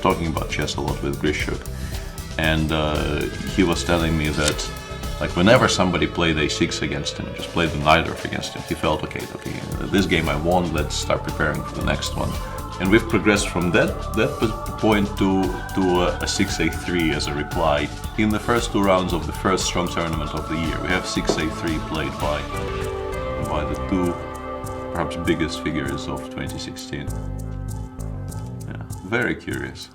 talking about chess a lot with Grishuk, and he was telling me that like whenever somebody played a6 against him, just played the knight against him, he felt okay, this game I won, let's start preparing for the next one. And we've progressed from that point to a 6a3 as a reply. In the first 2 rounds of the first strong tournament of the year, we have 6a3 played by the 2 perhaps biggest figures of 2016. Yeah, very curious.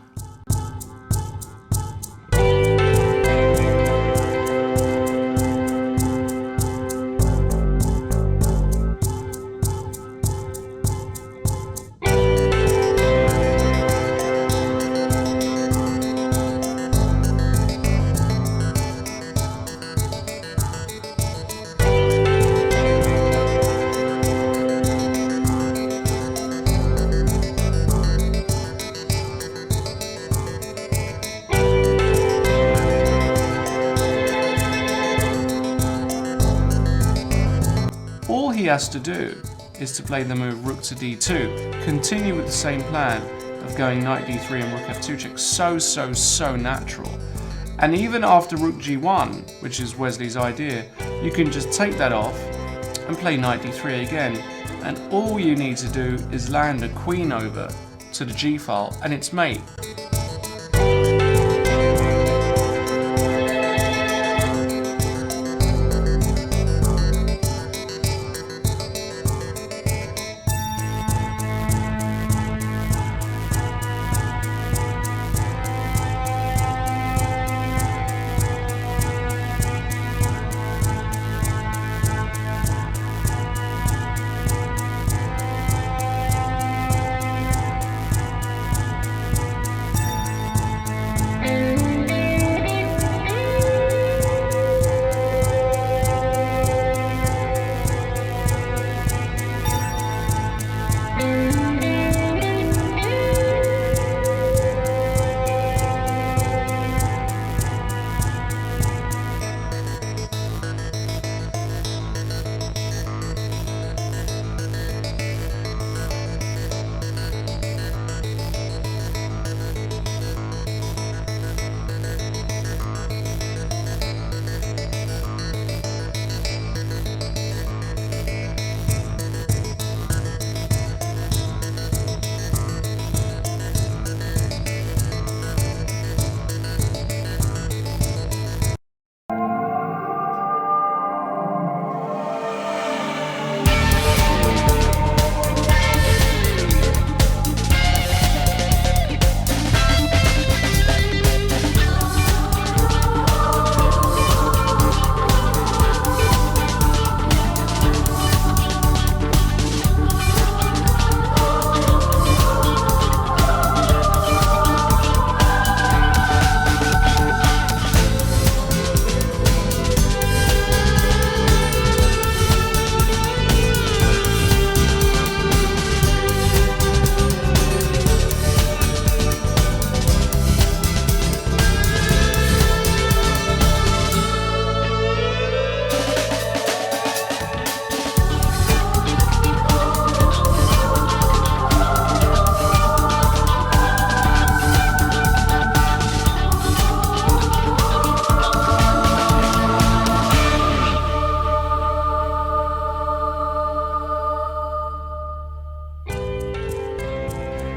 All he has to do is to play the move rook to d2, continue with the same plan of going knight d3 and rook f2 check. So natural. And even after rook g1, which is Wesley's idea, you can just take that off and play knight d3 again. And all you need to do is land a queen over to the g file and it's mate.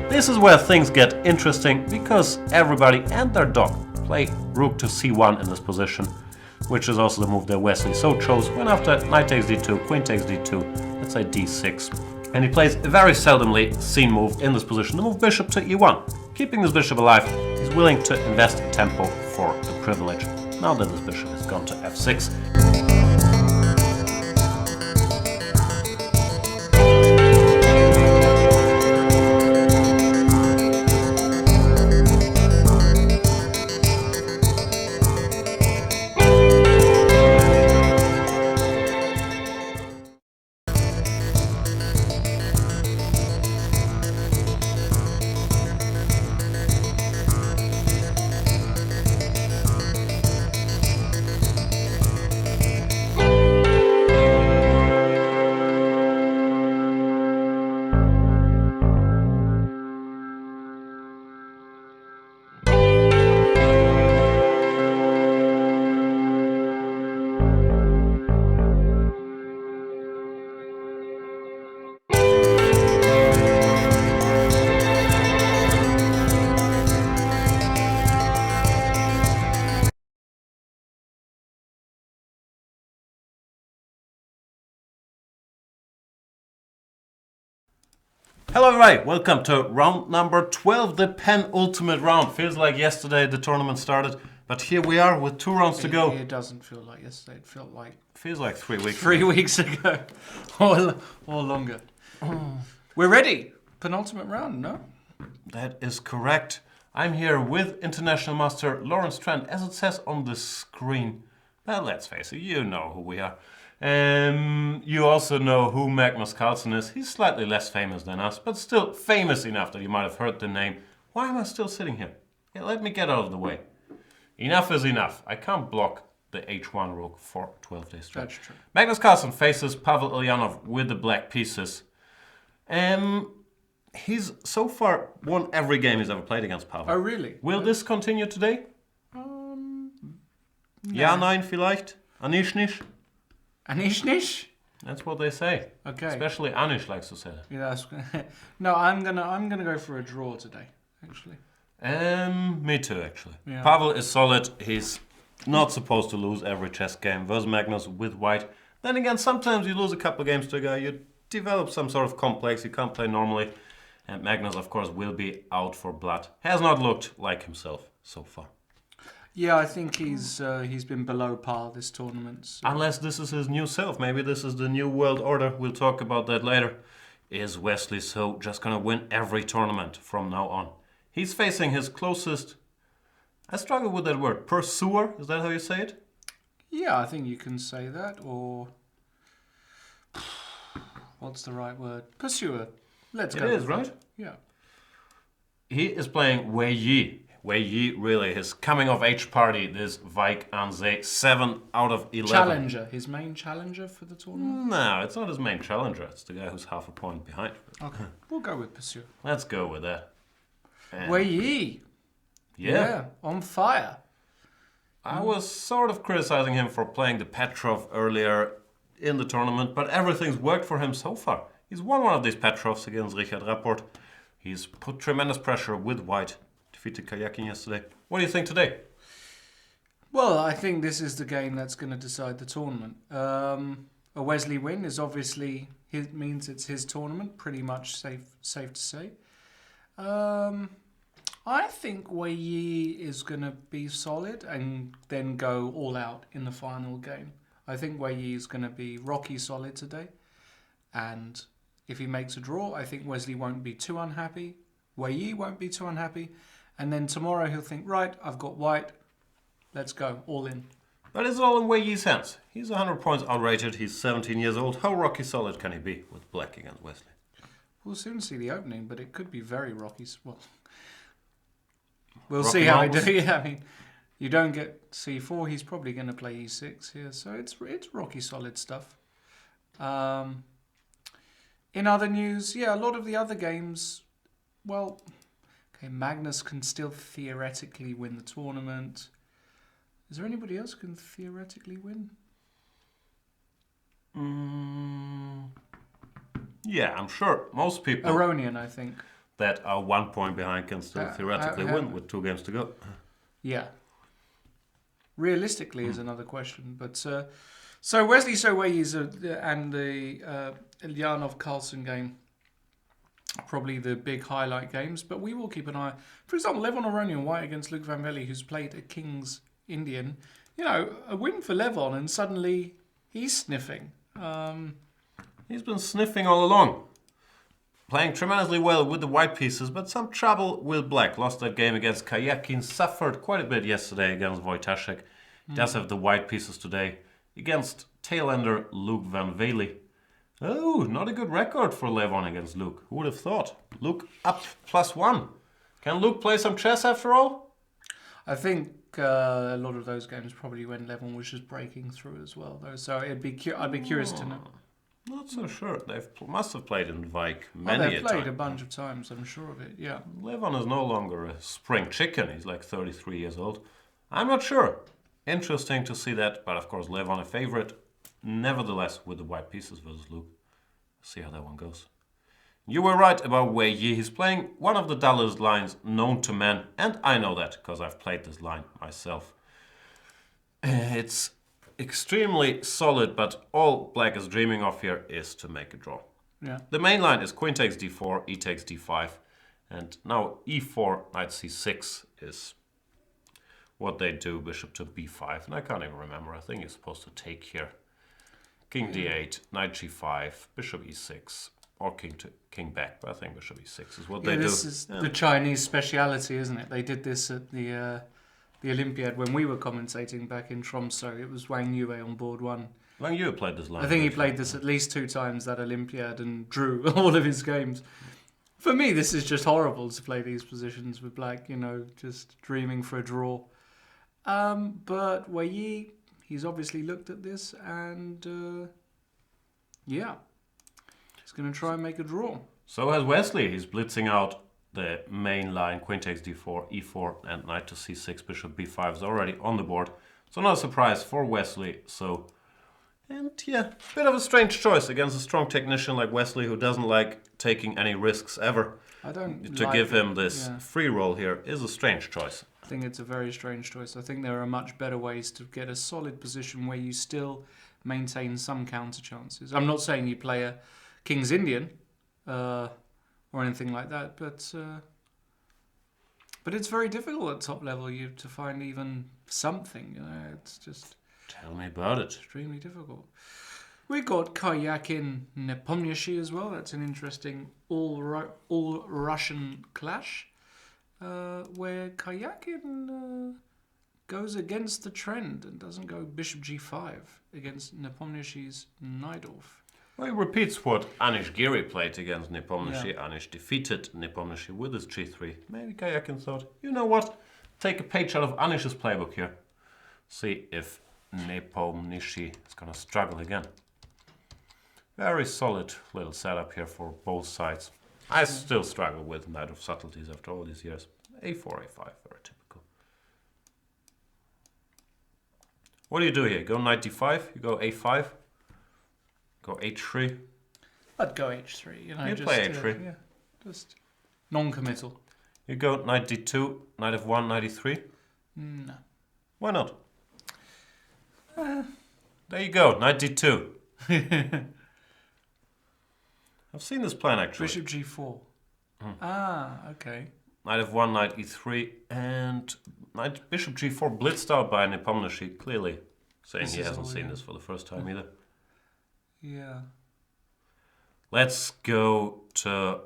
This is where things get interesting, because everybody and their dog play rook to c1 in this position, which is also the move that Wesley so chose when after knight takes d2, queen takes d2, let's say d6. And he plays a very seldomly seen move in this position, the move bishop to e1. Keeping this bishop alive, he's willing to invest in tempo for the privilege, now that this bishop has gone to f6. Hello everybody, welcome to round number 12, the penultimate round. Feels like yesterday the tournament started, but here we are with 2 rounds to go. It doesn't feel like yesterday, it felt like Feels like 3 weeks 3 ago. weeks ago, or longer. We're ready. Penultimate round, no? That is correct. I'm here with International Master Lawrence Trent, as it says on the screen. Well, let's face it, you know who we are. You also know who Magnus Carlsen is. He's slightly less famous than us, but still famous enough that you might have heard the name. Why am I still sitting here? Yeah, let me get out of the way. Enough is enough. I can't block the H1 rook for 12 days straight. That's true. Magnus Carlsen faces Pavel Ilyanov with the black pieces. He's so far won every game he's ever played against Pavel. Oh, really? Will this continue today? Ja, nein, vielleicht. Anish, nish. Anishnish? That's what they say. Okay. Especially Anish likes to say that. Yeah, that's, no, I'm gonna go for a draw today, actually. Me too, actually. Yeah. Pavel is solid. He's not supposed to lose every chess game versus Magnus with white. Then again, sometimes you lose a couple of games to a guy. You develop some sort of complex. You can't play normally. And Magnus, of course, will be out for blood. Has not looked like himself so far. Yeah, I think he's been below par this tournament. So. Unless this is his new self. Maybe this is the new world order. We'll talk about that later. Is Wesley So just gonna win every tournament from now on? He's facing his closest... I struggle with that word. Pursuer? Is that how you say it? Yeah, I think you can say that, or... What's the right word? Pursuer. Let's go. It is, with right? that. Yeah. He is playing Wei Yi. Wei Yi, really, his coming-of-age party, this Vaik Anze, 7 out of 11. Challenger. His main challenger for the tournament? No, it's not his main challenger. It's the guy who's half a point behind. Okay, we'll go with Pursuer. Let's go with that. And Wei Yi. yeah. On fire. I was sort of criticizing him for playing the Petrov earlier in the tournament, but everything's worked for him so far. He's won one of these Petrovs against Richard Rapport. He's put tremendous pressure with white. Defeated Caro-Kann yesterday. What do you think today? Well, I think this is the game that's going to decide the tournament. A Wesley win is obviously means it's his tournament. Pretty much safe to say. I think Wei Yi is going to be solid and then go all out in the final game. I think Wei Yi is going to be rocky solid today. And if he makes a draw, I think Wesley won't be too unhappy. Wei Yi won't be too unhappy. And then tomorrow he'll think, right, I've got white. Let's go, all in. But it's all in Wei Yi's hands. He's 100 points outrated. He's 17 years old. How rocky solid can he be with black against Wesley? We'll soon see the opening, but it could be very rocky. Well, we'll Rocky see how he Mountains. do. Yeah, I mean, you don't get c4. He's probably going to play e6 here, so it's rocky solid stuff. In other news, yeah, a lot of the other games. Well, okay, Magnus can still theoretically win the tournament. Is there anybody else who can theoretically win? Yeah, I'm sure most people Aronian, I think. that are 1 point behind can still theoretically win with 2 games to go. Yeah. Realistically is another question, but so Wesley So Wei is and the Ilyanov Carlsen game probably the big highlight games, but we will keep an eye. For example, Levon Aronian White against Luke Van Velde, who's played a King's Indian. You know, a win for Levon, and suddenly he's sniffing. He's been sniffing all along. Playing tremendously well with the white pieces, but some trouble with black. Lost that game against Caro-Kann, suffered quite a bit yesterday against Wojtaszek. Does have the white pieces today against tailender Luke Van Velde. Oh, not a good record for Levon against Luke. Who would have thought? Luke up +1. Can Luke play some chess after all? I think a lot of those games probably when Levon was just breaking through as well, though. So I'd be curious to know. Not so sure. They must have played in Vike many a they've time. played a bunch of times, I'm sure of it, yeah. Levon is no longer a spring chicken. He's like 33 years old. I'm not sure. Interesting to see that, but of course Levon a favorite. Nevertheless, with the white pieces versus Luke. See how that one goes. You were right about Wei Yi. He's playing one of the dullest lines known to man, and I know that because I've played this line myself. It's extremely solid, but all black is dreaming of here is to make a draw. Yeah. The main line is queen takes d4, e takes d5, and now e4, knight c6 is what they do, bishop to b5, and I can't even remember. I think you're supposed to take here. King d8, knight g5, bishop e6, or king back, but I think bishop e6 is what they do. This is the Chinese speciality, isn't it? They did this at the Olympiad when we were commentating back in Tromsø. It was Wang Yue on board one. Wang Yue played this line. I think he played this at least 2 times, that Olympiad, and drew all of his games. For me, this is just horrible to play these positions with black, just dreaming for a draw. But Wei Yi, he's obviously looked at this and, yeah, he's going to try and make a draw. So has Wesley. He's blitzing out the main line, queen takes d4, e4, and knight to c6, bishop b5 is already on the board. So not a surprise for Wesley. So, and yeah, bit of a strange choice against a strong technician like Wesley, who doesn't like taking any risks ever. To give him this free roll here is a strange choice. I think it's a very strange choice. I think there are much better ways to get a solid position where you still maintain some counter chances. I'm not saying you play a King's Indian or anything like that, but it's very difficult at top level to find even something. It's just tell me about it. Extremely difficult. We got Caro-Kann Nepomniachtchi as well. That's an interesting all-Russian clash. Where Caro-Kann goes against the trend and doesn't go bishop g5 against Nepomniachtchi's Najdorf. Well, he repeats what Anish Giri played against Nepomniachtchi. Yeah. Anish defeated Nepomniachtchi with his g3. Maybe Caro-Kann thought, you know what? Take a page out of Anish's playbook here. See if Nepomniachtchi is going to struggle again. Very solid little setup here for both sides. I still struggle with Knight of Subtleties after all these years. a4, a5, very typical. What do you do here? Go knight d5, you go a5, go h3. I'd go h3. You play h3. Yeah, just non-committal. You go knight d2, knight f1, knight e3. No. Why not? There you go, knight d2. I've seen this plan actually. Bishop g4. Okay. Knight f1, knight e3, and bishop g4 blitzed out by Nepomniachtchi, clearly saying he hasn't seen this for the first time either. Yeah. Let's go to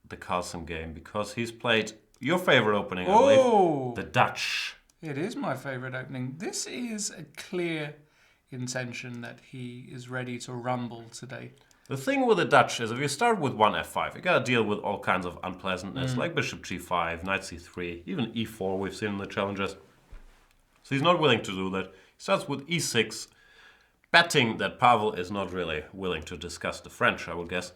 the Carlsen game, because he's played your favorite opening, I believe, the Dutch. It is my favorite opening. This is a clear intention that he is ready to rumble today. The thing with the Dutch is if you start with one f5, you gotta deal with all kinds of unpleasantness, like bishop g5, knight c3, even e4 we've seen in the challenges. So he's not willing to do that. He starts with e6, betting that Pavel is not really willing to discuss the French, I would guess.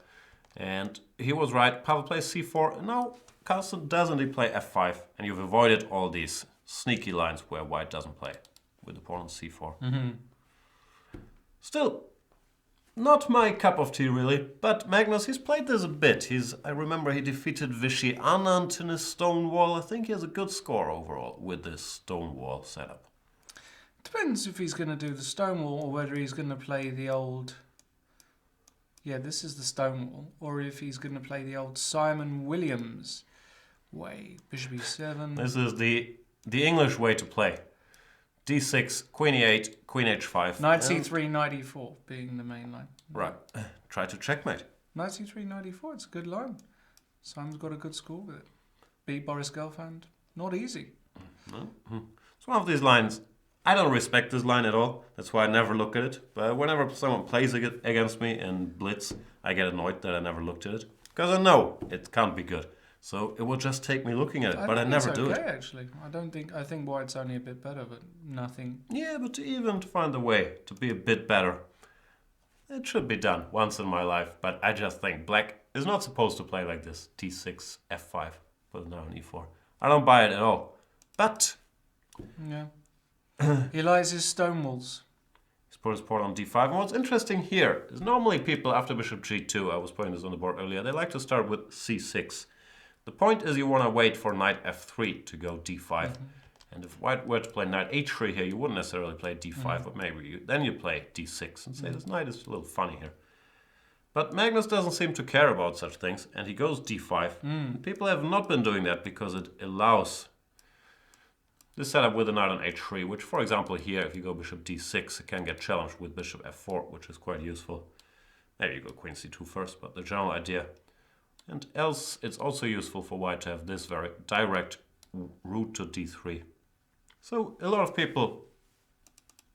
And he was right. Pavel plays c4, and now Carlsen doesn't. He play f5, and you've avoided all these sneaky lines where white doesn't play with the pawn on c4. Still, not my cup of tea, really. But Magnus, he's played this a bit. I remember he defeated Vishy Anand in his Stonewall. I think he has a good score overall with this Stonewall setup. Depends if he's going to do the Stonewall or whether he's going to play the old... Yeah, this is the Stonewall. Or if he's going to play the old Simon Williams way. Bishop e7. This is the English way to play. d6, queen e8, queen h5. Knight c3, knight e4 being the main line. Right. Try to checkmate. Knight c3, knight e4. It's a good line. Simon's got a good score with it. Beat Boris Gelfand. Not easy. It's one of these lines. I don't respect this line at all. That's why I never look at it. But whenever someone plays against me in Blitz, I get annoyed that I never looked at it. Because I know it can't be good. So it will just take me looking at it, but I never do it. Actually. I think white's only a bit better, but nothing. Yeah, but to find a way to be a bit better, it should be done once in my life. But I just think black is not supposed to play like this. T6, f5, put it now on e4. I don't buy it at all. But... yeah. He likes his Stonewalls. He's put his pawn on d5. And what's interesting here is normally people after bishop g2, I was putting this on the board earlier, they like to start with c6. The point is you want to wait for knight f3 to go d5. And if white were to play knight h3 here, you wouldn't necessarily play d5, but maybe then you play d6 and say this knight is a little funny here. But Magnus doesn't seem to care about such things, and he goes d5. People have not been doing that because it allows this setup with a knight on h3, which, for example, here, if you go bishop d6, it can get challenged with bishop f4, which is quite useful. Maybe you go queen c2 first, but the general idea. And else, it's also useful for white to have this very direct route to d3. So a lot of people,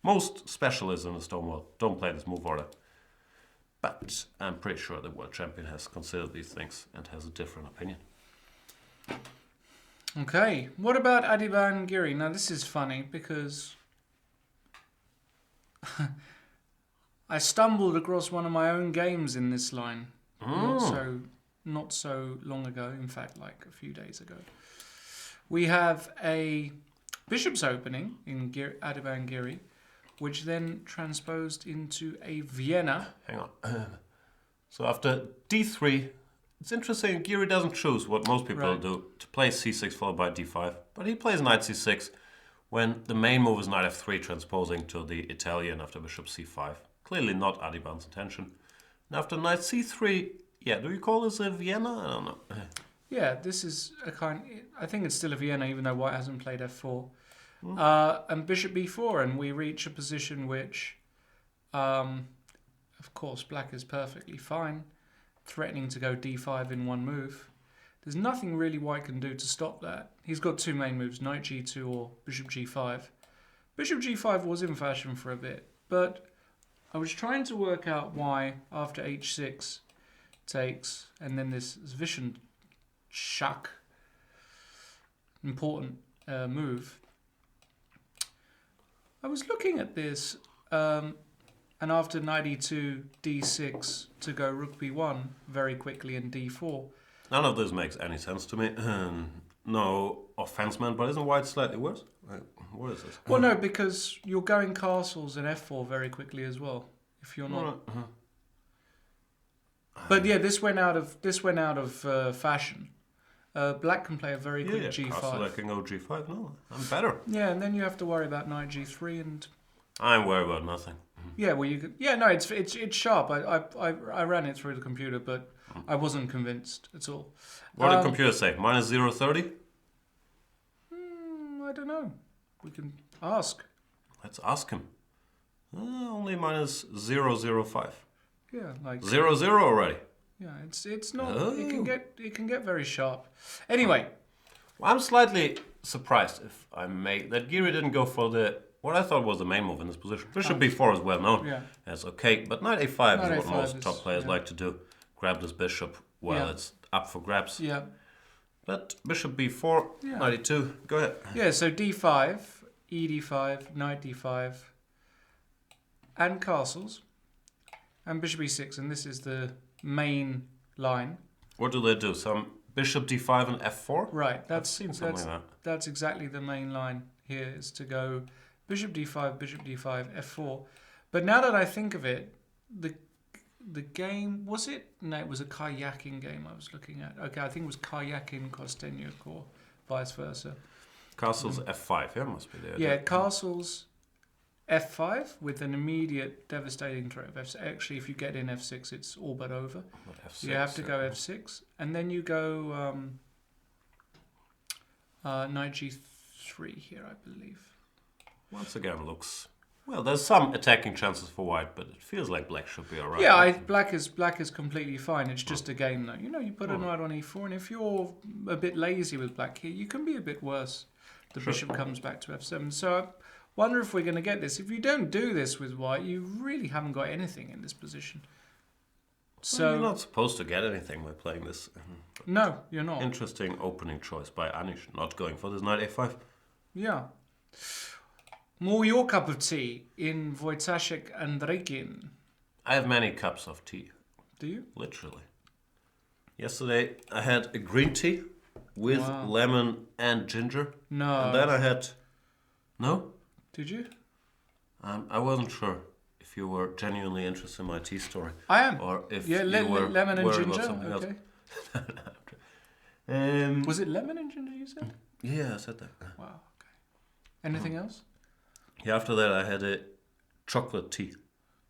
most specialists in the Stonewall, don't play this move order. But I'm pretty sure the world champion has considered these things and has a different opinion. Okay, what about Adiban Giri? Now this is funny because I stumbled across one of my own games in this line not so long ago, in fact like a few days ago. We have a bishop's opening in Adiban Giri, which then transposed into a Vienna. Hang on. So after d3, it's interesting, Giri doesn't choose what most people do, to play c6 followed by d5. But he plays knight c6 when the main move is knight f3 transposing to the Italian after bishop c5. Clearly not Adiban's intention. And after knight c3, yeah, do you call this a Vienna? I don't know. Yeah, this is a kind... I think it's still a Vienna, even though white hasn't played f4. And bishop b4, and we reach a position which, of course, black is perfectly fine, threatening to go d5 in one move. There's nothing really white can do to stop that. He's got two main moves, knight g2 or bishop g5. Bishop g5 was in fashion for a bit, but I was trying to work out why after h6 takes, and then this Zwischen Schach, important move. I was looking at this, and after knight e2, d6 to go rook b1 very quickly and d4. None of this makes any sense to me. No offense, man, but isn't white slightly worse? What is this? Well, no, because you're going castles and f4 very quickly as well. If you're not. But yeah, this went out of fashion. Black can play a very quick g5. Castle, I can go g5. No, I'm better. Yeah, and then you have to worry about knight g3 and. I'm worried about nothing. Yeah, well, you could. Yeah, no, it's sharp. I ran it through the computer, but I wasn't convinced at all. What did the computer say? Minus 0.30? I don't know. We can ask. Let's ask him. Only minus 0.05. Yeah, like 0.0 already. Yeah, it's not. It can get very sharp. Anyway, well, I'm slightly surprised, if I may, that Giri didn't go for what I thought was the main move in this position. Bishop b4 is well known. Yeah. That's okay, but knight a5 is what a5 most top players like to do. Grab this bishop while it's up for grabs. yeah. But bishop b4, knight e2, go ahead. Yeah, so d5, ed5, knight d5, and castles, and bishop e6, and this is the main line. What do they do? Some bishop d5 and f4? Right, I've seen something like that. That's exactly the main line here, is to go bishop d5, f4. But now that I think of it, the game, was it? No, it was a kayaking game I was looking at. Okay, I think it was kayaking Kostenjuk or vice versa. Castles f5, yeah, must be there. Yeah, castles f5 with an immediate devastating threat of f6. Actually, if you get in f6, it's all but over. F6, you have to go f6, and then you go knight g3 here, I believe. Once again, looks... Well, there's some attacking chances for white, but it feels like black should be alright. Yeah, black is completely fine. It's just a game, though. You know, you put a knight on e4, and if you're a bit lazy with black here, you can be a bit worse. The bishop comes back to f7. So I wonder if we're going to get this. If you don't do this with white, you really haven't got anything in this position. So well, you're not supposed to get anything by playing this. No, you're not. Interesting opening choice by Anish, not going for this knight a5. Yeah. More your cup of tea in Wojciech Andrejkin. I have many cups of tea. Do you? Literally. Yesterday I had a green tea with lemon and ginger. No. And then I had... No? Did you? I wasn't sure if you were genuinely interested in my tea story. I am. Or if you were lemon and ginger? Okay. Was it lemon and ginger you said? Yeah, I said that. Wow, okay. Anything else? Yeah, after that I had a chocolate tea.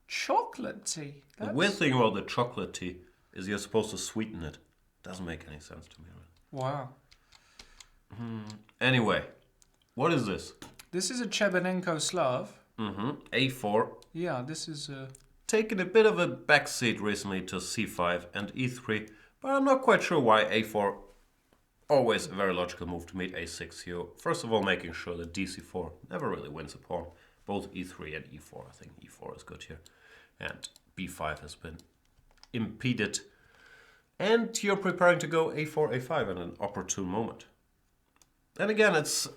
Chocolate tea. The weird thing about the chocolate tea is you're supposed to sweeten it. Doesn't make any sense to me. Wow. Anyway, what is this? This is a Chebanenko Slav. A4. Yeah, this is Taken a bit of a backseat recently to C5 and E3, but I'm not quite sure why A4. Always a very logical move to meet A6 here. First of all, making sure that DC4 never really wins a pawn. Both E3 and E4. I think E4 is good here. And B5 has been impeded. And you're preparing to go A4, A5 at an opportune moment. And again, it's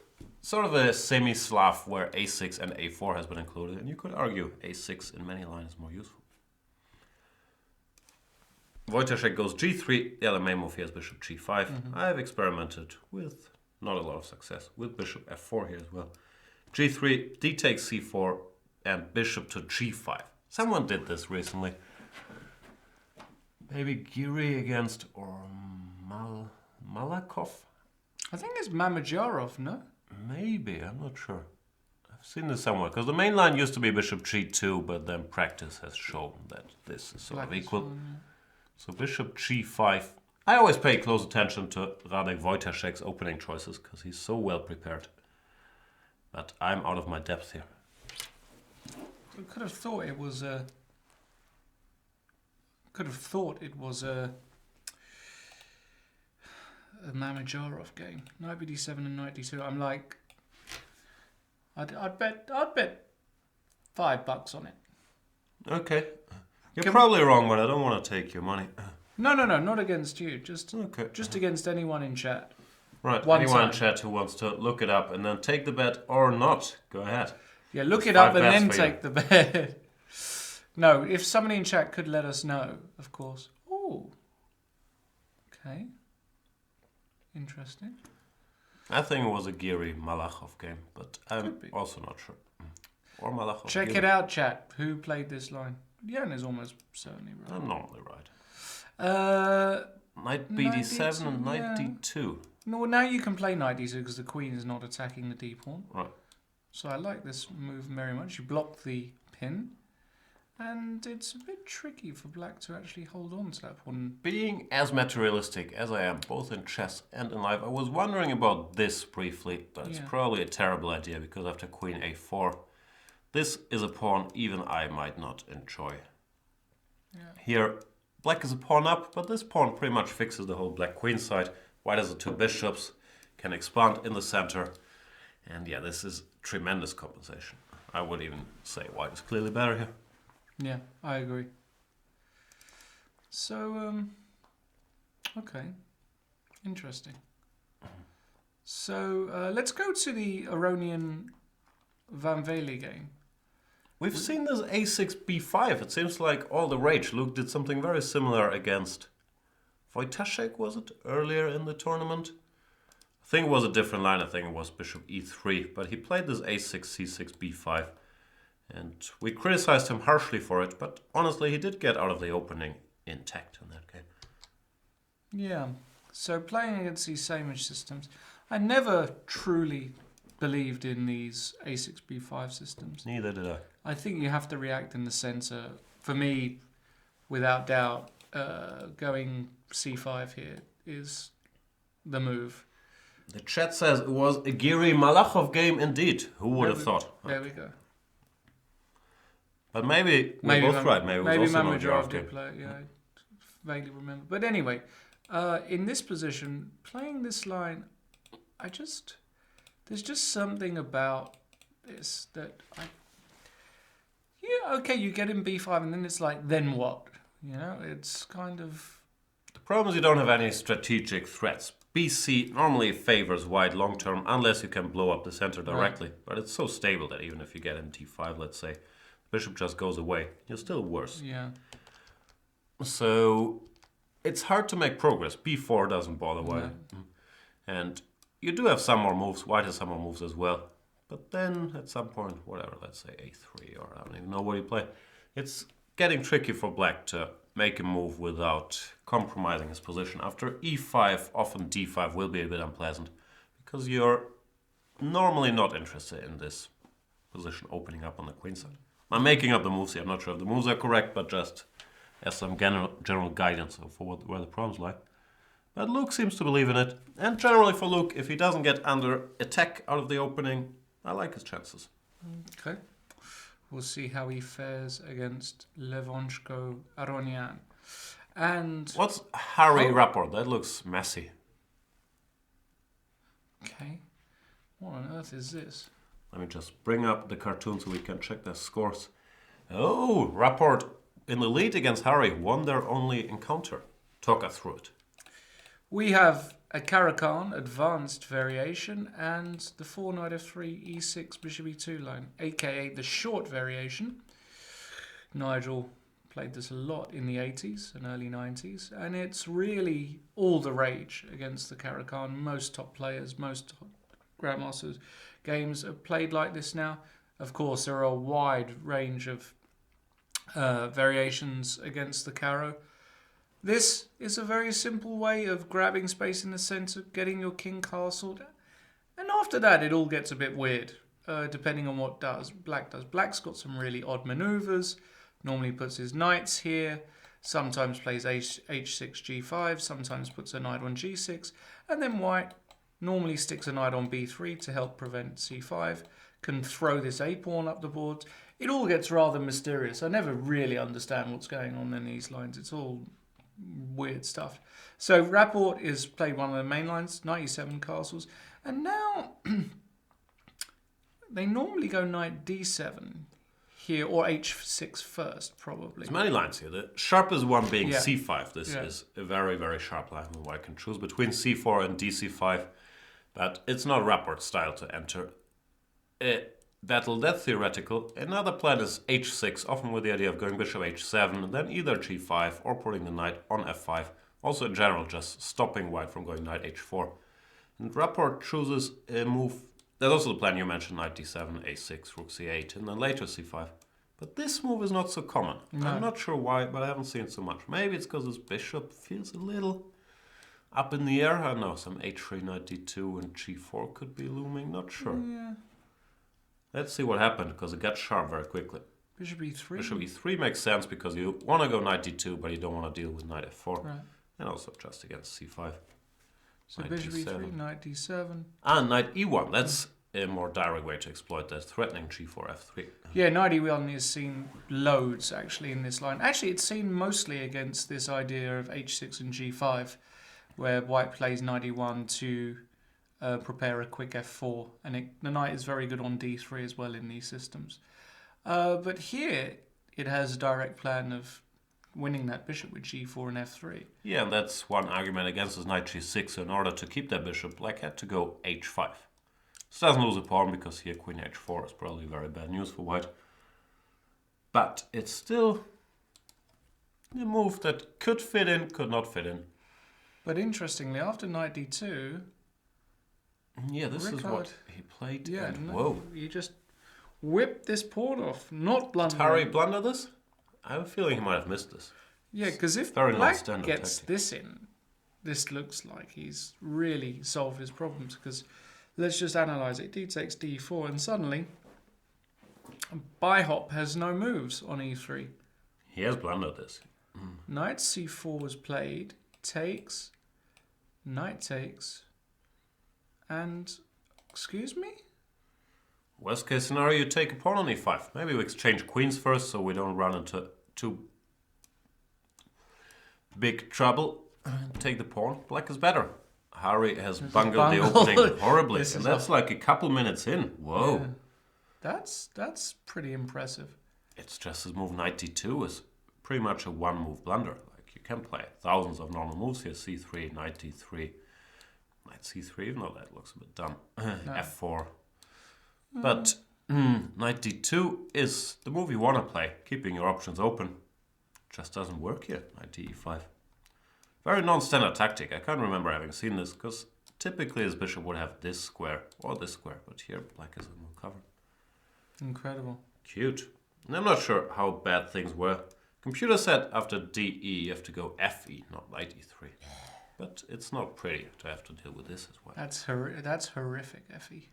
sort of a semi-Slav where A6 and A4 has been included. And you could argue A6 in many lines is more useful. Wojciech goes G3. The other main move here is Bishop G5. I have experimented with not a lot of success with Bishop F4 here as well. G3, D takes C4, and Bishop to G5. Someone did this recently. Maybe Giri against or Malakov? I think it's Mamajarov, no? Maybe, I'm not sure. I've seen this somewhere, because the main line used to be Bishop G2, but then practice has shown that this is sort of equal. So Bishop G5. I always pay close attention to Radek Wojciech's opening choices, because he's so well prepared. But I'm out of my depth here. I could have thought it was a... a Mamajarov game. Knight bd7 and knight d2. I'm like, I'd bet $5 on it. Okay. You're probably wrong, but I don't want to take your money. No, not against you. Just against anyone in chat. Right, anyone in chat who wants to look it up and then take the bet or not, go ahead. Yeah, look it up and then take the bet. No, if somebody in chat could let us know, of course. Oh, okay. Interesting. I think it was a Giri Malachov game, but I'm also not sure. Or Malachov. Check it out, chat. Who played this line? Jan is almost certainly right. I'm normally right. Knight bd7 and knight d2. No, now you can play knight d2 because the queen is not attacking the d pawn. Right. So I like this move very much. You block the pin. And it's a bit tricky for black to actually hold on to that pawn. Being as materialistic as I am, both in chess and in life, I was wondering about this briefly, but it's probably a terrible idea because after queen a4, this is a pawn even I might not enjoy. Yeah. Here, black is a pawn up, but this pawn pretty much fixes the whole black queen side. White has the two bishops, can expand in the center, and yeah, this is tremendous compensation. I would even say white is clearly better here. Yeah, I agree. So, okay, interesting. So let's go to the Aronian Van Vele game. We've seen this a6 b5. It seems like all the rage. Luke did something very similar against Wojciech, was it, earlier in the tournament? I think it was a different line. I think it was bishop e3, but he played this a6, c6, b5. And we criticized him harshly for it, but honestly, he did get out of the opening intact in that game. Yeah, so playing against these same-ish systems, I never truly believed in these a6, b5 systems. Neither did I. I think you have to react in the center. For me, without doubt, going c5 here is the move. The chat says it was a Giri Malachov game indeed. Who would have thought? There we go. But maybe we're both right. Maybe it was also Mamajarov did play it. Yeah, I vaguely remember. But anyway, in this position, playing this line, there's just something about this that yeah, okay, you get in b5 and then it's like, then what? You know, it's kind of... The problem is you don't have any strategic threats. BC normally favors white long term unless you can blow up the center directly. Right. But it's so stable that even if you get in d5, let's say, bishop just goes away, you're still worse. Yeah. So it's hard to make progress. b4 doesn't bother white. No. And you do have some more moves. White has some more moves as well. But then at some point, whatever, let's say a3, or I don't even know what you play. It's getting tricky for black to make a move without compromising his position. After e5, often d5 will be a bit unpleasant because you're normally not interested in this position opening up on the queen side. I'm making up the moves here. I'm not sure if the moves are correct, but just as some general guidance for where the problems lie. But Luke seems to believe in it. And generally for Luke, if he doesn't get under attack out of the opening, I like his chances. Okay. We'll see how he fares against Levonchko Aronian. And... What's Harry Rapport? That looks messy. Okay. What on earth is this? Let me just bring up the cartoon so we can check their scores. Oh, Rapport in the lead against Harry won their only encounter. Talk us through it. We have a Caro-Kann advanced variation and the 4 knight f3 e6 bishop e2 line, aka the short variation. Nigel played this a lot in the 80s and early 90s, and it's really all the rage against the Caro-Kann. Most top players, most Grandmasters games are played like this now. Of course, there are a wide range of variations against the Caro. This is a very simple way of grabbing space in the centre, getting your king castled, and after that it all gets a bit weird, depending on what Black does. Black's got some really odd manoeuvres, normally puts his knights here, sometimes plays h6, g5, sometimes puts a knight on g6, and then White normally sticks a knight on b3 to help prevent c5, can throw this a-pawn up the board. It all gets rather mysterious. I never really understand what's going on in these lines. It's all weird stuff. So Rapport is played one of the main lines, 97 castles, and now they normally go knight d7 here, or h6 first, probably. There's many lines here. The sharpest one being Yeah. c5. This is a very, very sharp line where White can choose between c4 and dc5, but it's not Rapport style to enter. Battle, that's theoretical. Another plan is h6, often with the idea of going bishop h7, and then either g5 or putting the knight on f5. Also in general, just stopping White from going knight h4. And Rapport chooses a move. There's also the plan you mentioned, knight d7, a6, rook c8, and then later c5. But this move is not so common. No. I'm not sure why, but I haven't seen it so much. Maybe it's because his bishop feels a little up in the air. I don't know, some h3, knight d2, and g4 could be looming. Not sure. Yeah. Let's see what happened, because it got sharp very quickly. Bishop e3. Bishop e3 makes sense because you want to go knight d2, but you don't want to deal with knight f4. Right. And also just against c5. So Knight bishop d7. e3, knight d7. And knight e1. That's a more direct way to exploit that, threatening g4, f3. Yeah, knight e1 is seen loads, actually, in this line. Actually, it's seen mostly against this idea of h6 and g5, where White plays knight e1 to prepare a quick f4, and the knight is very good on d3 as well in these systems. But here it has a direct plan of winning that bishop with g4 and f3. Yeah, and that's one argument against his knight g6. So in order to keep that bishop, Black had to go h5. This doesn't lose a pawn because here queen h4 is probably very bad news for White. But it's still a move that could fit in, could not fit in. But interestingly, after knight d2, Yeah, this is Rickard, what he played. yeah, And no, whoa. you just whip this pawn off, not blunder. Harry blunder this? I have a feeling he might have missed this. Yeah, because if Very Black non-standard gets tactic. this in, this looks like he's really solved his problems. Because let's just analyze it. D takes d4, and suddenly Bihop has no moves on e3. He has blundered this. Knight c4 was played, takes, knight takes, and excuse me? Worst case scenario, you take a pawn on e5. Maybe we exchange queens first so we don't run into too big trouble. Take the pawn. Black is better. Harry has bungled the opening horribly. This And is that's like a couple minutes in. Whoa. Yeah. That's pretty impressive. It's just his move knight d2 is pretty much a one-move blunder. Like you can play thousands of normal moves here. c3, knight d3, knight c3, even though that looks a bit dumb. f4. But knight d2 is the move you want to play, keeping your options open. Just doesn't work here, knight d5. Very non-standard tactic. I can't remember having seen this, because typically his bishop would have this square or this square, but here Black is well covered. Incredible. Cute. And I'm not sure how bad things were. Computer said after DE you have to go FE, not knight e3. But it's not pretty to have to deal with this as well. That's horrific, Effie.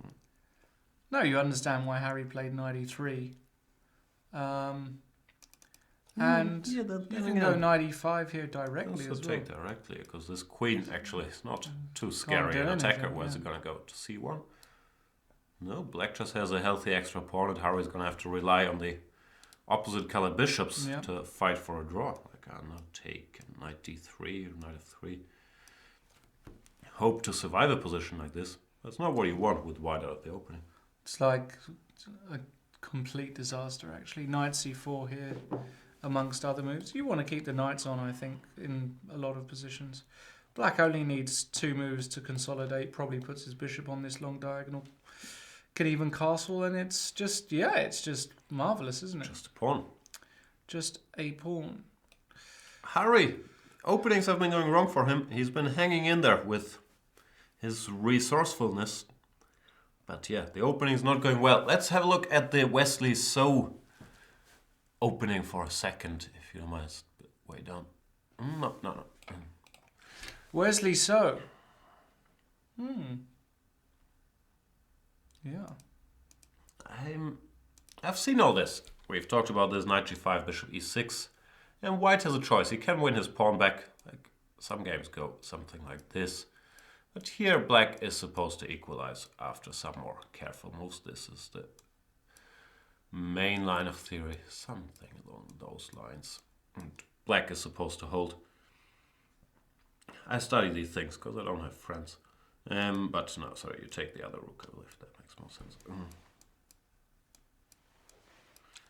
No, you understand why Harry played knight e3. And yeah, you then can go knight e5 here directly also as well. take directly, because this queen actually is not too Can't scary do an attacker. anything, Where's yeah. it gonna go? To c1? No, black just has a healthy extra pawn, and Harry's gonna have to rely on the opposite colored bishops Yeah. to fight for a draw. Like, now take knight d3, knight f3. Hope to survive a position like this. That's not what you want with white out of the opening. It's like a complete disaster, actually. Knight c4 here, amongst other moves. You want to keep the knights on, I think, in a lot of positions. Black only needs 2 moves to consolidate, probably puts his bishop on this long diagonal. Could even castle, and it's just, yeah, it's just marvellous, isn't it? Just a pawn. Just a pawn. Harry, openings have been going wrong for him. He's been hanging in there with his resourcefulness. But yeah, the opening's not going well. Let's have a look at the Wesley So opening for a second, if you don't mind. It's a bit way down. No. Wesley So. Yeah. I've seen all this. We've talked about this knight g5, bishop e6. And white has a choice. He can win his pawn back. Like some games go something like this. But here black is supposed to equalize after some more careful moves. This is the main line of theory. Something along those lines. And black is supposed to hold. I study these things because I don't have friends. But no, sorry, you take the other rook, I believe that makes more sense.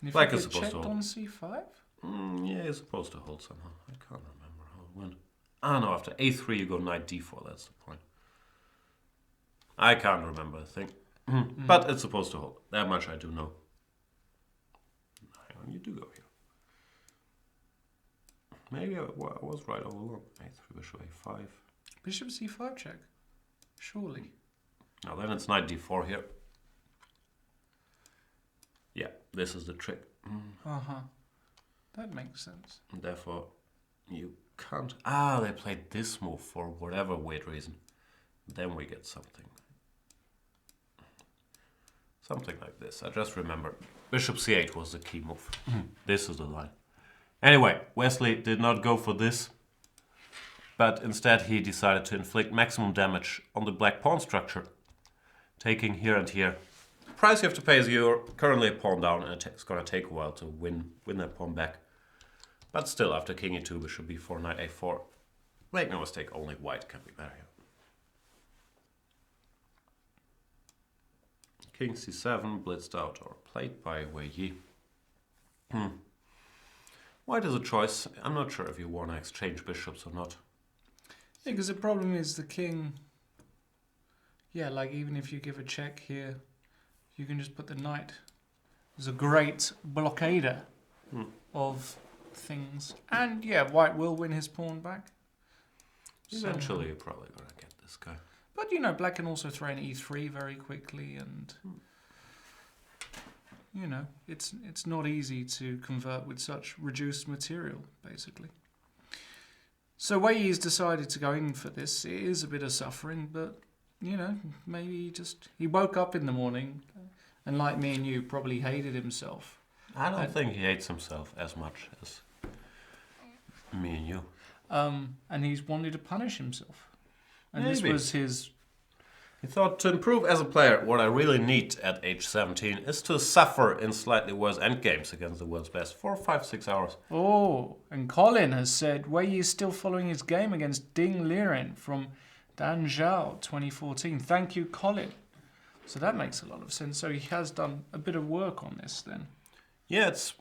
And if Black you is get supposed checked to hold. on c5? Yeah, he's supposed to hold somehow. I can't remember how it went. Ah, no, after a3 you go knight d4, that's the point. I can't remember a thing. But it's supposed to hold. That much I do know. Hang on, you do go here. Maybe I was right all along. a3, bishop a5. Bishop c5 check. Surely. Now then it's knight d4 here. Yeah, this is the trick. Uh-huh. That makes sense. And therefore, you can't... Ah, they played this move for whatever weird reason. Then we get something. Something like this. I just remember. Bishop c8 was the key move. This is the line. Anyway, Wesley did not go for this. But instead he decided to inflict maximum damage on the black pawn structure. Taking here and here. The price you have to pay is you're currently a pawn down, and it's going to take a while to win that pawn back. But still, after king e2, bishop b4, knight a4. Make no mistake, only white can be better here. King c7, blitzed out or played by Wei Yi. White is a choice. I'm not sure if you want to exchange bishops or not. Yeah, because the problem is the king... Yeah, like even if you give a check here, you can just put the knight. There's a great blockader of things. And yeah, white will win his pawn back. Eventually, you're probably going to get this guy. But you know, black can also throw in e3 very quickly, and you know, it's not easy to convert with such reduced material, basically. So Wei Yi's decided to go in for this. It is a bit of suffering, but you know, maybe he woke up in the morning, and like me and you, probably hated himself. I don't think he hates himself as much as me and you. And he's wanted to punish himself. And Maybe. this was his... He thought, to improve as a player, what I really need at age 17 is to suffer in slightly worse endgames against the world's best for 5-6 hours. Oh, and Colin has said Wei Yi is still following his game against Ding Liren from Dan Zhao 2014. Thank you, Colin. So that makes a lot of sense. So he has done a bit of work on this then. Yeah, it's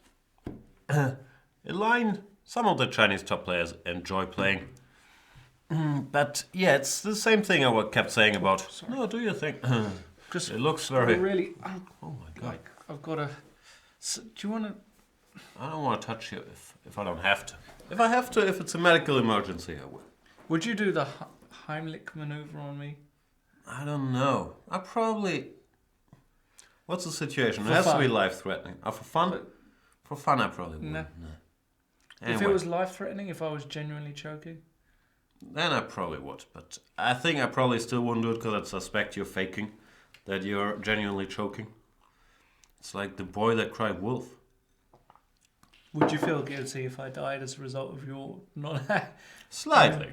a line some of the Chinese top players enjoy playing. But yeah, it's the same thing I kept saying about. Sorry. No, do you think? Just It looks very. really... Oh my god! Like, I've got to... Do you want to... I don't want to touch you if I don't have to. If I have to, if it's a medical emergency, I will. Would you do the Heimlich maneuver on me? I don't know. I probably. What's the situation? For It has to fun. be life-threatening. For fun? For fun, I probably would. No. No. If Anyway, it was life-threatening, if I was genuinely choking? then I probably would. But I think I probably still wouldn't do it because I'd suspect you're faking, that you're genuinely choking. It's like the boy that cried wolf. Would you feel guilty if I died as a result of your not? Slightly.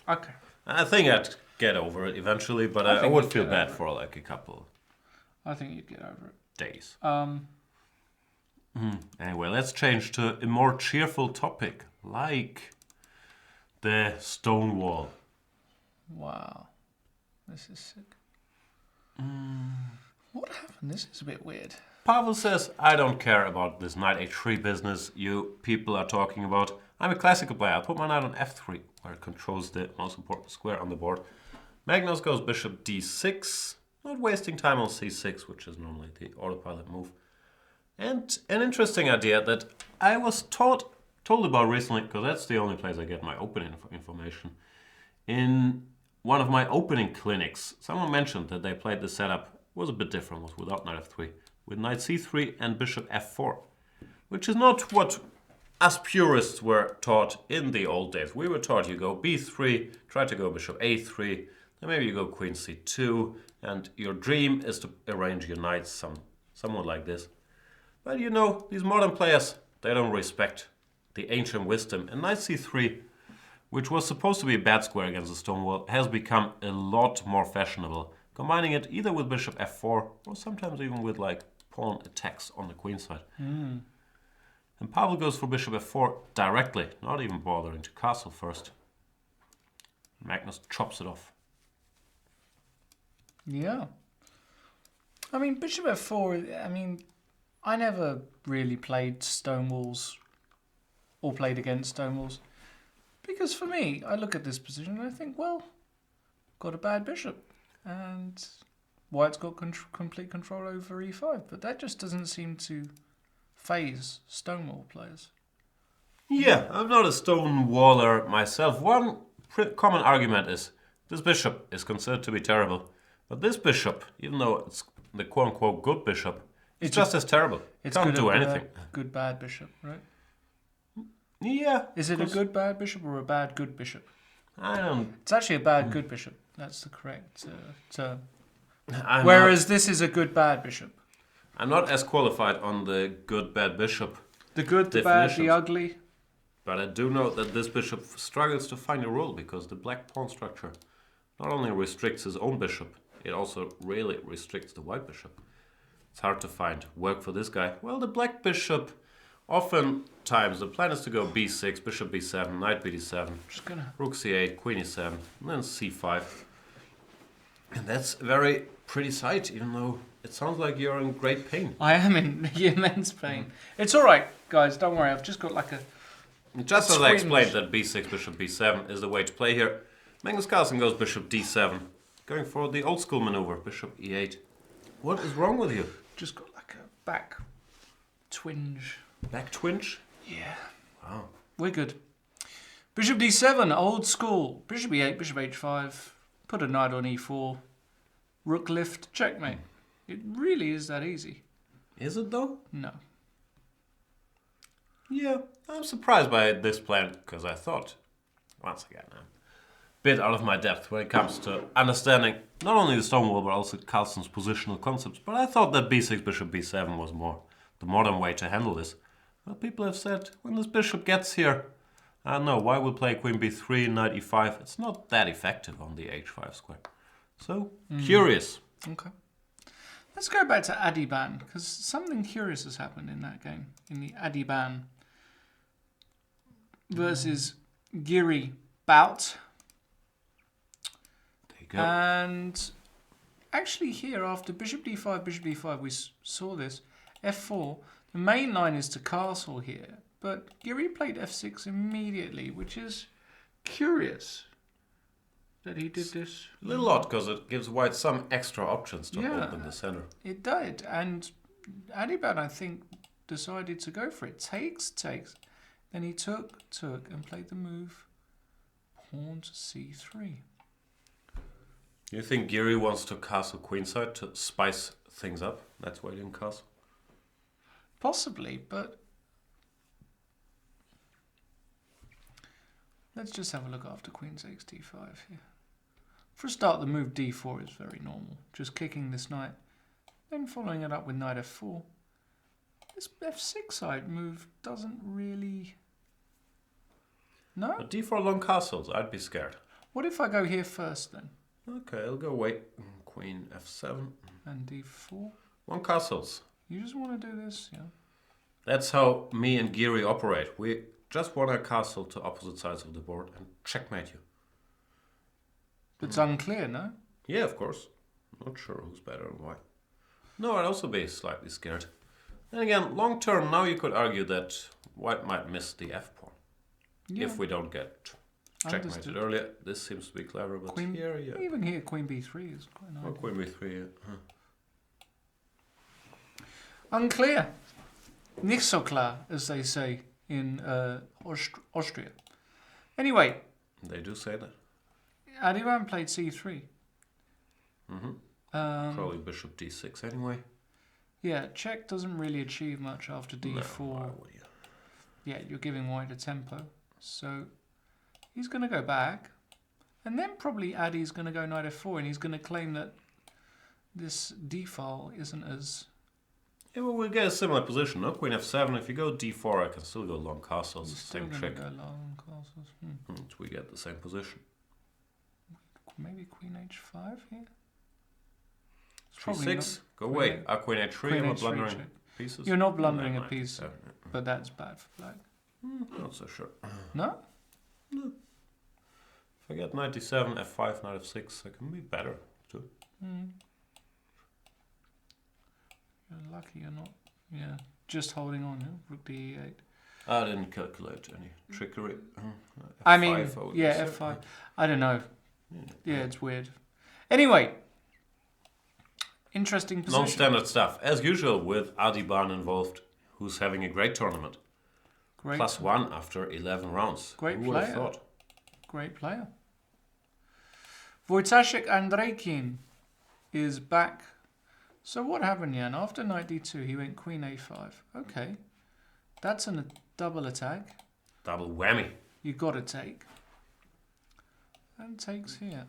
Okay. I think I'd get over it eventually, but I think would you'd feel get bad over for like a couple I think you'd get over it. days. Um, Anyway, let's change to a more cheerful topic, like the Stonewall. wow. This is sick. What happened? This is a bit weird. Pavel says, I don't care about this knight h3 business you people are talking about. I'm a classical player. I'll put my knight on f3, where it controls the most important square on the board. Magnus goes bishop d6, not wasting time on c6, which is normally the autopilot move. And an interesting idea that I was told about recently, because that's the only place I get my opening information. In one of my opening clinics, someone mentioned that they played the setup, was a bit different, was without knight f3, with knight c3 and bishop f4, which is not what us purists were taught in the old days. We were taught you go b3, try to go bishop a3, then maybe you go queen c2, and your dream is to arrange your knights somewhat like this. But you know, these modern players, they don't respect the ancient wisdom. And knight c3, which was supposed to be a bad square against the Stonewall, has become a lot more fashionable, combining it either with bishop f4 or sometimes even with like pawn attacks on the queen side. And Pavel goes for bishop f4 directly, not even bothering to castle first. Magnus chops it off. Yeah. I mean, bishop f4, I mean, I never really played Stonewalls or played against Stonewalls. Because for me, I look at this position and I think, well, got a bad bishop. And White's got complete control over e5. But that just doesn't seem to phase Stonewall players. Yeah, I'm not a Stonewaller myself. One common argument is this bishop is considered to be terrible. But this bishop, even though it's the quote-unquote good bishop, it's just as terrible. It can't do anything. Good bad bishop, right? Yeah. Is it a good bad bishop or a bad good bishop? I don't... It's actually a bad good bishop. That's the correct term. Whereas this is a good bad bishop. I'm not as qualified on the good bad bishop. The good, the bad, the ugly. But I do know that this bishop struggles to find a role because the black pawn structure not only restricts his own bishop, it also really restricts the white bishop. It's hard to find work for this guy. Well, the black bishop, oftentimes the plan is to go b6, bishop b7, knight bd7, rook c8, queen e7, and then c5. And that's a very pretty sight, even though it sounds like you're in great pain. I am in immense pain. It's all right, guys. Don't worry. I've just got like a... Just as I explained that b6, bishop b7 is the way to play here, Magnus Carlsen goes bishop d7, going for the old school maneuver, bishop e8. What is wrong with you? Just got like a back twinge. Back twinge? Yeah. Wow. We're good. Bishop d7, old school. Bishop e8, bishop h5. Put a knight on e4. Rook lift, checkmate. It really is that easy. Is it though? No. Yeah, I'm surprised by this plan because I thought, once again, I'm a bit out of my depth when it comes to understanding not only the Stonewall but also Carlsen's positional concepts. But I thought that b6, bishop b7 was more the modern way to handle this. But people have said when this bishop gets here, I don't know, why would play queen b3, knight e5? It's not that effective on the h5 square. So, curious. Okay. Let's go back to Adiban, because something curious has happened in that game, in the Adiban versus Giri bout. There you go. And actually here, after bishop d5, we saw this, f4, the main line is to castle here, but Giri played f6 immediately, which is curious that he did this. A little odd because it gives white some extra options to open the center. It did, and Adiban, I think, decided to go for it. Takes. Then he took, and played the move pawn to c3. You think Giri wants to castle queenside to spice things up? That's why he didn't castle. Possibly, but let's just have a look after queen takes d5 here. For a start, the move d4 is very normal. Just kicking this knight, then following it up with knight f4. This f6 side move doesn't really... No? But d4 long castles, I'd be scared. What if I go here first then? Okay, I'll go away. Queen f7. And d4? Long castles. You just want to do this, yeah? That's how me and Geary operate. We just want a castle to opposite sides of the board and checkmate you. It's unclear, no? Yeah, of course. Not sure who's better and why. No, I'd also be slightly scared. Then again, long term, now you could argue that white might miss the f-pawn. Yeah. If we don't get checkmated Understood. earlier. This seems to be clever, but Queen, here, yeah. Even here, queen b3 is quite nice. Oh, queen b3, yeah. Huh. Unclear. Nicht so klar, as they say in Austria. Anyway, They do say that. Adivan played c3. Probably bishop d6 anyway. Yeah, check doesn't really achieve much after d4. No, why would you? Yeah, you're giving white a tempo. So he's going to go back. And then probably Adi's going to go knight f4 and he's going to claim that this d-file isn't as... Yeah, well, we'll get a similar position, no? Queen f7. If you go d4, I can still go long castles. Still Same gonna trick. go long castles. We get the same position. Maybe queen h5 here? It's G6. not- Go queen away. A- Queen h3. queen I'm not h3 blundering check. pieces. You're not blundering No, a knight piece, f7. but that's bad for black. Not so sure. No? If I get knight d7, f5, knight f6, I can be better too. You're lucky you're not. Yeah, just holding on. Yeah? Rook d8. I didn't calculate any trickery. I mean, F5, would yeah, say. f5. I don't know. Yeah, it's weird. Anyway, interesting position. Non-standard stuff, as usual with Adiban involved, who's having a great tournament. Great, +1 after 11 rounds. Great Who would have player. thought? great player. Wojciech Andrejkin is back. So what happened, Jan? After knight d2, he went queen a5. Okay, that's a double attack. Double whammy. You got to take. And takes here.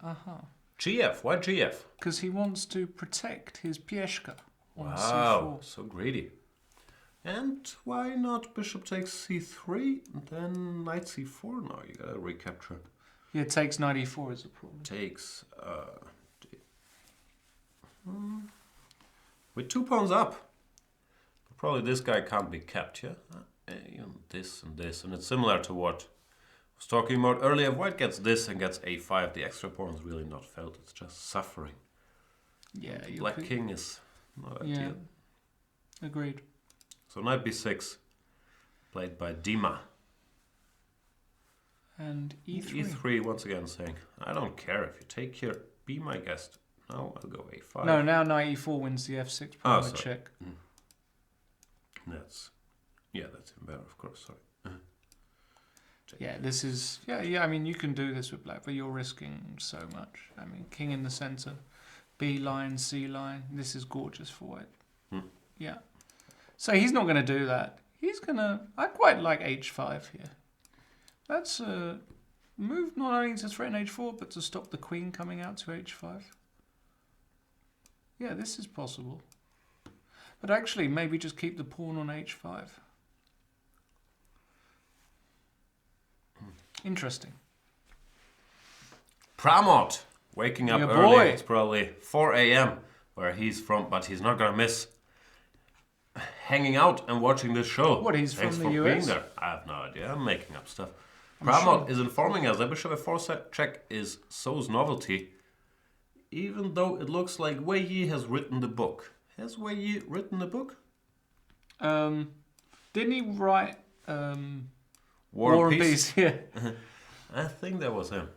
GF, why GF? Because he wants to protect his pieszka on Wow, c4. so greedy. And why not bishop takes c3, and then knight c4 now? You gotta recapture. Yeah, takes knight e4 is a problem. Takes, with 2 pawns up. Probably this guy can't be kept, yeah? You know, this, and it's similar to what I was talking about earlier. If white gets this and gets a5, the extra pawn is really not felt, it's just suffering. Yeah, you Black could- king is not Yeah, ideal. agreed. So knight b6, played by Dima. And e3. e3 once again saying, I don't care if you take here, be my guest. Now I'll go a5. No, now knight e4 wins the f6 pawn with sorry. check. That's even better, of course. Sorry. Check. Yeah, this is yeah. I mean, you can do this with black, but you're risking so much. I mean, king in the center, B line, C line. This is gorgeous for white. Yeah. So he's not going to do that. He's going to. I quite like h5 here. That's a move not only to threaten h4, but to stop the queen coming out to h5. Yeah, this is possible. But actually, maybe just keep the pawn on h5. Interesting. Pramod, waking up Yeah, early. boy. It's probably 4 a.m. where he's from, but he's not going to miss hanging out and watching this show. What, he's Thanks from the for US? being there. I have no idea. I'm making up stuff. I'm Pramod sure. is informing us that bishop f4 check is So's novelty, even though it looks like Wei Yi has written the book. Has Wei Yi written the book? Didn't he write War and Peace? Yeah. I think that was him.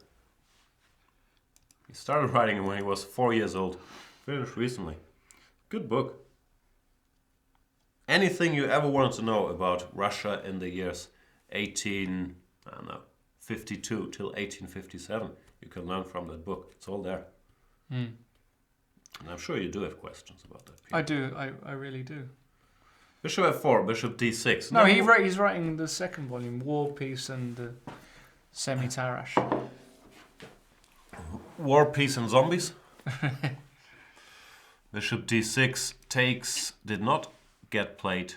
He started writing it when he was 4 years old. Finished recently. Good book. Anything you ever wanted to know about Russia in the years 52 till 1857, you can learn from that book. It's all there. And I'm sure you do have questions about that. Peter. I do. I really do. Bishop f4, bishop d6. No, he's writing the second volume, War, Peace, and the Semi-Tarash. War, Peace and Zombies. Bishop d6 takes, did not get played.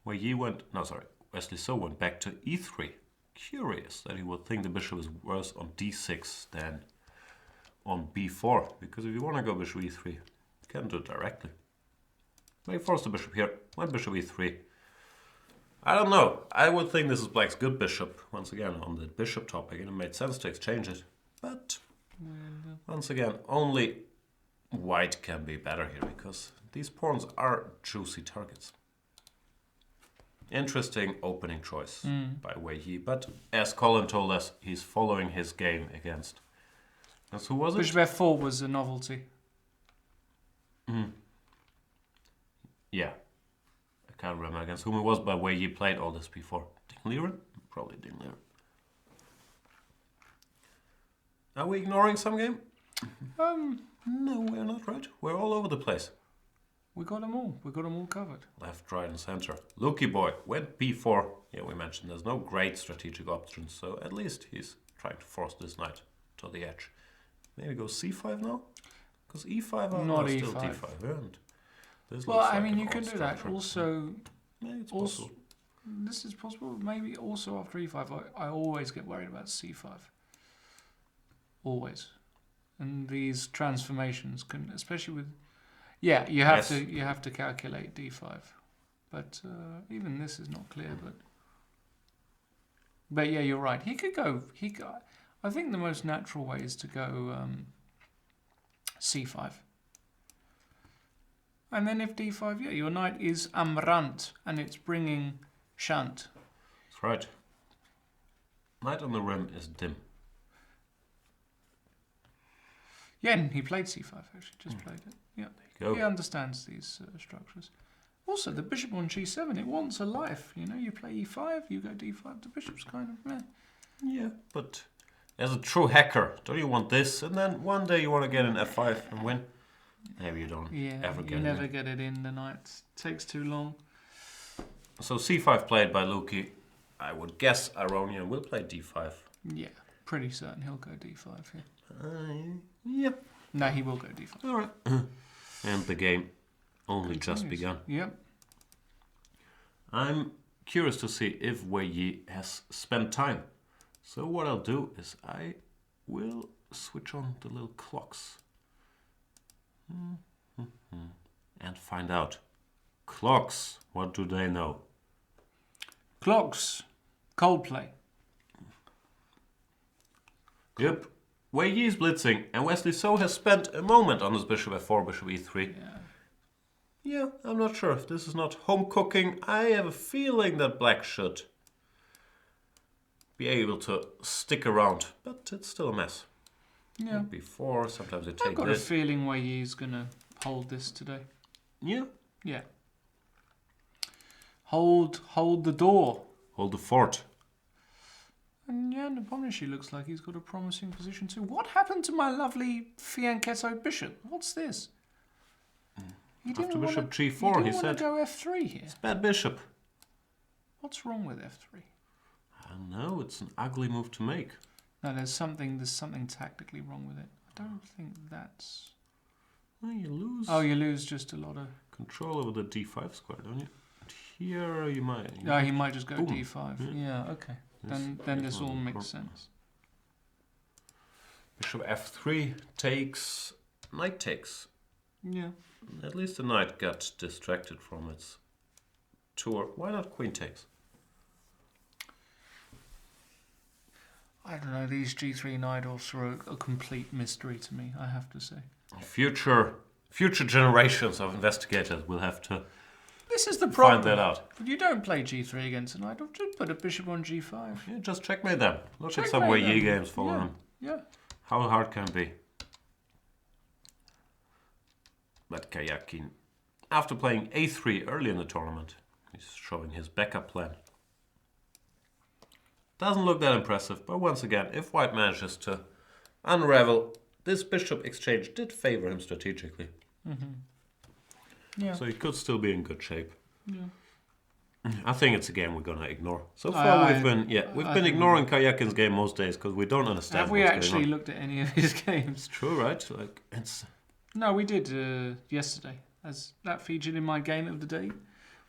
Wesley So went back to e3. Curious that he would think the bishop is worse on d6 than on b4, because if you want to go bishop e3, you can do it directly. May force the bishop here, went bishop e3. I don't know, I would think this is black's good bishop, once again on the bishop topic, and it made sense to exchange it. But, once again, only white can be better here, because these pawns are juicy targets. Interesting opening choice by Wei Yi, but as Colin told us, he's following his game against... Who was it? Bishop f4 was a novelty. Yeah. I can't remember against whom it was, but Wei Yi played all this before. Ding Liren? Probably Ding Liren. Are we ignoring some game? No, we're not, right? We're all over the place. We got them all. We got them all covered. Left, right, and center. Lucky boy went b4. Yeah, we mentioned there's no great strategic options, so at least he's trying to force this knight to the edge. Maybe go c5 now? Because e5 are Not still e5. d5. And this Well, looks I like mean, an you odd can do that. structure. Also, Yeah, it's also possible. this is possible. Maybe also after e5, I always get worried about c5. Always. And these transformations can, especially with... Yeah, you have to calculate d5, but even this is not clear. But yeah, you're right. He could go. I think the most natural way is to go c5, and then if d5, yeah, your knight is amrant and it's bringing shant. That's right. Knight on the rim is dim. Yeah, and he played c5. Actually, just played it. Yeah. Go. He understands these structures. Also, the bishop on g7, it wants a life. You know, you play e5, you go d5. The bishop's kind of meh. Yeah, but as a true hacker, don't you want this? And then one day you want to get an f5 and win? Maybe you don't ever get you it never in. get it in. The knight takes too long. So c5 played by Luki. I would guess Ironian will play d5. Yeah, pretty certain he'll go d5 here. Yep. No, he will go d5. All right. And the game only just Continues. begun. Yep. I'm curious to see if Wei Yi has spent time. So what I'll do is I will switch on the little clocks. And find out. Clocks, what do they know? Clocks. Coldplay. Yep. Wei Yi is blitzing, and Wesley So has spent a moment on his bishop f4, bishop e3. Yeah, I'm not sure if this is not home cooking. I have a feeling that black should be able to stick around, but it's still a mess. Yeah. Before, sometimes they I've take got this. a feeling Wei Yi's going to hold this today. Yeah. Yeah. Hold the door. Hold the fort. And yeah, Nepomniachtchi looks like he's got a promising position too. What happened to my lovely fianchetto bishop? What's this? He didn't After bishop wanna, g4, he didn't said, want to go f3 here. it's bad bishop. What's wrong with f3? I don't know, it's an ugly move to make. No, there's something tactically wrong with it. I don't think that's... Well, you lose Oh, you lose just a lot of... control over the d5 square, don't you? And here you might... No, he might just go Boom. d5. Yeah, okay. Then this all makes sense. Bishop f3 takes, knight takes. Yeah. At least the knight got distracted from its tour. Why not queen takes? I don't know, these g3 knight offs are a complete mystery to me, I have to say. Future generations of investigators will have to This is the problem. find that out. You don't play g3 against a knight off, just put a bishop on g5. Yeah, just checkmate them. Look at Checkmate some Wei Yi them. games for them. Yeah. How hard can it be? But Caro-Kann, after playing a3 early in the tournament, he's showing his backup plan. Doesn't look that impressive, but once again, if white manages to unravel, this bishop exchange did favor him strategically. Yeah. So he could still be in good shape. Yeah. I think it's a game we're gonna ignore. So far we've been ignoring Caro-Kann's game most days because we don't understand. Have we what's actually going on. looked at any of his games? True, right? Like it's No, we did yesterday, as that featured in my game of the day,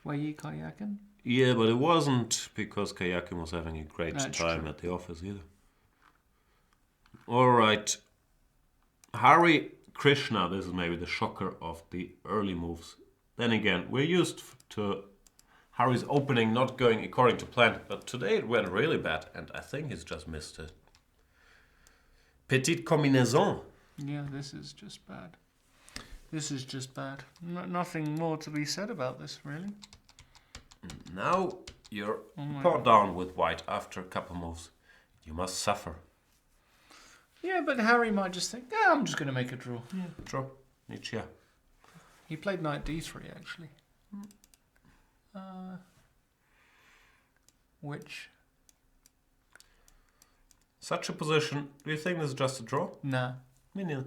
Wei Yi Caro-Kann. Yeah, but it wasn't because Kayakin was having a great That's time true. at the office either. All right. Hari Krishna, this is maybe the shocker of the early moves. Then again, we're used to Hari's opening not going according to plan, but today it went really bad, and I think he's just missed it. Petite combinaison. Yeah, this is just bad. This is just bad. Nothing more to be said about this, really. Now you're my poured down with white after a couple moves. You must suffer. Yeah, but Harry might just think, yeah, I'm just going to make a draw. Yeah, draw. Nietzsche. He played knight d3, actually. Which? Such a position, do you think this is just a draw? Nah. Me neither.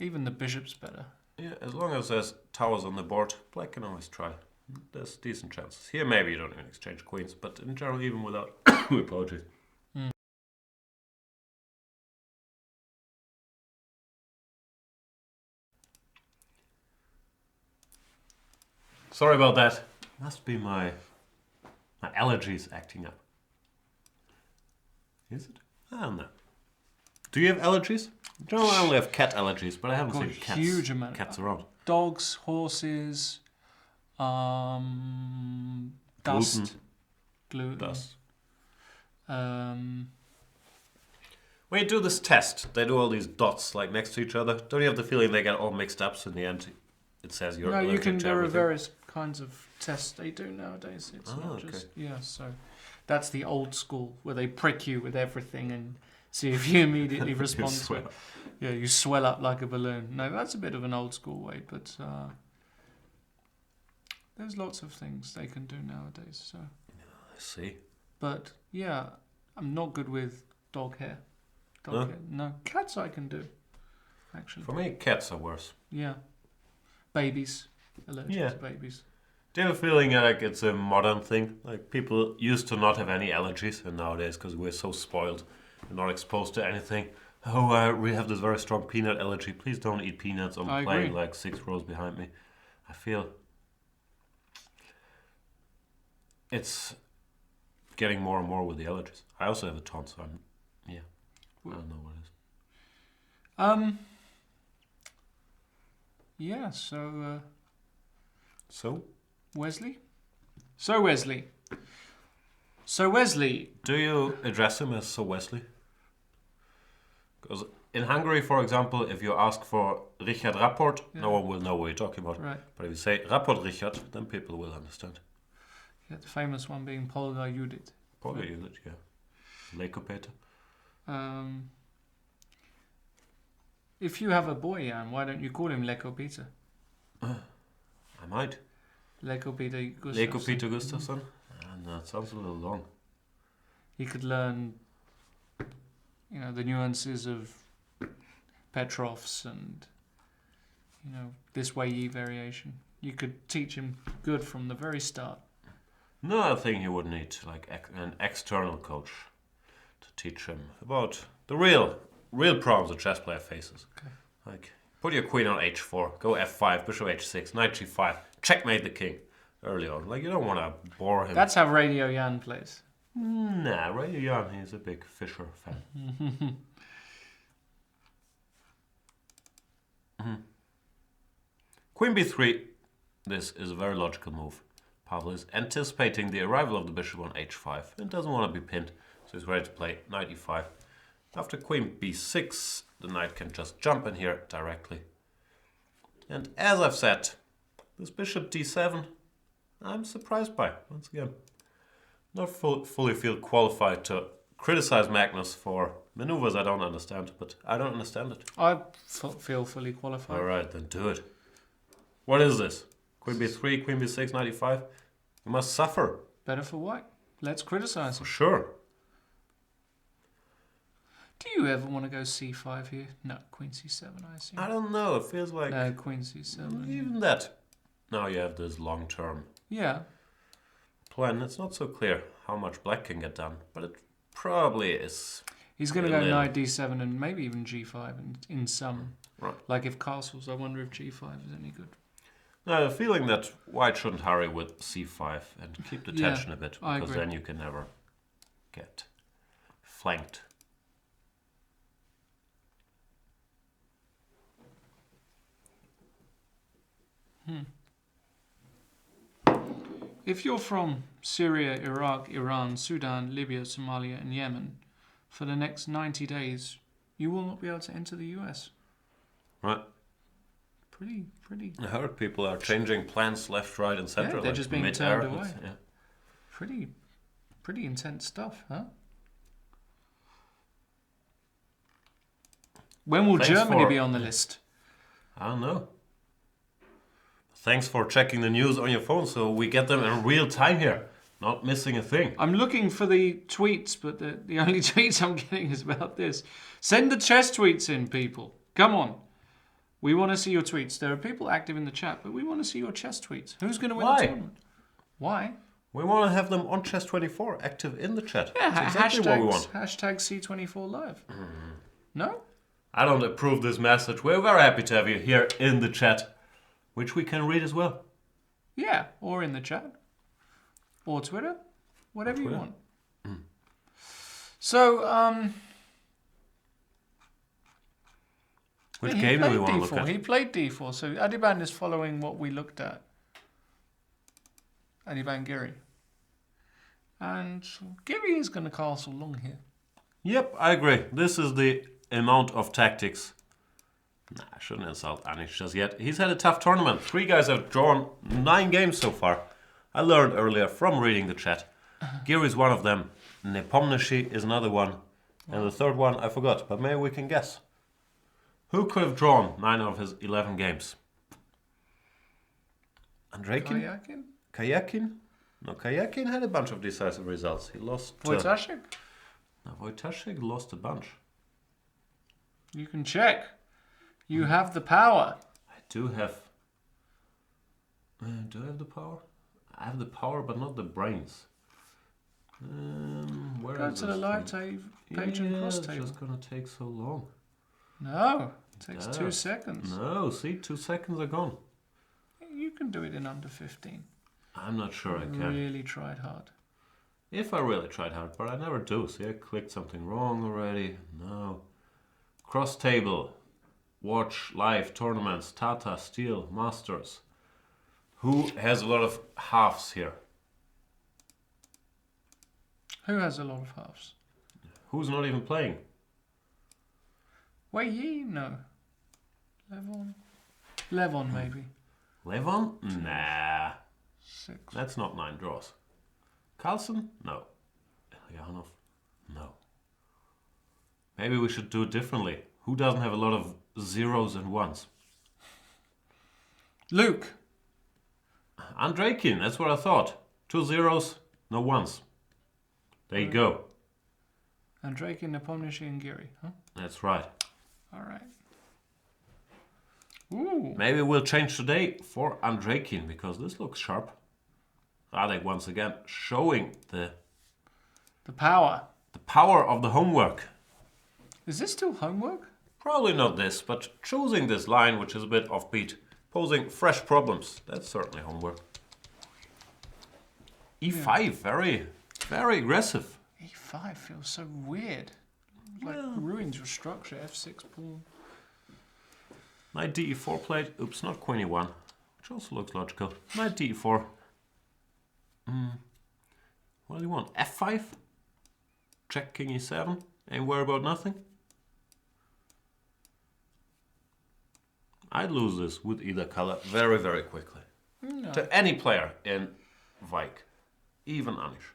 Even the bishop's better. Yeah, as long as there's towers on the board, black can always try. There's decent chances. Here maybe you don't even exchange queens, but in general even without apologies. Sorry about that. Must be my allergies acting up. Is it? I don't know. Do you have allergies? No, I only have cat allergies, but I haven't Got seen a cats, huge amount. cats around. Dogs, horses, dust, gluten. Dust. Um, When you do this test, they do all these dots like next to each other. Don't you have the feeling they get all mixed up, so in the end it says you're no, you allergic can. to There are everything? various kinds of tests they do nowadays. It's not okay. just So that's the old school where they prick you with everything and see if you immediately respond to it. swell. Yeah, you swell up like a balloon. No, that's a bit of an old school way, but there's lots of things they can do nowadays. So, I see. but yeah, I'm not good with dog hair. No? Hair. No, cats I can do. Actually, For me, cats are worse. yeah, babies, allergic Yeah. to babies. Do you have a feeling like it's a modern thing? Like people used to not have any allergies, and nowadays, because we're so spoiled and not exposed to anything, we have this very strong peanut allergy. Please don't eat peanuts. I'm I playing agree. like 6 rows behind me. I feel it's getting more and more with the allergies. I also have a tonsil. So I don't know what it is. Yeah. So So, Wesley. So Wesley. do you address him as Sir Wesley? Because in Hungary, for example, if you ask for Richard Rapport, no one will know what you're talking about. Right. But if you say Rapport Richard, then people will understand. Yeah, the famous one being Polgar Judith. Probably use it, yeah. Lekopeter. If you have a boy, Jan, why don't you call him Leko Peter? I might. Leko Peter Gustafsson. Lekopeter Gustafsson? No, it sounds a little long. He could learn, the nuances of Petrovs and, this way ye variation. You could teach him good from the very start. No, I think you would need like an external coach to teach him about the real problems a chess player faces. Okay. Like, put your queen on h4, go f5, bishop h6, knight g5, checkmate the king early on. Like, you don't want to bore him. That's how Radio Jan plays. Nah, Radio Jan, he's a big Fischer fan. Queen b3. This is a very logical move. Pavel is anticipating the arrival of the bishop on h5 and doesn't want to be pinned, so he's ready to play knight e5. After queen b6, the knight can just jump in here directly. And as I've said, this bishop d7, I'm surprised by, once again. Not fully feel qualified to criticize Magnus for maneuvers I don't understand, but I don't understand it. I feel fully qualified. Alright, then do it. What is this? Queen b3, queen b6, knight e5? You must suffer. Better for white. Let's criticize For him. sure. Do you ever want to go c5 here? No, queen c7, I assume. I don't know, it feels like No, queen c7. even that. Now you have this long-term Yeah. plan. It's not so clear how much black can get done, but it probably is. He's going to A go little. knight d7 and maybe even g5 in some. Right. Like if castles, I wonder if g5 is any good. I have a feeling that white shouldn't hurry with c5 and keep the Yeah, tension a bit, I because agree. then you can never get flanked. If you're from Syria, Iraq, Iran, Sudan, Libya, Somalia, and Yemen, for the next 90 days, you will not be able to enter the US. Right. Pretty, I heard people are changing plans left, right, and center. Yeah, they're like just being mid-air. turned away. Yeah. pretty intense stuff, huh? When will Thanks Germany for- be on the list? I don't know. Thanks for checking the news on your phone so we get them in real time here. Not missing a thing. I'm looking for the tweets, but the only tweets I'm getting is about this. Send the chess tweets in, people. Come on. We want to see your tweets. There are people active in the chat, but we want to see your chess tweets. Who's going to win Why? the tournament? Why? We want to have them on Chess24 active in the chat. Yeah, That's exactly what we want. hashtag C24 live. No? I don't approve this message. We're very happy to have you here in the chat, which we can read as well. Yeah, or in the chat. Or Twitter. Whatever you Twitter. want. So, Which he game do we played want to look D4. at? He played D4, so Adiban is following what we looked at. Adiban Giri. And Giri is going to castle long here. Yep, I agree. This is the amount of tactics. Nah, I shouldn't insult Anish just yet. He's had a tough tournament. 3 guys have drawn 9 games so far. I learned earlier from reading the chat. Giri is one of them. Nepomniachtchi is another one. And the third one I forgot, but maybe we can guess. Who could have drawn 9 of his 11 games? Andreikin? Kayakin? Kayakin? No, Kayakin had a bunch of decisive results. He lost... Wojtaszek? No, Wojtaszek lost a bunch. You can check. You have the power. I do have... do I have the power? I have the power, but not the brains. Where Go is to the this live thing? page and cross It's table. just gonna take so long. No, it takes does. 2 seconds. No, see, 2 seconds are gone. You can do it in under 15. I'm not sure I can. Really tried hard. If I really tried hard, but I never do. See, I clicked something wrong already. No. Cross table. Watch live tournaments. Tata, Steel, Masters. Who has a lot of halves here? Who has a lot of halves? Who's not even playing? Wei Yi? No. Levon? Levon, maybe. Levon? Nah. 6. That's not 9 draws. Carlsen? No. Ilyanov? No. Maybe we should do it differently. Who doesn't have a lot of 0s and 1s? Luke. Andreikin, that's what I thought. 2 0s, no 1s. There you go. Andreikin, Nepomniachtchi, and Giri. Huh? That's right. All right. Ooh. Maybe we'll change today for Andreikin, because this looks sharp. Radek once again showing the power. power of the homework. Is this still homework? Probably not this, but choosing this line, which is a bit offbeat, posing fresh problems. That's certainly homework. E5, very, very aggressive. E5 feels so weird. Like ruins your structure. F6 pawn. Knight d4 played. Oops, not queen e1, which also looks logical. Knight d4. What do you want? F5? Check king e7 and worry about nothing? I'd lose this with either color very, very quickly. No. To any player in Vike. Even Anish.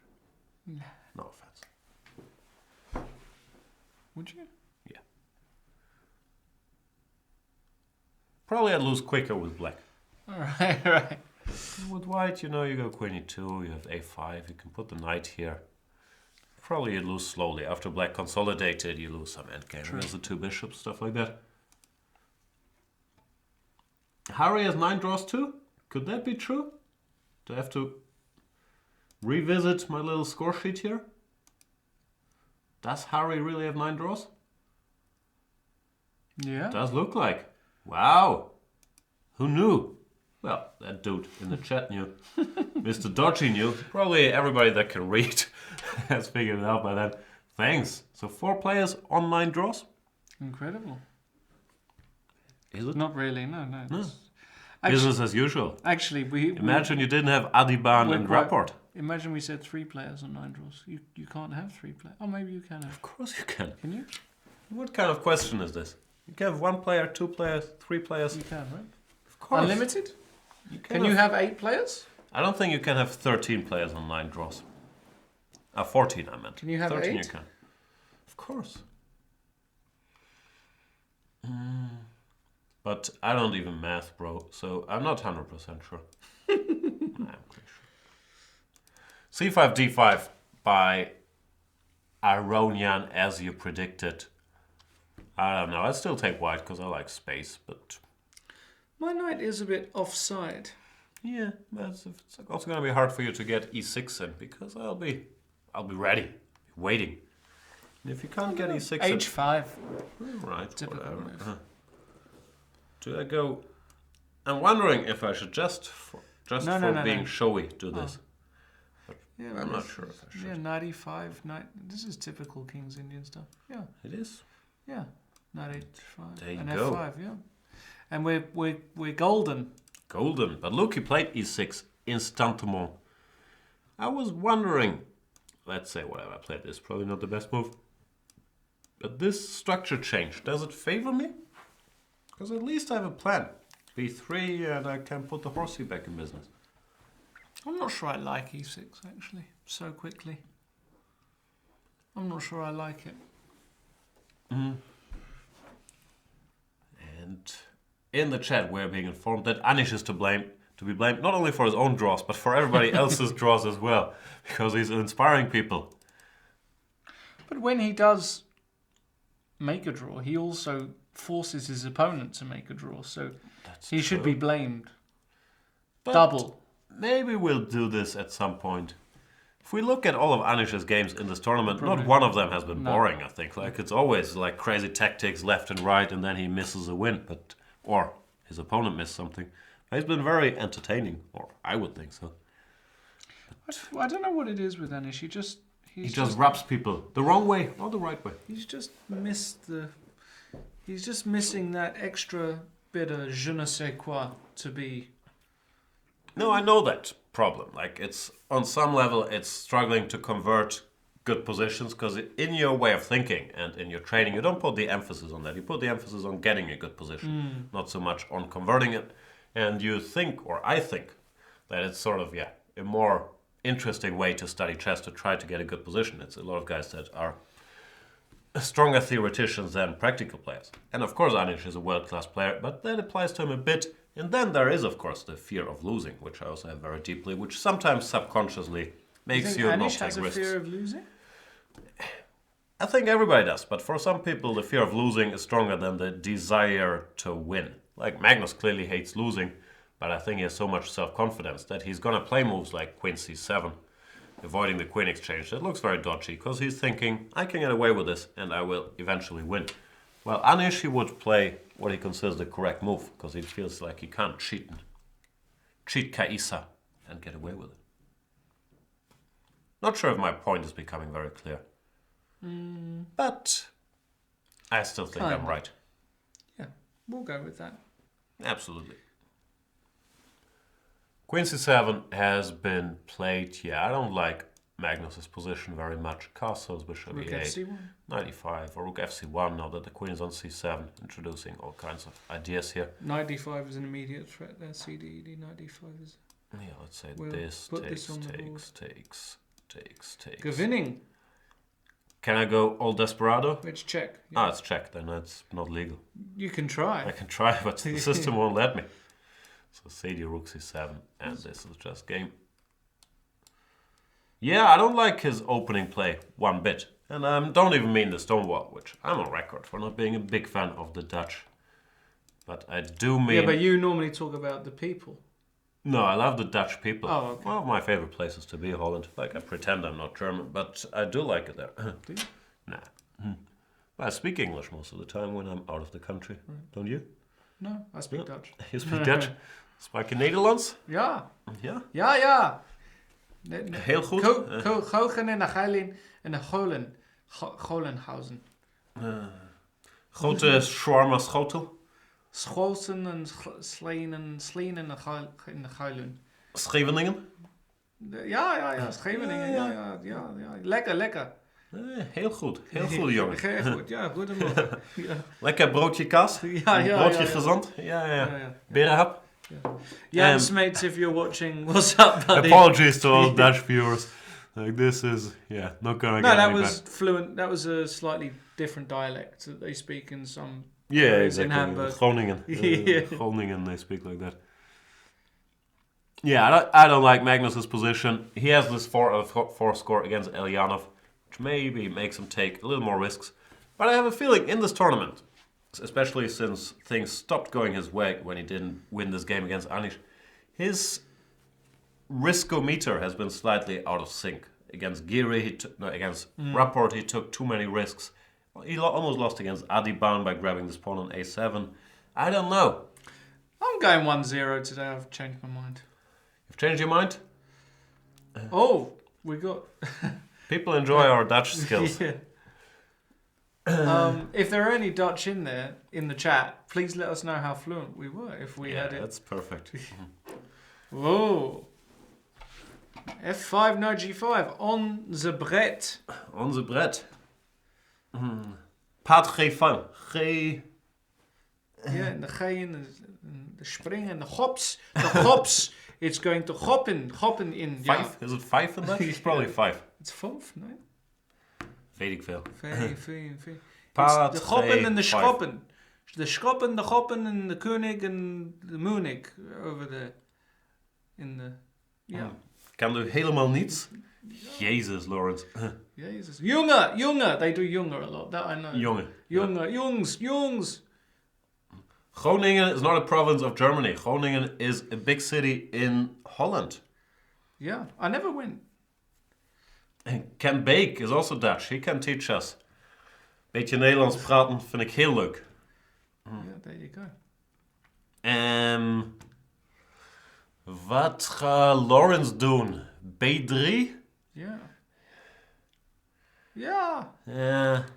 No offense. Would you? Yeah. Probably I'd lose quicker with black. All right, all right. With white, you know, you go queen e2, you have a5, you can put the knight here. Probably you lose slowly. After black consolidated, you lose some endgame. There's the 2 bishops, stuff like that. Harry has 9 draws too? Could that be true? Do I have to revisit my little score sheet here? Does Harry really have 9 draws? Yeah. Does look like. Wow. Who knew? Well, that dude in the chat knew. Mr. Dodgy knew. Probably everybody that can read has figured it out by then. Thanks. So 4 players on 9 draws? Incredible. Is it? Not really, no. Business as usual. Actually, Imagine you didn't have Adiban and Rapport. Imagine we said 3 players on 9 draws. You can't have 3 players. Oh, maybe you can have. Of course you can. Can you? What kind of question is this? You can have 1 player, 2 players, 3 players. You can, right? Of course. Unlimited? Can you have 8 players? I don't think you can have 13 players on 9 draws. 14 I meant. Can you have 13 8? you can. Of course. But I don't even math, bro, so I'm not 100% sure. I'm pretty sure. C5, D5 by Ironian as you predicted. I don't know, I'd still take white because I like space, but... My knight is a bit offside. Yeah, but it's also going to be hard for you to get e6 in because I'll be ready, waiting. And if you can't get e6 in... H5. Right, Typical whatever. move. Do I go... I'm wondering if I should just for being showy do this. But Yeah, I'm not sure if I should. Yeah, knight e5, knight... This is typical King's Indian stuff. Yeah, It is. yeah. Knight h5 There you and go. f5, yeah. And we're golden. Golden. But look, he played e6 instantement. I was wondering... Let's say whatever I played this, probably not the best move. But this structure change, does it favor me? Because at least I have a plan. b3 and I can put the horsey back in business. I'm not sure I like e6, actually, so quickly. I'm not sure I like it. And in the chat we're being informed that Anish is to be blamed not only for his own draws, but for everybody else's draws as well. Because he's inspiring people. But when he does make a draw, he also forces his opponent to make a draw, so he should be blamed. But Double. Maybe we'll do this at some point. If we look at all of Anish's games in this tournament, Probably. not one of them has been boring, I think. Like, it's always like crazy tactics left and right, and then he misses a win, or his opponent missed something. But he's been very entertaining, or I would think so. I don't know what it is with Anish. He just rubs people the wrong way, not the right way. He's just missing that extra bit of je ne sais quoi to be. No, I know that problem. Like, it's on some level, it's struggling to convert good positions because in your way of thinking and in your training, you don't put the emphasis on that. You put the emphasis on getting a good position, not so much on converting it. And you think, or I think, that it's sort of, a more interesting way to study chess to try to get a good position. It's a lot of guys that are stronger theoreticians than practical players. And of course, Anish is a world-class player, but that applies to him a bit. And then there is, of course, the fear of losing, which I also have very deeply, which sometimes subconsciously makes you not Anish take has risks. a fear of losing? I think everybody does, but for some people, the fear of losing is stronger than the desire to win. Like, Magnus clearly hates losing, but I think he has so much self-confidence that he's going to play moves like Queen c7, avoiding the queen exchange. That looks very dodgy, because he's thinking, I can get away with this, and I will eventually win. Well, Anish, he would play what he considers the correct move, because he feels like he can't cheat Kaisa and get away with it. Not sure if my point is becoming very clear. But I still think I'm right. Yeah, we'll go with that. Absolutely. Queen c7 has been played. I don't like Magnus's position very much. Castles, bishop Rook e8, FC1. 95, or rook fc1 now that the queen is on c7, introducing all kinds of ideas here. Knight d5 is an immediate threat there. CD, knight d5 is... Yeah, let's say We'll this put takes, this on the takes. Gewinnung. Can I go all desperado? It's check. Ah, it's check, then it's not legal. You can try. I can try, but the system won't let me. So CD rook c7, and this is just game. Yeah, I don't like his opening play one bit. And I don't even mean the Stonewall, which I'm on record for not being a big fan of the Dutch. But I do mean... Yeah, but you normally talk about the people. No, I love the Dutch people. Oh, okay. One of my favorite places to be, Holland. Like, I pretend I'm not German, but I do like it there. Do you? Nah. I speak English most of the time when I'm out of the country. Don't you? No, I speak Dutch. You speak Dutch? Spreek je Nederlands? Ja. Ja? Ja, ja. Heel goed. Gogen en de Geilin en de Golenhausen. Grote shawarma schotel. Scholzen en Sleen en de Geilin. Scheveningen. Ja, Scheveningen. Ja. Lekker. Heel goed. Heel goed, jongen. Heel goed, ja, goedemorgen. Ja. Lekker broodje kaas. Broodje gezond. Ja. Berenhap. Yes, mates, if you're watching, what's up, buddy? Apologies to all Dutch viewers. Like this is, not gonna No, get that like was fluent. That was a slightly different dialect that they speak in some Yeah, areas exactly. in Hamburg. Groningen. Yeah. Groningen, they speak like that. Yeah, I don't like Magnus's position. He has this 4 score against Elyanov, which maybe makes him take a little more risks. But I have a feeling in this tournament, especially since things stopped going his way when he didn't win this game against Anish, his riskometer has been slightly out of sync. Against Giri, against Rapport, he took too many risks. He almost lost against Adiban by grabbing this pawn on a7. I don't know. I'm going 1-0 today. I've changed my mind. You've changed your mind? Oh, we got... People enjoy our Dutch skills. Yeah. If there are any Dutch in there, in the chat, please let us know how fluent we were if we had it. That's perfect. Whoa. F5, no G5. On the Brett. On the Brett. Paard G5. G... Yeah, and the G and the spring and the hops. The hops. It's going to hoppen in. 5? Yeah. Is it 5 in Dutch? It's probably 5. It's 5, no? Weet ik veel. Very. Paard It's the hoppen and the G5. schoppen. The schoppen, the hoppen, and the König and the Munich over there. In the... Yeah. Kan du helemaal niets? Jezus, Lawrence. Jesus. Junge. They do Junge a lot. That I know. Jongen. Junge. Jungs. Groningen is not a province of Germany. Groningen is a big city in Holland. Yeah, I never went. And Ken Beek is also Dutch. He can teach us. Beetje Nederlands praten vind ik heel leuk. Yeah, there you go. Wat gaat Lawrence doen? B3? Yeah. Ja.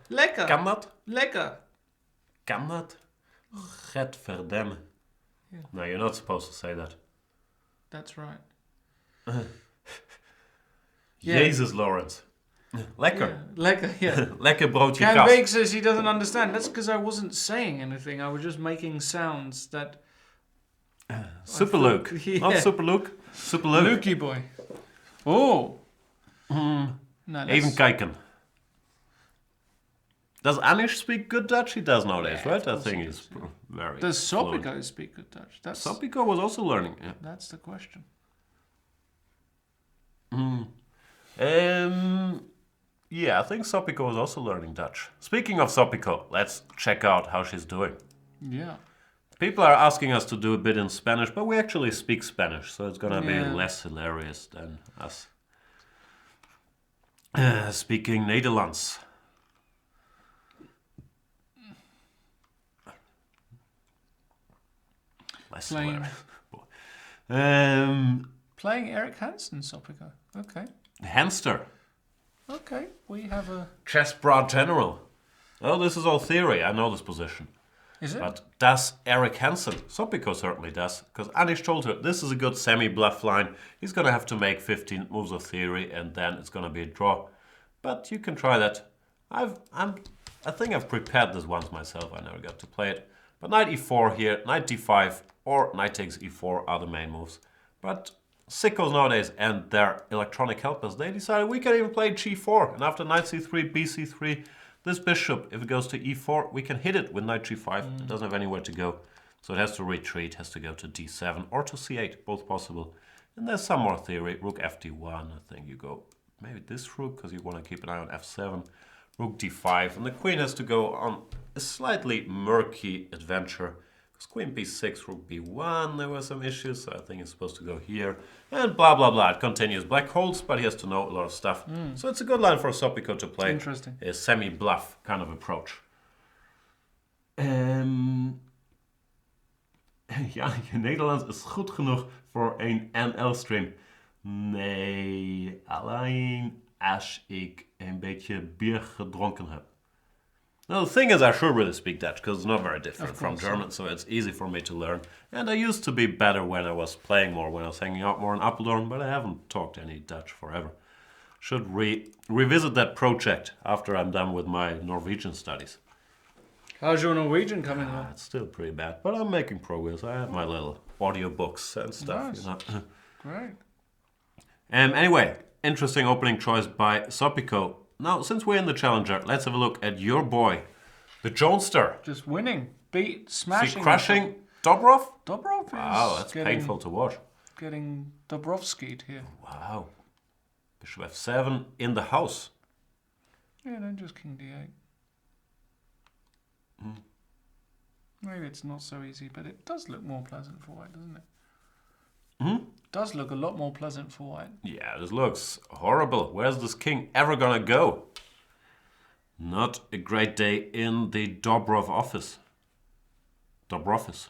Lekker. Kan dat? Lekker. Kan dat? Gadverdamme. Yeah. No, you're not supposed to say that. That's right. Yeah. Jezus, Lawrence. Lekker. Yeah. Lekker, yeah. Lekker broodje Ken kaas. Beek says he doesn't understand. That's because I wasn't saying anything. I was just making sounds that... Super Luke. Yeah. Not Super Luke. Super Luke. Lukey boy. Oh. No, Even kijken. Does Anish speak good Dutch? He does nowadays, Yeah, right? of I course think he he's does, yeah. very Does fluent. Sopico speak good Dutch? Sopico was also learning. Yeah. That's the question. Yeah, I think Sopico was also learning Dutch. Speaking of Sopico, let's check out how she's doing. Yeah. People are asking us to do a bit in Spanish, but we actually speak Spanish, so it's gonna be Yeah. less hilarious than us speaking Nederlands. Less Playing- hilarious. Playing Eric Hansen, Sopico. Okay. Hamster. Okay. We have a... Chess Broad General. Oh, this is all theory. I know this position. Is it? But does Eric Hansen? Sopico certainly does, because Anish told her this is a good semi-bluff line. He's going to have to make 15 moves of theory, and then it's going to be a draw. But you can try that. I think I've prepared this once myself. I never got to play it. But knight e4 here, knight d5, or knight takes e4 are the main moves. But sickos nowadays and their electronic helpers, they decided we can even play g4. And after knight c3, bc3, this bishop, if it goes to e4, we can hit it with knight g5. It doesn't have anywhere to go. So it has to retreat, has to go to d7 or to c8, both possible. And there's some more theory. Rook fd1, I think you go maybe this rook, because you want to keep an eye on f7. Rook d5, and the queen has to go on a slightly murky adventure. Because queen b6, rook b1, there were some issues, so I think it's supposed to go here. And blah, blah, blah. It continues. Black holds, but he has to know a lot of stuff. So it's a good line for Sopico to play. Interesting. A semi-bluff kind of approach. Ja, je Nederlands is goed genoeg voor een NL-stream. Nee, alleen als ik een beetje bier gedronken heb. Now, the thing is, I should really speak Dutch because it's not very different from German, so it's easy for me to learn. And I used to be better when I was playing more, when I was hanging out more in Apeldoorn, but I haven't talked any Dutch forever. Should revisit that project after I'm done with my Norwegian studies. How's your Norwegian coming along? It's still pretty bad, but I'm making progress. I have my little audiobooks and stuff. Nice. You know. Great. Anyway, interesting opening choice by Sopico. Now, since we're in the Challenger, let's have a look at your boy, the Jonester. Just winning. See, Smashing. crushing Dobrov? Dobrov is Wow, that's painful to watch. getting Dobrovski'd here. Wow. Bishop f7 in the house. Yeah, then just king d8. Maybe it's not so easy, but it does look more pleasant for white, doesn't it? Does look a lot more pleasant for white. Yeah, this looks horrible. Where's this king ever gonna go? Not a great day in the Dobrov office. Dobroffice.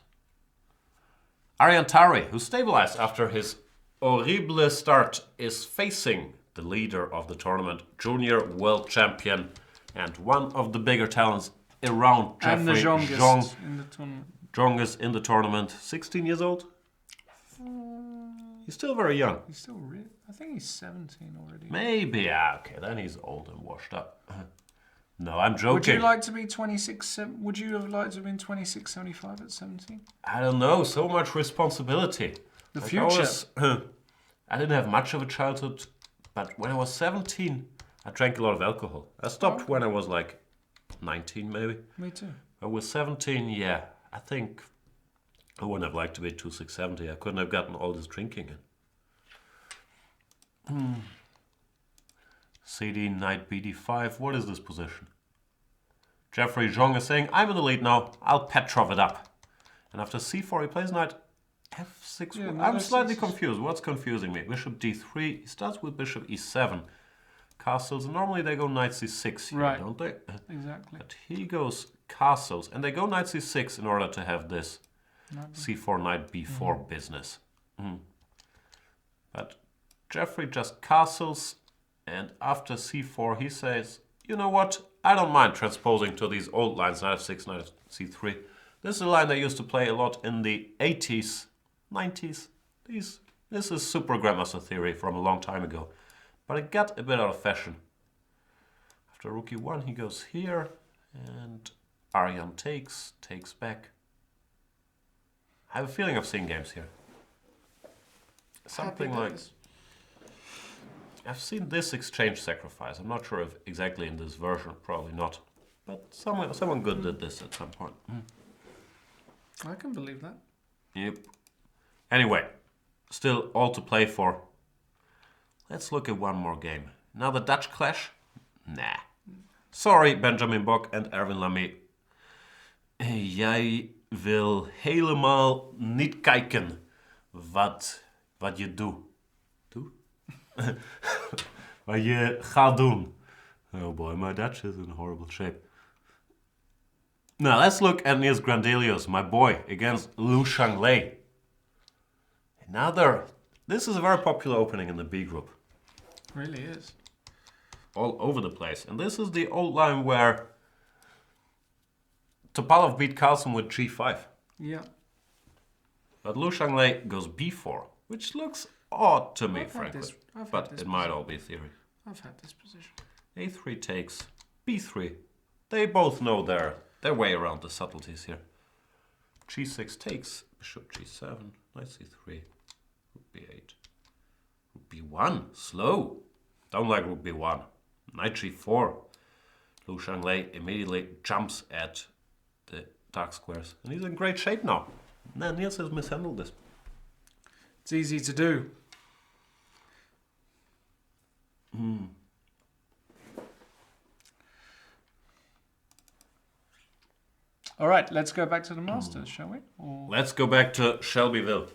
Ariantari, who stabilized after his horrible start, is facing the leader of the tournament, junior world champion, and one of the bigger talents around And the Jeffrey youngest in the tournament. Jongest in the tournament. 16 years old? He's still very young. He's still I think he's 17 already. Maybe, yeah, okay, then he's old and washed up. No, I'm joking. Would you like to be 26? Would you have liked to have been 26.75 at 17? I don't know, so much responsibility. The Like, future. I didn't have much of a childhood, but when I was 17, I drank a lot of alcohol. I stopped when I was like 19 maybe. Me too. But with 17, yeah, I think I wouldn't have liked to be 2670. I couldn't have gotten all this drinking in. CD, knight bd5. What is this position? Jeffrey Zhong is saying, I'm in the lead now. I'll Petrov it up. And after c4, he plays knight f6. Yeah, I'm slightly f6. confused. What's confusing me? Bishop d3. He starts with bishop e7. Castles. Normally they go knight c6 here, Right. don't they? Exactly. But he goes castles. And they go knight c6 in order to have this c4, knight b4 business. But Jeffrey just castles. And after c4, he says, you know what? I don't mind transposing to these old lines, knight f6, knight c3. This is a line they used to play a lot in the 80s, 90s. This is super grandmaster theory from a long time ago. But it got a bit out of fashion. After rook e1, he goes here. And Aryan takes back. I have a feeling of seeing games here. Something like... I've seen this exchange sacrifice. I'm not sure if exactly in this version, probably not. But someone good did this at some point. I can believe that. Yep. Anyway, still all to play for. Let's look at one more game. Now the Dutch clash? Nah. Sorry, Benjamin Bock and Erwin Lamy. Jij wil helemaal niet kijken wat je doet. Wat je gaat doen. Oh boy, my Dutch is in horrible shape. Now let's look at Niels Grandelius, my boy, against Liu Shanglei. This is a very popular opening in the B group. Really is. All over the place. And this is the old line where Topalov beat Carlsen with g5. Yeah. But Liu Shanglei goes b4, which looks odd to me, I've had frankly. this- I've had But this it might all be theory. I've had this position. a3 takes, b3. They both know their way around the subtleties here. g6 takes, bishop g7, knight c3, rook b8, rook b1, slow. Don't like rook b1. Knight g4. Liu Shanglei immediately jumps at the dark squares. And he's in great shape now. Nah, Niels has mishandled this. It's easy to do. All right, let's go back to the Masters, shall we? Or Let's go back to Shelbyville.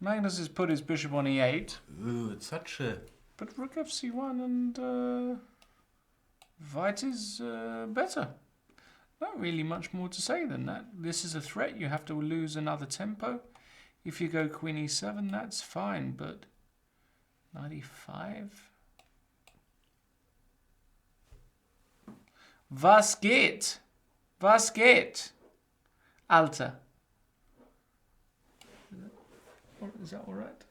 Magnus has put his bishop on e8, Ooh, it's such a... but rook fc1 and white is better. Not really much more to say than that. This is a threat. You have to lose another tempo. If you go queen e7, that's fine, but 95? Was geht? Was geht? Alter. Is that all right?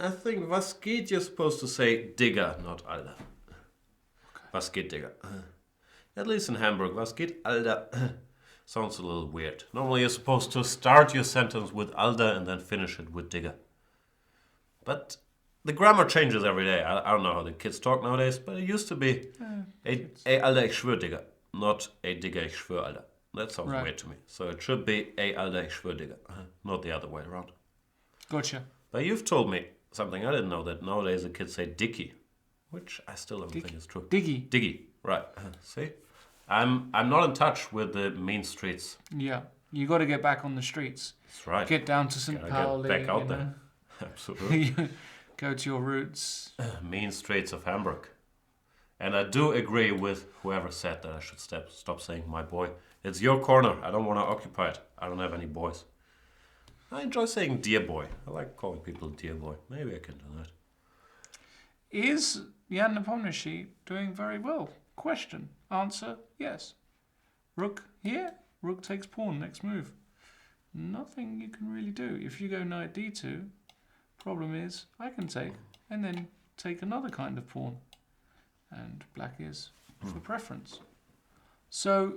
I think was geht, you're supposed to say Digger, not Alter. Okay. Was geht, Digger? At least in Hamburg, was geht, Alter? Sounds a little weird. Normally you're supposed to start your sentence with Alter and then finish it with Digger. But the grammar changes every day. I don't know how the kids talk nowadays, but it used to be a Alter, ich schwör, Digger, not a Digger, ich schwör, Alter. That sounds weird to me. So it should be a Alter, ich schwör, Digger, not the other way around. Gotcha. But you've told me something I didn't know, that nowadays the kids say Dicky, which I still don't think is true. Diggy. Diggy, right. See? I'm not in touch with the mean streets. Yeah, you got to get back on the streets. That's right. Get down to St. Pauli. Get back out there. Absolutely. Go to your roots. Mean streets of Hamburg. And I do agree with whoever said that I should stop saying my boy. It's your corner. I don't want to occupy it. I don't have any boys. I enjoy saying dear boy. I like calling people dear boy. Maybe I can do that. Is Jan Nepomniachtchi doing very well? Question. Answer, yes. Rook here. Rook takes pawn. Next move. Nothing you can really do. If you go knight d2, problem is I can take and then take another kind of pawn. And black is for preference. So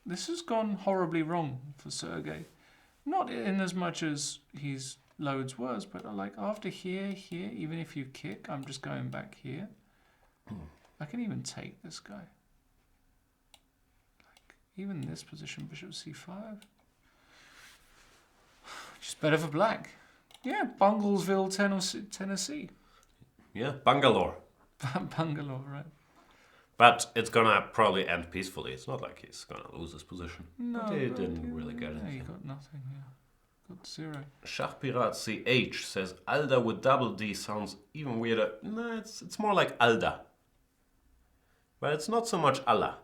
this has gone horribly wrong for Sergei. Not in as much as he's loads worse, but like after here, even if you kick, I'm just going back here. I can even take this guy. Like even this position, bishop c5. Just better for black. Yeah, Bunglesville, Tennessee. Yeah, Bangalore. Bangalore, right. But it's gonna probably end peacefully. It's not like he's gonna lose his position. No, but he didn't really get anything. He got nothing, yeah. Got 0. Schachpirat CH says Alda with double D sounds even weirder. No, it's more like Alda. But it's not so much Allah.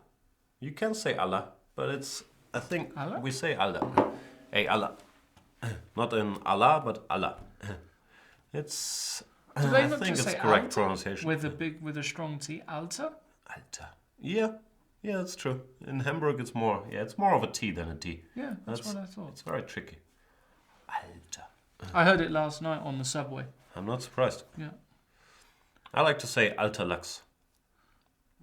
You can say Allah, but it's, I think Allah? we say Alda. Hey, Allah. Not in Allah, but Allah. It's, Do they I not think just it's say correct Alta pronunciation. with a strong T, Alta? Alta. Yeah, that's true. In Hamburg it's more of a T than a D. Yeah, that's what I thought. It's very tricky. Alta. I heard it last night on the subway. I'm not surprised. Yeah. I like to say Alta Lux.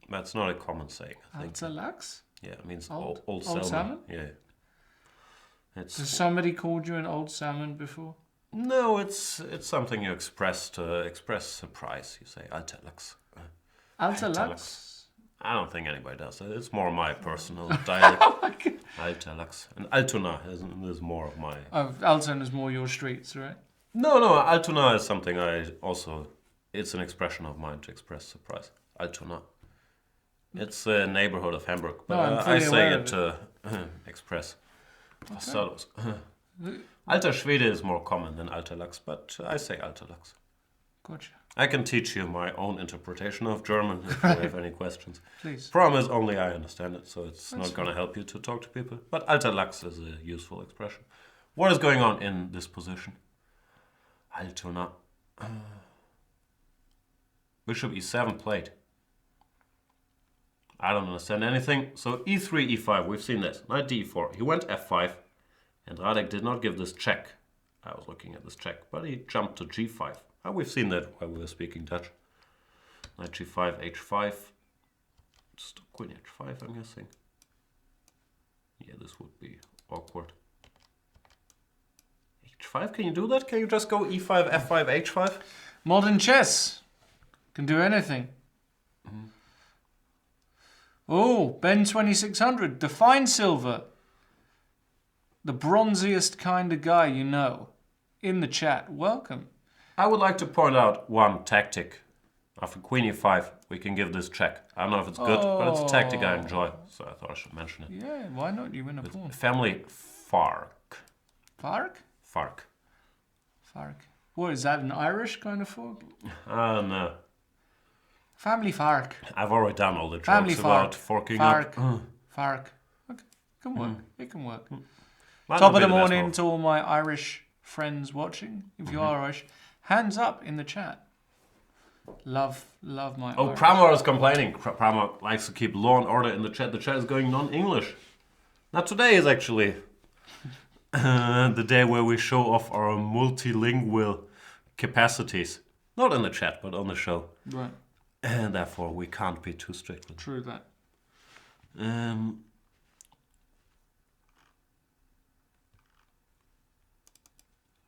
That's not a common saying, I think. Alta Lux? Yeah, it means Old salmon. salmon? Yeah. It's Has somebody called you an old salmon before? no, it's something you express to express surprise. You say Alta Lux. Alta Alta Lux? I don't think anybody does it. It's more my personal dialect. Oh my God. Alta Lux. And Altona is more of my... Oh, Alton is more your streets, right? No, Altona is something I also... It's an expression of mine to express surprise. Altona. It's a neighborhood of Hamburg, but I say it to express fastados. Alter Schwede is more common than Alter Lux, but I say Alter Lux. Gotcha. I can teach you my own interpretation of German if you have any questions. Please. Problem is only I understand it, so it's That's not going to help you to talk to people. But Alter Lux is a useful expression. What is going on in this position? Altona. Bishop e7 played. I don't understand anything. So e3, e5, we've seen this. Knight d4. He went f5, and Radek did not give this check. I was looking at this check, but he jumped to g5. We've seen that while we were speaking Dutch. Knight g5, h5. Just queen h5, I'm guessing. Yeah, this would be awkward. h5, can you do that? Can you just go e5, f5, h5? Modern chess can do anything. Oh, Ben 2600, define silver. The bronziest kind of guy you know. In the chat, welcome. I would like to point out one tactic. After queen e5, we can give this check. I don't know if it's good, but it's a tactic I enjoy, so I thought I should mention it. Yeah, why not? You win a pawn. Family Fark. Fark? Fark. Fark. What, is that an Irish kind of fork? No. Family Fark. I've already done all the Family jokes about Fark. forking Fark. up. Fark. Okay, can work. It can work. Might Top not of be the best morning move. to all my Irish friends watching. If you are Irish, hands up in the chat. Love my Oh, Irish. Pramor is complaining. Pramor likes to keep law and order in the chat. The chat is going non-English. Now today is actually the day where we show off our multilingual capacities. Not in the chat, but on the show. Right, And therefore, we can't be too strict with it. true that.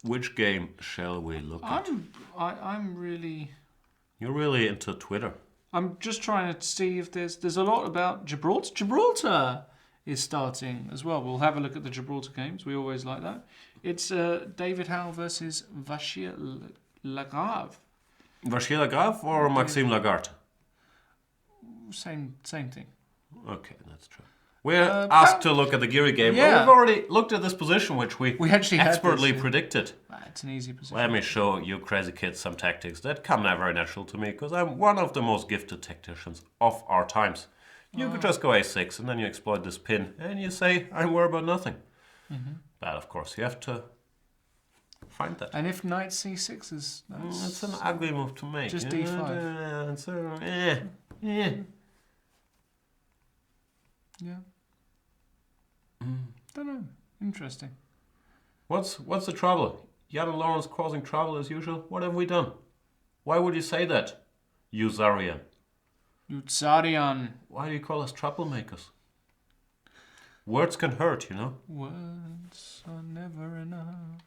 Which game shall we look at? I'm really... You're really into Twitter. I'm just trying to see if there's a lot about Gibraltar. Gibraltar is starting as well. We'll have a look at the Gibraltar games. We always like that. It's David Howe versus Bashir Lagrave. Bashir Lagrave or Maxime Lagarde? Same thing. Okay, that's true. We're asked to look at the Geary game, but we've already looked at this position, which we actually had expertly this, predicted. It's an easy position. Let me show you crazy kids some tactics that come now very natural to me, because I'm one of the most gifted tacticians of our times. You could just go a6, and then you exploit this pin, and you say, I worry about nothing. But of course, you have to find that. And if knight c6 is... It's an ugly move to make. Just d5. It's Yeah. Don't know. Interesting. What's the trouble? Jan and Lawrence causing trouble as usual? What have we done? Why would you say that, Yuzarian? Yutsarian. Why do you call us troublemakers? Words can hurt, you know? Words are never enough.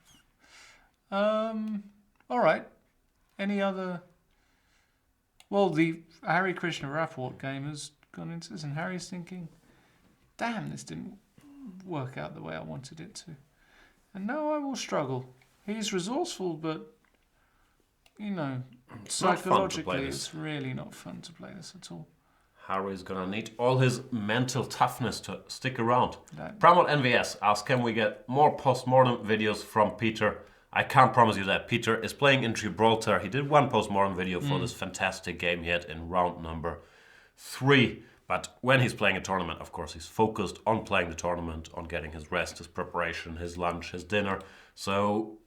All right. Any other... Well, the Harry Krishna Rapport game has gone into this, and Harry's thinking, damn, this didn't work out the way I wanted it to. And now I will struggle. He's resourceful, but, you know, psychologically, it's really not fun to play this at all. Harry's gonna need all his mental toughness to stick around. Pramod NVS asks, can we get more post-mortem videos from Peter? I can't promise you that. Peter is playing in Gibraltar. He did one post-mortem video for this fantastic game he had in round number 3. But when he's playing a tournament, of course, he's focused on playing the tournament, on getting his rest, his preparation, his lunch, his dinner. So,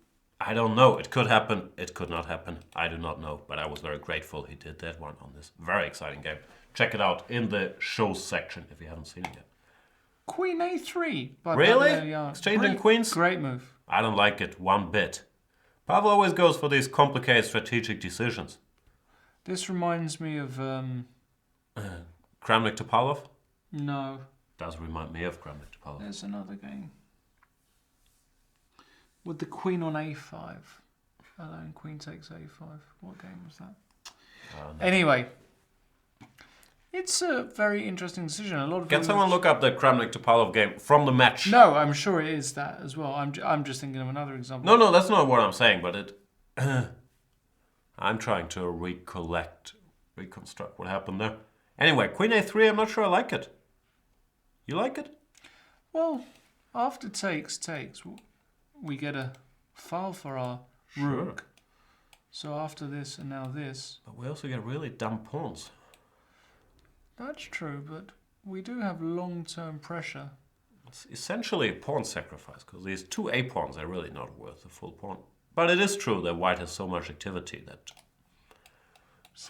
I don't know. It could happen. It could not happen. I do not know. But I was very grateful he did that one on this very exciting game. Check it out in the shows section if you haven't seen it yet. Queen a3. By Really? Pavel. Exchanging queens? Great move. I don't like it one bit. Pavel always goes for these complicated strategic decisions. This reminds me of... Kramnik Topalov? No. Does remind me of Kramnik Topalov. There's another game. With the queen on a5. Allowing queen takes a5. What game was that? No. Anyway. It's a very interesting decision. A lot of Can someone look up the Kramnik Topalov game from the match? No, I'm sure it is that as well. I'm just thinking of another example. No, that's not what I'm saying, but it... I'm trying to reconstruct what happened there. Anyway, queen a3, I'm not sure I like it. You like it? Well, after takes, we get a file for our rook. So after this and now this... But we also get really dumb pawns. That's true, but we do have long-term pressure. It's essentially a pawn sacrifice, because these two a-pawns are really not worth a full pawn. But it is true that white has so much activity that...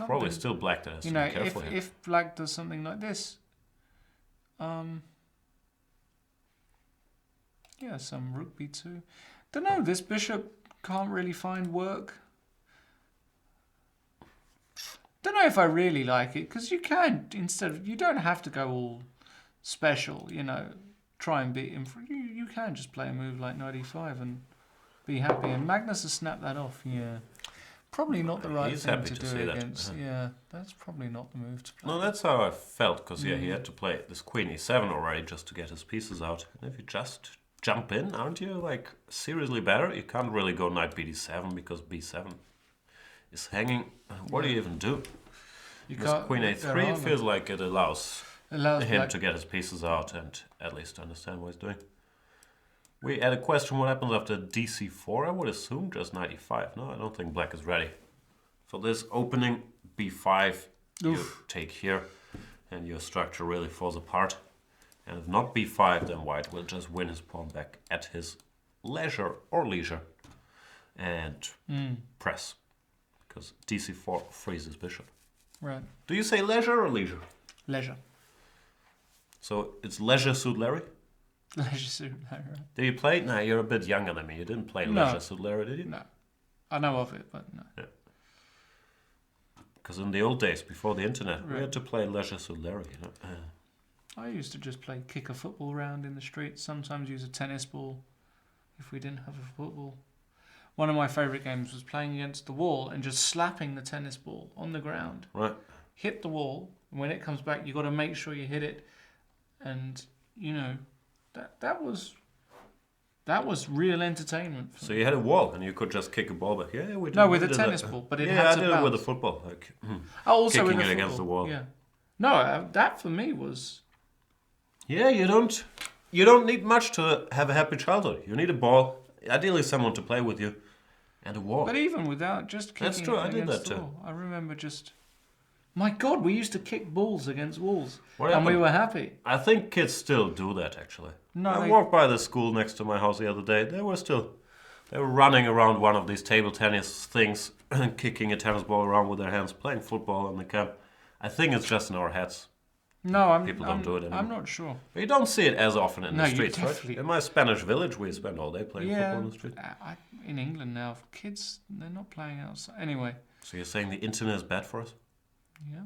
Probably still black that has to be careful here. If black does something like this, yeah, some rook b2. Don't know. This bishop can't really find work. Don't know if I really like it, because you can you don't have to go all special. You know, try and beat him. You can just play a move like knight e5 and be happy. And Magnus has snapped that off. Yeah. Probably not the right thing to do against. Yeah, that's probably not the move to play. No, that's how I felt, because he had to play this queen e7 already just to get his pieces out. And if you just jump in, aren't you like seriously better? You can't really go knight bd7 because b7 is hanging. What do you even do? This queen a3 feels like it allows him to get his pieces out and at least understand what he's doing. We had a question, what happens after dc4? I would assume just knight e5. No, I don't think black is ready. For this opening, b5, you take here, and your structure really falls apart. And if not b5, then white will just win his pawn back at his leisure or leisure. And press. Because dc4 frees his bishop. Right. Do you say leisure or leisure? Leisure. So it's leisure suit Larry? Leisure suit, right. Did you play? No, you're a bit younger than me. You didn't play No. leisure suit Larry, did you? No. I know of it, but no. Because in the old days, before the internet, we Right. had to play leisure suit Larry, you know? I used to just play kick a football round in the street, sometimes use a tennis ball if we didn't have a football. One of my favourite games was playing against the wall and just slapping the tennis ball on the ground. Right. Hit the wall, and when it comes back, you got to make sure you hit it. And, you know, that was real entertainment. For So you had a wall and you could just kick a ball back. Yeah, we did. No, with we a did tennis that. ball, but it yeah, had I to did it with a bounce. football. Like, Also kicking with it the against the football, wall. Yeah. No, that for me was... Yeah, you don't need much to have a happy childhood. You need a ball, ideally someone to play with you, and a wall. But even without just kicking That's true, it I did against that the too. wall, I remember just... My God, we used to kick balls against walls, What and we happened? were happy. I think kids still do that, actually. No, I they- walked by the school next to my house the other day. They were running around one of these table tennis things and kicking a tennis ball around with their hands, playing football on the camp. I think it's just in our heads. No, People don't do it anymore. I'm not sure. But you don't see it as often in No, the you streets, right? definitely- In my Spanish village, we spend all day playing Yeah, football in the street. in England now, kids, they're not playing outside. Anyway, So you're saying the internet is bad for us? yeah.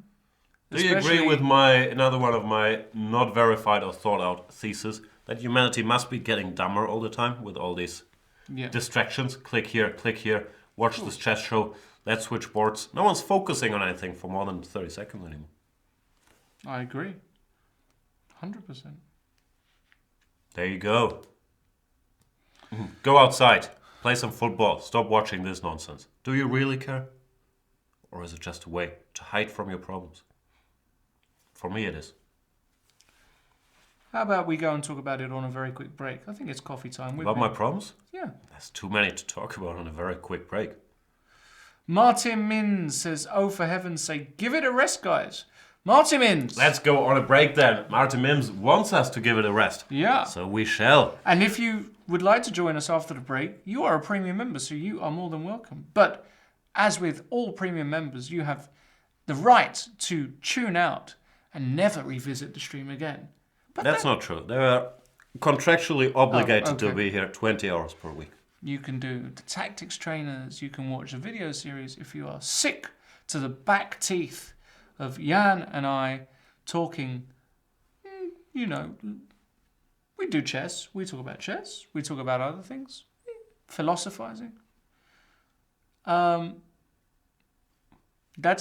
Do you agree with another one of my not verified or thought out thesis that humanity must be getting dumber all the time with all these Yeah. distractions? Click here, watch this chess show, let's switch boards. No one's focusing on anything for more than 30 seconds anymore. I agree. 100%. There you go. Go outside, play some football, stop watching this nonsense. Do you really care? Or is it just a way to hide from your problems? For me it is. How about we go and talk about it on a very quick break? I think it's coffee time. About my problems? Yeah. There's too many to talk about on a very quick break. Martin Mins says, oh, for heaven's sake, give it a rest, guys. Martin Mins. Let's go on a break then. Martin Mims wants us to give it a rest. Yeah. So we shall. And if you would like to join us after the break, you are a premium member, so you are more than welcome. But as with all premium members, you have the right to tune out and never revisit the stream again. But That's not true. They are contractually obligated okay. to be here 20 hours per week. you can do the tactics trainers, you can watch a video series if you are sick to the back teeth of Jan and I talking, you know, we do chess, we talk about chess, we talk about other things, philosophizing. That's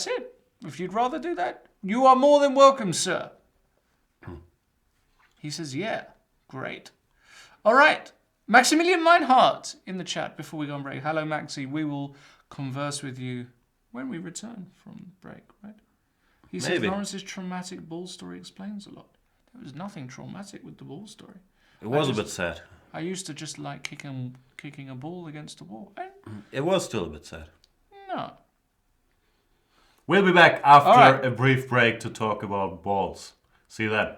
it. If you'd rather do that, you are more than welcome, sir. He says, yeah, great. All right, Maximilian Meinhardt in the chat before we go on break. Hello, Maxi. We will converse with you when we return from break, right? He says Maybe. Lawrence's traumatic ball story explains a lot. There was nothing traumatic with the ball story. It was a bit sad. I used to just like kicking a ball against the wall. It was still a bit sad. No. We'll be back after All right. a brief break to talk about balls. See you then.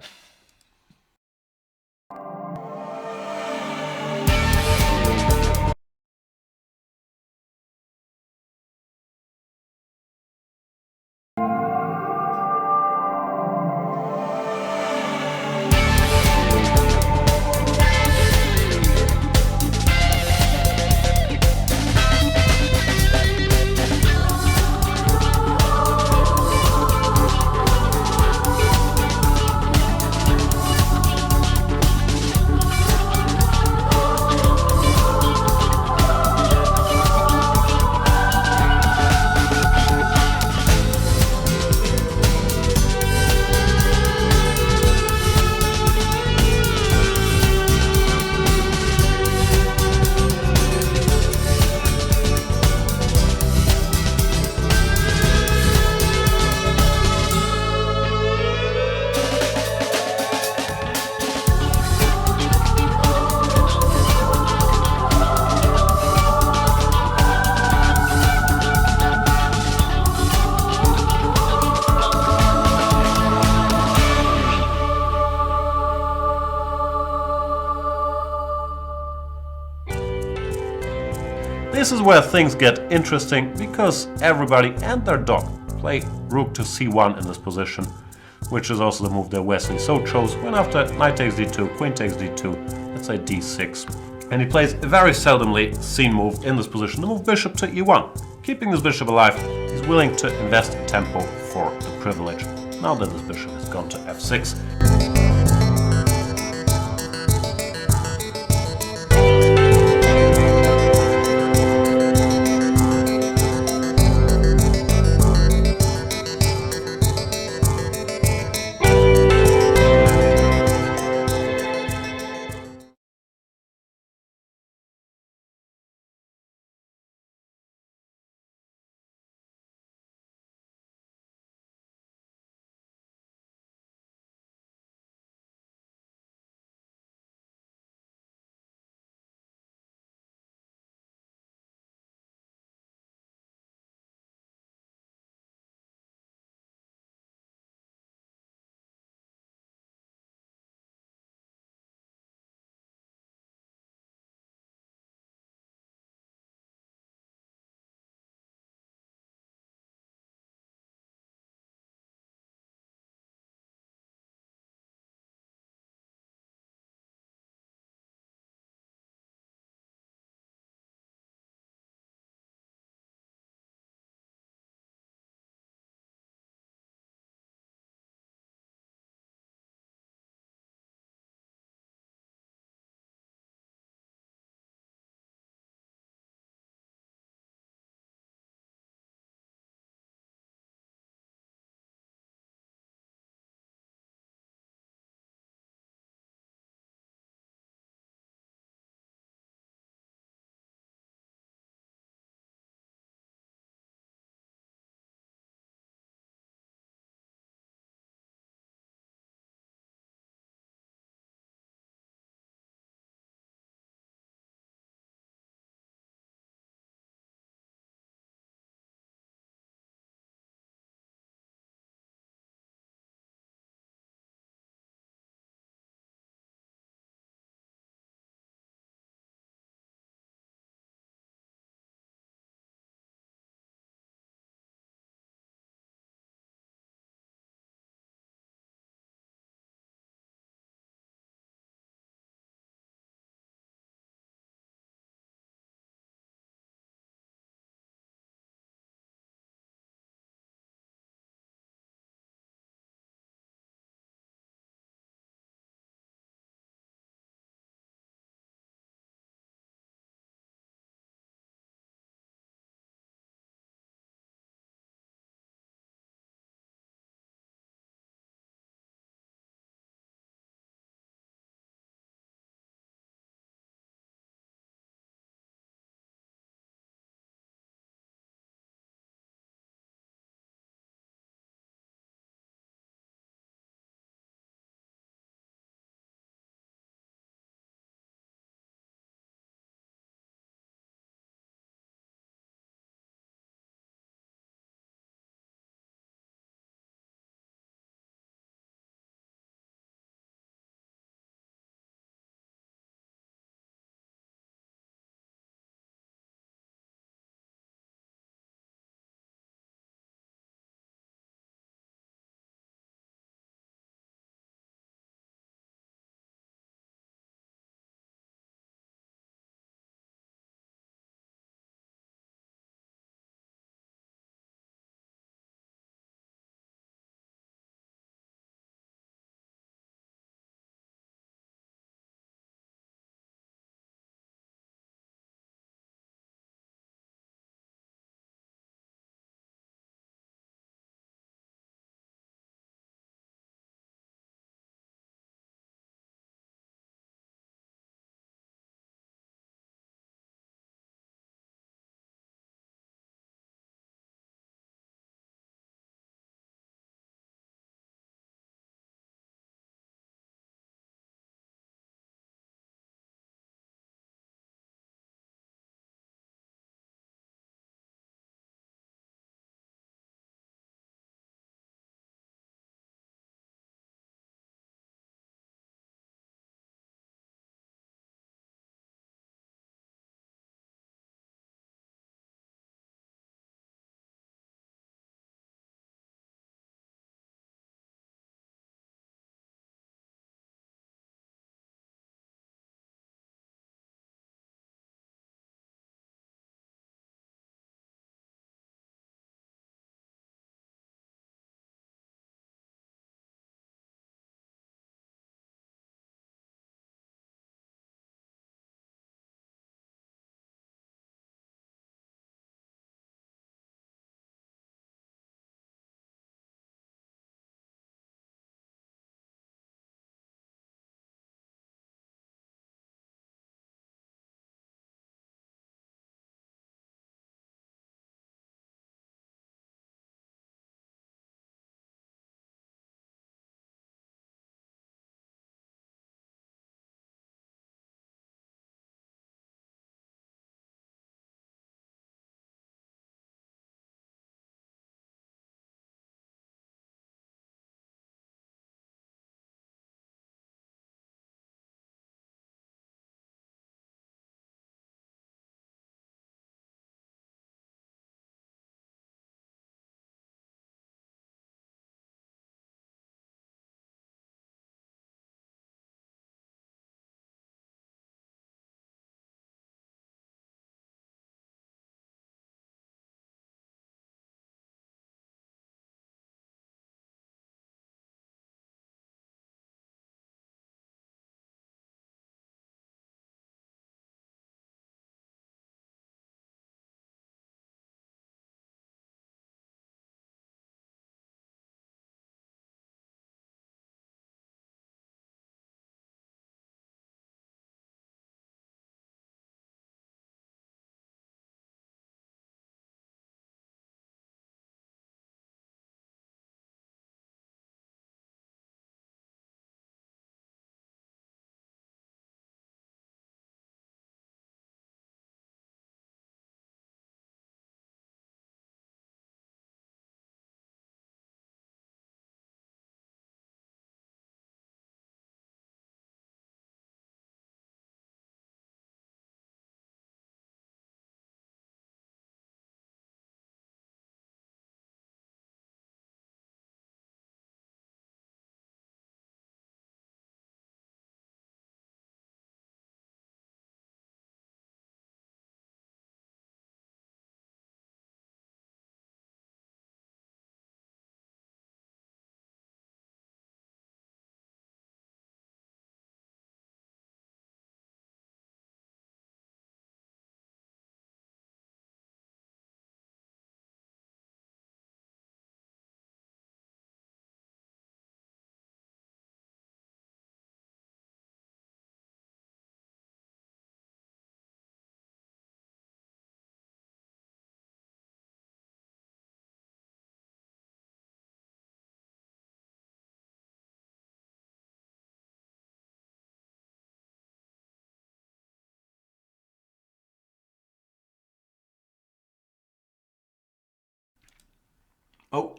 this is where things get interesting because everybody and their dog play rook to c1 in this position, which is also the move that Wesley So chose when after knight takes d2, queen takes d2, let's say d6. And he plays a very seldomly seen move in this position, the move bishop to e1. Keeping this bishop alive, he's willing to invest in tempo for the privilege, now that this bishop has gone to f6. Oh,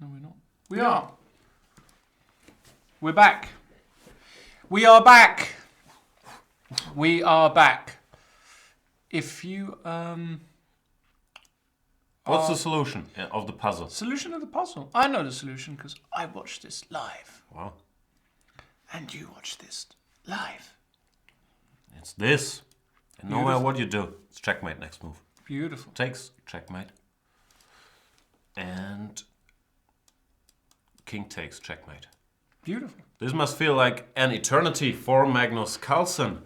No, we're not. We are. We're back. We are back. We are back. If you what's the solution of the puzzle? solution of the puzzle. I know the solution because I watched this live, Wow, and you watched this live. it's this. And no matter Beautiful. what you do, it's checkmate next move. Beautiful. Takes, checkmate. And king takes, checkmate. Beautiful. This must feel like an eternity for Magnus Carlsen,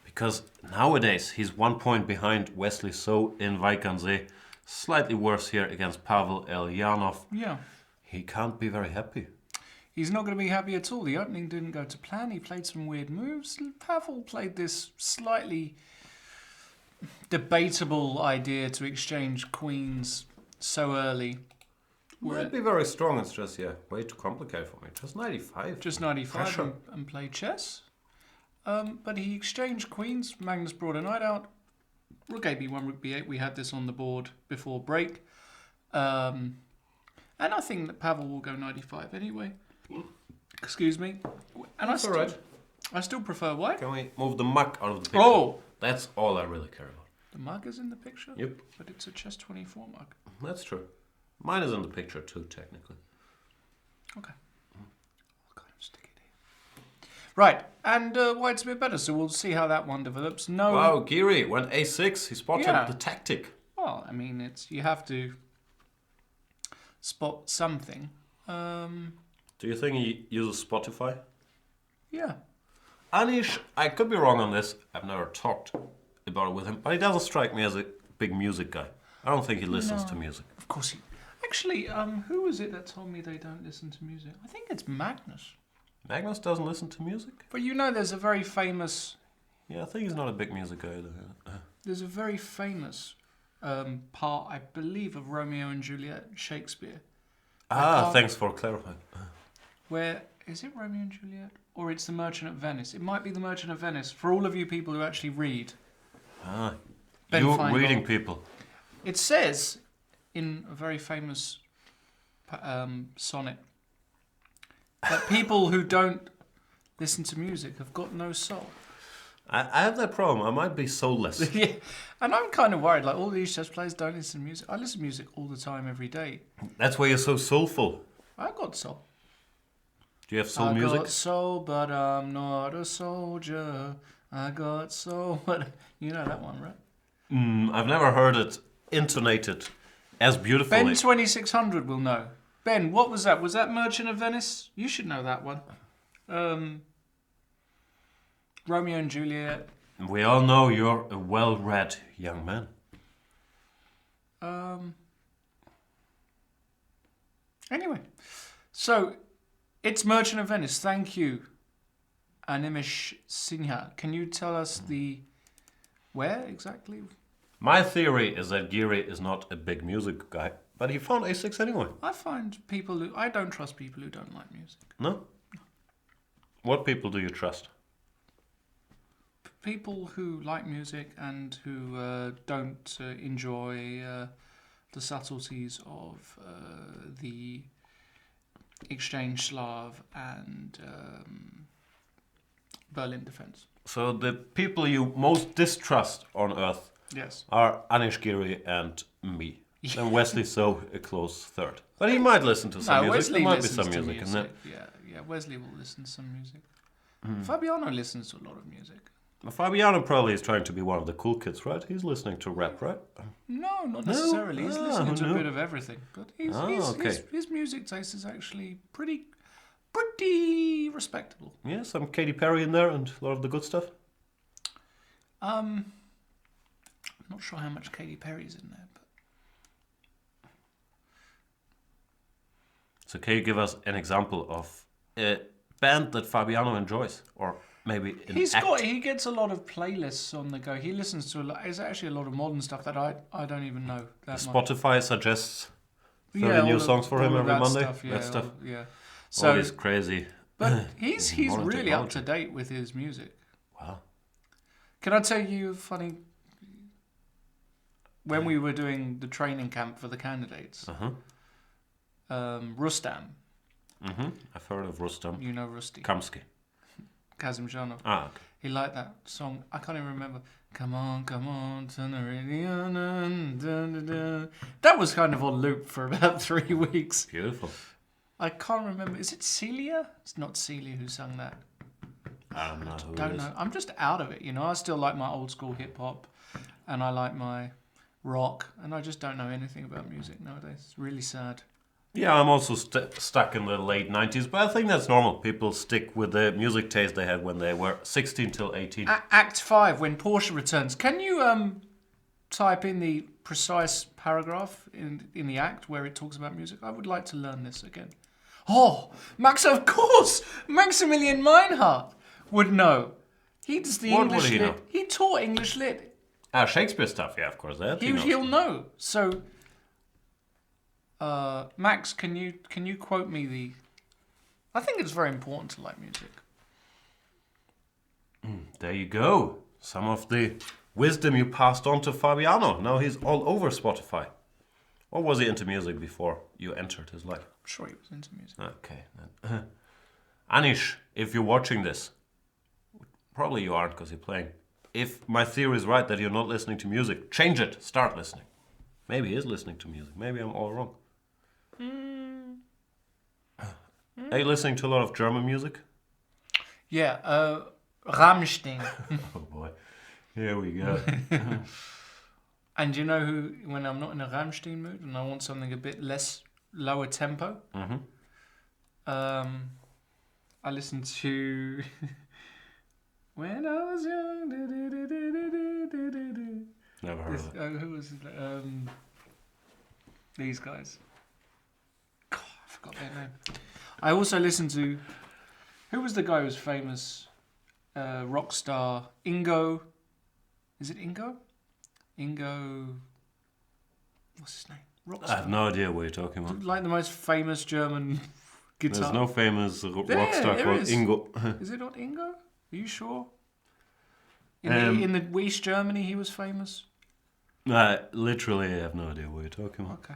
because nowadays he's 1 point behind Wesley So in Vaikanze. Slightly worse here against Pavel Elyanov. Yeah. He can't be very happy. He's not going to be happy at all. The opening didn't go to plan. He played some weird moves. Pavel played this slightly debatable idea to exchange queens so early. Might be very strong, it's just, way too complicated for me. Just 95. Just 95 Pressure. and played chess. But he exchanged queens. Magnus brought a knight out. Rook A1, Rook B8. We had this on the board before break. And I think that Pavel will go 95 anyway. Excuse me. And That's all right. I still prefer white. Can we move the muck out of the picture? Oh! That's all I really care about. The mug is in the picture? Yep. But it's a chess 24 mug. That's true. Mine is in the picture too, technically. Okay. I'll kind of stick it here. Right, and white's a bit better, so we'll see how that one develops. No. Wow, Giri went A6. He spotted Yeah. the tactic. Well, I mean, it's you have to spot something. Do you think he uses Spotify? Yeah. Anish, I could be wrong on this. I've never talked about it with him, but he doesn't strike me as a big music guy. I don't think he listens to music. Of course he... Actually, who was it that told me they don't listen to music? I think it's Magnus. Magnus doesn't listen to music? But you know there's a very famous... Yeah, I think he's not a big music guy either. There's a very famous part, I believe, of Romeo and Juliet, Shakespeare. Thanks for clarifying. Where... Is it Romeo and Juliet? Or it's The Merchant of Venice? It might be The Merchant of Venice. For all of you people who actually read. Ben You Feingold. reading people. It says in a very famous sonnet that people who don't listen to music have got no soul. I have that problem. I might be soulless. Yeah, and I'm kind of worried. Like all these chess players don't listen to music. I listen to music all the time, every day. That's why you're so soulful. I got soul. Do you have soul I music? got soul, but I'm not a soldier. I got soul, but you know that one, right? I've never heard it intonated as beautifully. Ben 2600 will know. Ben, what was that? Was that Merchant of Venice? You should know that one. Romeo and Juliet. We all know you're a well-read young man. Anyway, so it's Merchant of Venice. Thank you, Animish Sinha. Can you tell us the where exactly? My theory is that Giri is not a big music guy, but he found A6 anyway. I find people who I don't trust people who don't like music. No? What people do you trust? People who like music and who don't enjoy the subtleties of the exchange Slav and Berlin defense. So the people you most distrust on Earth Yes. are Anish Giri and me. And Wesley So a close third. But he might listen to some music. Wesley There might be listens some to music in there. Yeah, Wesley will listen to some music. Fabiano listens to a lot of music. Fabiano probably is trying to be one of the cool kids, right? He's listening to rap, right? No, not necessarily. He's listening to who a knew? bit of everything. But Okay. his music taste is actually pretty respectable. Yeah, some Katy Perry in there and a lot of the good stuff. I'm not sure how much Katy Perry's in there, but So can you give us an example of a band that Fabiano enjoys? Or maybe an act? he gets a lot of playlists on the go. He listens to a lot. It's actually a lot of modern stuff that I don't even know that much. Spotify suggests 30 Yeah, new all songs for all him of every that Monday. Stuff, yeah, that stuff. Yeah. All So, this crazy. but he's modern really up technology. to date with his music. Wow. Can I tell you a funny when we were doing the training camp for the candidates, Rustam, I've heard of Rustam. you know Rusty, Kamsky. Kazimzhanov. Ah, okay. He liked that song. I can't even remember. Come on, turn the radio on. Dun, dun, dun. That was kind of on loop for about 3 weeks. Beautiful. I can't remember. Is it Celia? It's not Celia who sung that. I don't know who Don't it is. know. I'm just out of it, you know. I still like my old school hip hop, and I like my rock, and I just don't know anything about music nowadays. It's really sad. Yeah, I'm also stuck in the late 90s, but I think that's normal. People stick with the music taste they had when they were 16 till 18. Act 5, when Portia returns. Can you type in the precise paragraph in the act where it talks about music? I would like to learn this again. Oh, Max, of course! Maximilian Meinhardt would know. He's the What English would he lit. know? He taught English lit. Shakespeare stuff, yeah, of course. That he knows. He'll know. So, Max, can you quote me the? I think it's very important to like music. There you go. Some of the wisdom you passed on to Fabiano. Now he's all over Spotify. Or was he into music before you entered his life? I'm sure he was into music. Okay. Then. Anish, if you're watching this, probably you aren't because you're playing. If my theory is right that you're not listening to music, change it. Start listening. Maybe he is listening to music. Maybe I'm all wrong. Are you listening to a lot of German music? Yeah, Rammstein. Oh boy. Here we go. And you know who, when I'm not in a Rammstein mood and I want something a bit less lower tempo, I listen to When I Was Young. Never heard of it. Who was it? These guys. God, I forgot their name. I also listen to, who was the guy who was famous rock star? Ingo. Is it Ingo? Ingo. What's his name? Rock I star. have no idea what you're talking about. Like the most famous German guitar. There's no famous rock There star called is. Ingo. Is it not Ingo? Are you sure? Um, In the West Germany, he was famous. Literally, I have no idea what you're talking about. Okay.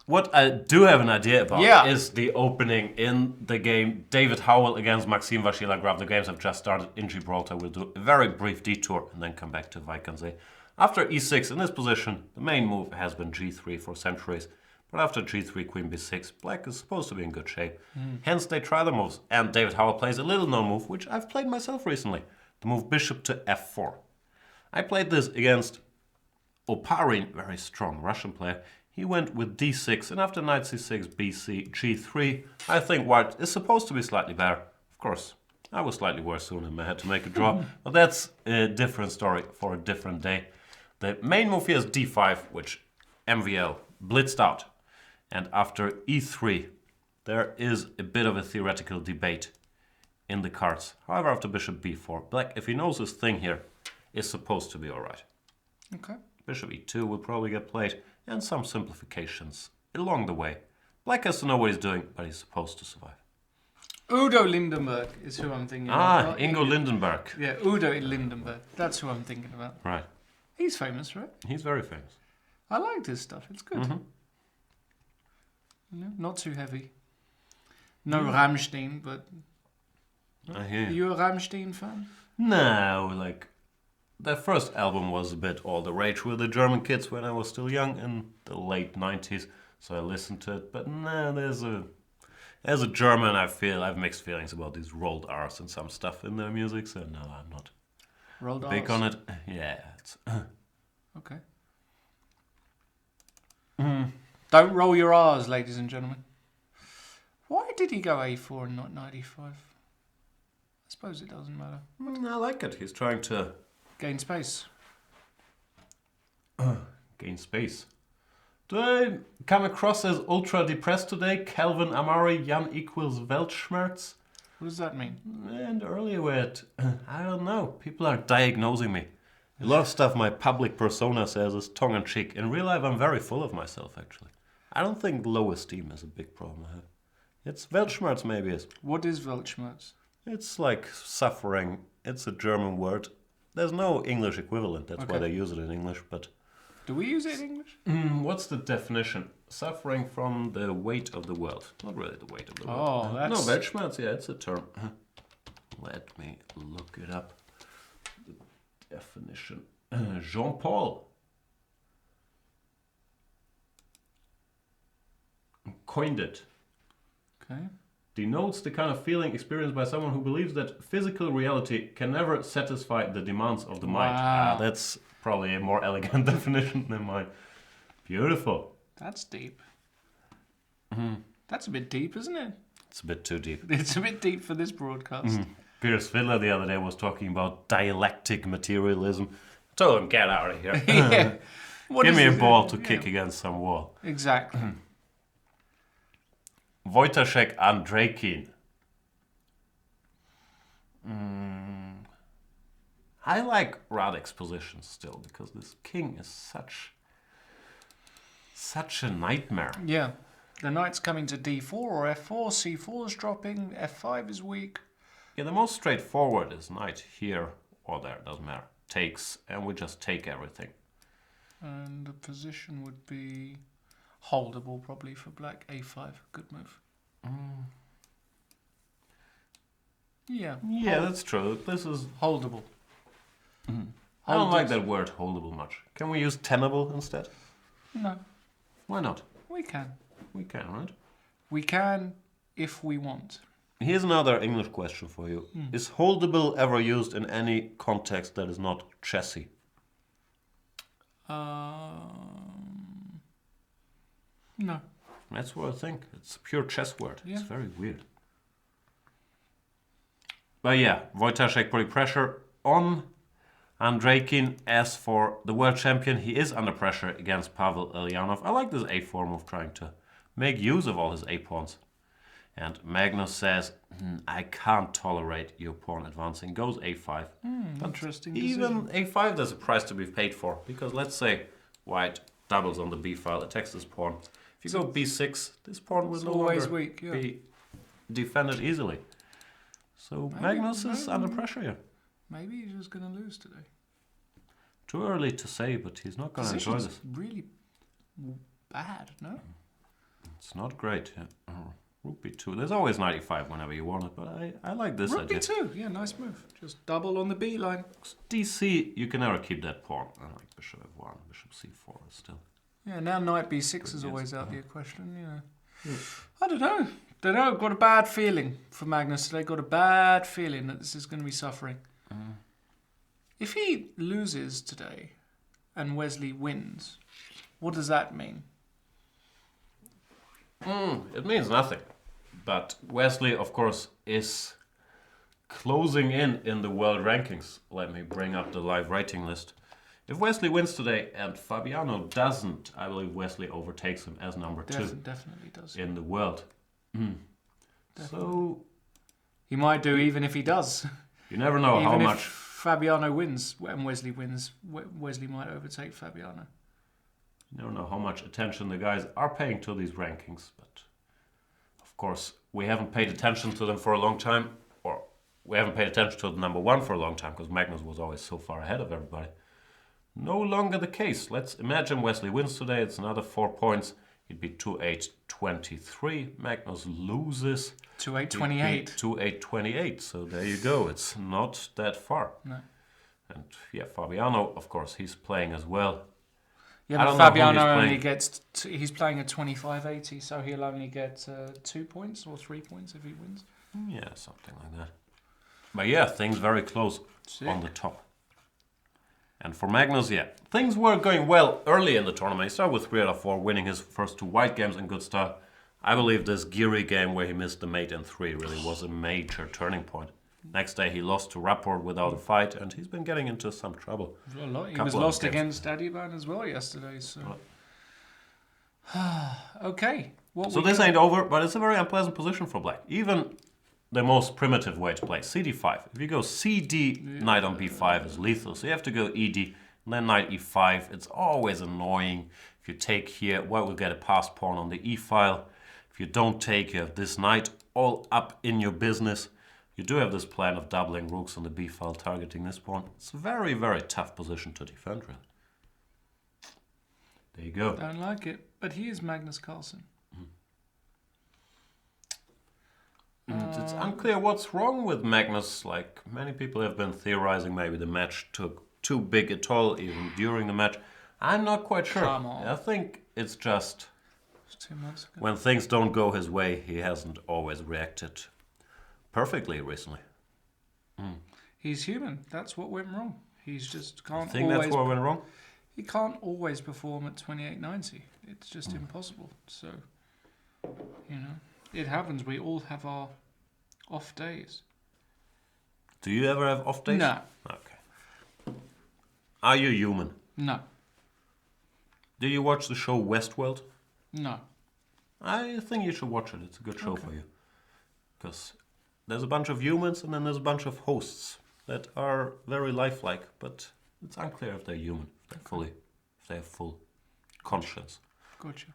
What I do have an idea about Yeah. is the opening in the game. David Howell against Maxim Vasilagraf. The games have just started in Gibraltar. We'll do a very brief detour and then come back to Vaikanze. After e6 in this position, the main move has been g3 for centuries. But after g3, queen b6, black is supposed to be in good shape. Hence they try the moves. And David Howell plays a little known move, which I've played myself recently. The move bishop to f4. I played this against Oparin, very strong Russian player. He went with d6, and after knight c6, bc, g3, I think white is supposed to be slightly better. Of course, I was slightly worse soon and I had to make a draw, but that's a different story for a different day. The main move here is d5, which MVL blitzed out. And after e3, there is a bit of a theoretical debate in the cards. However, after bishop b4, black, if he knows his thing here, is supposed to be alright. Okay. Bishop e2 will probably get played, and some simplifications along the way. Black has to know what he's doing, but he's supposed to survive. Udo Lindenberg is who I'm thinking about. Ingo Lindenberg. Yeah, Udo Lindenberg. That's who I'm thinking about. Right. He's famous, right? He's very famous. I like his stuff. It's good. You know, not too heavy. No Rammstein, but I hear are you. you a Rammstein fan? No, like, their first album was a bit all the rage with the German kids when I was still young in the late 90s, so I listened to it. But no, as a German, I feel I have mixed feelings about these rolled R's and some stuff in their music, so no, I'm not Rolled big R's. on it. Yeah, it's... Okay. Don't roll your R's, ladies and gentlemen. Why did he go a4 and not knight e5? I suppose it doesn't matter. I like it. He's trying to Gain space. gain space. Do I come across as ultra depressed today? Calvin Amari, Jan equals Weltschmerz? What does that mean? And earlier with, I don't know, people are diagnosing me. A lot of stuff my public persona says is tongue-in-cheek. In real life, I'm very full of myself, actually. I don't think low esteem is a big problem I have. It's Weltschmerz, maybe is. What is Weltschmerz? It's like suffering. It's a German word. There's no English equivalent. That's why Okay. they use it in English, but Do we use it in English? What's the definition? Suffering from the weight of the world. Not really the weight of the world. Oh, that's... No, Weltschmerz, yeah, it's a term. Let me look it up. The definition. Jean-Paul coined it. Okay. Denotes the kind of feeling experienced by someone who believes that physical reality can never satisfy the demands of the mind. Wow. That's probably a more elegant definition than mine. Beautiful. That's deep. That's a bit deep, isn't it? It's a bit too deep. It's a bit deep for this broadcast. Peter Svidler the other day was talking about dialectic materialism. I told him, get out of here. Yeah. What Give is me a it? ball to Yeah. kick against some wall. Exactly. Wojciech Andrejkin. I like Radek's position still, because this king is such a nightmare. Yeah. The knight's coming to d4 or f4, c4 is dropping, f5 is weak. Yeah, the most straightforward is knight here or there, doesn't matter. Takes, and we just take everything. And the position would be holdable probably for black, a5, good move. Yeah. Yeah, that's true. This is... Holdable. I don't like Holders. that word holdable much. Can we use tenable instead? No, Why not? we can. We can, right? We can if we want. Here's another English question for you. Is holdable ever used in any context that is not chessy? No. That's what I think. It's a pure chess word. Yeah. It's very weird. But yeah, Wojciech putting pressure on Andrejkin. As for the world champion, he is under pressure against Pavel Ilyanov. I like this a4 move, trying to make use of all his a-pawns. And Magnus says, I can't tolerate your pawn advancing. Goes a5. Interesting Even a5 there's a price to be paid for. Because let's say white doubles on the b file, attacks this pawn. If you go b6, this pawn will It's no always longer weak, yeah. be defended easily. So Magnus is under pressure here. Maybe he's just going to lose today. Too early to say, but he's not going to enjoy Position's this. really bad, no? It's not great. Yeah. Rook b2. There's always 95 whenever you want it, but I like this Rook idea. b2, yeah, nice move. Just double on the b line. DC, you can never keep that pawn. I like bishop f1, bishop c4 is still. Yeah, now knight b6 is Good, always yes. out of the question, you know. I don't know. I've got a bad feeling for Magnus today. Got a bad feeling that this is going to be suffering. If he loses today and Wesley wins, what does that mean? It means nothing. But Wesley, of course, is closing in the world rankings. Let me bring up the live rating list. If Wesley wins today and Fabiano doesn't, I believe Wesley overtakes him as number 2 Definitely does. in the world. So He might do even if he does. you never know Even how if much. Fabiano wins and Wesley wins, Wesley might overtake Fabiano. You never know how much attention the guys are paying to these rankings, but of course we haven't paid attention to them for a long time, or we haven't paid attention to the number 1 for a long time because Magnus was always so far ahead of everybody. No longer the case. Let's imagine Wesley wins today. It's another 4 points. It'd be 2-8-23. Magnus loses. 2-8-28. 2-8-28. So there you go. It's not that far. No. And yeah, Fabiano, of course, he's playing as well. Yeah, I but don't know who Fabiano he's only playing. gets... he's playing at 25-80, so he'll only get 2 points or 3 points if he wins. Yeah, something like that. But yeah, things very close Sick. on the top. And for Magnus, yeah, things were going well early in the tournament. He started with 3 out of 4, winning his first 2 white games in good style. I believe this Geary game where he missed the mate in 3 really was a major turning point. Next day he lost to Rapport without a fight, and he's been getting into some trouble. He Couple was of lost games. against Adiban as well yesterday, so... Okay. So this ain't over, but it's a very unpleasant position for black. Even the most primitive way to play, CD5. If you go CD, knight on B5 is lethal, so you have to go ED, and then knight E5. It's always annoying. If you take here, white will get a passed pawn on the E file. If you don't take, you have this knight all up in your business. You do have this plan of doubling rooks on the B file, targeting this pawn. It's a very, very tough position to defend, really. There you go. Don't like it, but he is Magnus Carlsen. It's unclear what's wrong with Magnus. Like, many people have been theorizing maybe the match took too big a toll even during the match. I'm not quite sure. Come on. I think it's just It's 2 months ago. when things don't go his way, he hasn't always reacted perfectly recently. He's human. That's what went wrong. He's just I can't think always. that's what went wrong. He can't always perform at 28.90. It's just impossible. So, it happens. We all have our off days. Do you ever have off days? No. Okay. Are you human? No. Do you watch the show Westworld? No. I think you should watch it. It's a good show Okay. for you. Because there's a bunch of humans and then there's a bunch of hosts that are very lifelike, but it's unclear if they're human, if they have full conscience. Gotcha.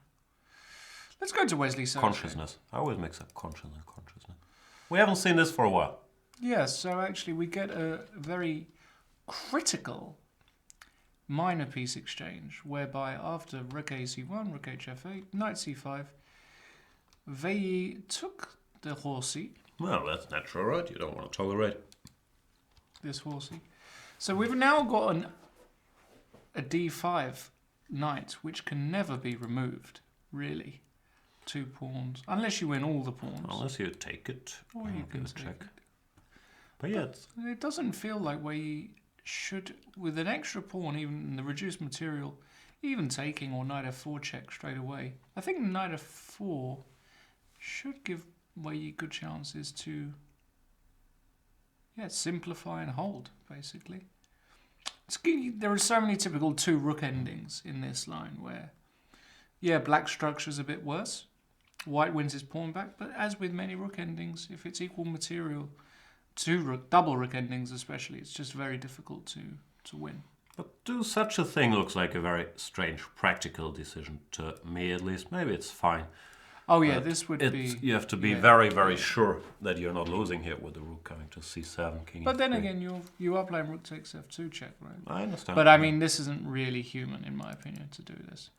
Let's go to Wesley Snipes. Consciousness. I always mix up conscience and consciousness. We haven't seen this for a while. Yes, so actually we get a very critical minor piece exchange, whereby after rook a c1, rook h8, knight c5, they took the horsey, Well, that's natural, right? You don't want to tolerate. this horsey. So we've now got a d5 knight, which can never be removed, really. 2 pawns, unless you win all the pawns. Unless you take it. Or you can give a take check. it. But yeah, it's, It doesn't feel like we should, with an extra pawn, even in the reduced material, even taking or knight f4 check straight away. I think knight f4 should give Wei good chances to, simplify and hold, basically. There are so many typical 2 rook endings in this line where, black structure's a bit worse. White wins his pawn back, but as with many rook endings, if it's equal material, 2 rook, double rook endings especially, it's just very difficult to win. but do such a thing looks like a very strange practical decision to me, at least. Maybe it's fine. Oh yeah, But this would be. You have to be yeah. very, very sure that you're not losing here with the rook coming to c7, king But then e3. again, you are playing rook takes f2 check, right? I understand. But I mean, this isn't really human, in my opinion, to do this.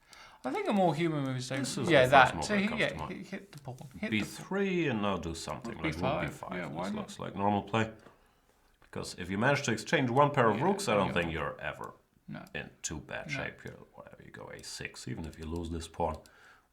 I think a more human move is This is yeah, the first that. move So that comes to mind. hit the pawn. Hit the pawn. b3 and now do something Rook like rook b5. b5. Yeah, why this not? looks like normal play. Because if you manage to exchange one pair of Yeah, rooks, I don't yeah. think you're ever No. in too bad No. shape here. Whatever, you go a6, even if you lose this pawn.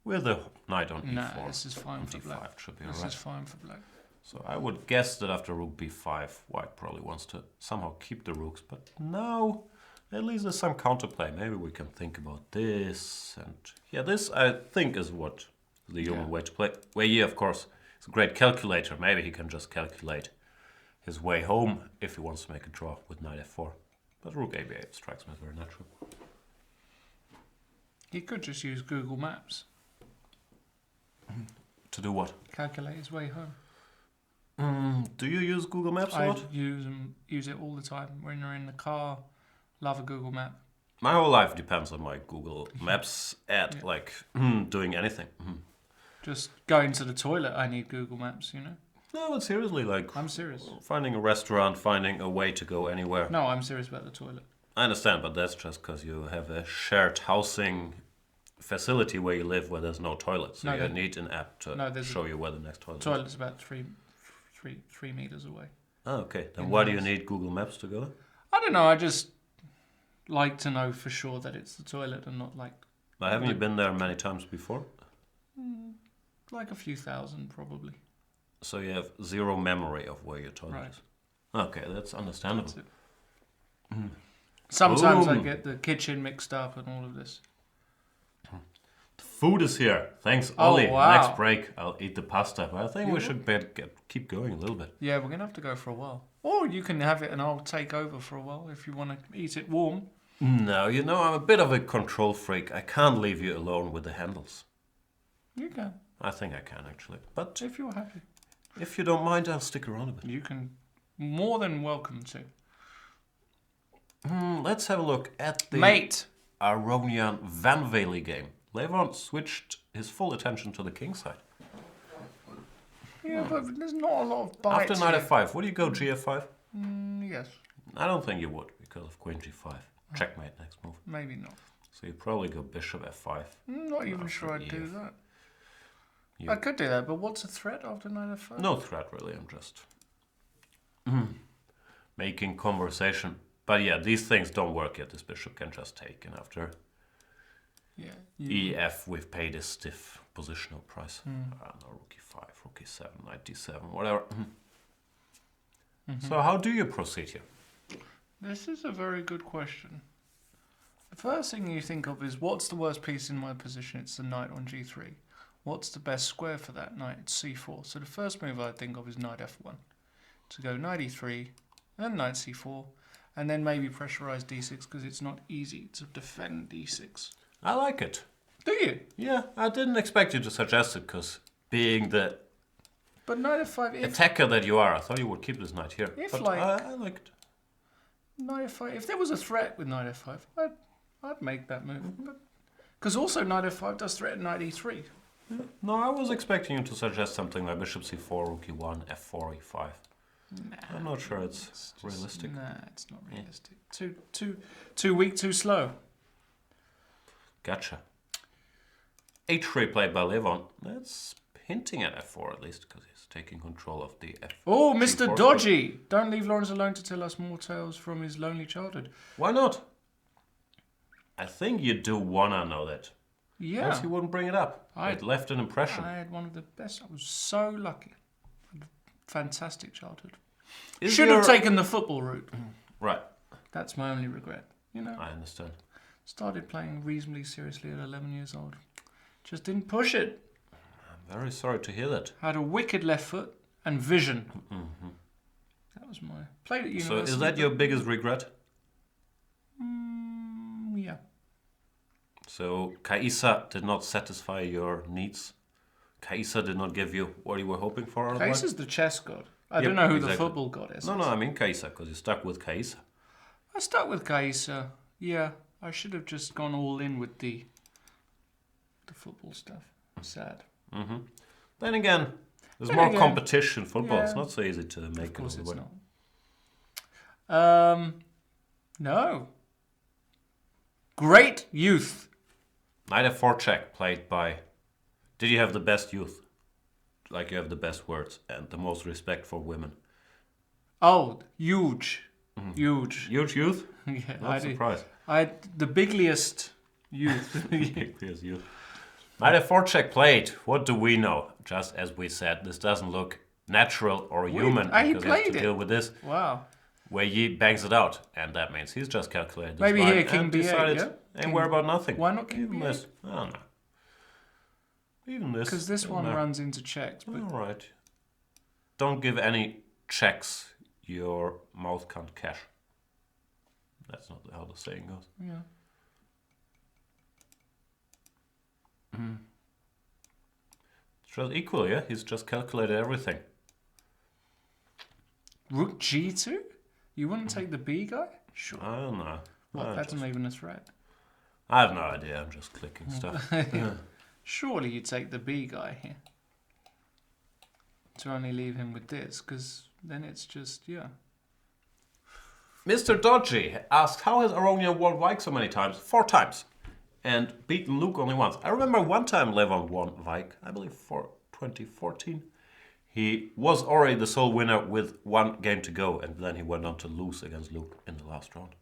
With a knight on No, e4. this is fine for d5 black. should be This alright. is fine for black. So I would guess that after rook b5, white probably wants to somehow keep the rooks, but now at least there's some counterplay. Maybe we can think about this, and yeah, this I think is what the human way to play. Wei, of course, is a great calculator. Maybe he can just calculate his way home if he wants to make a draw with knight f4. But rook ab8 strikes me as very natural. He could just use Google Maps, To do what? calculate his way home. Do you use Google Maps a I lot? use it all the time when you're in the car. Love a Google Map. My whole life depends on my Google Maps ad, like doing anything. Just going to the toilet, I need Google Maps, No, but seriously, like I'm serious. finding a restaurant, finding a way to go anywhere. No, I'm serious about the toilet. I understand, but that's just because you have a shared housing facility where you live where there's no toilet. So No, you there- need an app to no, there's show you where the next toilet is. Toilet's about three meters away. Oh, okay. Then In why the do you house. need Google Maps to go? I don't know. I just like to know for sure that it's the toilet and not But haven't you been there many times before? like a few thousand probably. So you have zero memory of where your toilet Right. is. Okay, that's understandable. That's it. Sometimes I Boom. get the kitchen mixed up and all of this. The food is here. Thanks, Oh, Ollie. wow. Next break, I'll eat the pasta. But I think we should keep going a little bit. Yeah, we're gonna have to go for a while. Or you can have it and I'll take over for a while if you want to eat it warm. No, you know, I'm a bit of a control freak. I can't leave you alone with the handles. You can, I think I can, actually. But if you're happy. if you don't mind, I'll stick around a bit. You can, more than welcome to. Let's have a look at the Mate! Aronian Van Vele game. Levon switched his full attention to the king side. Yeah, but there's not a lot of bites After knight here. f5, would you go g5? Yes, I don't think you would, because of queen g5. Checkmate next move. maybe not. So you probably go bishop f5. I'm not even sure I'd do that. I could do that, but what's a threat after knight f5? No threat, really. I'm just making conversation. But yeah, these things don't work yet. This bishop can just take, and after ef, we've paid a stiff positional price. No, rook e5, rook e7, knight d7, whatever. So how do you proceed here? This is a very good question. The first thing you think of is, what's the worst piece in my position? It's the knight on g3. What's the best square for that knight? It's c4. So the first move I think of is knight f1. To go knight e3, then knight c4, and then maybe pressurize d6 because it's not easy to defend d6. I like it. Do you? Yeah, I didn't expect you to suggest it because being the But knight f5, attacker that you are, I thought you would keep this knight here. If But like I like it. knight f5, if there was a threat with knight f5, I'd make that move. Because also knight f5 does threaten knight e3. No, I was expecting you to suggest something like bishop c4, rook e1, f4, e5. Nah, I'm not sure it's realistic. Nah, it's not realistic. Too weak, too slow. Gotcha. h3 played by Levon. That's hinting at f4 at least, because he's taking control of the f. Oh, Mr. Dodgy! Don't leave Lawrence alone to tell us more tales from his lonely childhood. Why not? I think you do wanna know that. Yeah. Else he wouldn't bring it up. It left an impression. I had one of the best. I was so lucky. Fantastic childhood. Is Should have taken the football route. Right. That's my only regret. You know, I understand. started playing reasonably seriously at 11 years old. Just didn't push it. I'm very sorry to hear that. Had a wicked left foot and vision. That was my... Played at university. So is that your biggest regret? Yeah. So Kaisa did not satisfy your needs? Kaisa did not give you what you were hoping for? Kaisa's the chess god. I don't know who the football god is. No, I mean Kaisa, because you stuck with Kaisa. I stuck with Kaisa. Yeah, I should have just gone all in with the football stuff. Sad. Then again, there's more competition. Football, it's not so easy to make. Of course it's not. No. Great youth. Knight f4 check played by... Did you have the best youth? Like you have the best words and the most respect for women. Oh, huge. Huge. Huge youth? Yeah, Not surprised. I had the bigliest youth. Bigliest youth. Knight f4 check played. What do we know? Just as we said, this doesn't look natural or human he because he has to played deal with this. Wow. Where he bangs it out, and that means he's just calculated this Maybe line here King and B8, decided, yeah? and worry about nothing. Why not King Even B8? this. I don't know. Even this. Because this one runs into checks. But All right. Don't give any checks your mouth can't cash. That's not how the saying goes. yeah. It's just equal, yeah? He's just calculated everything. Rook G2? You wouldn't take the B guy? Sure. I don't know. What, that's not even a threat. I have no idea. I'm just clicking stuff. Surely you'd take the B guy here. To only leave him with this, because then it's just, yeah. Mr. Dodgy asked, how has Aronian won Vike so many times? 4 times. And beaten Luke only once. I remember one time Levon won Vike, I believe for 2014. He was already the sole winner with 1 game to go, and then he went on to lose against Luke in the last round.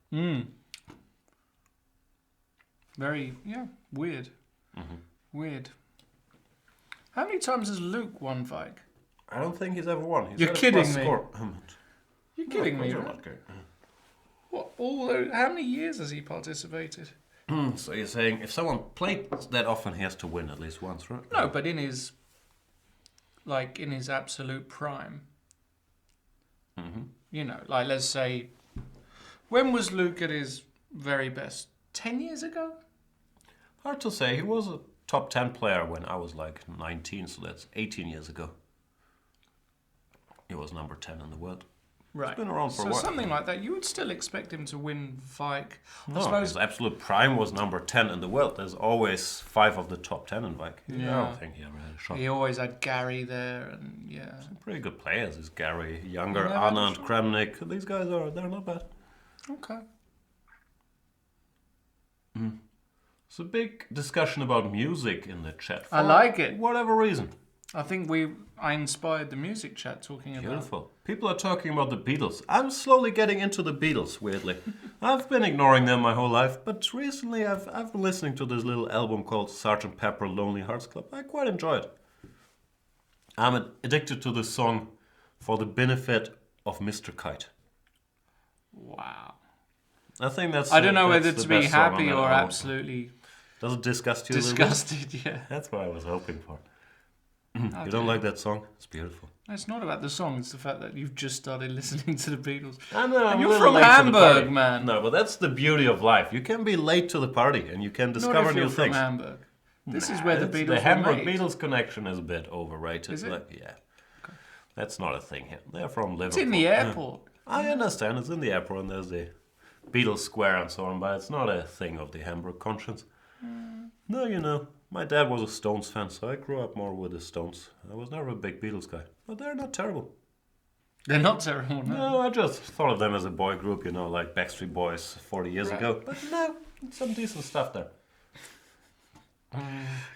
Very, weird. Weird. How many times has Luke won Vike? I don't think he's ever won. He's You're had a kidding plus me. Score. You're kidding me, I'm right? not kidding. What, all those, how many years has he participated? So you're saying if someone played that often, he has to win at least once, right? No, but in his absolute prime. You know, like let's say, when was Luke at his very best? 10 years ago? Hard to say. He was a top 10 player when I was like 19, so that's 18 years ago. He was number 10 in the world. Right. He's been around for a while. So something like that, you would still expect him to win Vike. No, I suppose. his absolute prime was number 10 in the world. There's always 5 of the top 10 in Vike. Yeah. I don't think he ever had a shot. He always had Gary there, and yeah. Some pretty good players. Is Gary, Younger, Yeah, Anand, sure. Kramnik. These guys they're not bad. Okay. It's a big discussion about music in the chat. I like it. Whatever reason. I think I inspired the music chat talking about. Beautiful. People are talking about the Beatles. I'm slowly getting into the Beatles, weirdly. I've been ignoring them my whole life, but recently I've been listening to this little album called Sgt. Pepper Lonely Hearts Club. I quite enjoy it. I'm addicted to this song For the Benefit of Mr. Kite. Wow. I think that's. I don't know that's whether the to be best song on happy that or album. absolutely Does it disgust you a little bit? disgusted. Yeah. That's what I was hoping for. You don't like that song? It's beautiful. It's not about the song. It's the fact that you've just started listening to the Beatles. I know. And I'm a you're little from late to the Hamburg, party. man. No, but that's the beauty of life. You can be late to the party and you can Not discover if you're new from things. Hamburg. This is where the Beatles were The Hamburg made. Beatles connection is a bit overrated. Is it? Like, yeah. Okay. That's not a thing here. They're from Liverpool. It's in the airport. I understand. It's in the airport and there's the Beatles Square and so on, but it's not a thing of the Hamburg conscience. No, you know, my dad was a Stones fan, so I grew up more with the Stones. I was never a big Beatles guy, but they're not terrible. They're not terrible, no. No, I just thought of them as a boy group, you know, like Backstreet Boys 40 years ago. But no, some decent stuff there.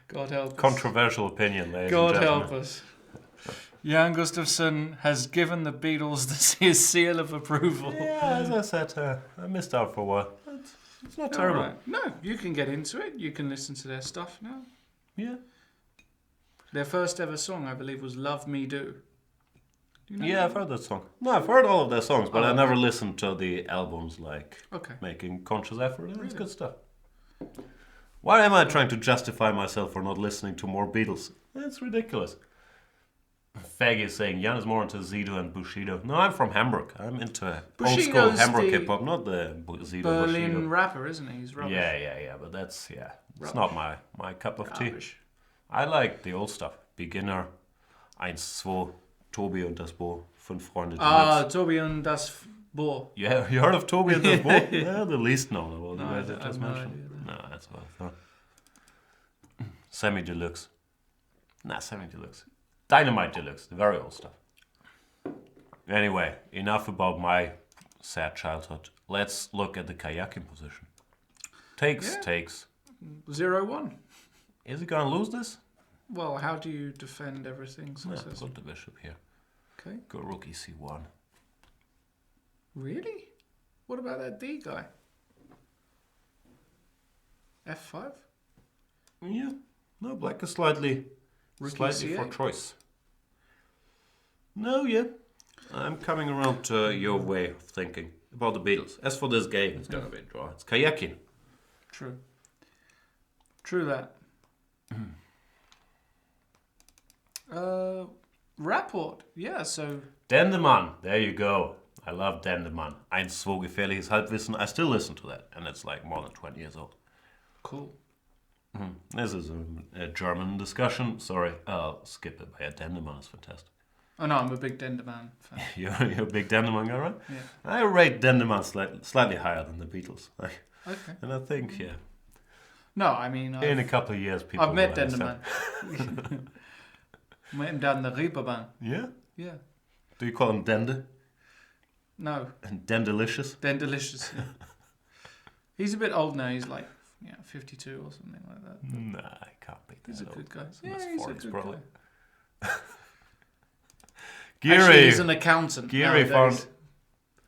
God help us. Controversial opinion, ladies God and help gentlemen. us. Jan Gustafsson has given the Beatles his seal of approval. Yeah, as I said, I missed out for a while. It's not terrible. Alright. No, you can get into it. You can listen to their stuff now. Yeah. Their first ever song, I believe, was Love Me Do. Do you know Yeah, that? I've heard that song. No, I've heard all of their songs, but Oh, I okay. never listened to the albums, like Okay. making conscious effort. It's Really? good stuff. Why am I trying to justify myself for not listening to more Beatles? It's ridiculous. Faggy is saying Jan is more into Zido and Bushido. No, I'm from Hamburg. I'm into old school Bushido's Hamburg the hip hop, not the Zido Berlin Bushido. rapper, isn't he? He's rubbish. Yeah, but that's it's Rubbish. not my cup of tea. Rubbish. I like the old stuff. Beginner, 1, 2, Tobi und das Bo, 5 Freunde Ah, Deluxe. Tobi und das Bo. Yeah, you heard of Tobi and das Bo? Yeah, the least known of all the No, guys I I just have no mentioned. idea. No, that's what I thought. Semi Deluxe. Nah, Semi Deluxe. Dynamite Deluxe, the very old stuff. Anyway, enough about my sad childhood. Let's look at the kayaking position. Takes. 0-1. Is he gonna lose this? Well, how do you defend everything Yeah, successfully? put the bishop here. Okay. Go rook c1. Really? What about that D guy? F5? Yeah. No, black is slightly Rook for C8? choice. No, yeah. I'm coming around to your way of thinking about the Beatles. As for this game, it's gonna be a draw. It's kayaking. True. True that. Rapport. Yeah, so... Dendemann, there you go. I love Dendemann. 1, 2 gefährliches Halbwissen. I still listen to that, and it's like more than 20 years old. Cool. This is a German discussion. Sorry, I'll skip it. But yeah, Dendemann is fantastic. Oh no, I'm a big Denderman fan. You're a big Dendemann guy, right? Yeah. I rate Dendemann slightly higher than the Beatles. Okay. And I think, yeah, No, I mean... in a couple of years, people I've met will understand. Denderman. Met him down the Reeperbahn. Yeah? Yeah. Do you call him Dende? No, And Dendelicious? Dendelicious. Yeah. He's a bit old now. He's like 52 or something like that. Nah, I can't be that He's a old. good guy. In his Yeah, he's a 40s good probably. guy. Geary! Actually, he's an accountant. Geary nowadays. found...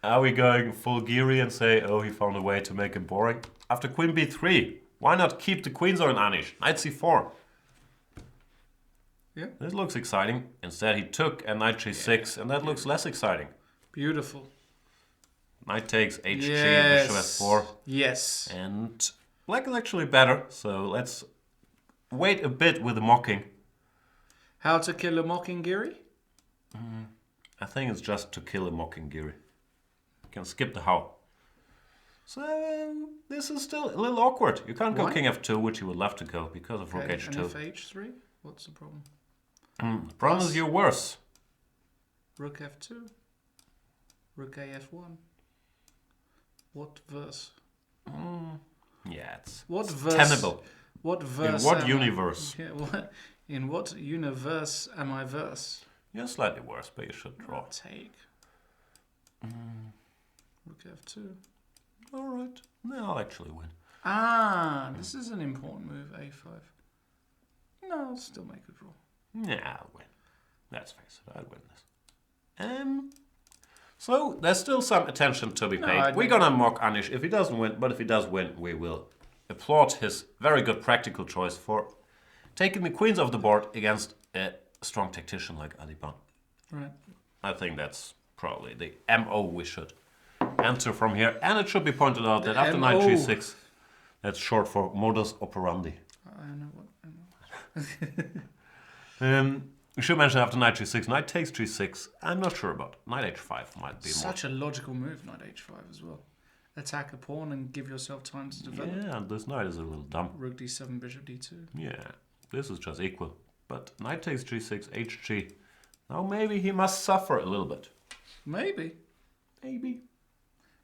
Are we going full Geary and say, oh, he found a way to make it boring? After queen b3, why not keep the queens on Anish? Knight c4. Yeah. This looks exciting. Instead, he took and knight g6, and that looks less exciting. Beautiful. Knight takes hg, Yes. bishop f4. Yes. And black is actually better, so let's wait a bit with the mocking. How to kill a Mockinggiri? I think it's just to kill a Mockinggiri. You can skip the how. So this is still a little awkward. You can't go Why? king f2, which you would love to go because of rook Okay, and if h2. h3? What's the problem? The problem is you're worse. Rook f2? Rook af1? What verse? Yeah, it's What verse? tenable. What verse? In what am I- universe? Yeah, what, in what universe am I verse? You're slightly worse, but you should draw. Take. Rook f2. Alright. No, I'll actually win. Ah, this is an important move, a5. No, I'll still make a draw. Yeah, I'll win. Let's face it, I'll win this. So there's still some attention to be paid. We're gonna mock Anish if he doesn't win, but if he does win, we will applaud his very good practical choice for taking the queens off the board against a strong tactician like Adiban. Right. I think that's probably the MO we should enter from here. And it should be pointed out that after knight g6, that's short for modus operandi. I know what. We should mention after knight g6, knight takes g6. I'm not sure about knight h5 might be Such a logical move, knight h5 as well. Attack a pawn and give yourself time to develop. Yeah, and this knight is a little dumb. Rook d7, bishop d2. Yeah, this is just equal. But knight takes g6, hg. Now maybe he must suffer a little bit. Maybe. Maybe.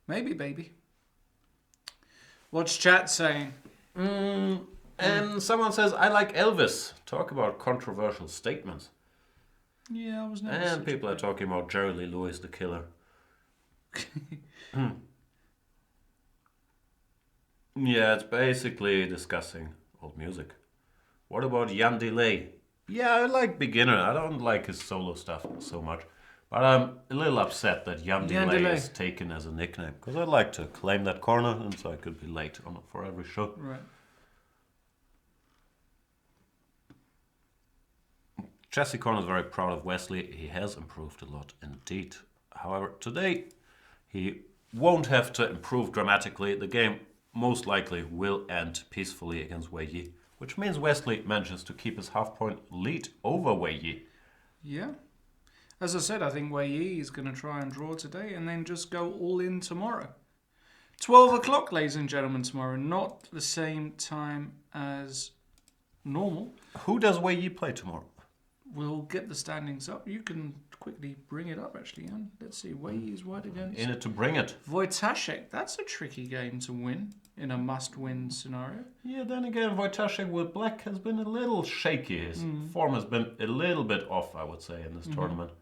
Maybe, baby. What's chat saying? And someone says, I like Elvis. Talk about controversial statements. Yeah, I was never. And people are talking about Jerry Lee Lewis, the killer. Yeah, it's basically discussing old music. What about Jan Delay? Yeah, I like Beginner. I don't like his solo stuff so much. But I'm a little upset that Jan Delay is taken as a nickname. Because I'd like to claim that corner, and so I could be late on for every show. Right. Jesse Corn is very proud of Wesley. He has improved a lot indeed. However, today he won't have to improve dramatically. The game most likely will end peacefully against Wei Yi, which means Wesley manages to keep his half-point lead over Wei Yi. Yeah. As I said, I think Wei Yi is going to try and draw today and then just go all in tomorrow. 12 o'clock, ladies and gentlemen, tomorrow. Not the same time as normal. Who does Wei Yi play tomorrow? We'll get the standings up. You can quickly bring it up, actually, Jan. Let's see. Wei Yi is white against... In it to bring it. Wojtaszek. That's a tricky game to win in a must-win scenario. Yeah, then again, Wojtaszek with black has been a little shaky. His form has been a little bit off, I would say, in this tournament.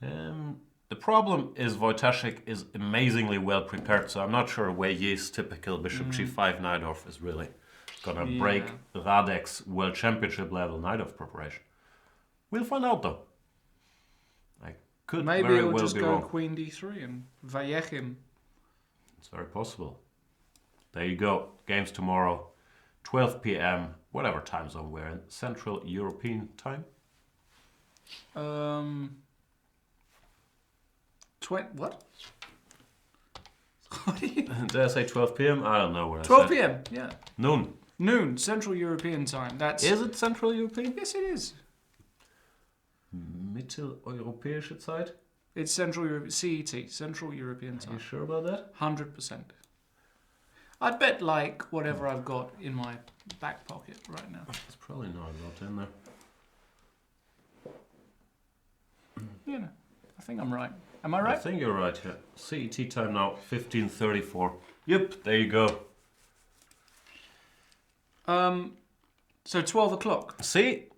The problem is Wojtaszek is amazingly well prepared, so I'm not sure Wei Yi's typical bishop g5 Najdorf is really gonna break Radek's World Championship level Najdorf preparation. We'll find out though. I could Maybe very it'll well just be go wrong. queen d3 and Vayech him. It's very possible. There you go. Games tomorrow, 12 p.m. Whatever time zone we're in. Central European time. What? What are you... Did I say 12 p.m.? I don't know what I 12 said. p.m. Yeah. Noon. Central European time. That's. Is it Central European? Yes, it is. Mitteleuropäische Zeit? It's Central Europe CET, Central European Are time. you sure about that? 100%. I'd bet like whatever I've got in my back pocket right now. There's probably not a lot in there. You know, I think I'm right. Am I right? I think you're right here. CET time now, 15:34. Yep, there you go. So 12 o'clock. See?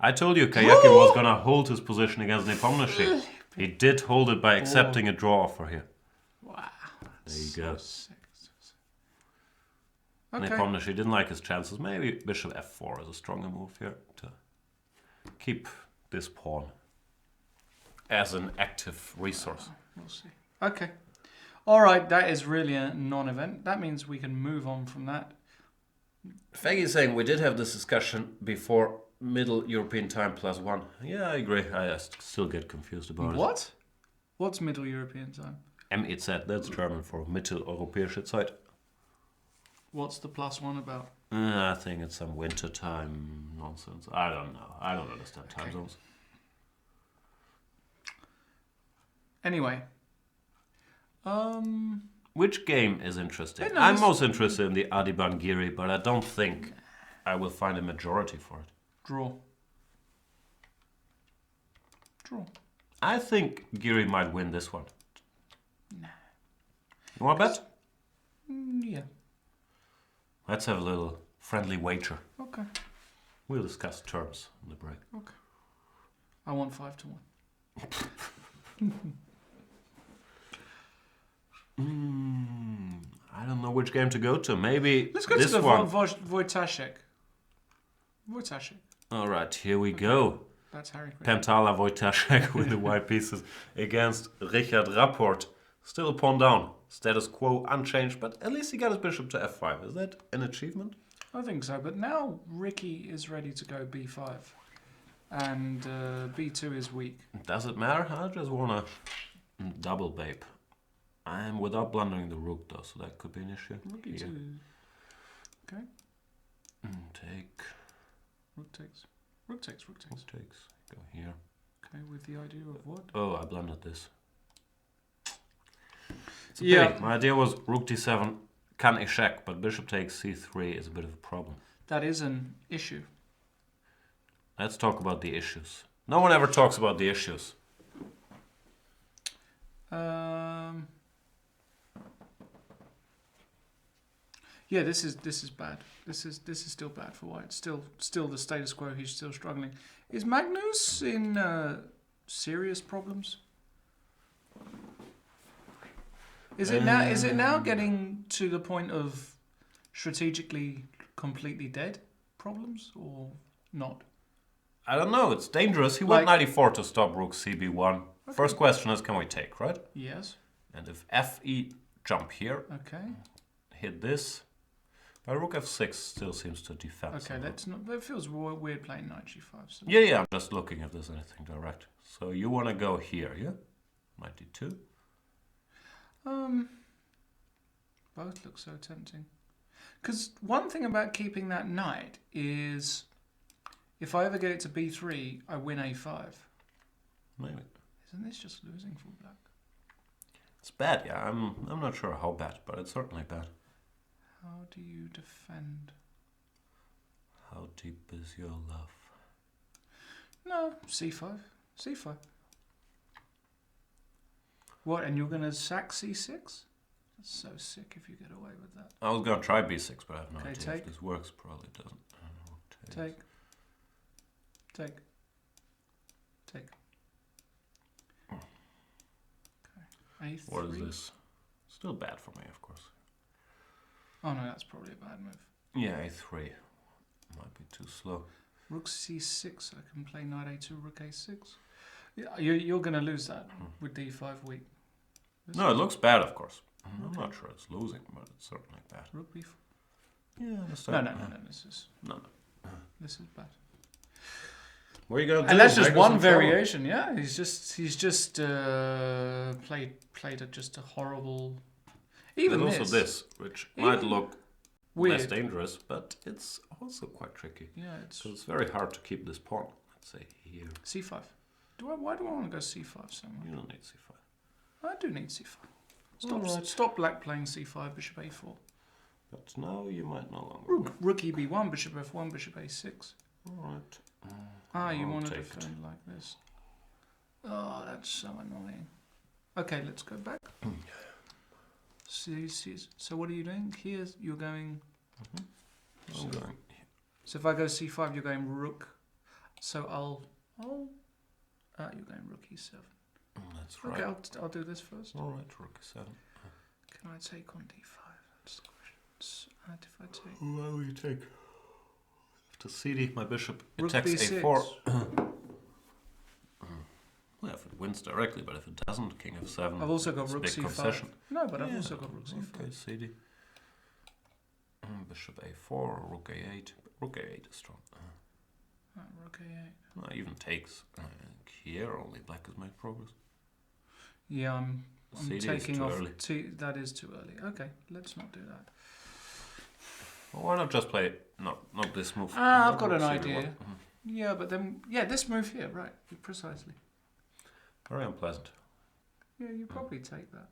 I told you Kayakin was gonna hold his position against Nepomniachtchi. He did hold it by accepting a draw offer here. Wow. There you go. Sick. Okay. Nepomniachtchi didn't like his chances. Maybe bishop f4 is a stronger move here to keep this pawn as an active resource. We'll see. Okay. All right, that is really a non-event. That means we can move on from that. Faggy is saying we did have this discussion before Middle European time +1. Yeah, I agree. I still get confused about it. What? What's Middle European time? MEZ, that's German for Mitteleuropäische Zeit. What's the +1 about? I think it's some winter time nonsense. I don't know. I don't understand time zones. Anyway. Which game is interesting? Yeah, no, I'm most interested in the Adiban Giri, but I don't think I will find a majority for it. Draw. I think Giri might win this one. Nah. You want to bet? Yeah. Let's have a little friendly wager. Okay. We'll discuss terms on the break. Okay. I want 5-1. I don't know which game to go to. Maybe Let's go this to the one. Wojtaszek. Wojtaszek. All right, here we go. That's Harry Quick. Pantala Wojtaszek with the white pieces against Richard Rapport. Still a pawn down. Status quo unchanged, but at least he got his bishop to f5. Is that an achievement? I think so, but now Ricky is ready to go b5. And b2 is weak. Does it matter? I just want to double babe. I'm without blundering the rook though, so that could be an issue. Rook Here. e2. Okay. Take. Rook takes. Rook takes, rook takes. Rook takes. Go here. Okay, with the idea of what? Oh, I blundered this. It's a Yeah. pity. My idea was rook d7, can a check, but bishop takes c3 is a bit of a problem. That is an issue. Let's talk about the issues. No one ever talks about the issues. Yeah, this is bad. This is still bad for white. Still the status quo. He's still struggling. Is Magnus in serious problems? Is it now getting to the point of strategically completely dead problems or not? I don't know, it's dangerous. He went 94 to stop rook cb1. Okay. First question is, can we take, right? Yes. And if fe, jump here, Okay. hit this. But rook f6 still seems to defend. Okay. somehow. Let's not. That feels weird playing knight g5. So. Yeah, I'm just looking if there's anything direct. So you want to go here, yeah? Knight d2. Both look so tempting. Because one thing about keeping that knight is, if I ever get it to b3, I win a5. Maybe. Isn't this just losing for black? It's bad, yeah. I'm not sure how bad, but it's certainly bad. How do you defend? How deep is your love? No, c5. c5. What, and you're going to sack c6? That's so sick if you get away with that. I was going to try b6, but I have no Okay, idea take. if this works. Probably doesn't. Take. Take. Take. Okay. a3. What is this? Still bad for me, of course. Oh no, that's probably a bad move. Yeah, a3. Might be too slow. Rook c6, I can play knight a2, rook a6. Yeah, you're going to lose that with d5 weak. This No, it looks bad, of course. I'm Okay. not sure it's losing, but it's certainly bad. Rook b4. Yeah, No, this is No. this is bad. What are you gonna do? And that's just Make us one some trouble? variation. Yeah, he's just played a just a horrible. Even There's this, also this, which might Even look weird. less dangerous, but it's also quite tricky. Yeah, it's So it's very hard to keep this pawn. Let's say here. c5. Why do I want to go c5 so much? You don't need c5. I do need c5. Stop Alright. stop black playing c5, bishop a4. But now you might no longer. Rook eb1, bishop f1, bishop a6. Alright. You I'll want to take it. defend like this. Oh, that's so annoying. Okay, let's go back. See, so what are you doing? Here, you're going... I'm going. So if I go c5, you're going rook. So you're going rook e7. That's Okay, right. I'll do this first. Alright, rook e7. Can I take on d5? That's the question. And if I take... What will you take? To cd, my bishop Rook attacks b6. a4. Well, if it wins directly, but if it doesn't, king f7. I've also got it's a rook big c5. concession. No, but I've Yeah, also got rook c5. Okay, cd. Bishop a4, rook a8. Rook a8 is strong. Rook a8. No, even takes. Here, only black has made progress. Yeah, I'm CD is taking too off. early. That is too early. Okay, let's not do that. Well, why not just play? Not this move. I've got an Rook idea. cd1. Yeah, but then this move here, right? Precisely. Very unpleasant. Yeah, you probably take that.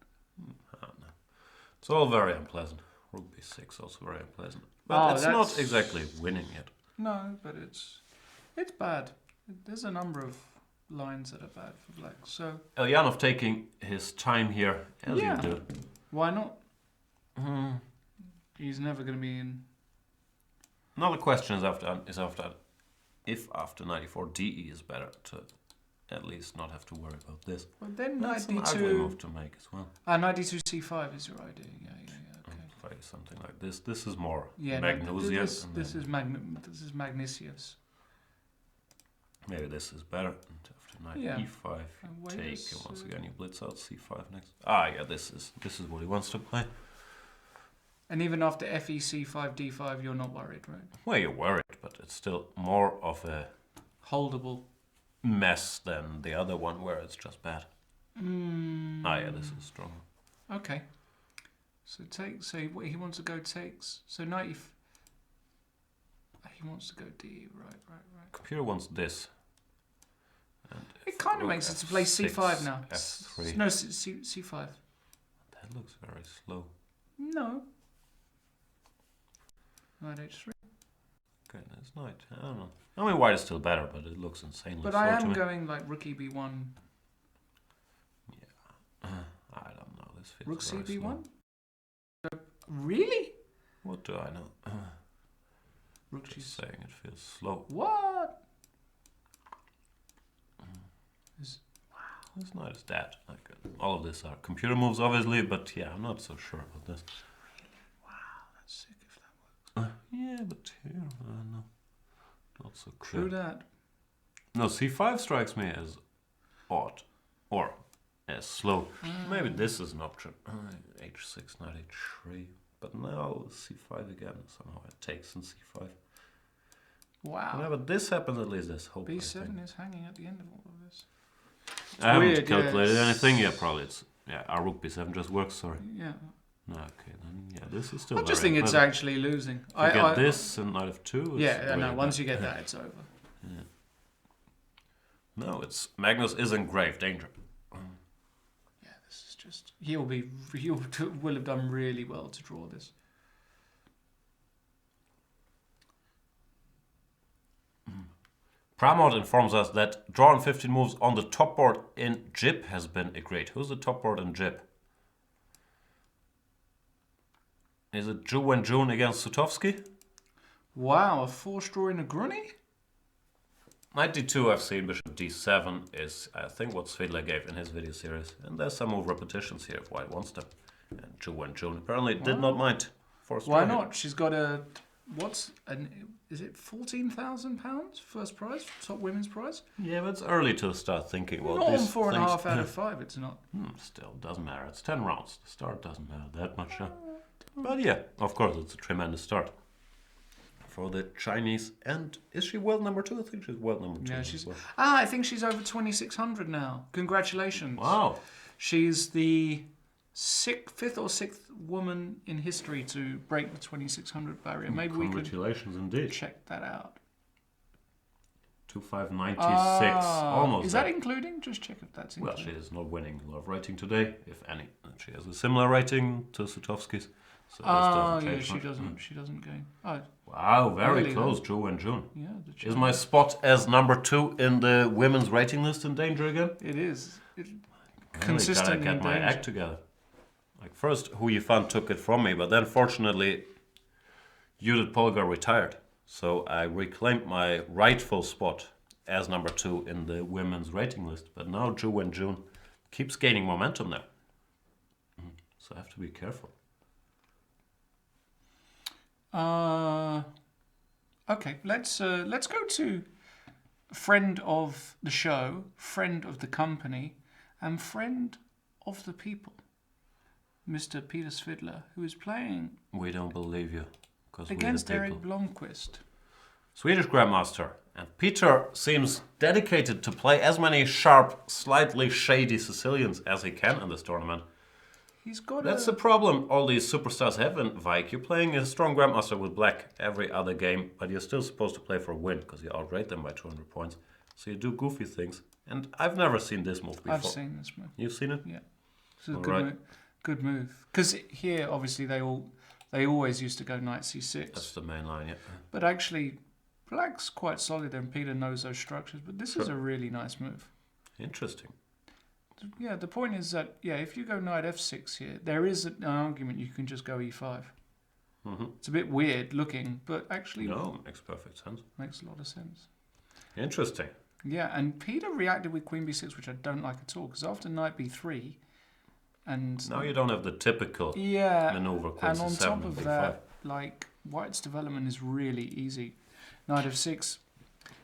I don't know. It's all very unpleasant. Rook b6 also very unpleasant. But it's not exactly winning yet. No, but it's bad. There's a number of lines that are bad for black. So Elyanov taking his time here, as Yeah. you do. why not? He's never going to be in. Another question is if after 94 DE is better to at least not have to worry about this. Well, then That's knight an ugly move d2. to make as well. Knight d2 c5 is your idea. Yeah. Okay. play something like this. This is more Yeah, Magnesius. this is Magnesius. Maybe this is better. And after knight e5, take, and once again you blitz out c5 next. Ah, yeah, this is what he wants to play. And even after fe c5 d5, you're not worried, right? Well, you're worried, but it's still more of a holdable mess than the other one where it's just bad. Ah, yeah, this is strong. Okay. So take. So he wants to go takes. So knight. He wants to go d. Right. Computer wants this. And it kind of makes sense to play c5 now. f3. No, c5. That looks very slow. No. Knight h3. Okay, that's knight. I don't know. I mean, white is still better, but it looks insanely but slow I to am me. going like rook e b1. Yeah. I don't know. This feels Rook c very b1? slow. Really? What do I know? Rook Just saying it feels slow. What? This knight is dead. Like, all of this are computer moves, obviously, but yeah, I'm not so sure about this. Wow, that's sick if that works. Yeah, but here, no. Not so True clear. that. No, c5 strikes me as odd. Or as slow. Maybe this is an option. h6, knight h3. But now c5 again. Somehow it takes in c5. Wow. Whenever this happens, at least there's hope. b7 is hanging at the end of all of this. I haven't weird, calculated yeah, anything. Yeah, probably it's... Yeah, our rook b7 just works, sorry. Yeah. No, okay, then yeah, this is still I just very think it's clever. actually losing. If you get this and knight f2, yeah, no, once bad. you get that, it's over. Yeah. No, it's... Magnus is in grave danger. Yeah, this is just... He will have done really well to draw this. Pramod informs us that drawn 15 moves on the top board in Jip has been agreed. Who's the top board in Jip? Is it Ju and June against Sutovsky? Wow, a force draw in a Grunny? Knight d2 I've seen, bishop d7 is, I think, what Svidler gave in his video series. And there's some move repetitions here if white wants them. And Ju and June apparently did not mind force draw. Why not? She's got a... Is it £14,000 first prize, top women's prize? Yeah, but it's early to start thinking. Well, Not on these 4.5 things- out of 5, it's not. Still, doesn't matter. It's 10 rounds. The start doesn't matter that much. But yeah, of course, it's a tremendous start for the Chinese. And is she world number 2? I think she's world number 2. Yeah, as she's... well. I think she's over 2,600 now. Congratulations. Wow. She's the fifth or sixth woman in history to break the 2,600 barrier. Maybe we could Congratulations indeed. check that out. 2596. Almost Is there. that including? Just check if that's Well, including. she is not winning a lot of rating today, if any. And she has a similar rating to Sutovsky's. So this doesn't Yeah, change she much. doesn't. She doesn't go. Oh, Wow, very Really, close, Ju and June. yeah. Is my spot as number 2 in the women's rating list in danger again? It is. Consistently Consistent gotta in get my danger. act together. Like first, Hu Yifan took it from me, but then fortunately, Judith Polgar retired, so I reclaimed my rightful spot as number 2 in the women's rating list. But now Ju and June keeps gaining momentum there, so I have to be careful. Okay, let's go to friend of the show, friend of the company, and friend of the people, Mr. Peter Svidler, who is playing We don't believe you, because we're the against people. Eric Blomqvist. Swedish Grandmaster. And Peter seems dedicated to play as many sharp, slightly shady Sicilians as he can in this tournament. He's got That's the problem all these superstars have in Vike. You're playing a strong Grandmaster with black every other game, but you're still supposed to play for a win, because you outrate them by 200 points. So you do goofy things. And I've never seen this move before. I've seen this move. You've seen it? Yeah, this is a All good move. Because here, obviously, they always used to go knight c6. That's the main line, yeah. But actually, black's quite solid, and Peter knows those structures. But this is a really nice move. Interesting. Yeah, the point is that, if you go knight f6 here, there is an argument you can just go e5. It's a bit weird looking, but actually No, makes perfect sense. makes a lot of sense. Interesting. Yeah, and Peter reacted with queen b6, which I don't like at all, because after knight b3, And Now you don't have the typical yeah, maneuver queen and on c7 top and of b5. that, like white's development is really easy. Knight f6.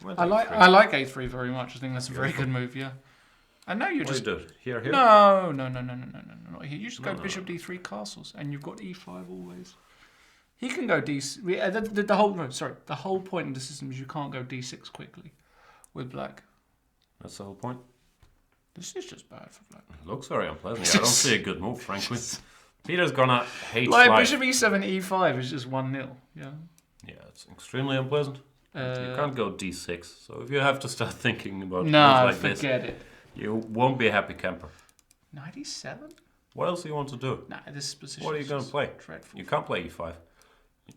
Went I a3. like a3 very much. I think that's a very good move. Yeah. And now you're What just do you do? Here, here? no, not here. You just go No. bishop d3 castles, and you've got e5 always. He can go the whole point of the system is you can't go d6 quickly with black. That's the whole point. This is just bad for black. It looks very unpleasant. Yeah, I don't see a good move, frankly. Peter's gonna hate Like life. bishop e7, e5 is just 1-0. Yeah. Yeah, it's extremely unpleasant. You can't go d6, so if you have to start thinking about moves like forget this, it. you won't be a happy camper. 97? What else do you want to do? Nah, this position. What are you going to play? Dreadful. You can't play e5.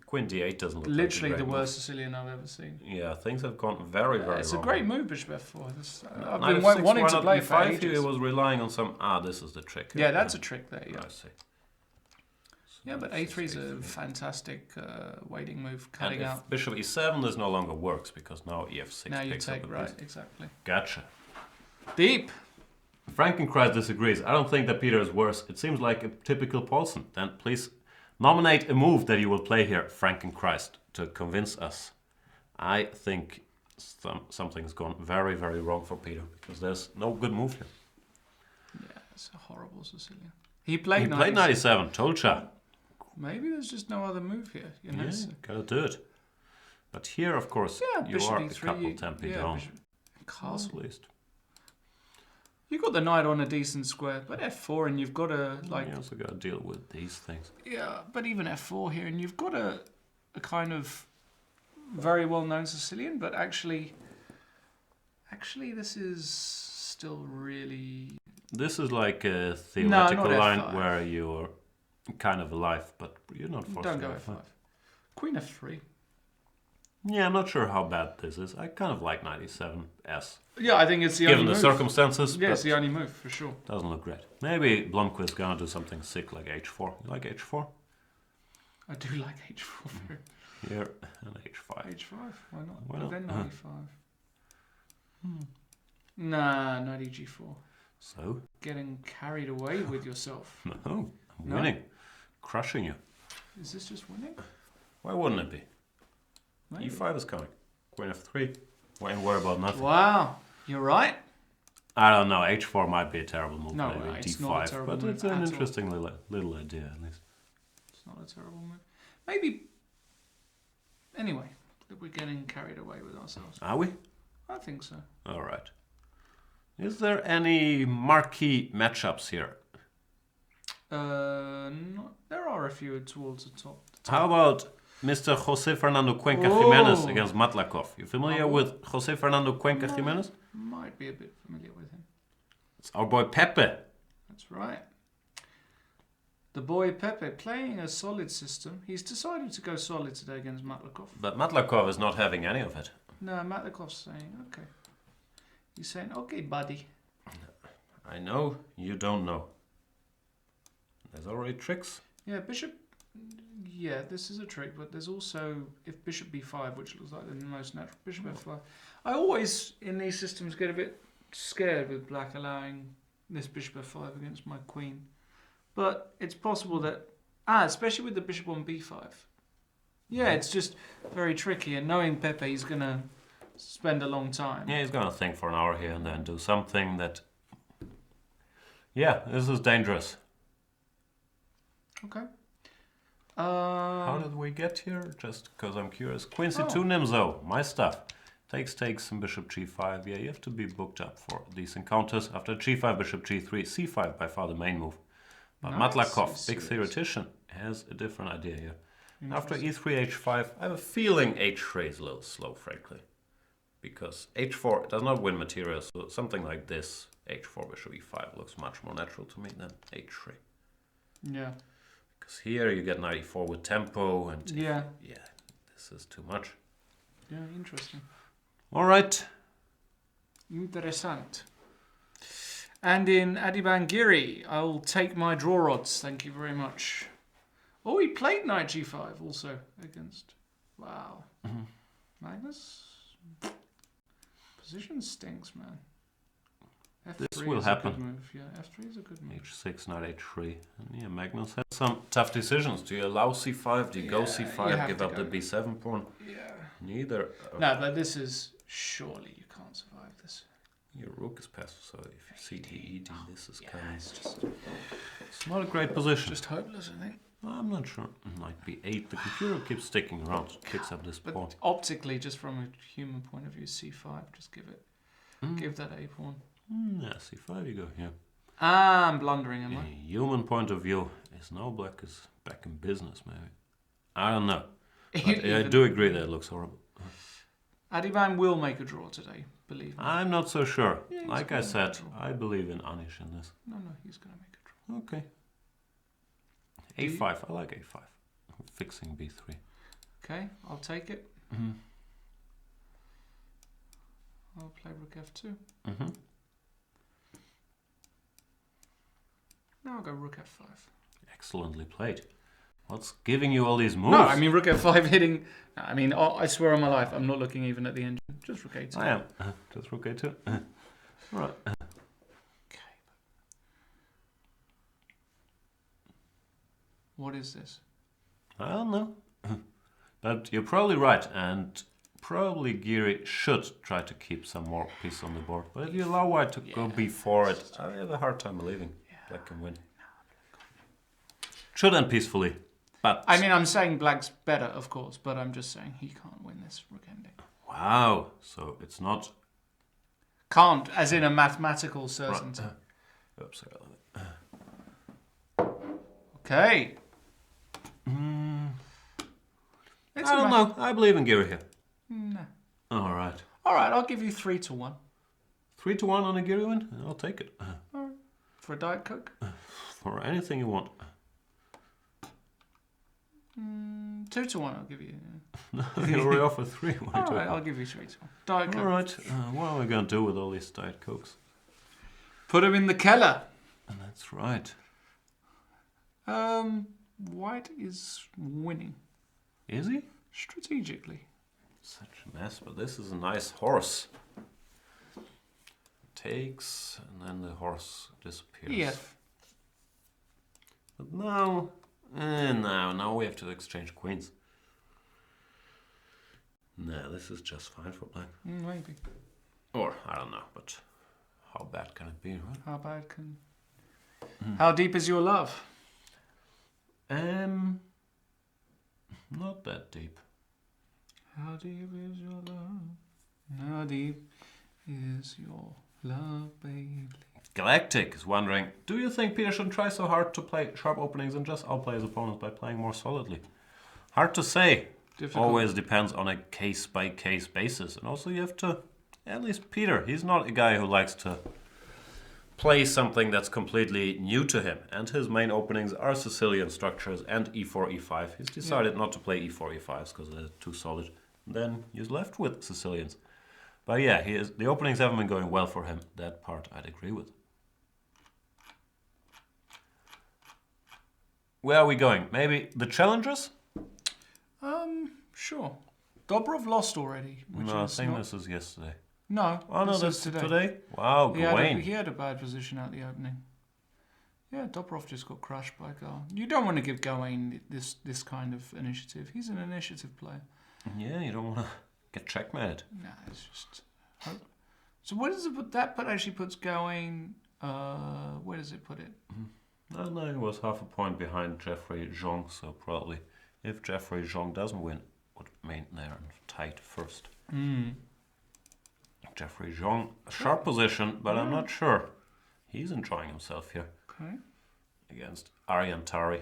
Queen d8 doesn't look Literally like a the great worst move. Sicilian I've ever seen. Yeah, things have gone very, very It's wrong. a great move, bishop f4. I've Knight been f6, wanting why to not play for e5? ages. He was relying on some... this is the trick. Yeah, that's a trick there, yeah. I see. Yeah, but a3 is a fantastic waiting move, cutting And if out. bishop e7, this no longer works, because now ef6 Now you picks up take, a right, piece. exactly. Gotcha. Deep. Frankenchrist disagrees. I don't think that Peter is worse. It seems like a typical Paulsen. Then please nominate a move that you will play here, Frankenchrist, to convince us. I think something's gone very, very wrong for Peter, because there's no good move here. Yeah, it's a horrible Sicilian. He played 97, told ya. Maybe there's just no other move here. You know? Yeah, gotta do it. But here, of course, Yeah, you bishop are e3. a couple tempi down. Castle. At least. You've got the knight on a decent square, but f4 and you've got a, like... You also gotta deal with these things. Yeah, but even f4 here, and you've got a kind of very well-known Sicilian, but actually this is still really... This is like a theoretical not line F5. where you're kind of alive, but you're not forced Don't to go F5. f5. Queen f3. Yeah, I'm not sure how bad this is. I kind of like 97s. Yeah, I think it's the Given only the move. circumstances, Yeah, it's but the only move, for sure. doesn't look great. Maybe Blomqvist gonna do something sick like h4. You like h4? I do like h4 very Here, and h5. h5, why not? Why But not? then knight e5. Nah, knight eg4. So? Getting carried away with yourself. No, I'm No? winning. Crushing you. Is this just winning? Why wouldn't it be? Maybe. e5 is coming. Queen f3. Why worry about nothing? Wow, you're right. I don't know. h4 might be a terrible move. No, maybe it's d5, not a terrible but move it's an at all. interesting little idea at least. It's not a terrible move. Maybe. Anyway, we're getting carried away with ourselves. Are we? I think so. All right. Is there any marquee matchups here? There are a few towards the top. How about Mr. Jose Fernando Cuenca Oh. Jimenez against Matlakov? You familiar with Jose Fernando Cuenca Jimenez? Might be a bit familiar with him. It's our boy Pepe. That's right. The boy Pepe playing a solid system. He's decided to go solid today against Matlakov. But Matlakov is not having any of it. No, Matlakov's saying, okay. He's saying, okay, buddy. I know, you don't know. There's already tricks. Yeah, bishop. Yeah, this is a trick, but there's also, if bishop b5, which looks like the most natural, bishop f5. I always, in these systems, get a bit scared with black allowing this bishop f5 against my queen. But it's possible that, especially with the bishop on b5. Yeah, it's just very tricky, and knowing Pepe, he's going to spend a long time. Yeah, he's gonna think for an hour here and then do something that... Yeah, this is dangerous. Okay. How did we get here? Just because I'm curious. Queen c2 Oh. Nimzo, my stuff. Takes, and bishop g5. Yeah, you have to be booked up for these encounters. After g5, bishop g3, c5, by far the main move. But Nice. Matlakov, big Serious. theoretician, has a different idea here. After e3, h5, I have a feeling h3 is a little slow, frankly. Because h4 does not win material, so something like this, h4, bishop e5, looks much more natural to me than h3. Yeah. Because here you get knight e4 with tempo, and Yeah. yeah, this is too much. Yeah, interesting. All right. Interessant. And in Adibangiri, I'll take my draw odds. Thank you very much. Oh, he played knight g5 also against. Wow. Magnus? Position stinks, man. F3 will is happen. A good move. Yeah, F3 is a good move. H6, knight H3. And yeah, Magnus had some tough decisions. Do you allow C5? Do you go You C5? have Give to up go. the B7 pawn? Yeah. Neither. No, but this is surely you can't survive this. Your rook is passive, so if you see D, ED, this is kind of... It's just It's not a great position. just hopeless, I think. I'm not sure. Knight B8. The computer keeps sticking around. Picks up this pawn. But optically, just from a human point of view, C5, just give it. Give that A pawn. Yeah, C5 you go here. I'm blundering, am A I? human point of view is now black is back in business, maybe. I don't know. But I do agree that it looks horrible. Adiban will make a draw today, believe me. I'm not so sure. Yeah, he's Like I gonna said, make a draw. I believe in Anish in this. No, he's going to make a draw. Okay. Do you- A5, I like A5. Fixing B3. Okay, I'll take it. Mm-hmm. I'll play rook F2. Mm-hmm. Now I'll go rook F5. Excellently played. What's giving you all these moves? No, I mean rook F5 hitting... No, I mean, I swear on my life, I'm not looking even at the engine. Just rook A2. I am. Just rook A2. Right. Okay. What is this? I don't know. But you're probably right, and probably Giri should try to keep some more pieces on the board. But if you allow white to go before it, I have a hard time believing black can win. Should end peacefully, but... I mean, I'm saying black's better, of course, but I'm just saying he can't win this rook ending. Wow, so it's not... Can't, as in a mathematical certainty. Right. Oops, Okay. I don't know. I believe in Giri here. No. All right. All right, I'll give you 3-1. 3-1 on a Giri win? I'll take it. All right. For a Diet Coke? For anything you want. 2-1 I'll give you. You already offered 3. All right, I'll give you 3-1. Diet Coke. All right. What are we going to do with all these Diet Cokes? Put him in the Keller. That's right. White is winning. Is he? Strategically. Such a mess, but this is a nice horse. Takes, and then the horse disappears. Yeah. But now, now we have to exchange queens. No, this is just fine for black. Maybe. Or, I don't know, but how bad can it be, right? How bad can... How deep is your love? Not that deep. How deep is your love? How deep is your love, baby? Galactic is wondering, do you think Peter shouldn't try so hard to play sharp openings and just outplay his opponents by playing more solidly? Hard to say. Difficult. Always depends on a case-by-case basis. And also you have to, at least Peter, he's not a guy who likes to play something that's completely new to him. And his main openings are Sicilian structures and e4, e5. He's decided not to play e4, e5s because they're too solid. Then he's left with Sicilians. But yeah, the openings haven't been going well for him. That part I'd agree with. Where are we going? Maybe the challengers? Sure. Dobrov lost already. Which No, I is think not... this is yesterday. No. Oh no, this that's is today. Wow, Gawain. He had a bad position at the opening. Yeah, Dobrov just got crushed by Gar. You don't want to give Gawain this kind of initiative. He's an initiative player. Yeah, you don't want to get checkmated. Nah, it's just... So where does it put... That actually puts Gawain... where does it put it? No, he was half a point behind Jeffrey Zhong, so probably if Jeffrey Zhong doesn't win, would mean they're tied first. Jeffrey Zhong, a sharp position, but I'm not sure. He's enjoying himself here. Okay. Against Aryan Tari.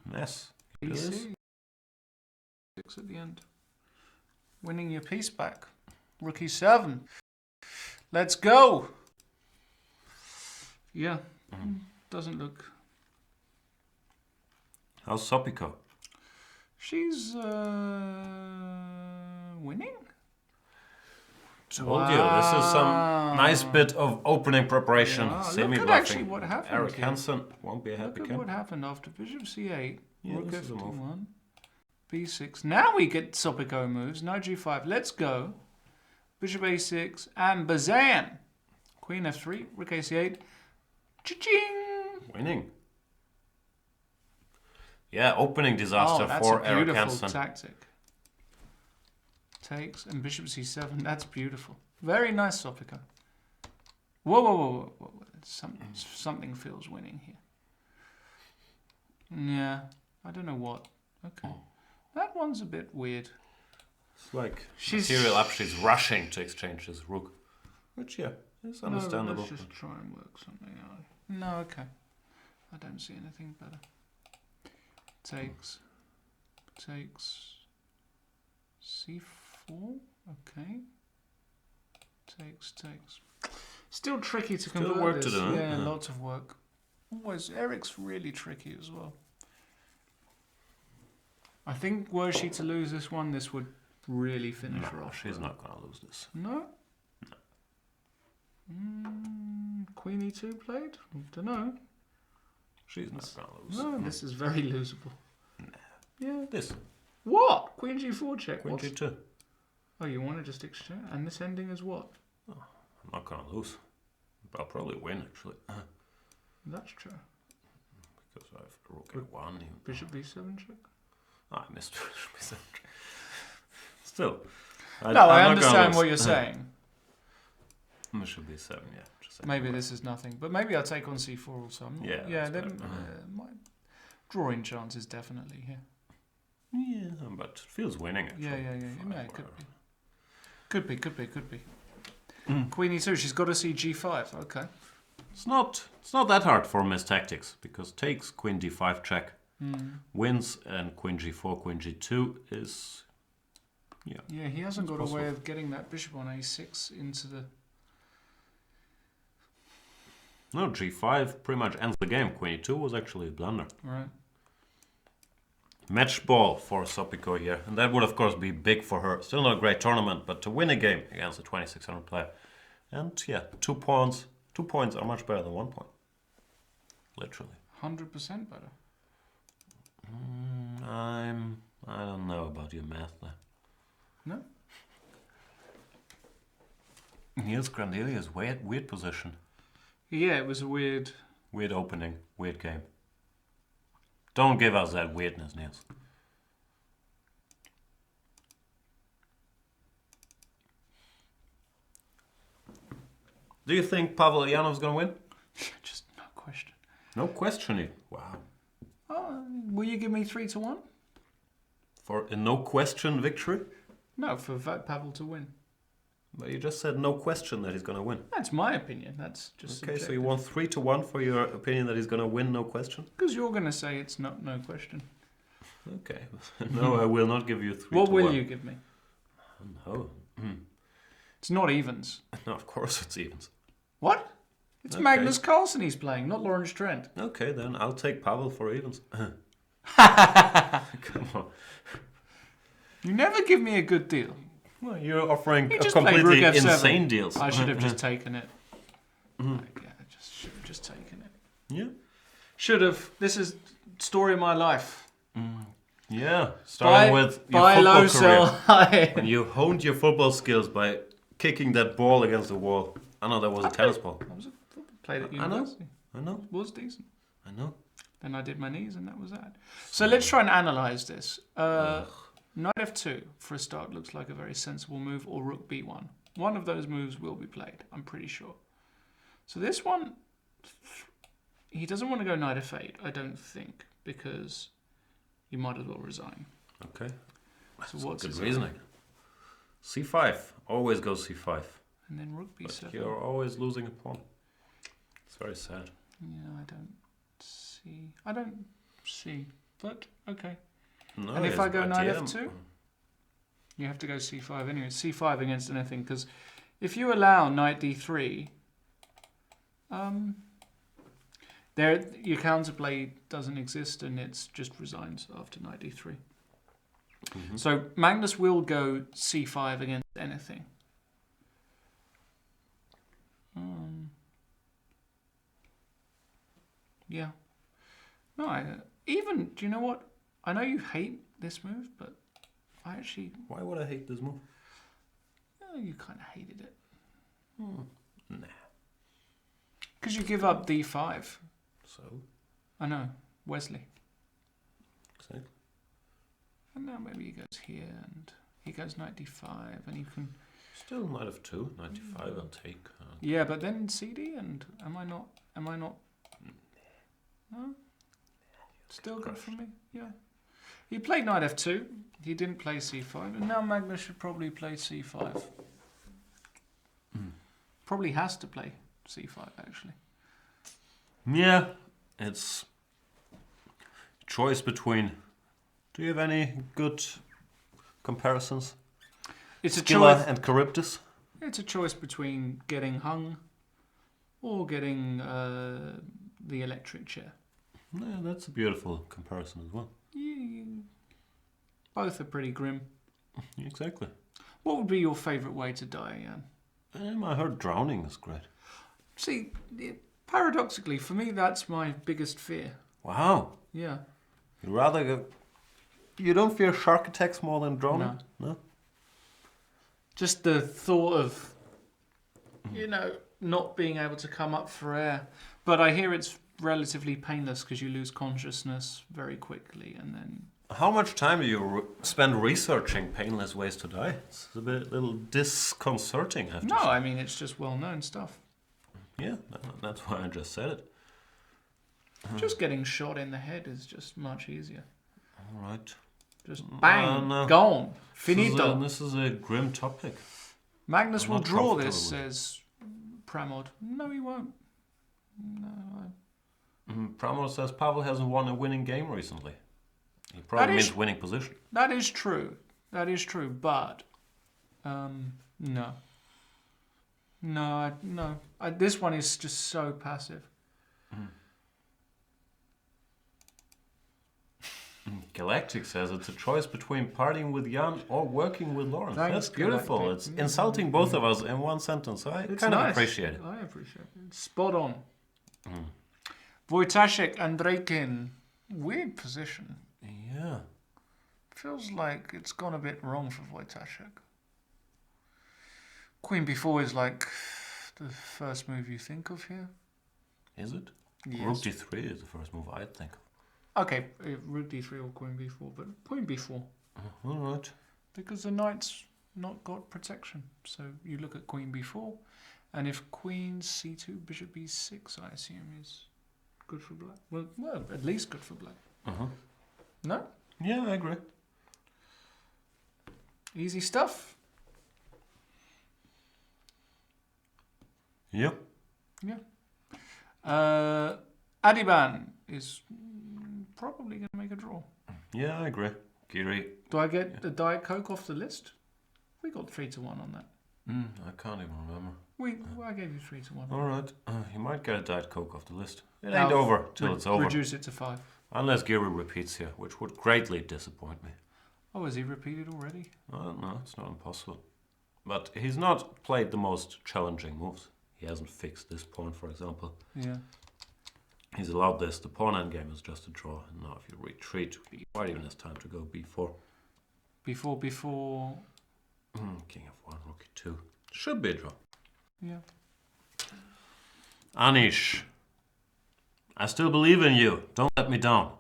Mess. PC. 6 at the end. Winning your piece back. Rookie 7. Let's go. Yeah. Doesn't look... How's Sopiko? She's winning? Told you, this is some nice bit of opening preparation. Yeah, Semi-bluffing. look at actually what happened Eric here. Hansen won't be a happy Look at camp. what happened after Bishop C8, Yeah, Rook this is a move. F1, B6. Now we get Sopiko moves. Knight G5. Let's go. Bishop A6 and Bazan. Queen f3, rook ac8. Cha-ching! Winning. Yeah, opening disaster that's for a Eric beautiful Hansen. tactic. Takes and bishop c7. That's beautiful. Very nice, Sopico. Whoa, whoa, whoa, whoa, whoa. Something feels winning here. Yeah, I don't know what. Okay. That one's a bit weird. It's like material up, she's rushing to exchange his rook. Which, yeah, is understandable. Let's just try and work something out. No, okay. I don't see anything better. Takes. C4. Okay. Takes. Still tricky to convert work this. to do, Yeah, lots of work. Always. Eric's really tricky as well. I think were she to lose this one, this would really finish her off. She's not going to lose this. No? Queen e2 played? Don't know. She's not going to lose. No, this is very losable. Nah. Yeah. This. What? Queen g4 check. Queen g2. Oh, you want to just exchange? And this ending is what? Oh, I'm not going to lose. But I'll probably win, actually. That's true. Because I have rook a1. Bishop b7 check? I missed bishop b7 check. Still. I understand what you're saying. Bishop b7, yeah. Just maybe this is nothing. But maybe I'll take on c4 also. Yeah, then my drawing chance is definitely here. Yeah, but it feels winning, actually. Yeah, it could be. Could be. Queen e2, she's got to see g5. Okay. It's not that hard for Miss Tactics, because takes queen d5 check, wins, and queen g4, queen g2 is... Yeah, he hasn't got a way of getting that bishop on a6 into the... No, g5 pretty much ends the game. Queen e2 was actually a blunder. Right. Match ball for Sopico here, and that would of course be big for her. Still not a great tournament, but to win a game against a 2600 player. And yeah, 2 points are much better than 1 point. Literally. 100% better. I don't know about your math there. No? Here's Grandelia's weird position. Yeah, it was a weird... Weird opening, weird game. Don't give us that weirdness, Niels. Do you think Pavel Yanov's gonna win? Just no question. No questioning. Wow. Will you give me 3-1? For a no question victory? No, for Pavel to win. But you just said no question that he's gonna win. That's my opinion. That's just okay. subjective. So you want 3-1 for your opinion that he's gonna win, no question? Because you're gonna say it's not no question. Okay. No, I will not give you 3-1. What will you give me? No. It's not evens. No, of course it's evens. What? It's Magnus Carlsen he's playing, not Lawrence Trent. Okay, then I'll take Pavel for evens. Come on. You never give me a good deal. Well, you're offering He just completely played Rook F7. insane deals. I should have just taken it. Yeah, I should have just taken it. Yeah. Should have. This is story of my life. Yeah. Starting with your buy football low, career. sell high. And you honed your football skills by kicking that ball against the wall. I know that was a tennis ball. I was a football player at university. I know. It was decent. I know. Then I did my knees and that was that. So let's try and analyse this. Knight f2, for a start, looks like a very sensible move, or rook b1. One of those moves will be played, I'm pretty sure. So this one, he doesn't want to go knight f8, I don't think, because you might as well resign. Okay. So what's good his reasoning? c5. Always go c5. And then rook b7. But you're always losing a pawn. It's very sad. Yeah, I don't see. But, okay. No, And if I go knight idea. f2? You have to go c5 anyway. c5 against anything, because if you allow knight d3, your counterplay doesn't exist and it's just resigns after knight d3. So Magnus will go c5 against anything. Yeah. No, even, do you know what? I know you hate this move, but I actually... Why would I hate this move? You kind of hated it. Nah. Because you give up d5. So, I know, Wesley. exactly. And now maybe he goes here, and he goes knight d5, and you can... Still knight f2, 95, I'll take. Yeah, but then CD, and am I not... No? Still good for me? Yeah. He played knight f2, he didn't play c5, and now Magnus should probably play c5. Probably has to play c5, actually. Yeah, it's choice between... Do you have any good comparisons? It's a Scylla choice. and Charybdis? It's a choice between getting hung or getting the electric chair. Yeah, that's a beautiful comparison as well. Yeah, both are pretty grim. Exactly. What would be your favourite way to die, Jan? I heard drowning is great. See, paradoxically, for me, that's my biggest fear. Wow. Yeah. You'd rather go... You don't fear shark attacks more than drowning? No? Just the thought of, not being able to come up for air. But I hear it's relatively painless because you lose consciousness very quickly and then... How much time do you spend researching painless ways to die? It's a little disconcerting, I have to say. No, I mean, it's just well-known stuff. Yeah, that's why I just said it. Just getting shot in the head is just much easier. All right. Just bang, no. gone, finito. This is a grim topic. Magnus I'm will not draw comfortable this, with says Pramod. No, he won't. No. Pramod says Pavel hasn't won a winning game recently. He probably means winning position. That is true. That is true, but no. No. This one is just so passive. Galactic says it's a choice between partying with Jan or working with Lawrence. Thanks, That's beautiful. Galactic. It's insulting both of us in one sentence. I It's kind of nice. appreciate it. I appreciate it. Spot on. Wojtaszek Andrejkin. Weird position. Yeah. Feels like it's gone a bit wrong for Wojtaszek. Queen b4 is like the first move you think of here. Is it? Yes. Rook d3 is the first move I think of. Okay, rook d3 or queen b4, but queen b4. All right. Because the knight's not got protection. So you look at queen b4, and if queen c2, bishop b6, I assume is good for black. Well, at least good for black. No? Yeah, I agree. Easy stuff. Yep. Yeah. Adiban is probably going to make a draw. Yeah, I agree. Giri. Do I get the Diet Coke off the list? We got 3-1 on that. I can't even remember. I gave you 3-1. All right. You might get a Diet Coke off the list. It Now, ain't over till it's over. Reduce it to 5. Unless Giri repeats here, which would greatly disappoint me. Oh, has he repeated already? I don't know. It's not impossible. But he's not played the most challenging moves. He hasn't fixed this pawn, for example. Yeah. He's allowed this. The pawn endgame is just a draw. And now if you retreat, he might even has time to go b4. Before. King f1, rook e2. Should be a draw. Yeah. Anish. I still believe in you. Don't let me down.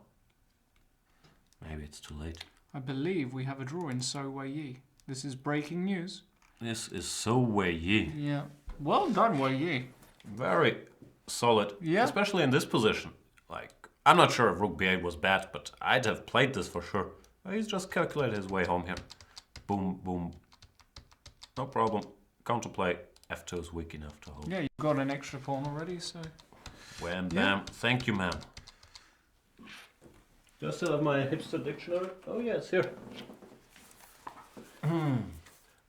Maybe it's too late. I believe we have a draw in So Wei Yi. This is breaking news. This is so Wei Yi. Yeah. Well done, Wei Yi. Very solid. Yeah. Especially in this position. Like, I'm not sure if rook b8 was bad, but I'd have played this for sure. He's just calculated his way home here. Boom, boom. No problem. Counterplay. f2 is weak enough to hold. Yeah, you've got an extra pawn already, so... Wham, Yeah. bam. Thank you, ma'am. Do I still have my hipster dictionary? Oh, yeah, it's here.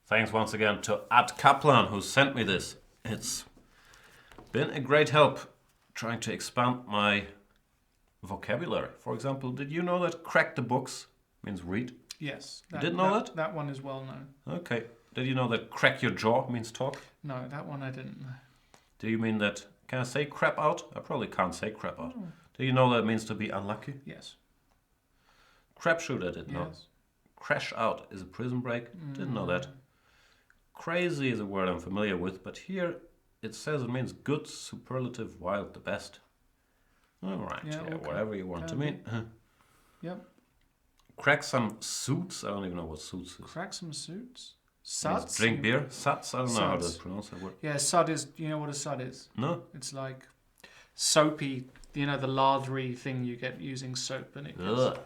Thanks once again to Ad Kaplan who sent me this. It's been a great help trying to expand my vocabulary. For example, did you know that crack the books means read? Yes. You didn't know that? That one is well known. Okay. Did you know that crack your jaw means talk? No, that one I didn't know. Do you mean that... Can I say crap out? I probably can't say crap out. Do you know that it means to be unlucky? Yes. Crapshoot I didn't know. Yes. Crash out is a prison break. Didn't know that. Crazy is a word I'm familiar with, but here it says it means good, superlative, wild, the best. Alright, Yeah, okay. whatever you want to mean. Yep. Crack some suits. I don't even know what suits is. Crack some suits. Means Suds? drink beer. Suds? I don't know how to Suds. pronounce that word. Yeah, sud is. You know what a sud is? No? It's like soapy. You know the lathery thing you get using soap, and it. Gets, Ugh.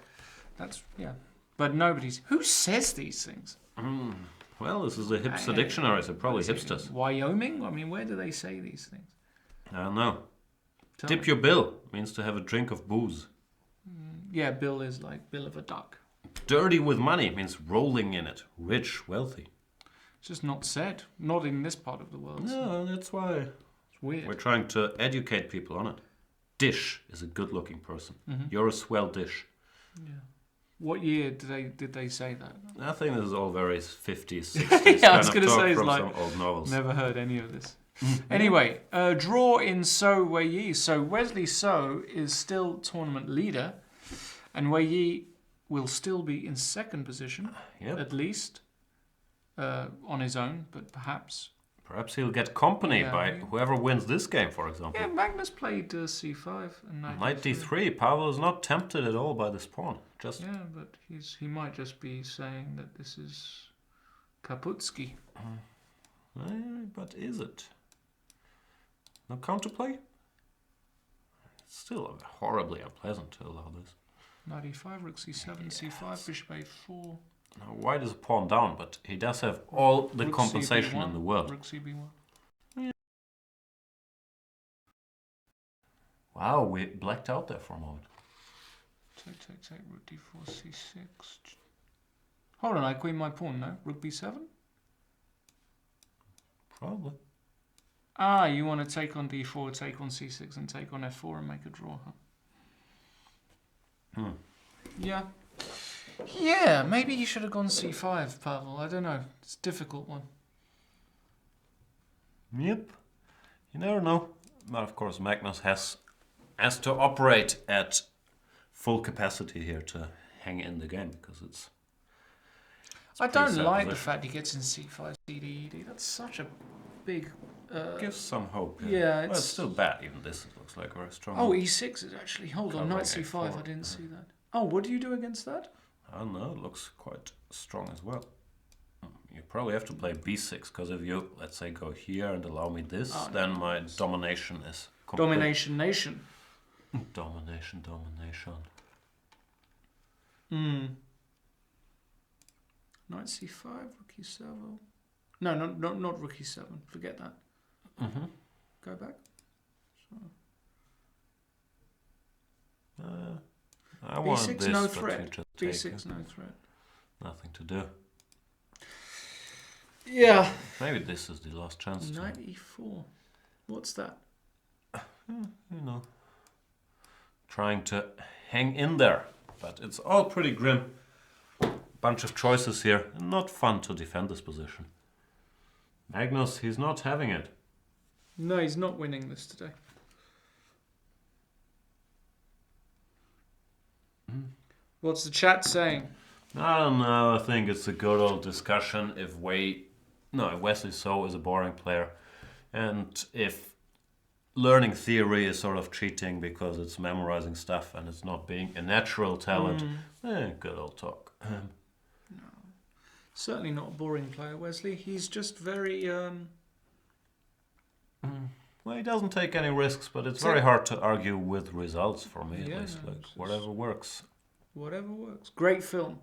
that's yeah. But nobody's. Who says these things? Well, this is a hipster dictionary, so probably hipsters. Wyoming? I mean, where do they say these things? I don't know. Tell Dip me. your bill means to have a drink of booze. Yeah, bill is like bill of a duck. Dirty with money means rolling in it. Rich, wealthy. It's just not said. Not in this part of the world. No, that's why It's weird. we're trying to educate people on it. Dish is a good-looking person. You're a swell dish. Yeah. What year did they say that? I think this is all very 50s, 60s Yeah, I was kind of gonna talk say, it's from like- some old novels. Never heard any of this. Anyway, draw in So Wei Yi. So Wesley So is still tournament leader, and Wei Yi will still be in second position, Yep. at least, on his own, but perhaps. Perhaps he'll get company Yeah. by whoever wins this game, for example. Yeah, Magnus played C5 and knight Knight d3. Pavel is not tempted at all by this pawn. Just Yeah, but he might just be saying that this is Kaputski. But is it? No counterplay? It's still horribly unpleasant to allow this. Knight e5, rook c7, c5, bishop a4. Now, white is a pawn down, but he does have all the Rook compensation CB1, in the world. Rook cb1. Wow, we blacked out there for a moment. Take, rook d4, c6. Hold on, I queen my pawn, no? Rook b7? Probably. Ah, you want to take on d4, take on c6, and take on f4 and make a draw, huh? Yeah. Yeah, maybe you should have gone c5, Pavel. I don't know. It's a difficult one. Yep. You never know. But of course, Magnus has to operate at full capacity here to hang in the game, because it's I pretty don't sad like the position. fact he gets in c5, cd, ed. That's such a big... gives some hope. yeah, Well, it's still bad. Even this looks like very strong. Oh, e6 is actually... Hold on, Covering knight c5. a4. I didn't see that. Oh, what do you do against that? I don't know. It looks quite strong as well. You probably have to play b6, because if you, let's say, go here and allow me this, Oh, then no. my domination is complete. Domination nation. Domination. Knight c5, rook e7. No, not rook e7. Forget that. Go back. I want b6, this, no but threat. you just take b6, it. no threat. Nothing to do. Yeah. Maybe this is the last chance to, Knight e4. What's that? you know, trying to hang in there. But it's all pretty grim. Bunch of choices here. Not fun to defend this position. Magnus, he's not having it. No, he's not winning this today. What's the chat saying? I don't know. I think it's a good old discussion if Wesley So is a boring player, and if learning theory is sort of cheating because it's memorizing stuff and it's not being a natural talent. Good old talk. Certainly not a boring player, Wesley. He's just very... Well, he doesn't take any risks, but it's very hard to argue with results for me, Yeah, at least. no, Like, it's whatever works. Whatever works. Great film.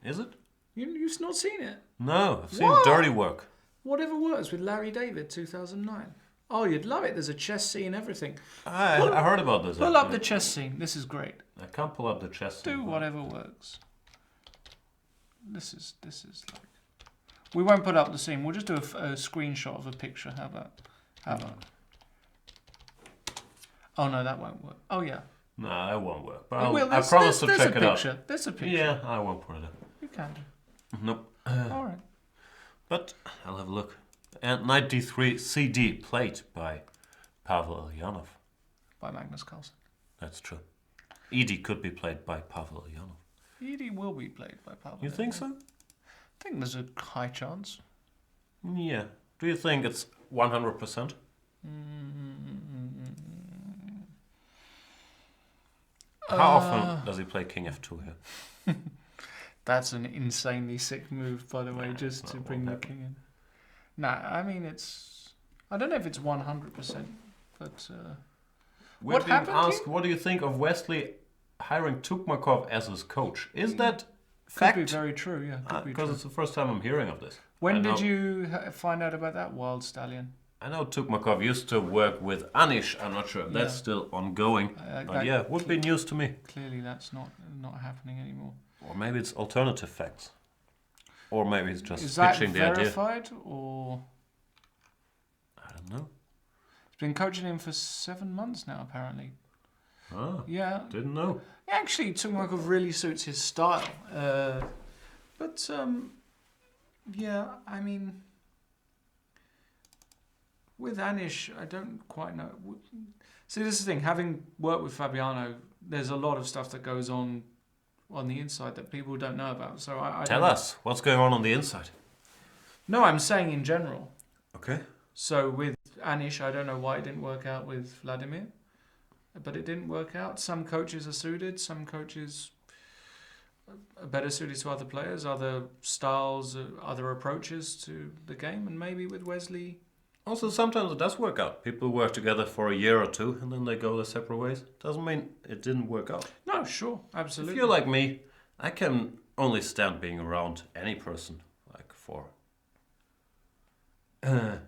Is it? You've not seen it? No, I've seen What? Dirty Work. Whatever Works with Larry David, 2009. Oh, you'd love it. There's a chess scene, everything. I heard about this. Pull up the actually. chess scene. This is great. I can't pull up the chess. Do scene. whatever works. This is like... We won't put up the scene. We'll just do a screenshot of a picture. How about? Oh, no, that won't work. Oh, yeah. No, that won't work. But Well, I promise to there's check a it out. picture. There's a picture. Yeah, I won't put it up. You can do. Nope. All right. But I'll have a look. And Knight d3 CD played by Pavel Ulyanov. By Magnus Carlsen. That's true. Edie could be played by Pavel Ulyanov. Edie will be played by Pavel. You think so? I think there's a high chance. Yeah. Do you think it's 100%? How often does he play King F2 here? That's an insanely sick move, by the way, just to bring the king in. Nah, I mean, I don't know if it's 100%, but... We're what being happened asked, here? what do you think of Wesley hiring Tukmakov as his coach? Is that Could fact? be very true, yeah. Could be Because true. it's the first time I'm hearing of this. When did you find out about that, Wild Stallion? I know Tukmakov used to work with Anish. I'm not sure if that's still ongoing. But yeah, would be news to me. Clearly that's not happening anymore. Or maybe it's alternative facts. Or maybe he's just Is that pitching the idea. verified or... I don't know. He's been coaching him for 7 months now, apparently. Ah, Yeah. didn't know. Actually, Tukmakov really suits his style. But, yeah, I mean... With Anish, I don't quite know. See, this is the thing. Having worked with Fabiano, there's a lot of stuff that goes on the inside that people don't know about. So I Tell us, what's going on the inside? No, I'm saying in general. Okay. So with Anish, I don't know why it didn't work out with Vladimir, but it didn't work out. Some coaches are suited, some coaches are better suited to other players, other styles, other approaches to the game, and maybe with Wesley... Also, sometimes it does work out. People work together for a year or two and then they go their separate ways. Doesn't mean it didn't work out. No, sure, absolutely. If you're like me, I can only stand being around any person, like for... I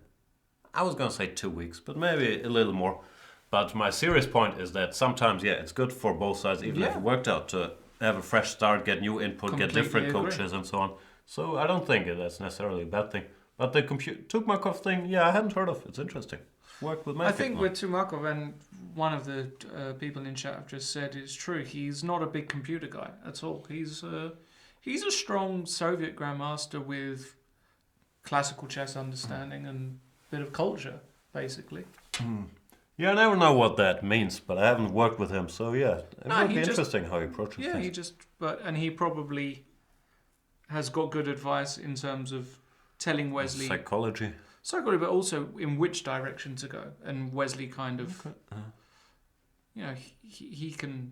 was gonna say 2 weeks, but maybe a little more. But my serious point is that sometimes, yeah, it's good for both sides, even if it worked out, to have a fresh start, get new input, Completely get different agree. coaches and so on. So I don't think that's necessarily a bad thing. But the Tukmakov thing, yeah, I hadn't heard of. It's interesting. Worked with many I think people. with Tukmakov, and one of the people in chat have just said it's true. He's not a big computer guy at all. He's a strong Soviet grandmaster with classical chess understanding and a bit of culture, basically. Yeah, I never know what that means, but I haven't worked with him, so yeah, it would be interesting how he approaches things. And he probably has got good advice in terms of telling Wesley Psychology, but also in which direction to go. And Wesley kind of, you know, he can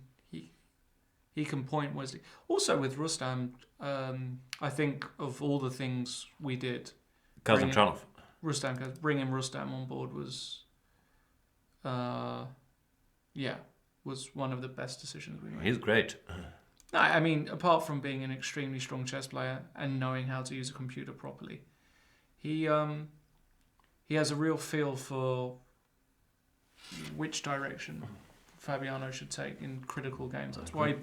point Wesley. Also with Rustam, I think of all the things we did, Kazimchanov. bringing Rustam on board was, was one of the best decisions we made. He's great. No, I mean, apart from being an extremely strong chess player and knowing how to use a computer properly, he has a real feel for which direction Fabiano should take in critical games. That's why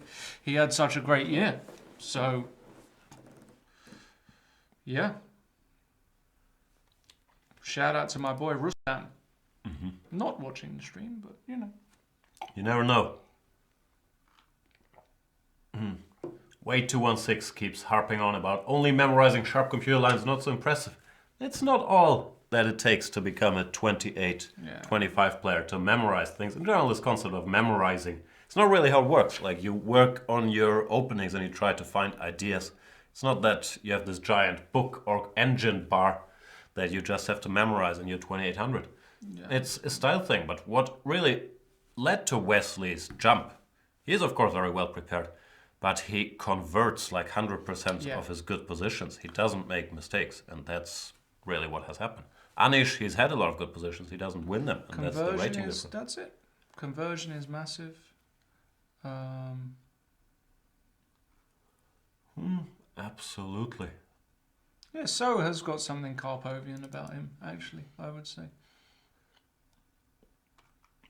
he had such a great year. So, yeah. Shout out to my boy Rustam. Not watching the stream, but you know. You never know. Wade216 keeps harping on about only memorizing sharp computer lines not so impressive. It's not all that it takes to become a 28, 25 player, to memorize things. In general, this concept of memorizing, it's not really how it works. Like, you work on your openings and you try to find ideas. It's not that you have this giant book or engine bar that you just have to memorize in your 2800. Yeah. It's a style thing, but what really led to Wesley's jump, he is of course very well prepared, but he converts like 100% of his good positions. He doesn't make mistakes, and that's really what has happened. Anish, he's had a lot of good positions, he doesn't win them, and that's the rating difference. That's it. Conversion is massive. Absolutely. Yeah, So has got something Karpovian about him, actually, I would say.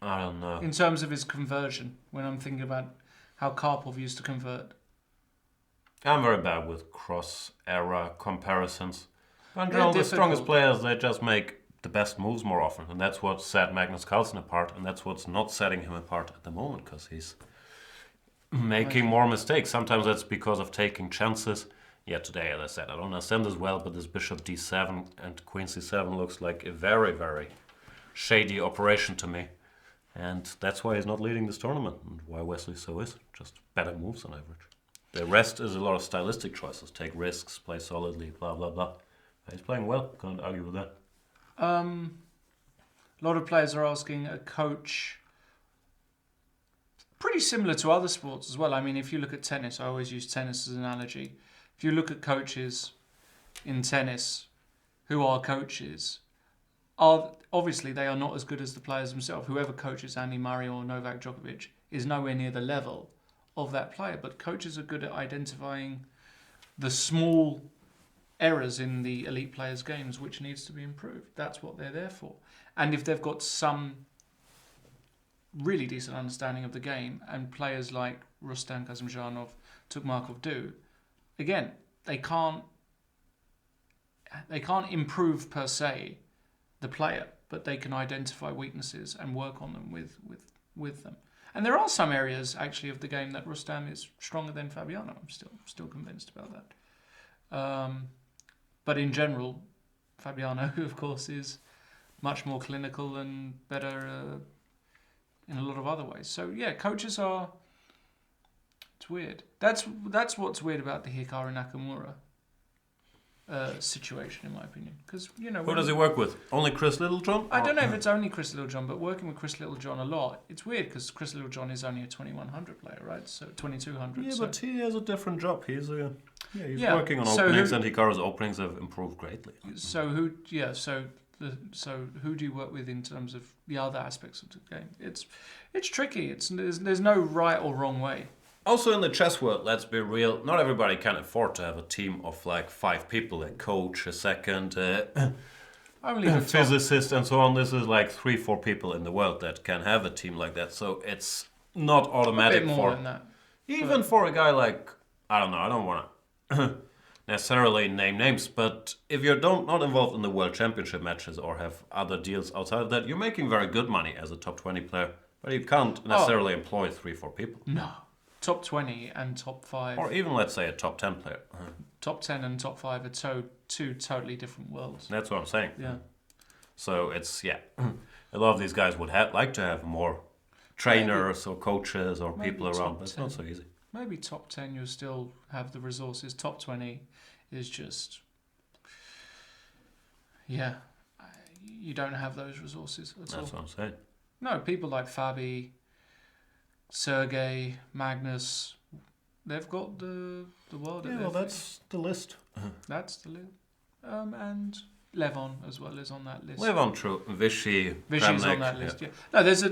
I don't know. In terms of his conversion, when I'm thinking about how Karpov used to convert. I'm very bad with cross-era comparisons. In general, the strongest players, they just make the best moves more often, and that's what set Magnus Carlsen apart, and that's what's not setting him apart at the moment, because he's making more mistakes. Sometimes that's because of taking chances. Yeah, today, as I said, I don't understand this well, but this bishop d7 and queen c7 looks like a very, very shady operation to me. And that's why he's not leading this tournament, and why Wesley so is. Just better moves on average. The rest is a lot of stylistic choices. Take risks, play solidly, blah, blah, blah. He's playing well, can't argue with that. A lot of players are asking a coach pretty similar to other sports as well. I mean, if you look at tennis, I always use tennis as an analogy. If you look at coaches in tennis who are coaches, obviously they are not as good as the players themselves. Whoever coaches Andy Murray or Novak Djokovic is nowhere near the level of that player. But coaches are good at identifying the small errors in the elite players' games which needs to be improved. That's what they're there for. And if they've got some really decent understanding of the game, and players like Rustam Kazimzhanov, Tukmakov do, again, they can't improve per se the player, but they can identify weaknesses and work on them with them. And there are some areas actually of the game that Rustam is stronger than Fabiano. I'm still convinced about that. But in general, Fabiano, of course, is much more clinical and better in a lot of other ways. So yeah, coaches are. It's weird. That's what's weird about the Hikaru Nakamura situation, in my opinion. Because who does he work with? Only Chris Littlejohn? I don't know if it's only Chris Littlejohn, but working with Chris Littlejohn a lot, it's weird because Chris Littlejohn is only a 2100 player, right? So 2200. Yeah, so. but he has a different job. He's working on openings, and Hikaru's openings have improved greatly. So who do you work with in terms of the other aspects of the game? It's tricky. There's no right or wrong way. Also in the chess world, let's be real, not everybody can afford to have a team of like 5 people, a coach, a second, Only a physicist and so on. This is like 3-4 people in the world that can have a team like that. So it's not automatic a bit more than that. Even for a guy like, I don't know, I don't want to necessarily name names, but if you're not involved in the World Championship matches or have other deals outside of that, you're making very good money as a top 20 player, but you can't necessarily employ 3-4 people. No. Top 20 and top 5. Or even, let's say, a top 10 player. Top 10 and top 5 are two totally different worlds. That's what I'm saying. Yeah. So it's, a lot of these guys would like to have more trainers or coaches or people around, but it's not so easy. Maybe top 10 you'll still have the resources. Top 20 is just, you don't have those resources at all. That's what I'm saying. No, people like Fabi, Sergey, Magnus, they've got the world at their that's the list. That's the list. And Levon as well is on that list. Levon, true. Vishy's on that list. Yeah. No, there's a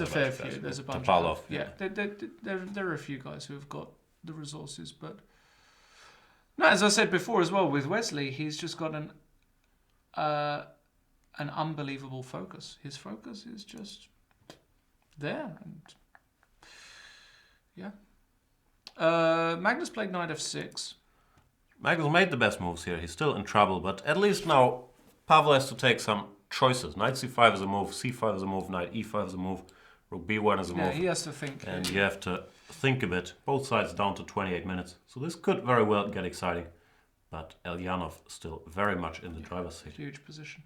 fair few. There's a bunch. Topalov. Yeah. There are a few guys who have got the resources, but no, as I said before as well with Wesley, he's just got an unbelievable focus. His focus is just there. And Magnus played knight f6. Magnus made the best moves here. He's still in trouble, but at least now Pavel has to take some choices. Knight c5 is a move, c5 is a move, knight e5 is a move, rook b1 is a move. Yeah, he has to think. And you have to think a bit. Both sides down to 28 minutes. So this could very well get exciting. But Elyanov still very much in the driver's seat. Huge position.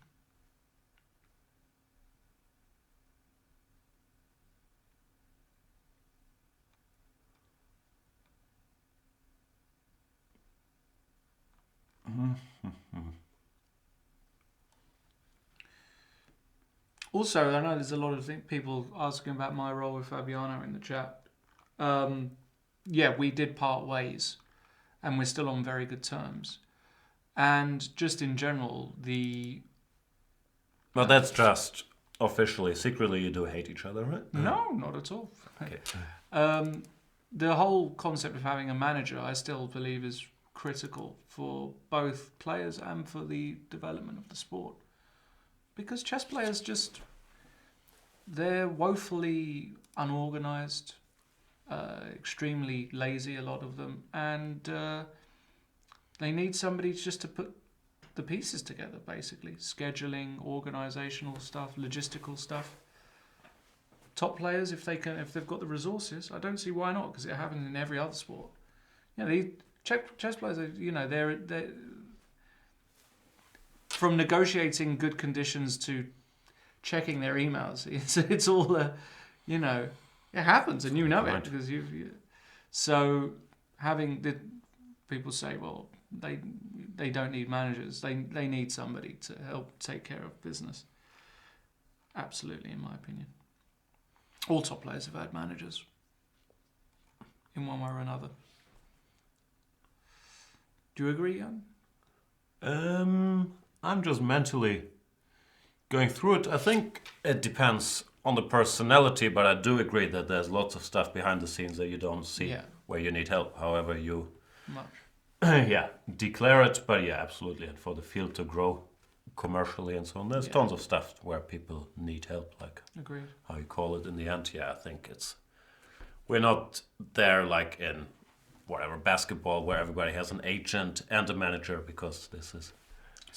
Also, I know there's a lot of people asking about my role with Fabiano in the chat. We did part ways, and we're still on very good terms. And just in general, But that's just officially. Secretly, you do hate each other, right? No, not at all. Okay. The whole concept of having a manager, I still believe, is critical for both players and for the development of the sport. Because chess players they're woefully unorganized, extremely lazy, a lot of them, and they need somebody just to put the pieces together, basically. Scheduling, organizational stuff, logistical stuff. Top players, if they've got the resources, I don't see why not, because it happens in every other sport. Chess players are, they're from negotiating good conditions to checking their emails. It's all, it happens, and it because so having the people say, well, they don't need managers. They need somebody to help take care of business. Absolutely, in my opinion. All top players have had managers. in one way or another. Do you agree, Jan? I'm just mentally going through it. I think it depends on the personality, but I do agree that there's lots of stuff behind the scenes that you don't see Yeah. where you need help. However, you Much. declare it, but yeah, absolutely. And for the field to grow commercially and so on, there's tons of stuff where people need help, like Agreed. how you call it in the end. Yeah, I think we're not there like in whatever basketball where everybody has an agent and a manager, because it's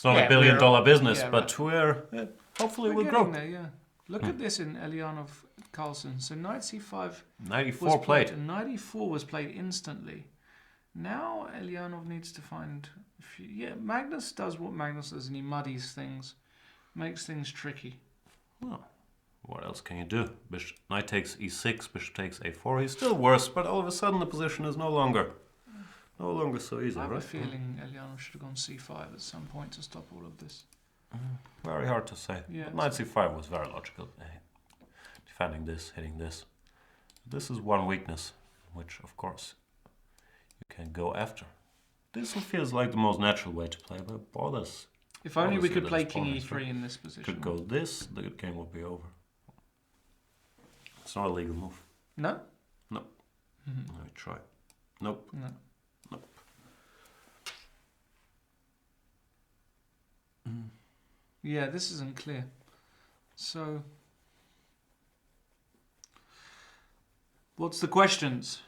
not a billion-dollar business, but hopefully we'll grow. There, yeah. Look at this in Elianov Carlsen. So knight c5 94 was played. and 94 was played instantly. Now Elianov needs to find... Magnus does what Magnus does, and he muddies things. Makes things tricky. Well, what else can you do? Knight takes e6, bishop takes a4. He's still worse, but all of a sudden the position is no longer so easy, I have right? a feeling Elianov should have gone c5 at some point to stop all of this. Very hard to say. Yeah. But knight c5 was very logical. Defending this, hitting this. This is one weakness, which of course you can go after. This feels like the most natural way to play, but bothers. If only we could play bothers king opponents, e3 in this position. Could go this, the game would be over. It's not a legal move. No? No. Let me try. Nope. No. Nope. Yeah, this isn't clear. So, what's the questions?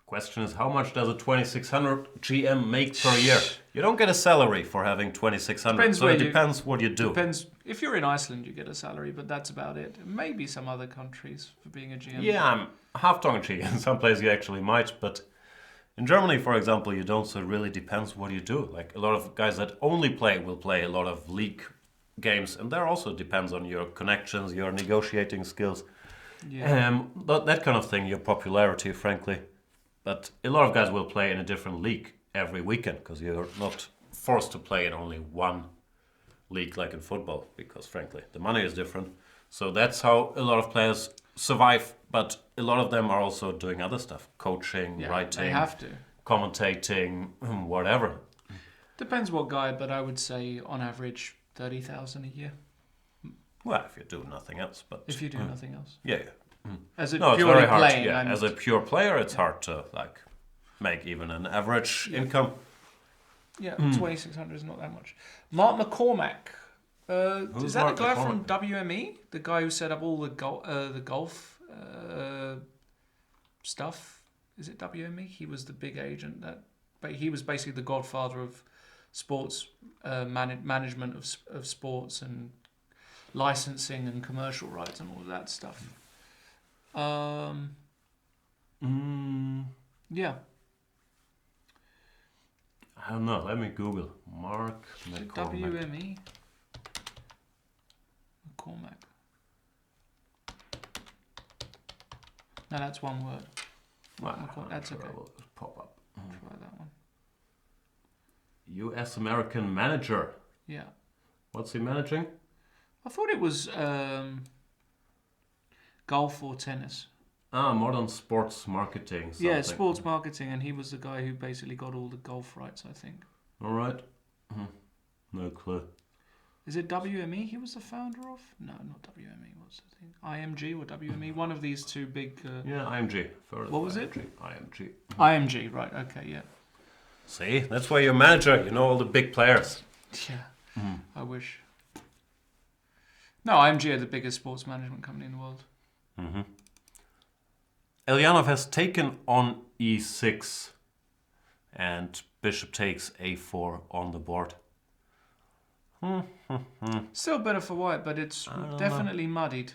Question is, how much does a 2600 GM make per year? You don't get a salary for having 2600, so it depends what you do. Depends. If you're in Iceland, you get a salary, but that's about it. Maybe some other countries for being a GM. Yeah, I'm half tongue-in-cheek. In some places you actually might, but in Germany, for example, you don't, so it really depends what you do. Like a lot of guys that only play will play a lot of league games, and there also depends on your connections, your negotiating skills, that kind of thing, your popularity, frankly. But a lot of guys will play in a different league every weekend, because you're not forced to play in only one league like in football, because frankly, the money is different. So that's how a lot of players survive, but a lot of them are also doing other stuff, coaching, writing, they have to. Commentating, whatever. Depends what guy, but I would say on average 30,000 a year. Well, if you do nothing else, but if you do nothing else. Yeah. As a No, it's purely very hard. playing. Yeah, as a pure player, it's hard to like make even an average income. Yeah, 2,600 is not that much. Mark McCormack. Is that Mark the guy McCormack? from WME? The guy who set up all the golf stuff? Is it WME? He was the big agent but he was basically the godfather of sports management of sports and licensing and commercial rights and all of that stuff. Yeah. I don't know. Let me Google Mark McCormack. WME. McCormack. No, that's one word. That's okay. Will pop up. Try that one. U.S. American manager. Yeah. What's he managing? I thought it was golf or tennis. Modern sports marketing. Something. Yeah, sports marketing, and he was the guy who basically got all the golf rights, I think. All right. No clue. Is it WME he was the founder of? No, not WME. What's the thing? IMG or WME? One of these two big... Yeah, IMG. What was it? IMG. IMG, right. Okay, yeah. See, that's why you're manager. You know all the big players. Yeah, I wish. No, IMG are the biggest sports management company in the world. Elyanov has taken on e6 and bishop takes a4 on the board. Still better for white, but it's definitely muddied.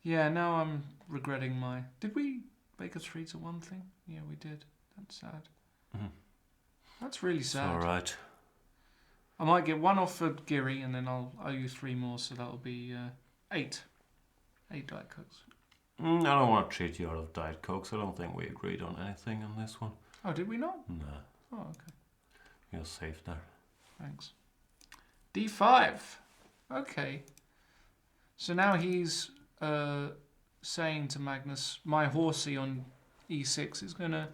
Yeah, now I'm regretting my... Did we make a 3-1 thing? Yeah, we did. That's sad. That's really sad. All right. I might get one off for Giri, and then I'll owe you 3 more, so that'll be 8. 8 Diet Cokes. I don't want to cheat you out of Diet Cokes. I don't think we agreed on anything on this one. Oh, did we not? No. Oh, okay. You're safe there. Thanks. D5. Okay. So now he's saying to Magnus, my horsey on e6 is going to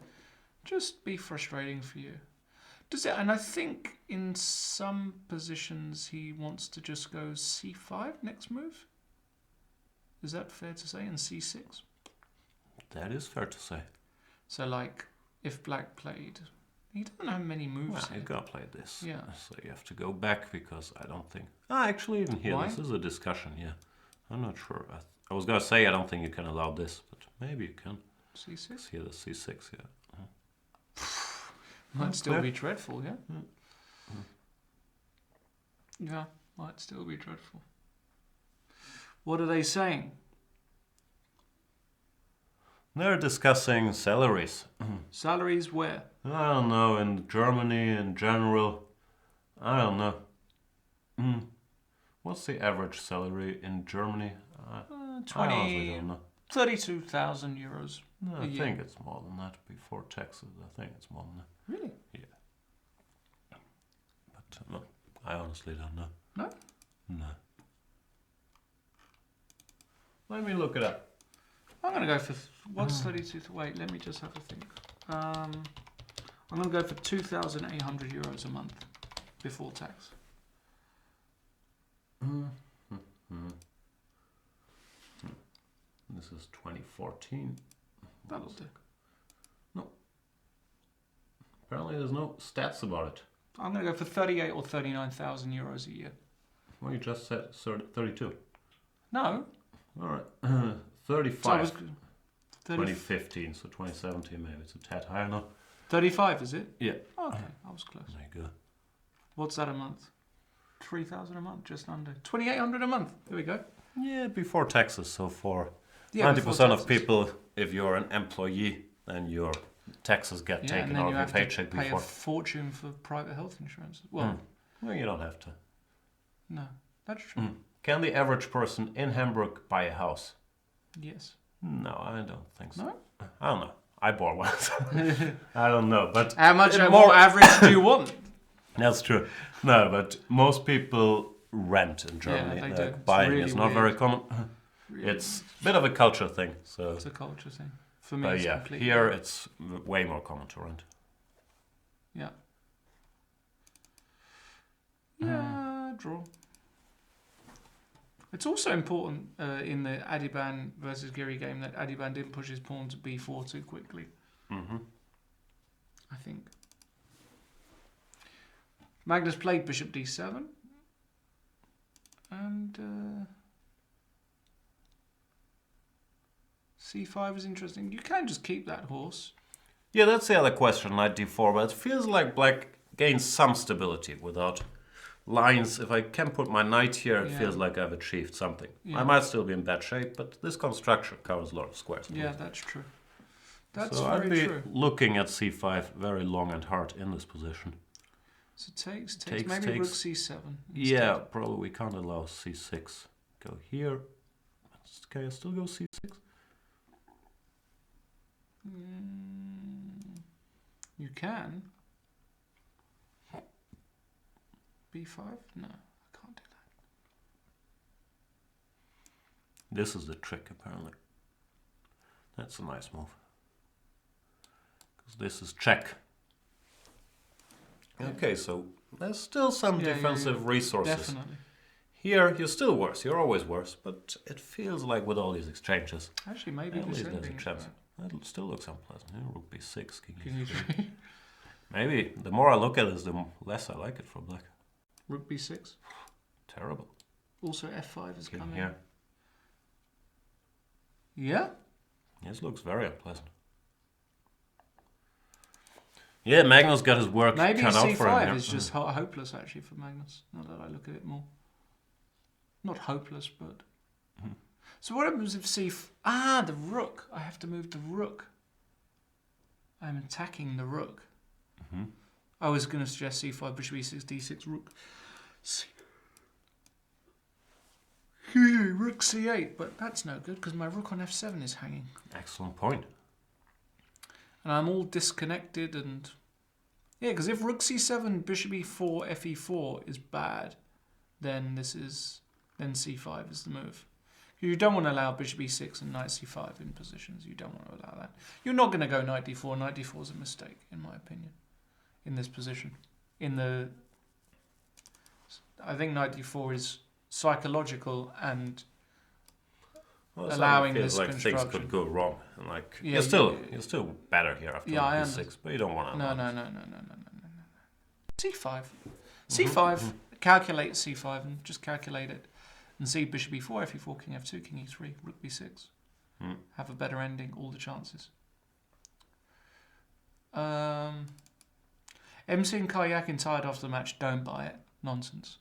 just be frustrating for you. Does it? And I think in some positions he wants to just go c5 next move. Is that fair to say? And c6? That is fair to say. So like, if black played, he doesn't have many moves Well, here. you gotta play this. Yeah. So you have to go back because I don't think... actually, even here, Why? this is a discussion, yeah. I'm not sure. I was gonna say I don't think you can allow this, but maybe you can. c6? Here, the c6, yeah. Might still fair. be dreadful, yeah? Yeah, might still be dreadful. What are they saying? They're discussing salaries. Salaries where? I don't know, in Germany in general. I don't know. What's the average salary in Germany? I honestly don't know. 32,000 euros. No, a I year. think it's more than that before taxes. I think it's more than that. Really? Yeah. But no, I honestly don't know. No? No. Let me look it up. I'm going to go for... What's 32? Wait, let me just have a think. I'm going to go for 2,800 euros a month before tax. This is 2014. That'll do. No. Apparently there's no stats about it. I'm going to go for 38 or 39,000 euros a year. Well, you just said 32. No. All right. 35. So I was 2015, so 2017 maybe it's a tad higher now. 35, is it? Yeah. Okay, I was close. There you go. What's that a month? 3,000 a month, just under. 2,800 a month. There we go. Yeah, before taxes. So for Yeah, 90% of taxes. people, if you're an employee, then your taxes get Yeah, taken and then out you of your have to paycheck pay before. a fortune for private health insurance. Well, Well, you don't have to. no, that's true. Can the average person in Hamburg buy a house? Yes. No, I don't think so. No? I don't know. I bought one. So I don't know, but How much more- more average do you want? That's true. No, but most people rent in Germany. they do. It's Buying really is not weird. very common. Really. It's a bit of a culture thing. So, It's a culture thing. For me, but it's yeah, completely... here it's way more common to rent. Yeah. Yeah, draw. It's also important in the Adiban versus Giri game that Adiban didn't push his pawn to b4 too quickly. Mm-hmm. I think. Magnus played bishop d7. And c5 is interesting. You can just keep that horse. Yeah, that's the other question, knight d4, but it feels like black gains some stability without lines. If I can put my knight here, it Yeah. feels like I've achieved something. Yeah. I might still be in bad shape, but this construction covers a lot of squares. Yeah, that's true. That's so very I'd be true. looking at c5 very long and hard in this position. So takes. Takes, Maybe takes. rook c7. Yeah, probably we can't allow c6. Go here. Can I still go c6? You can. b5? No, I can't do that. This is the trick, apparently. That's a nice move. Because this is check. Okay, so there's still some Yeah, defensive resources. Definitely. Here, you're still worse. You're always worse. But it feels like with all these exchanges, Actually, maybe at least this there's a ending is chance. bad. That still looks unpleasant. Yeah, rook b6, king King e3. e3. Maybe the more I look at this, the less I like it for black. Rook b6. Terrible. Also f5 is King coming. here. Yeah? This looks very unpleasant. Yeah, Magnus got his work Maybe cut out for him c5 here. is just hopeless actually for Magnus. Now that I look at it more. Not hopeless, but... So what happens if the rook. I have to move the rook. I'm attacking the rook. I was going to suggest c5, bishop e6, d6, rook. Rook c8, but that's no good because my rook on f7 is hanging. Excellent point. And I'm all disconnected and... Yeah, because if rook c7, bishop e4, fe4 is bad, then then c5 is the move. You don't want to allow bishop e6 and knight c5 in positions. You don't want to allow that. You're not going to go knight d4. Knight d4 is a mistake, in my opinion, in this position. I think knight d4 is psychological and allowing this like construction. things could go wrong. And like Yeah, you're still better here after I e6, but you don't want to. No. c5. c5. Calculate c5 and just calculate it. And see bishop e4, f e4, king f2, king e3, rook b6. Have a better ending, all the chances. MC and Kayakin tired after the match. Don't buy it. Nonsense.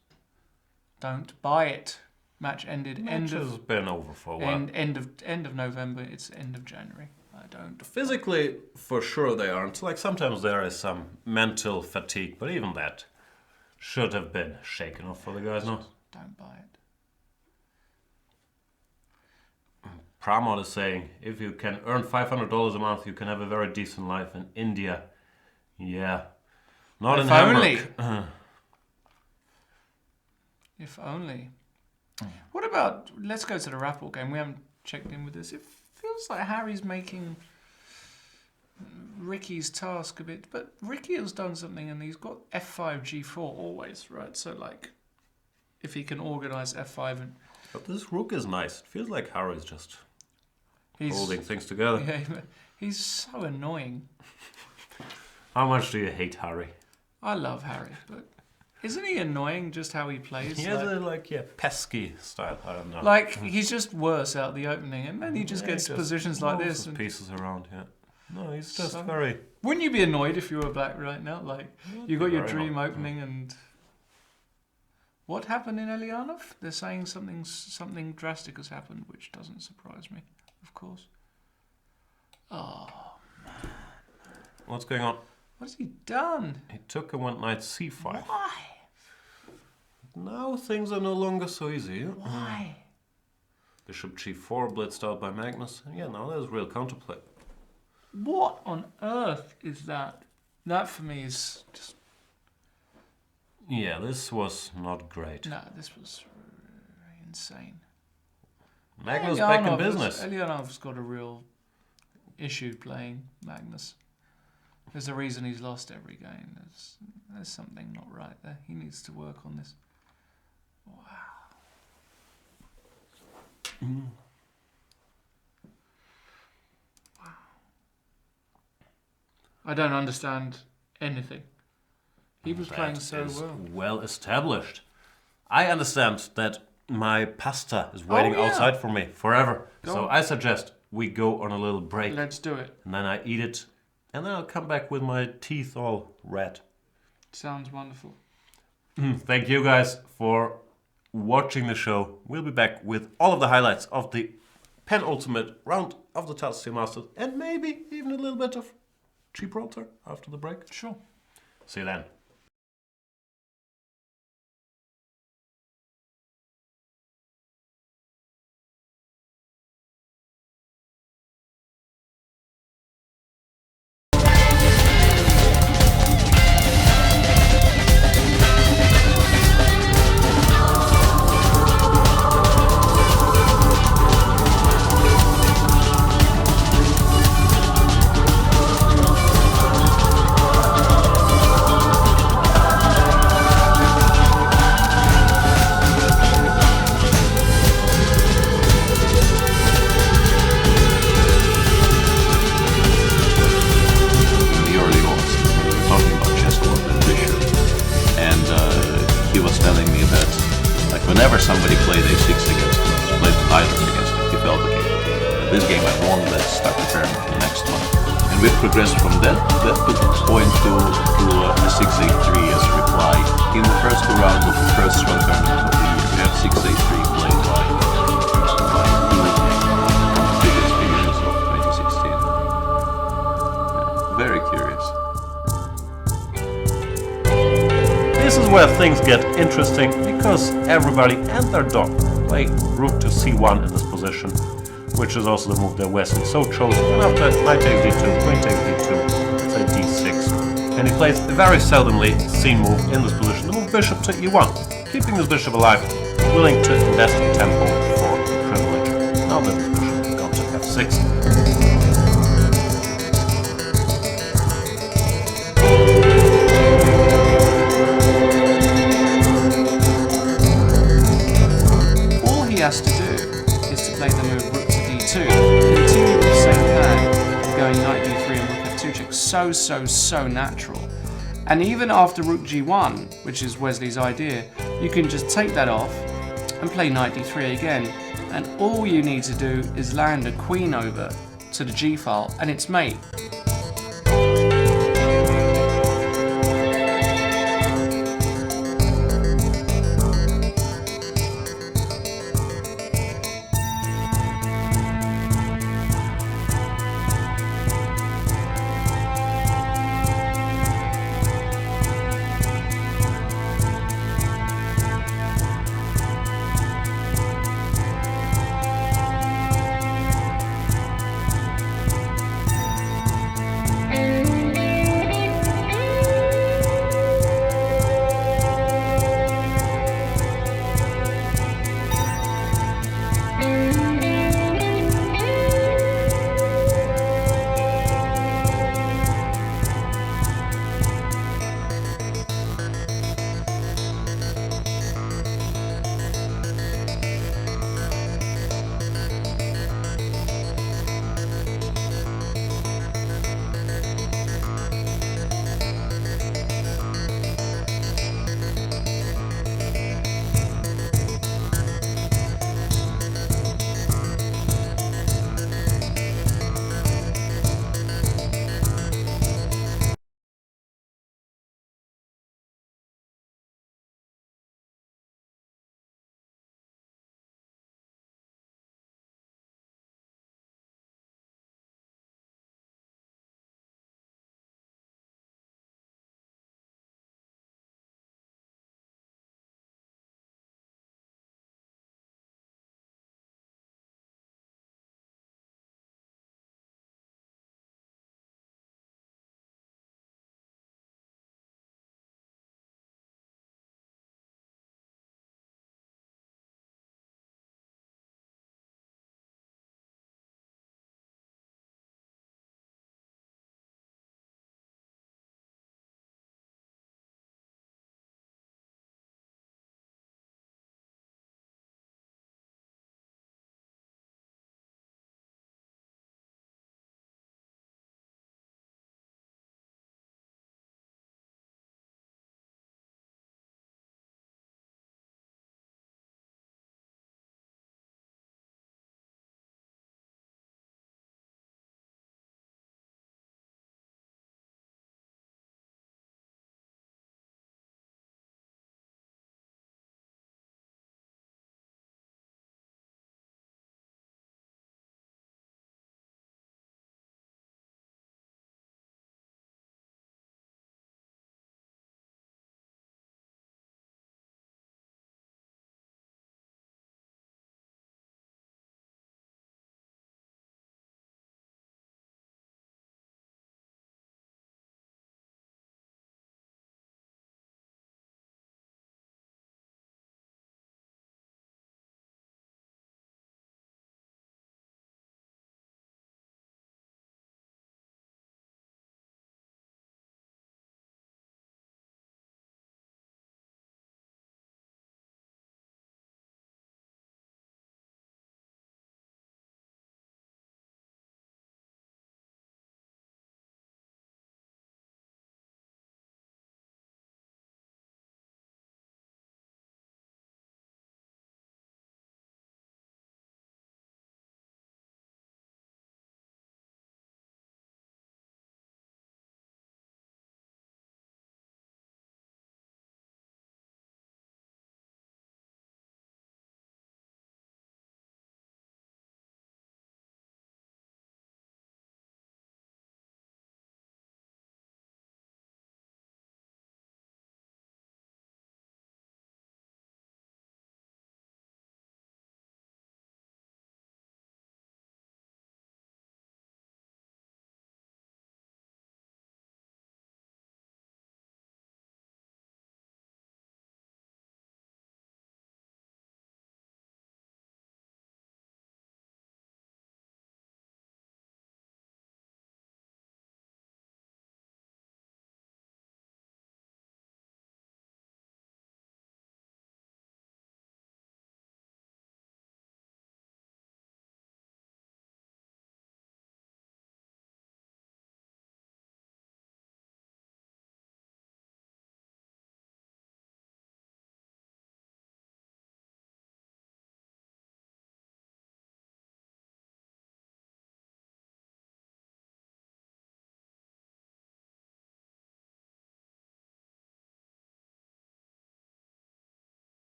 Don't buy it. Match ended. Match has been over for a while. End of November. It's end of January. I don't. Physically, for sure they aren't. Like sometimes there is some mental fatigue, but even that should have been shaken off for the guys now. Don't buy it. Pramod is saying, if you can earn $500 a month, you can have a very decent life in India. Yeah. Not in Hamburg. If only. What about, let's go to the rapport game. We haven't checked in with this. It feels like Harry's making Ricky's task a bit, but Ricky has done something and he's got f5, g4 always, right? So like, if he can organize f5 and... But this rook is nice. It feels like Harry's just holding things together. Yeah, he's so annoying. How much do you hate Harry? I love Harry, but isn't he annoying just how he plays? He has a pesky style. I don't know. Like he's just worse out the opening, and then he just gets positions like this and pieces around. Yeah. No, he's just very. Wouldn't you be annoyed if you were black right now? Like you got your dream opening, and what happened in Elianov? They're saying something drastic has happened, which doesn't surprise me, of course. Oh man, what's going on? What has he done? He took and went knight c5. Why? Now things are no longer so easy. Why? Bishop g4 blitzed out by Magnus. Yeah, now there's real counterplay. What on earth is that? That for me is just... Yeah, this was not great. No, this was insane. Magnus back in business. Elianov's got a real issue playing Magnus. There's a reason he's lost every game. There's something not right there. He needs to work on this. Wow. Wow. I don't understand anything. He was playing so well. Well established. I understand that my pasta is waiting outside for me forever. So I suggest we go on a little break. Let's do it. And then I eat it. And then I'll come back with my teeth all red. Sounds wonderful. Thank you guys for watching the show. We'll be back with all of the highlights of the penultimate round of the Tata Steel Masters. And maybe even a little bit of Gibraltar after the break. Sure. See you then. Whenever somebody played a6 against him, just played the knight against him, he felt okay. This game I won, let's start preparing for the next one. And we've progressed from that point to the 683 as a reply. In the first two rounds of the first strong tournament of the year, we have 683 played by biggest figures of 2016. Yeah, very curious. This is where things get interesting because everybody and their dog play rook to c1 in this position, which is also the move that Wesley so chose. And after knight takes d2, queen takes d2, let's say d6. And he plays a very seldomly seen move in this position, the move bishop to e1, keeping this bishop alive, willing to invest tempo for privilege. has to do is to play the move rook to d2, continue with the same plan of going knight d3 and rook f2 check. So natural. And even after rook g1, which is Wesley's idea, you can just take that off and play knight d3 again. And all you need to do is land a queen over to the g file and it's mate.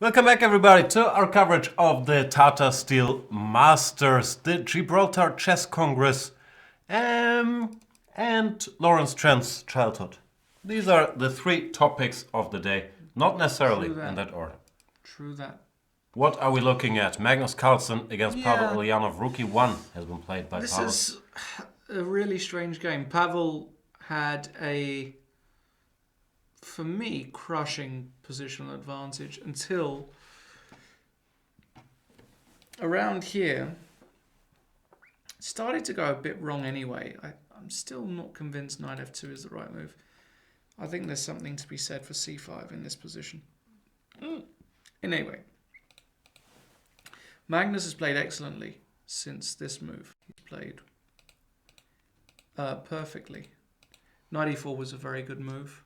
Welcome back, everybody, to our coverage of the Tata Steel Masters, the Gibraltar Chess Congress, and Lawrence Trent's childhood. These are the three topics of the day, not necessarily in that order. True that. What are we looking at? Magnus Carlsen against Pavel Ulyanov. Rookie 1 has been played by Pavel. This is a really strange game. Pavel had a, for me, crushing positional advantage until around here. It started to go a bit wrong anyway. I'm still not convinced knight f2 is the right move. I think there's something to be said for c5 in this position. Anyway, Magnus has played excellently since this move. He's played perfectly. Knight e4 was a very good move.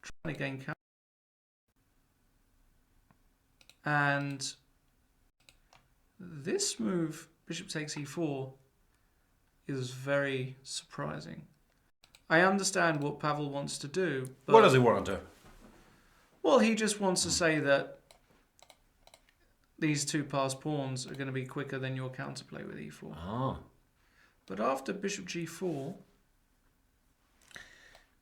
Trying to gain counter. And this move, bishop takes e4, is very surprising. I understand what Pavel wants to do. But what does he want to do? Well, he just wants to say that these two passed pawns are going to be quicker than your counterplay with e4. Oh. But after bishop g4,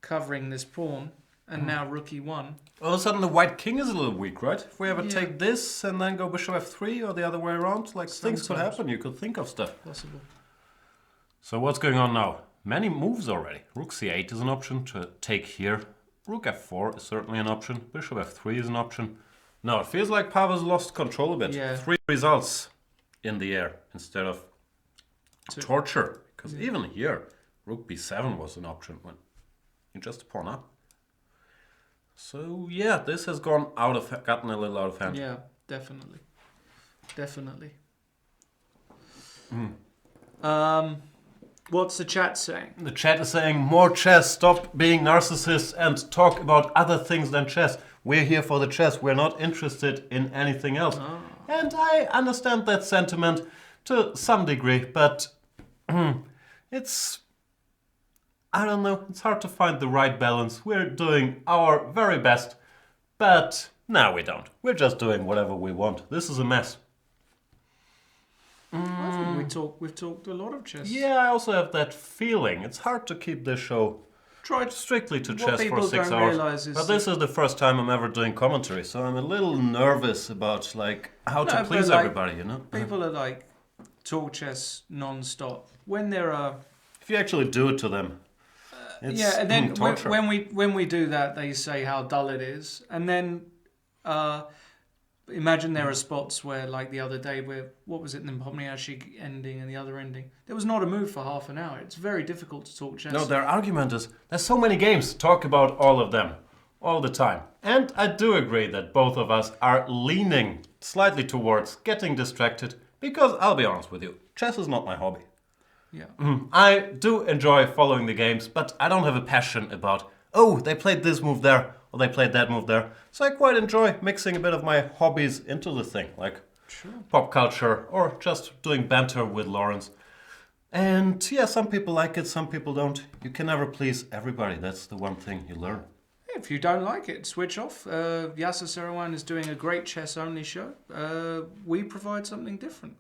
covering this pawn, and now rook e1. All of a sudden the white king is a little weak, right? If we ever take this and then go bishop f3 or the other way around, like things could happen, you could think of stuff. Possible. So what's going on now? Many moves already. Rook c8 is an option to take here. Rook f4 is certainly an option. Bishop f3 is an option. No, it feels like Pavel's lost control a bit. Yeah. 3 results in the air instead of torture. Because even here, rook b7 was an option when you just pawn up. So yeah, this has gotten a little out of hand. Yeah, definitely. Definitely. What's the chat saying? The chat is saying, more chess, stop being narcissists and talk about other things than chess. We're here for the chess, we're not interested in anything else. Oh. And I understand that sentiment to some degree, but it's, I don't know, it's hard to find the right balance. We're doing our very best, but no, we don't. We're just doing whatever we want. This is a mess. I think we've talked a lot of chess. Yeah, I also have that feeling. It's hard to keep this show strictly to chess for 6 hours. But this is the first time I'm ever doing commentary, so I'm a little nervous about like how to please everybody, you know? People are like talk chess non-stop. When there are, if you actually do it to them, it's and then torture. when we do that, they say how dull it is, and then imagine there are spots where, like the other day, where what was it, the Pomniachi ending and the other ending, there was not a move for half an hour. It's very difficult to talk chess. No, their argument is there's so many games. Talk about all of them all the time, and I do agree that both of us are leaning slightly towards getting distracted because I'll be honest with you, chess is not my hobby. Yeah. I do enjoy following the games, but I don't have a passion about, oh, they played this move there, or they played that move there. So I quite enjoy mixing a bit of my hobbies into the thing, like pop culture, or just doing banter with Lawrence. And yeah, some people like it, some people don't. You can never please everybody. That's the one thing you learn. If you don't like it, switch off. Yasser Serouan is doing a great chess-only show. We provide something different.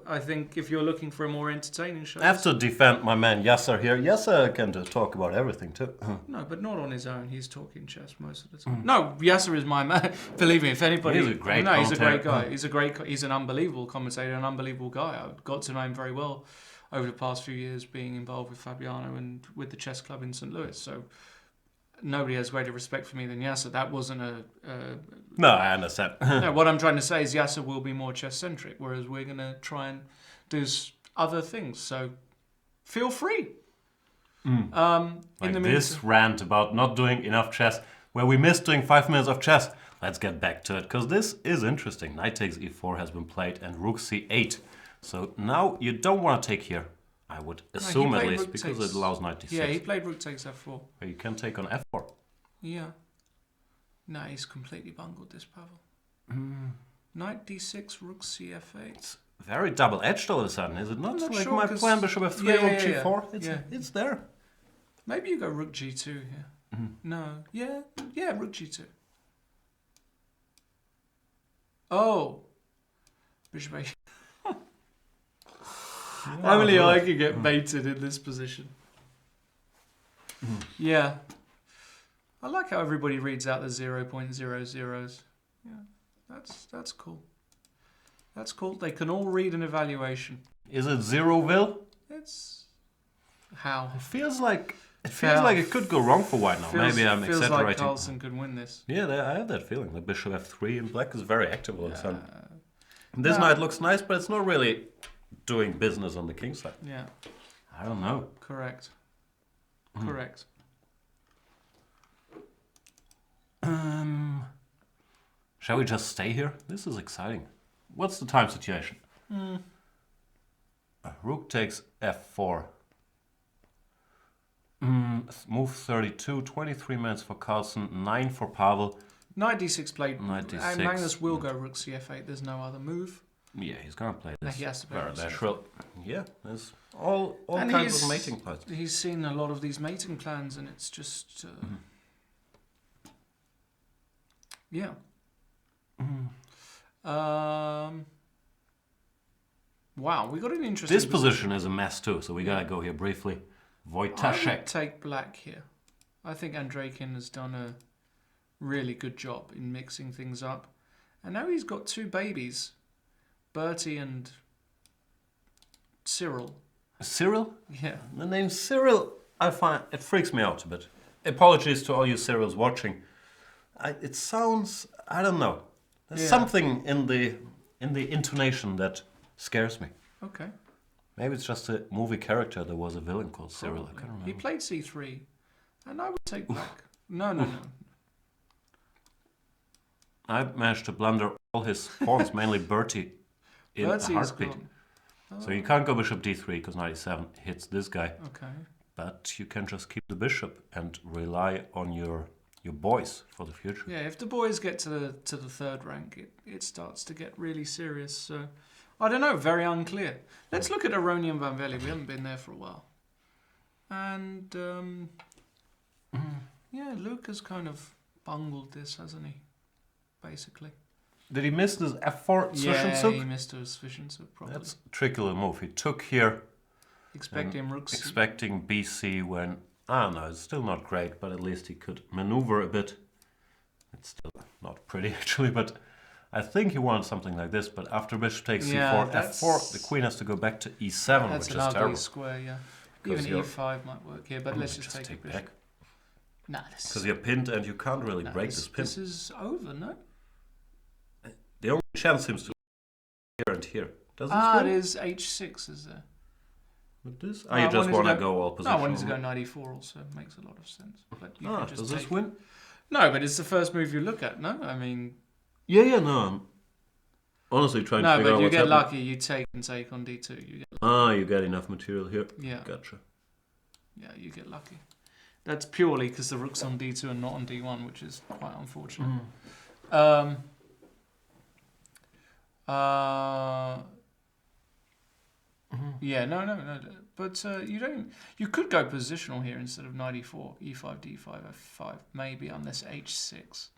I think if you're looking for a more entertaining show... I have to defend my man Yasser here. Yasser can talk about everything too. No, but not on his own. He's talking chess most of the time. No, Yasser is my man. Believe me, if anybody... He's a great he's a great guy. He's an unbelievable commentator, an unbelievable guy. I've got to know him very well over the past few years, being involved with Fabiano and with the chess club in St. Louis. So... nobody has greater respect for me than Yasser. That wasn't a... No, I understand. No, what I'm trying to say is Yasser will be more chess-centric, whereas we're going to try and do other things. So feel free. Like this rant about not doing enough chess, where we missed doing 5 minutes of chess. Let's get back to it, because this is interesting. Knight takes e4 has been played, and rook c8. So now you don't want to take here. I would assume at least, because it allows knight d6. Yeah, he played rook takes f4. But you can take on f4. Yeah. No, he's completely bungled this, Pavel. Knight d6, rook cf8. It's very double-edged all of a sudden, is it not? I'm not like sure, my plan, bishop f3, rook g4. It's there. Maybe you go rook g2 here. No. Yeah, rook g2. Oh. Bishop A. Only I could get mated in this position. Yeah. I like how everybody reads out the 0.00s. Yeah, that's cool. That's cool. They can all read an evaluation. Is it Zeroville? It's how It feels like it could go wrong for white now. Maybe I'm feels exaggerating. like Carlsen could win this. Yeah, I have that feeling. The bishop f3 and black is very active all of a sudden. This knight looks nice, but it's not really doing business on the king side. Yeah. I don't know. Correct. Correct. Shall we just stay here? This is exciting. What's the time situation? Rook takes f4. Move 32, 23 minutes for Carlsen, 9 for Pavel. Knight d6 played. Knight d6. And Magnus will go rook cf8. There's no other move. Yeah, he's gonna play No, this. he has to play Very rook natural. Yeah, there's all And kinds of mating plans. He's seen a lot of these mating plans, and it's just yeah. Wow, we got an interesting. This position is a mess too, so we gotta go here briefly. I would Wojtaszek. take black here. I think Andreykin has done a really good job in mixing things up, and now he's got two babies, Bertie and Cyril. Cyril? Yeah. The name Cyril, I find it freaks me out a bit. Apologies to all you Cyrils watching. It sounds, I don't know. There's something in the intonation that scares me. Okay. Maybe it's just a movie character. There was a villain called Cyril. I can't remember. He played c3, and I would take black. No. I managed to blunder all his pawns, mainly Bertie, in Bertie's a heartbeat. gone. So you can't go bishop d3 because knight e7 hits this guy. Okay. But you can just keep the bishop and rely on your boys for the future. Yeah, if the boys get to the third rank, it starts to get really serious. So I don't know, very unclear. Let's look at Aronian Van Velde. We haven't been there for a while. And yeah, Luke has kind of bungled this, hasn't he? Basically. Did he miss this f4 Zwischenzug? Yeah, he missed a Zwischenzug probably. That's a tricky little move. He took here, Expecting rooks. expecting BC when, I don't know, it's still not great, but at least he could maneuver a bit. It's still not pretty actually, but I think he wanted something like this. But after bishop takes c4, f4, the queen has to go back to e7, That's which an is ugly terrible. square, yeah. Because Even e5 might work here, but let's just take a bishop. back. Nah, Because you're pinned and you can't really break this pin. This is over, no? The only chance seems to be here and here. Does this It win? is h6, is there? With this? No, you I just wanted to want to go- go all No, positional. I wanted to go knight e4 also. Makes a lot of sense. But you can just does take this win? No, but it's the first move you look at, no? I mean... Yeah, no. I'm honestly trying to No, figure out but you what's get happening. lucky. You take and take on d2. You get You get enough material here. Yeah. Gotcha. Yeah, you get lucky. That's purely because the rook's on d2 and not on d1, which is quite unfortunate. Yeah, no. But you don't. You could go positional here instead of knight e4, e5, d5, f5, maybe unless h6.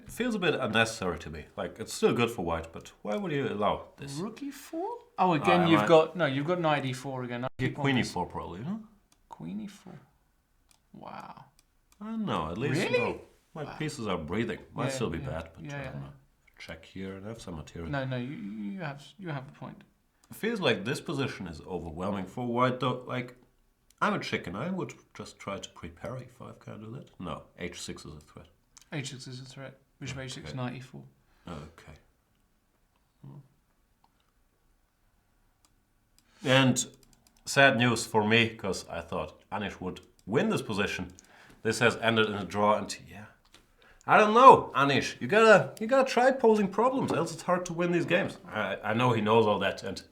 Feels a bit unnecessary to me. Like, it's still good for white, but why would you allow this? Rook e4. Oh, again, you've got knight e4 again. Queen e4 probably, huh? Queen e4. Wow. I don't know, at least Really? you know, my pieces are breathing. Might still be bad, but yeah. I don't know. Check here and have some material. No, you have a point. It feels like this position is overwhelming for white though. Like, I'm a chicken. I would just try to prepare e5. Can I do that? No, h6 is a threat. h6 is a threat. Bishop h6, Okay. knight e4. Okay. And sad news for me, because I thought Anish would win this position. This has ended in a draw, and yeah, I don't know, Anish. You gotta try posing problems, else it's hard to win these games. I know he knows all that, and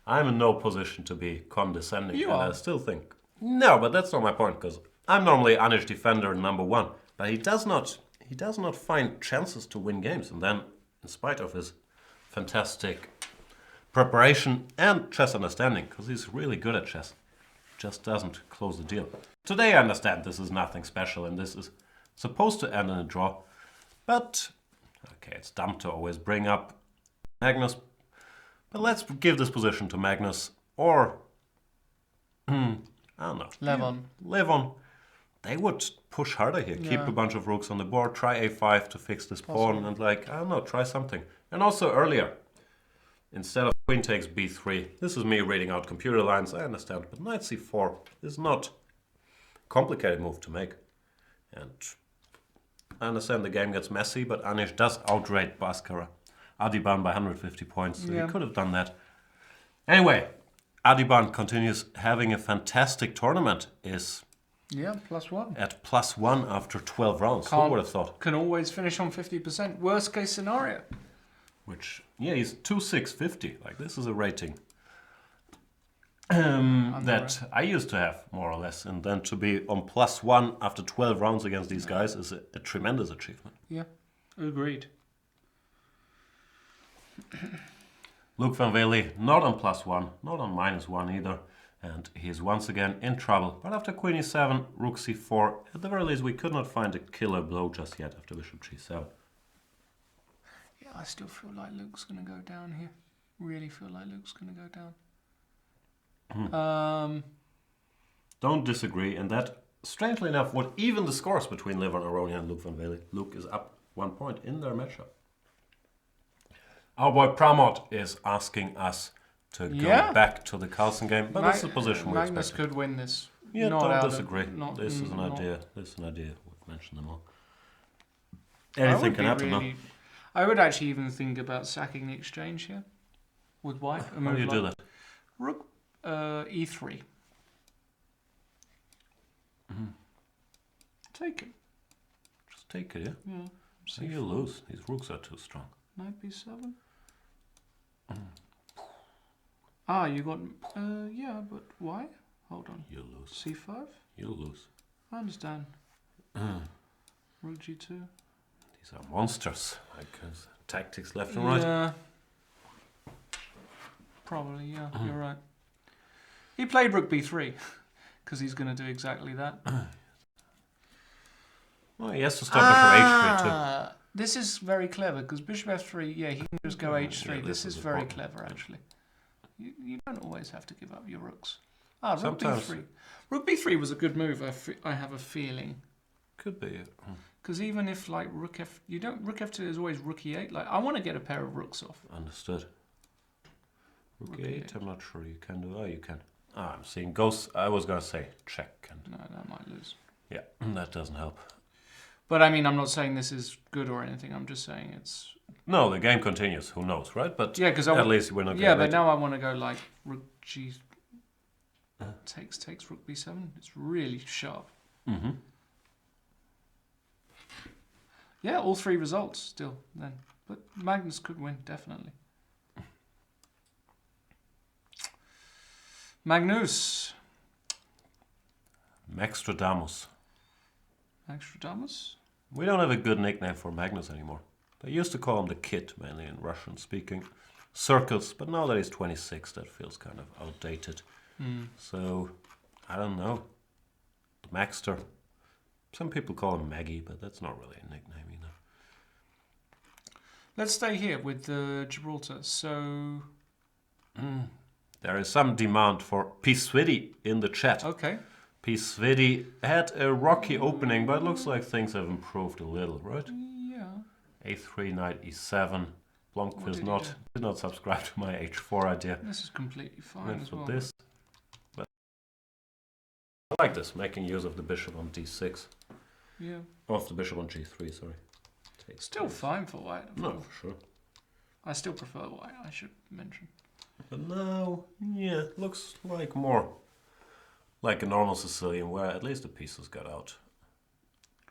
I'm in no position to be condescending. You and are. I still think no, but that's not my point, because I'm normally Anish defender #1, but he does not find chances to win games, and then, in spite of his fantastic preparation and chess understanding, because he's really good at chess, just doesn't close the deal. Today I understand this is nothing special and this is supposed to end in a draw, but Okay, it's dumb to always bring up Magnus, but let's give this position to Magnus, or, I don't know. Levon. They would push harder here, keep a bunch of rooks on the board, try a5 to fix this pawn, and like, I don't know, try something. And also earlier, instead of queen takes b3, this is me reading out computer lines, I understand, but knight c4 is not a complicated move to make. And I understand the game gets messy, but Anish does outrate Bhaskara. Adiban by 150 points, so he could have done that. Anyway, Adiban continues having a fantastic tournament, is +1. at +1 after 12 rounds. Who would have thought? Can always finish on 50%. Worst case scenario. Which, yeah, he's 2,650. Like, this is a rating that I used to have, more or less. And then to be on +1 after 12 rounds against these guys is a tremendous achievement. Yeah, agreed. Luke van Wely, not on +1, not on -1 either. And he's once again in trouble. But after queen e7, rook c4, at the very least we could not find a killer blow just yet after bishop g7. Yeah, I still feel like Luke's going to go down here. Really feel like Luke's going to go down. Don't disagree, and that, strangely enough, what even the scores between Levon Aronian and Luke van Wely. Luke is up 1 point in their matchup. Our boy Pramod is asking us to go back to the Carlsen game, but that's the position we Magnus expected. could win this. Yeah, don't disagree. This is an idea. This is an idea. We've mentioned them all. Anything can happen, no? I would actually even think about sacking the exchange here with white. How do you do that? Rook e3. Take it. Just take it, yeah? Yeah. So you lose. These rooks are too strong. Knight b7. You got... yeah, but why? Hold on. You lose. c5? You lose. I understand. Rook g2. These are monsters. Like tactics left and right. Yeah. Probably, yeah. You're right. He played rook b3 because he's going to do exactly that. Well, he has to stop bishop h3 too. This is very clever because bishop f3, yeah, he can just go h3. Yeah, this is very clever, actually. You don't always have to give up your rooks. Rook Sometimes. b3. Rook b3 was a good move, I have a feeling. Could be. Because even if, like, rook f2 is always rook e8. Like, I want to get a pair of rooks off. Understood. Rook e8, I'm not sure you can do. Oh, you can. I'm seeing ghosts. I was going to say check. And No, that might lose. yeah, that doesn't help. But, I mean, I'm not saying this is good or anything. I'm just saying it's... No, the game continues. Who knows, right? But yeah, because at least we're not yeah, but ready. now I want to go, like, rook g... takes rook b7. It's really sharp. Mm-hmm. Yeah, all three results still then. But Magnus could win, definitely. Magnus. Maxtradamus. Maxtradamus? We don't have a good nickname for Magnus anymore. They used to call him the Kid, mainly in Russian-speaking circles, but now that he's 26, that feels kind of outdated. So, I don't know. The Maxter. Some people call him Maggie, but that's not really a nickname either. Let's stay here with Gibraltar. So... There is some demand for Pisvidi in the chat. Okay. Pisvidi had a rocky opening, but it looks like things have improved a little, right? Yeah. a3, knight e7. Blomqvist did did not subscribe to my h4 idea. This is completely fine Went as for well. this. But I like this, making use of the bishop on d6. Yeah. Of the bishop on g3, sorry. Still fine for white. No, for sure. I still prefer white, I should mention. But now, yeah, it looks like more like a normal Sicilian, where at least the pieces got out.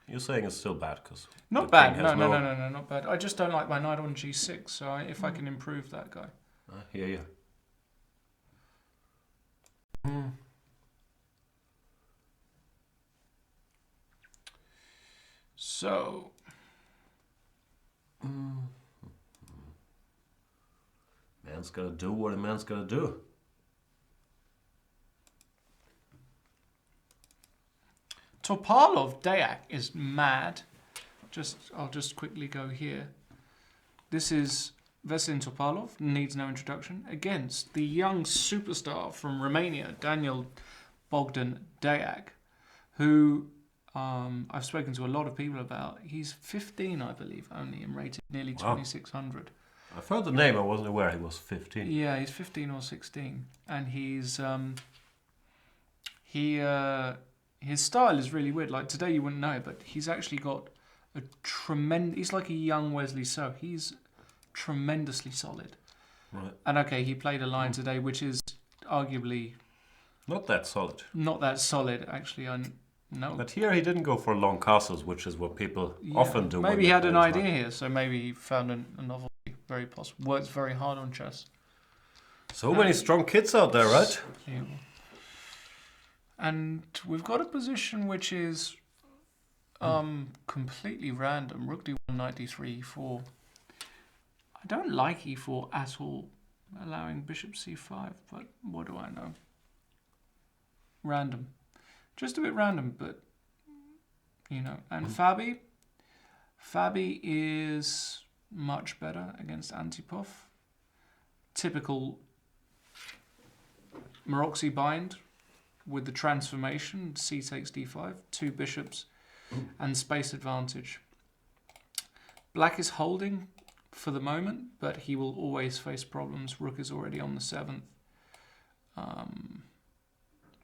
You're saying it's still bad because Not bad. No, not bad. I just don't like my knight on g6. So if I can improve that guy. I hear you. So. Man's gotta do what a man's gotta do. Topalov Dayak is mad. I'll just quickly go here. This is Veselin Topalov, needs no introduction, against the young superstar from Romania, Daniel Bogdan Deac, who I've spoken to a lot of people about. He's 15, I believe, only, and rated nearly 2,600. I've heard the name, I wasn't aware he was 15. Yeah, he's 15 or 16, and he's his style is really weird. Like today, you wouldn't know, but he's actually got a tremendous. He's like a young Wesley So. He's tremendously solid. Right. And okay, he played a line today, which is arguably Not that solid. not that solid. Actually, I know. But here he didn't go for long castles, which is what people often do. Maybe when he they had an play idea Slav. here, so maybe he found a novelty. Very possible. Works very hard on chess. So many strong kids out there, right? And we've got a position which is completely random. Rook d1, knight d3, e4. I don't like e4 at all, allowing bishop c5, but what do I know? Random. Just a bit random, but, you know. And Fabi is much better against Antipov. Typical Maroczy bind with the transformation, c takes d5, 2 bishops, and space advantage. Black is holding for the moment, but he will always face problems. Rook is already on the 7th.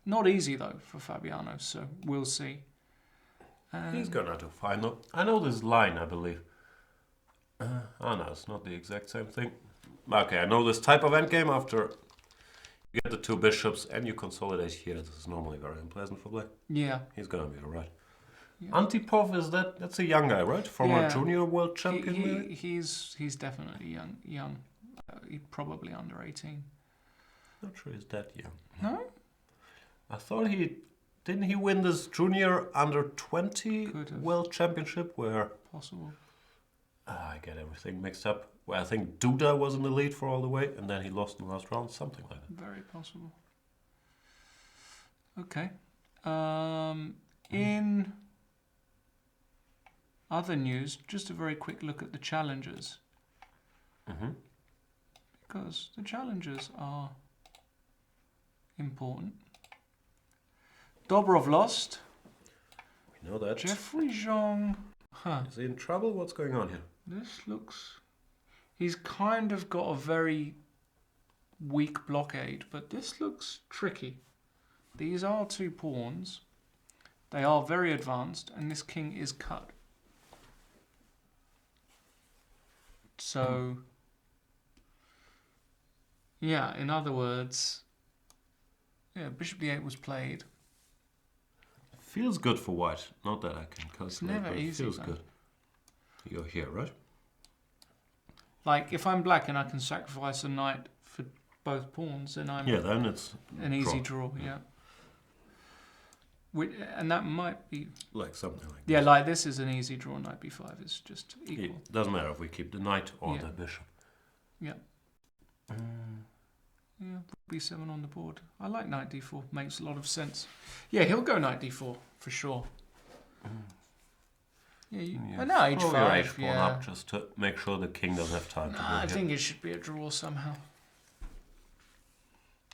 Not easy, though, for Fabiano, so we'll see. He's gonna do fine. No, I know this line, I believe. Oh no, it's not the exact same thing. Okay, I know this type of endgame after you get the 2 bishops and you consolidate here. This is normally very unpleasant for black. Yeah. He's gonna be alright. Yeah. Antipov, that's a young guy, right? Former junior world champion, maybe? He's definitely young. He's probably under 18. Not sure he's that young. No? I thought didn't he win this junior under 20 world championship where Possible. I get everything mixed up. Where I think Duda was in the lead for all the way and then he lost in the last round, something like that. Very possible. Okay. In other news, just a very quick look at the challengers. Because the challengers are important. Dobrov lost. We know that. Jeffrey Zhong. Is he in trouble? What's going on here? This looks... He's kind of got a very weak blockade, but this looks tricky. These are 2 pawns. They are very advanced, and this king is cut. So, yeah, in other words, yeah, bishop d8 was played. Feels good for white. Not that I can calculate, It's never but it easy, feels though. good. You're here, right? Like, if I'm black and I can sacrifice a knight for both pawns, then I'm then it's an easy draw, yeah. And that might be... like something like Yeah, like this is an easy draw, knight b5 is just equal. It doesn't matter if we keep the knight or the bishop. Yeah. Yeah, b7 on the board. I like knight d4, makes a lot of sense. Yeah, he'll go knight d4, for sure. Yeah, no, h5, your h pawn up just to make sure the king doesn't have time to go I think it should be a draw somehow.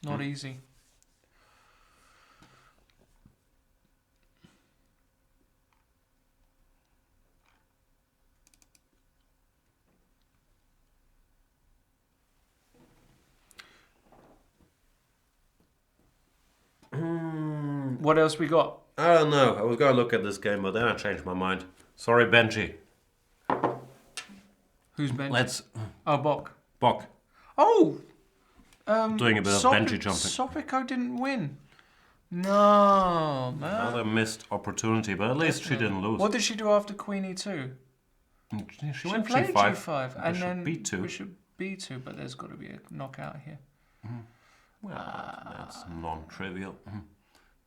Not easy. What else we got? I don't know. I was going to look at this game, but then I changed my mind. Sorry, Benji. Who's Benji? Let's... Oh, Bok. Bok. Oh! Doing a bit of Benji jumping. Sopiko didn't win. No, man. Another missed opportunity, but at least she didn't lose. What did she do after Queen e2? She went played g5, g5 and bishop then b2. bishop b2, but there's got to be a knockout here. Well, that's non-trivial.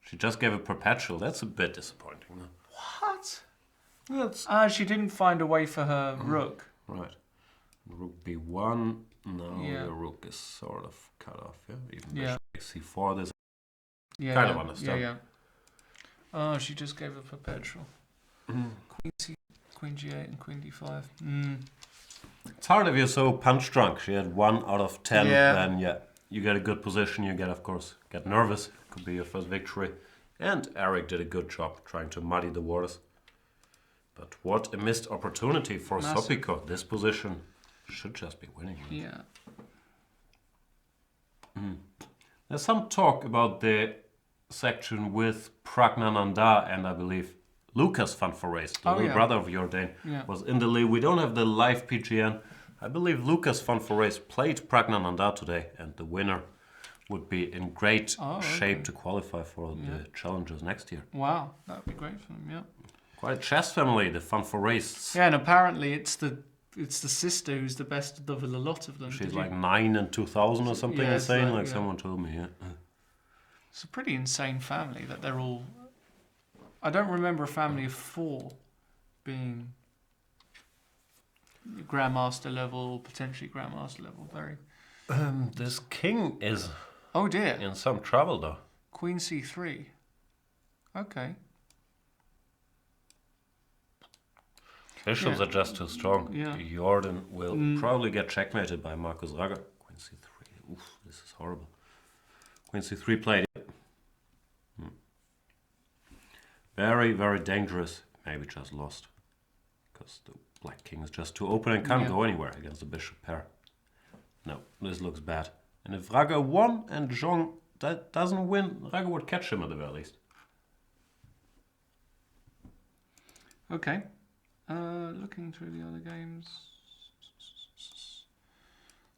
She just gave a perpetual. That's a bit disappointing. No? What? She didn't find a way for her rook. Right. Rook b1. No, Yeah. the rook is sort of cut off. Yeah. Even Yeah. bishop c4. This Yeah, kind of understand. Yeah. Oh, she just gave a perpetual. Queen g8 and queen d5. It's hard if you're so punch drunk. She had 1 out of 10. Yeah. Then you get a good position. You get, of course, get nervous. Could be your first victory. And Eric did a good job trying to muddy the waters. But what a missed opportunity for Sopiko. This position should just be winning. Yeah. There's some talk about the section with Pragnananda and I believe Lucas van Foreest, the little brother of Jordan, was in the league. We don't have the live PGN. I believe Lucas van Foreest played Pragnananda today, and the winner would be in great shape to qualify for the challenges next year. Wow, that would be great for them, yeah. Quite a chess family, the van Foreests. Yeah, and apparently it's the sister who's the best of the lot of them. She's like 9 in 2000 or something insane, like someone told me, It's a pretty insane family that they're all... I don't remember a family of 4 being Grandmaster level, potentially Grandmaster level. Very. This king is Oh dear. in some trouble though. Queen c3. Okay. Bishops are just too strong. Yeah. Jordan will probably get checkmated by Marcus Raga. Queen c3. Oof, this is horrible. Queen c3 played. Very, very dangerous. Maybe just lost. Because the black king is just too open and can't go anywhere against the bishop pair. No, this looks bad. And if Raga won and Zhong doesn't win, Raga would catch him at the very least. Okay. Looking through the other games.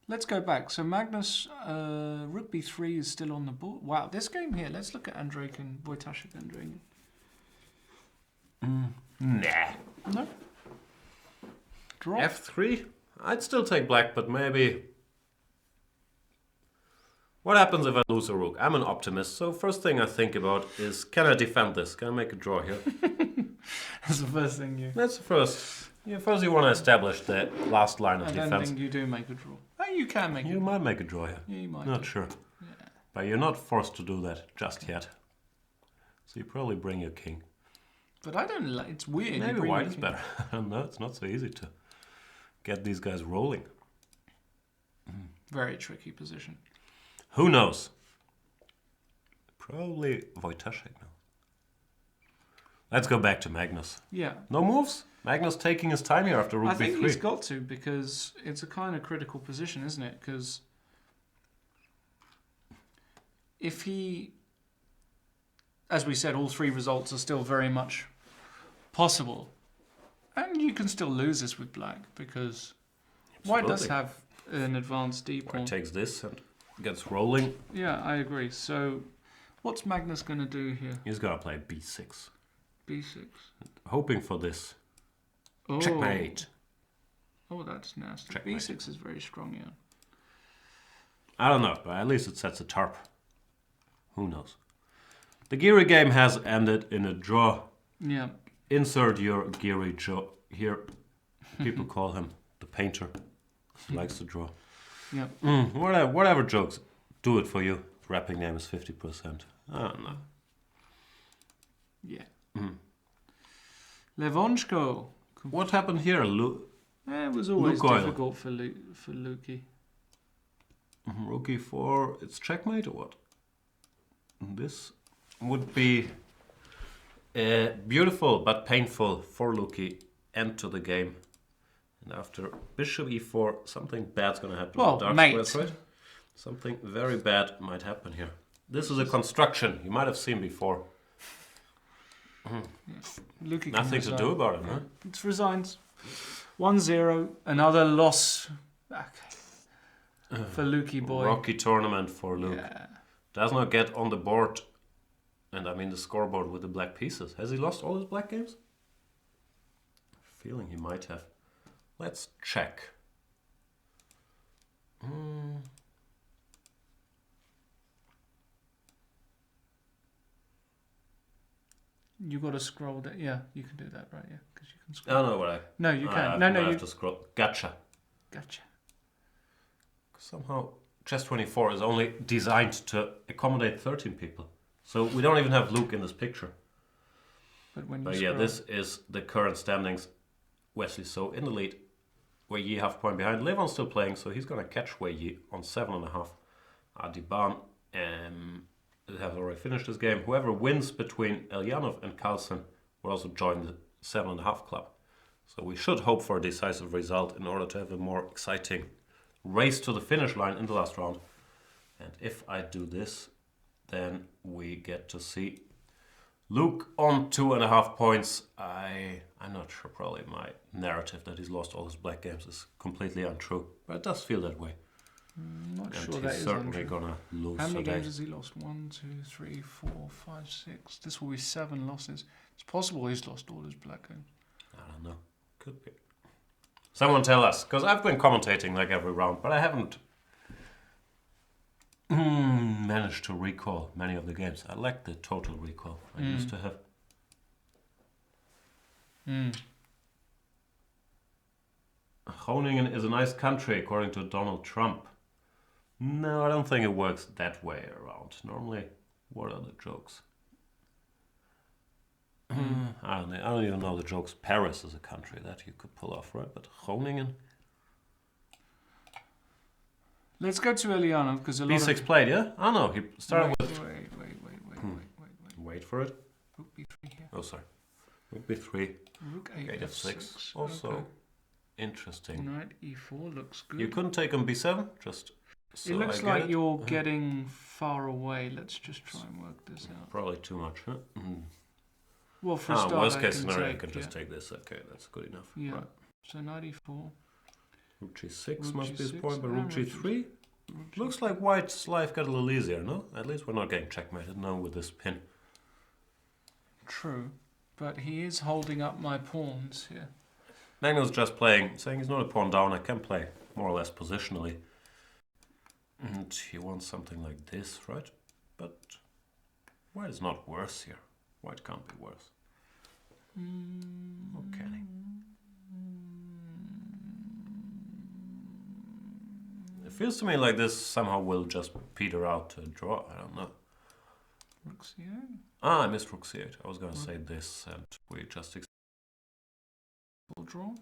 Let's go back. So Magnus, Rook b3 is still on the board. Wow, this game here. Let's look at Andrejk and Wojtaszek Andrejk. Nah. No. Draw. F3? I'd still take black, but maybe... What happens if I lose a rook? I'm an optimist, so first thing I think about is, can I defend this? Can I make a draw here? That's the first thing you... That's the first. Yeah, first you want to establish the last line of defense. I don't think you do make a draw. Oh, you can make You might make a draw here. Yeah, you might. Not sure. Yeah. But you're not forced to do that just yet. So you probably bring your king. But I don't like... It's weird. Maybe white is better. I don't know. It's not so easy to get these guys rolling. Very tricky position. Who knows? Probably Wojtaszek now. Let's go back to Magnus. Yeah. No moves? Magnus taking his time here after rook I b3. think he's got to, because it's a kind of critical position, isn't it? Because if he... As we said, all 3 results are still very much possible. And you can still lose this with black, because white does have an advanced d pawn. White takes this and gets rolling. Yeah, I agree. So what's Magnus going to do here? He's got to play b6. b6. Hoping for this. Oh. Checkmate. Oh, that's nasty. Checkmate. b6 is very strong, yeah. I don't know, but at least it sets a tarp. Who knows? The Giri game has ended in a draw. Yeah. Insert your Giri Joe here. People call him the painter. He likes to draw. Yeah. Whatever jokes do it for you. Rapping name is 50%. I don't know. Yeah. Levonchko. What happened here? It was always Lukoil. difficult for Luki. Rook e4. It's checkmate or what? This would be a beautiful but painful for Luki end to the game. And after bishop e4, something bad's going to happen. Well, Dark mate. squares, right? Something very bad might happen here. This is a construction you might have seen before. Luki can Nothing to resign. do about it, huh? It's resigns. 1-0. Another loss for Luki boy. Rocky tournament for Luke. Yeah. Does not get on the board, and I mean the scoreboard with the black pieces. Has he lost all his black games? Feeling he might have. Let's check. You got to scroll down. Yeah, you can do that, right? Yeah, because you can scroll. I don't know what I... No, you I can't. have- No, I you... have to scroll. Gotcha. Gotcha. Somehow, Chess24 is only designed to accommodate 13 people. So we don't even have Luke in this picture. But when you But scroll... yeah, this is the current standings. Wesley So in the lead Wei Yi half point behind. Levon's still playing, so he's going to catch Wei Yi on 7.5. Adiban has already finished this game. Whoever wins between Elyanov and Carlsen will also join the 7.5 club. So we should hope for a decisive result in order to have a more exciting race to the finish line in the last round. And if I do this, then we get to see Luke on 2.5 points. I'm not sure, probably my narrative that he's lost all his black games is completely untrue, but it does feel that way. Not and sure that is he's certainly untrue. gonna lose How many today. games has he lost? 1, 2, 3, 4, 5, 6. This will be 7 losses. It's possible he's lost all his black games. I don't know. Could be. Someone tell us, because I've been commentating like every round, but I haven't managed to recall many of the games. I like the total recall I used to have. Groningen is a nice country, according to Donald Trump. No, I don't think it works that way around. Normally, what are the jokes? I don't even know the jokes. Paris is a country that you could pull off, right? But Groningen? Let's go to Eliana because a lot B6 of... played, yeah? Oh no, he started with... Wait. Wait for it. Rook B3 here. Oh, sorry. Rook B3. Rook A Knight F6. Also okay. interesting. Knight E4 looks good. You couldn't take on B7? Just so it looks I like get you're getting far away. Let's just try and work this out. Probably too much, huh? Well, for a start, worst I case can scenario, take, you can just take this. Okay, that's good enough. Yeah. Right. So Knight E4. Rook G6 Rook must be his G6, point, but Rook Rook G3? Looks like White's life got a little easier, no? At least we're not getting checkmated now with this pin. True, but he is holding up my pawns here. Magnus just playing, saying he's not a pawn down, I can play more or less positionally. And he wants something like this, right? But White is not worse here. White can't be worse. Or can he? It feels to me like this somehow will just peter out to a draw. I don't know. Rook C8. Ah, I missed Rook C8. I was going to say this, and we just... Full draw.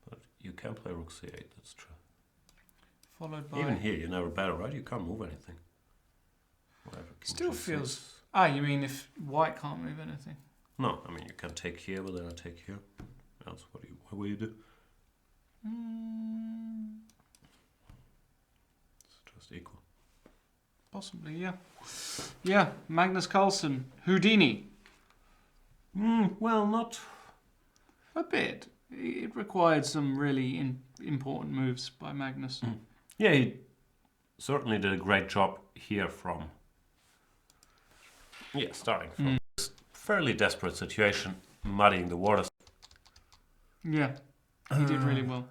But you can play Rook C8, that's true. Followed by... Even here, you're never better, right? You can't move anything. Whatever. Still G6. feels... Ah, you mean if White can't move anything? No, I mean, you can take here, but then I take here. Else, what will you do? It's just equal. Possibly, yeah. Yeah, Magnus Carlsen. Houdini. Well, not... A bit. It required some really important moves by Magnus. Yeah, he certainly did a great job here from... Yeah, starting from this fairly desperate situation, muddying the waters. Yeah, he did really well.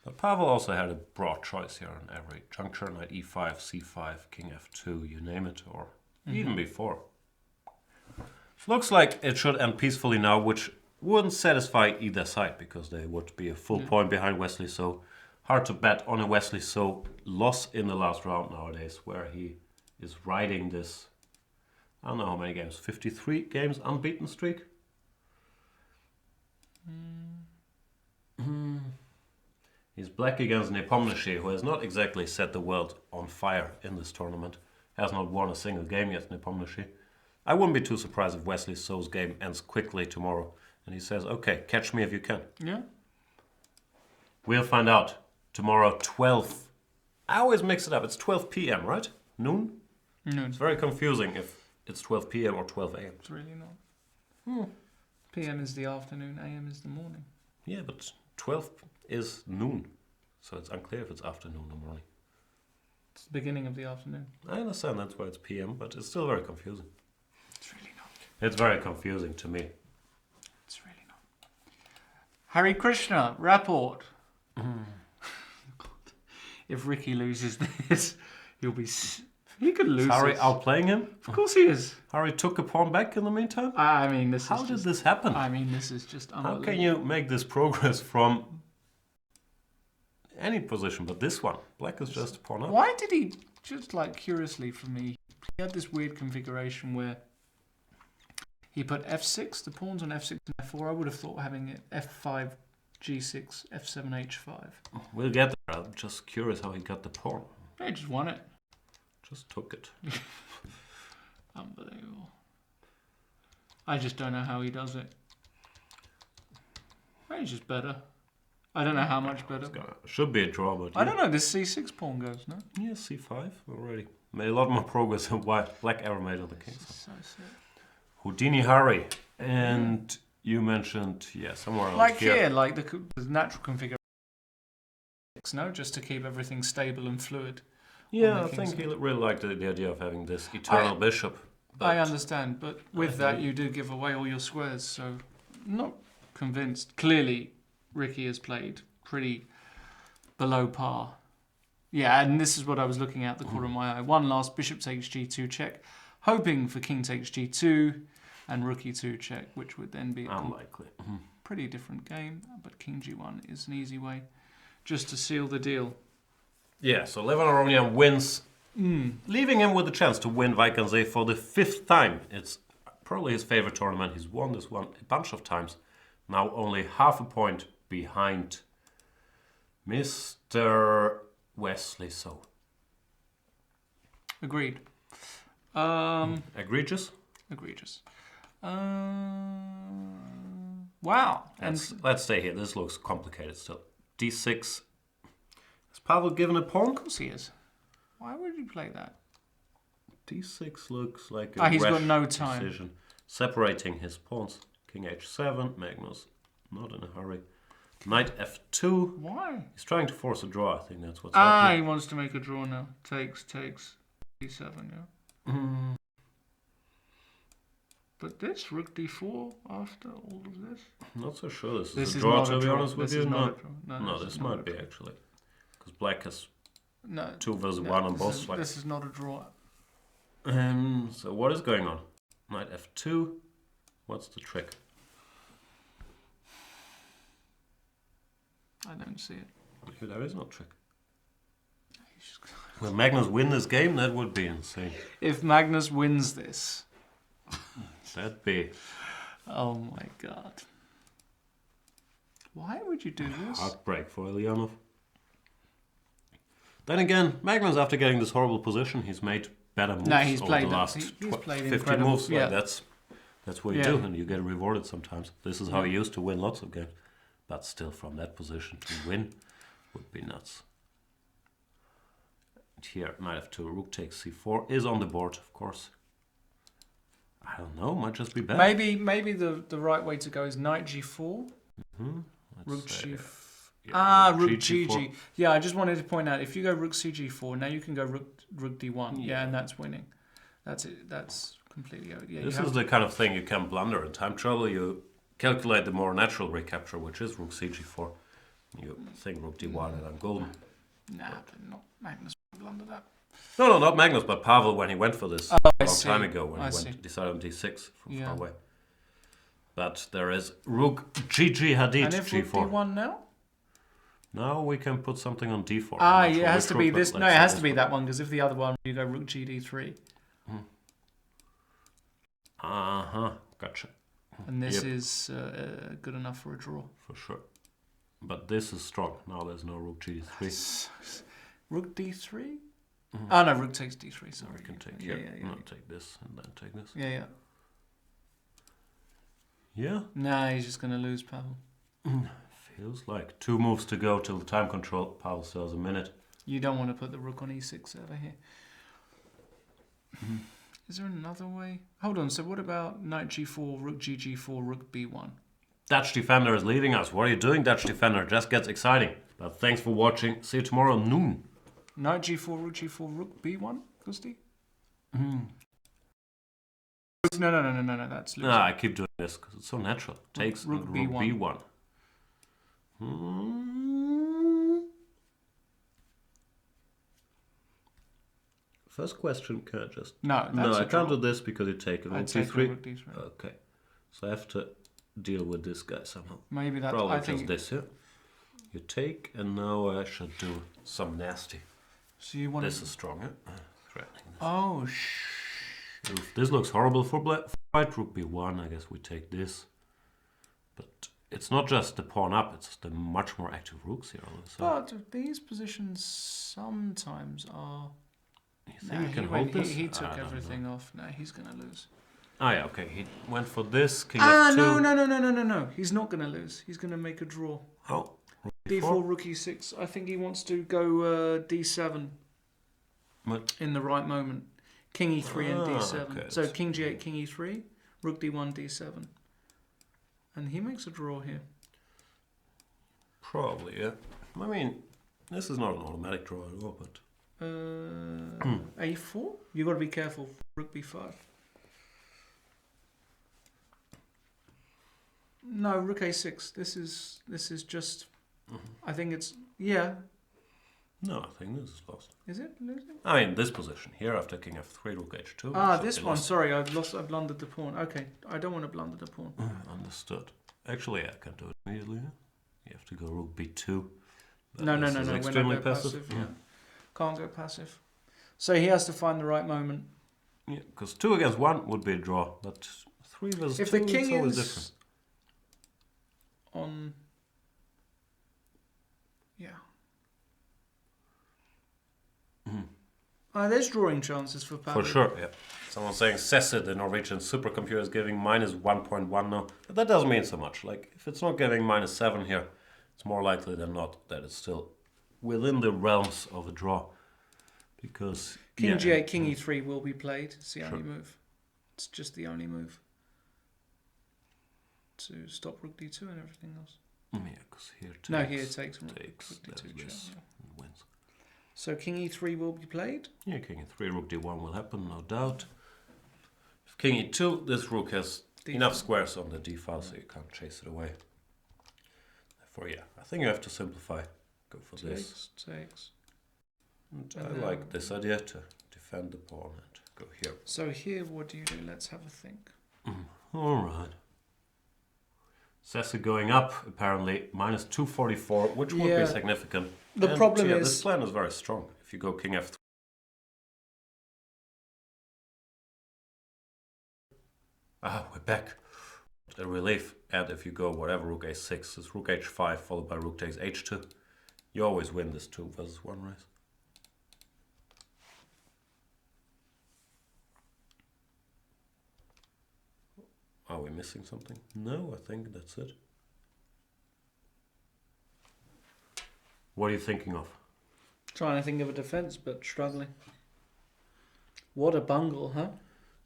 But Pavel also had a broad choice here on every juncture, knight e5, c5, king f2, you name it, or even before. Looks like it should end peacefully now, which wouldn't satisfy either side, because they would be a full point behind Wesley, so hard to bet on a Wesley So loss in the last round nowadays, where he is riding this, I don't know how many games, 53 games unbeaten streak? He's black against Nepomniachtchi, who has not exactly set the world on fire in this tournament. Has not won a single game yet, Nepomniachtchi. I wouldn't be too surprised if Wesley So's game ends quickly tomorrow. And he says, okay, catch me if you can. Yeah. We'll find out tomorrow, 12. I always mix it up. It's 12 p.m., right? Noon? No, It's very confusing if it's 12 p.m. or 12 a.m. it's really not. PM is the afternoon, AM is the morning. Yeah, but 12 is noon. So it's unclear if it's afternoon or morning. It's the beginning of the afternoon. I understand that's why it's p.m., but it's still very confusing. It's really not. It's very confusing to me. It's really not. Harry Krishna, Rapport. If Ricky loses this, he'll be... He could lose Harry this. outplaying him? Of course he is. Harry took a pawn back in the meantime? I mean, this How is did just, this happen? I mean, this is just How unbelievable. can you make this progress from any position but this one? Black is just a pawn up. Why did he, just like curiously for me, he had this weird configuration where he put f6, the pawns on f6 and f4. I would have thought having it f5, G6, F7, H5. We'll get there. I'm just curious how he got the pawn. He just won it. Just took it. Unbelievable. I just don't know how he does it. He's just better. I don't know how much better. Should be a draw, but I don't know. This C6 pawn goes, no? Yeah, C5 already. Made a lot more progress than white. Black ever made on the king. So sick. Houdini Hari. And you mentioned, yeah, somewhere else Like here. here, like the natural configuration, no? Just to keep everything stable and fluid. Yeah, I think he really liked the idea of having this eternal bishop. I understand, but with that you do give away all your squares, so not convinced. Clearly, Ricky has played pretty below par. Yeah, and this is what I was looking at, the corner of my eye. One last, bishop takes g2 check, hoping for king takes g2 and rook e2 check, which would then be a Unlikely. pretty different game, but king g1 is an easy way just to seal the deal. Yeah, so Levan Aronian wins, leaving him with a chance to win Vaikanze for the 5th time. It's probably his favorite tournament. He's won this one a bunch of times. Now only half a point behind Mr. Wesley So. Agreed. Egregious? Egregious. Wow. Let's stay here. This looks complicated still. D6. Has Pavel given a pawn? Of course he is. Why would you play that? D6 looks like a he's got rash no time. decision. Separating his pawns. King H7. Magnus not in a hurry. Knight F2. Why? He's trying to force a draw. I think that's what's happening. He wants to make a draw now. Takes. D7, yeah. But this, rook d4 after all of this? Not so sure this This is is a draw, not to a be draw. honest with This you. is not a draw. No, this might be actually. Because black has No. 2 versus 1 on both sides. This is not a draw. So what is going on? Knight F2. What's the trick? I don't see it. Maybe there is no trick. Will Magnus win this game? That would be insane. If Magnus wins this... That'd be... Oh my god. Why would you do this? Heartbreak for Ilyanov. Then again, Magnus, after getting this horrible position, he's made better moves he's over played the last he's played 50 incredible. moves. Yeah. Like that's what you do, and you get rewarded sometimes. This is how he used to win lots of games. But still, from that position to win would be nuts. And here, knight f2, rook takes c4 is on the board, of course. I don't know, might just be bad. Maybe the right way to go is knight g4. Rook g. Rook gg. Yeah, I just wanted to point out, if you go rook cg4, now you can go rook d1. Yeah, and that's winning. That's it. That's completely over. Yeah, this is the kind of thing you can blunder in time trouble. You calculate the more natural recapture, which is rook cg4. You think rook d1 and I'm golden. Nah, but not Magnus blunder that. No, not Magnus, but Pavel when he went for this a long time ago, when he decided on d6 from far away. But there is rook gg hadid and if g4. rook d1 now? Now we can put something on d4. It has to be this. No, it has to be that one, because if the other one, you go rook gd3. Gotcha. And this is good enough for a draw. For sure. But this is strong. Now there's no rook g3. Rook d3? Oh no, rook takes d3, sorry. We can take here. Take this and then take this. Yeah. Yeah? Nah, he's just going to lose, Pavel. Feels like 2 moves to go till the time control. Pavel still has a minute. You don't want to put the rook on e6 over here. Is there another way? Hold on, so what about knight g4, rook gg4, rook b1? Dutch Defender is leaving us. What are you doing, Dutch Defender? Just gets exciting. But thanks for watching. See you tomorrow noon. Knight g4, rook b1, Gusti? No, that's losing. I keep doing this because it's so natural. Takes rook b1. First question, can I just... No, I can't do this because you take it. Rook d3. Rook d3. Okay. So I have to deal with this guy somehow. Maybe that's... Probably just this here. You take, and now I should do some nasty. So you want this is stronger. Threatening this. Oh, This looks horrible for white. Rook b1, I guess we take this. But it's not just the pawn up, it's the much more active rooks here on the side. But these positions sometimes are... You think you can hold this? He took I don't everything know. off. No, he's going to lose. Ah, yeah, okay. He went for this, king Ah, f2. no. He's not going to lose. He's going to make a draw. Oh, D4, rook e6. I think he wants to go d7 But in the right moment. King e3 and d7. okay, So king g8, king e3, rook d1, d7. And he makes a draw here. probably, yeah. I mean, this is not an automatic draw at all, but... a4? You got to be careful. Rook b5. No, rook a6. This is just... I think it's... Yeah. No, I think this is lost. Is it losing? I mean, this position here after king f3, rook h2. Ah, should this be one. lost. Sorry, I blundered the pawn. Okay, I don't want to blunder the pawn. Understood. Actually, I can do it immediately. You have to go rook b2. But No. this is extremely When I go passive. yeah. Can't go passive. So he has to find the right moment. Yeah, because 2 against 1 would be a draw, but 3 versus If 2 the it's king always is different. on... Yeah. There's drawing chances for Pavel. For sure, yeah. Someone's saying Sessi, the Norwegian supercomputer, is giving minus 1.1 now. But that doesn't mean so much. Like, if it's not giving minus 7 here, it's more likely than not that it's still within the realms of a draw. Because... King g8, king e3 will be played. It's the only Sure. move. It's just the only move. To stop rook d2 and everything else. Yeah, because here takes... No, here it takes rook takes d2 check, this yeah. and wins. So king e3 will be played. Yeah, king e3, rook d1 will happen, no doubt. If king e2, this rook has enough squares on the d file, so you can't chase it away. Therefore, yeah, I think you have to simplify. Go for this. Takes. And I like this idea to defend the pawn and go here. So here, what do you do? Let's have a think. All right. Sessi going up, apparently, minus 244, which would Yeah. be significant. The problem yeah, is... this plan is very strong. If you go king f3. Ah, we're back. A relief. And if you go whatever, rook a6, it's rook h5 followed by rook takes h2. You always win this 2 versus 1 race. Are we missing something? No, I think that's it. What are you thinking of? Trying to think of a defense, but struggling. What a bungle, huh?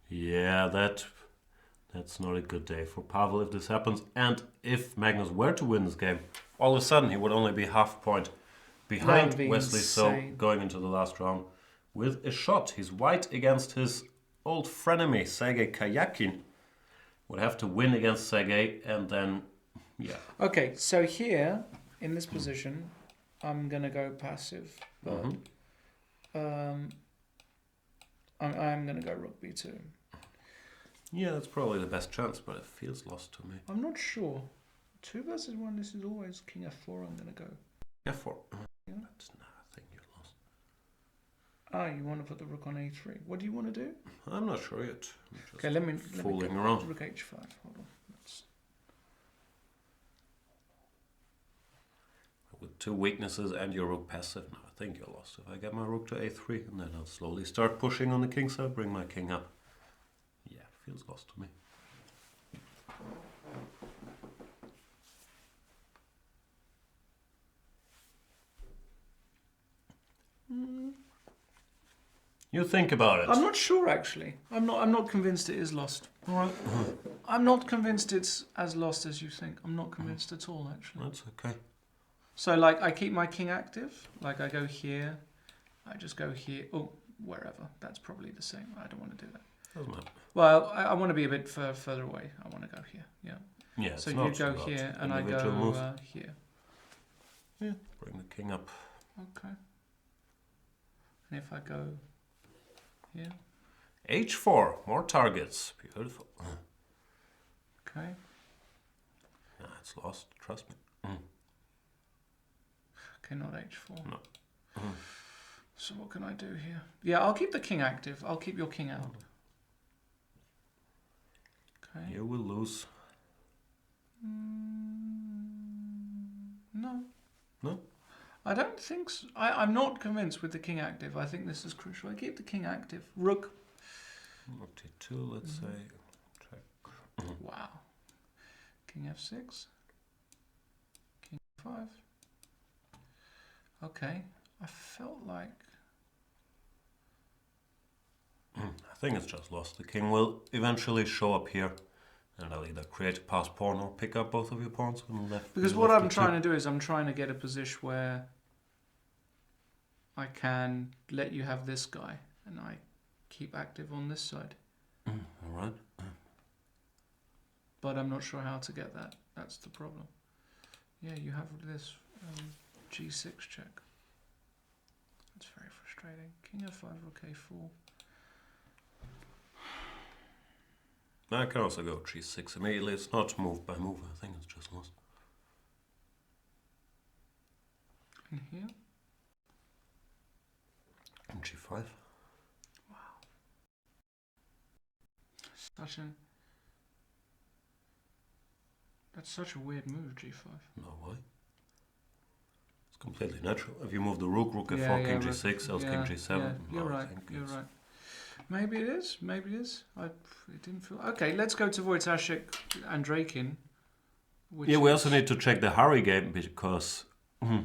Yeah, that's not a good day for Pavel if this happens. And if Magnus were to win this game, all of a sudden he would only be half a point behind That'd be Wesley. So insane. going into the last round with a shot. He's white against his old frenemy, Sergei Karjakin. Would have to win against Sergei and then, yeah. Okay, so here, in this position, I'm going to go passive. But I'm going to go rook b2. Yeah, that's probably the best chance, but it feels lost to me. I'm not sure. 2 versus 1, this is always king f4 I'm going to go. F4. Yeah. But no, I think you're lost. Ah, you want to put the rook on a3. What do you want to do? I'm not sure yet. I'm just Okay, let me fooling go. around. Rook h5. Hold on. With 2 weaknesses and your rook passive, no, I think you're lost. If I get my rook to a3, and then I'll slowly start pushing on the king side, bring my king up. Yeah, feels lost to me. You think about it. I'm not sure actually. I'm not convinced it is lost. All right. I'm not convinced it's as lost as you think. I'm not convinced at all actually. That's okay. So like I keep my king active. Like I go here. I just go here. Oh, wherever. That's probably the same. I don't want to do that. Doesn't matter. Well, I want to be a bit further away. I want to go here. Yeah. Yeah, So it's you not go about here and I individual moves. go here. Yeah, bring the king up. Okay. And if I go here. H4, more targets. Beautiful. Okay. Nah, it's lost. Trust me. Okay, not h4. No. So what can I do here? Yeah, I'll keep the king active. I'll keep your king out. Okay. You will lose. I don't think so. I'm not convinced with the king active. I think this is crucial. I keep the king active. Rook. Rook d2, let's say. Check. Wow. King f6. King f5. Okay. I felt like... I think it's just lost. The king will eventually show up here. And I'll either create a pass pawn or pick up both of your pawns on the left. Because what I'm trying to do is I'm trying to get a position where I can let you have this guy and I keep active on this side. Alright. But I'm not sure how to get that. That's the problem. Yeah, you have this g6 check. That's very frustrating. King f5, rook a4. I can also go g6 immediately. It's not move by move. I think it's just lost. And here? And g5. Wow. Such an... That's such a weird move, g5. No, why? It's completely natural. If you move the rook, rook f4, Yeah, king rook- g6, else king g7. Yeah, you're No, I right, think you're it's- right. Maybe it is, maybe it is. It didn't feel... Okay, let's go to Wojciech Andrejkin. Yeah, we also need to check the Harry game because Yeah,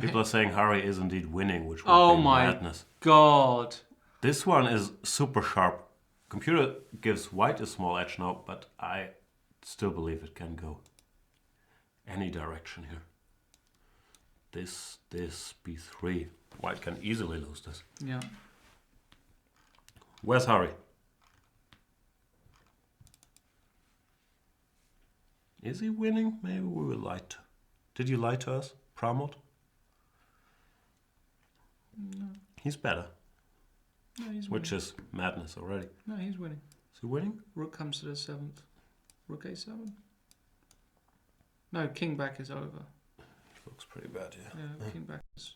people are saying Harry is indeed winning, which would Oh be my madness. God. This one is super sharp. Computer gives white a small edge now, but I still believe it can go any direction here. This, b3. White can easily lose this. Yeah. Where's Harry? Is he winning? Maybe we will lie to. Did you lie to us, Pramod? No. He's better, No, he's winning. which is madness already. No, he's winning. Is he winning? Rook comes to the 7th. Rook a7. No, king back is over. Looks pretty bad, yeah. Yeah, king back is...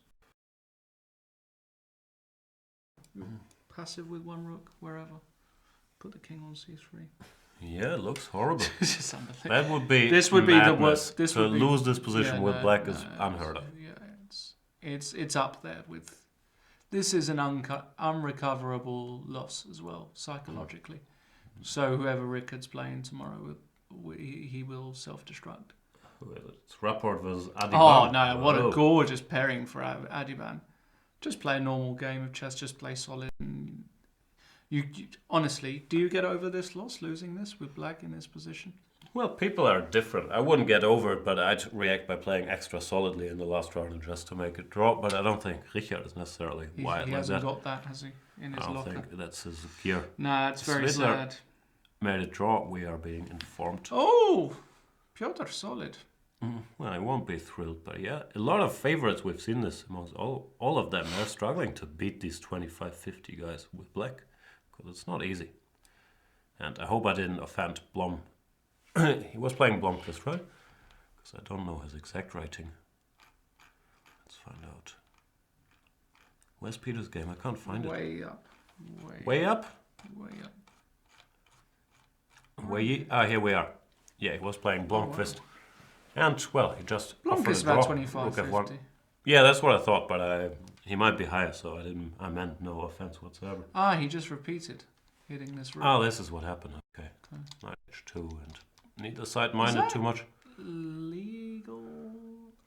Passive with one rook, wherever. Put the king on c3. Yeah, it looks horrible. This is unbelievable. That would be This would be the madness. worst. This to would be, lose this position yeah, with no, black no, is unheard of. Yeah, it's up there with. This is an unrecoverable loss as well psychologically. So whoever Rickard's playing tomorrow, he will self-destruct. It's Rapport versus Adiban. Oh no! What a Whoa. gorgeous pairing for Adiban. Just play a normal game of chess. Just play solid. And you honestly, do you get over this loss, losing this with black in this position? Well, people are different. I wouldn't get over it, but I'd react by playing extra solidly in the last round and just to make it draw. But I don't think Richard is necessarily He wild like hasn't that. got that, has he? In his I don't locker. think that's his gear. Nah, it's very Slittler sad. made it draw. We are being informed. Oh, Piotr solid. Well, I won't be thrilled, but yeah, a lot of favorites we've seen this amongst all of them. They're struggling to beat these 25-50 guys with black because it's not easy. And I hope I didn't offend Blom. He was playing Blomqvist, right? Because I don't know his exact rating. Let's find out. Where's Peter's game? I can't find it. Way up. Way up? Way up. Here we are. Yeah, he was playing Blomqvist. And, well, he just offered a Blomqvist draw. about 25, Look at 50. Yeah, that's what I thought, but he might be higher, so I meant no offense whatsoever. Ah, he just repeated hitting this rook. Oh, this is what happened. Okay. Knight h2 and neither side minded that too much. Legal?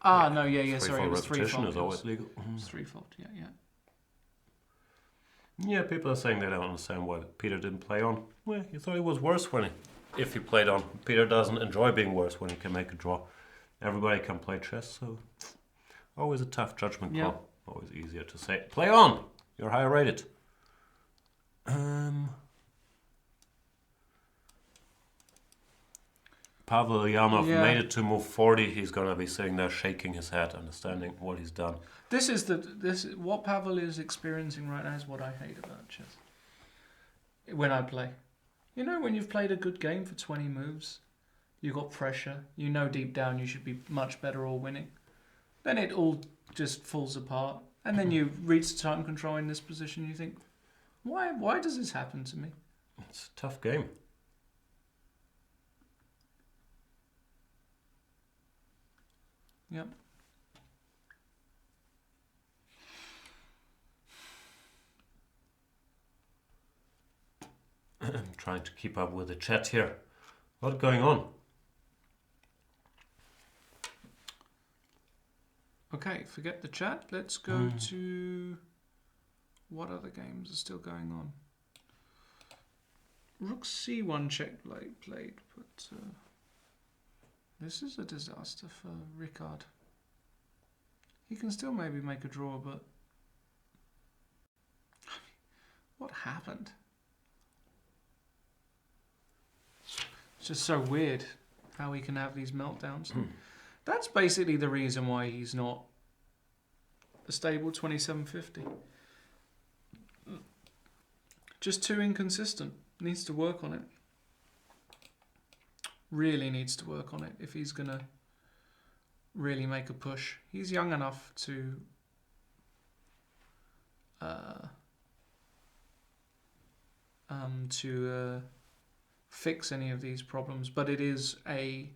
Ah, Yeah, no, yeah, sorry, it was repetition threefold. is always legal. It's threefold, yeah. Yeah, people are saying they don't understand why Peter didn't play on. Well, he thought he was worse if he played on. Peter doesn't enjoy being worse when he can make a draw. Everybody can play chess, so always a tough judgment call. Yeah. Always easier to say, play on! You're higher rated. Pavel Yanov made it to move 40. He's going to be sitting there shaking his head, understanding what he's done. What Pavel is experiencing right now is what I hate about chess. When I play. You know, when you've played a good game for 20 moves, you've got pressure, you know deep down you should be much better or winning. Then it all just falls apart. And then you reach time control in this position, you think, why does this happen to me? It's a tough game. Yep. trying to keep up with the chat here. What's going on? Okay, forget the chat. Let's go to what other games are still going on. Rook C1 check played, but this is a disaster for Ricard. He can still maybe make a draw, but what happened? It's just so weird how he can have these meltdowns. That's basically the reason why he's not a stable 2750. Just too inconsistent. Needs to work on it. Really needs to work on it if he's going to really make a push. He's young enough to fix any of these problems, but it is a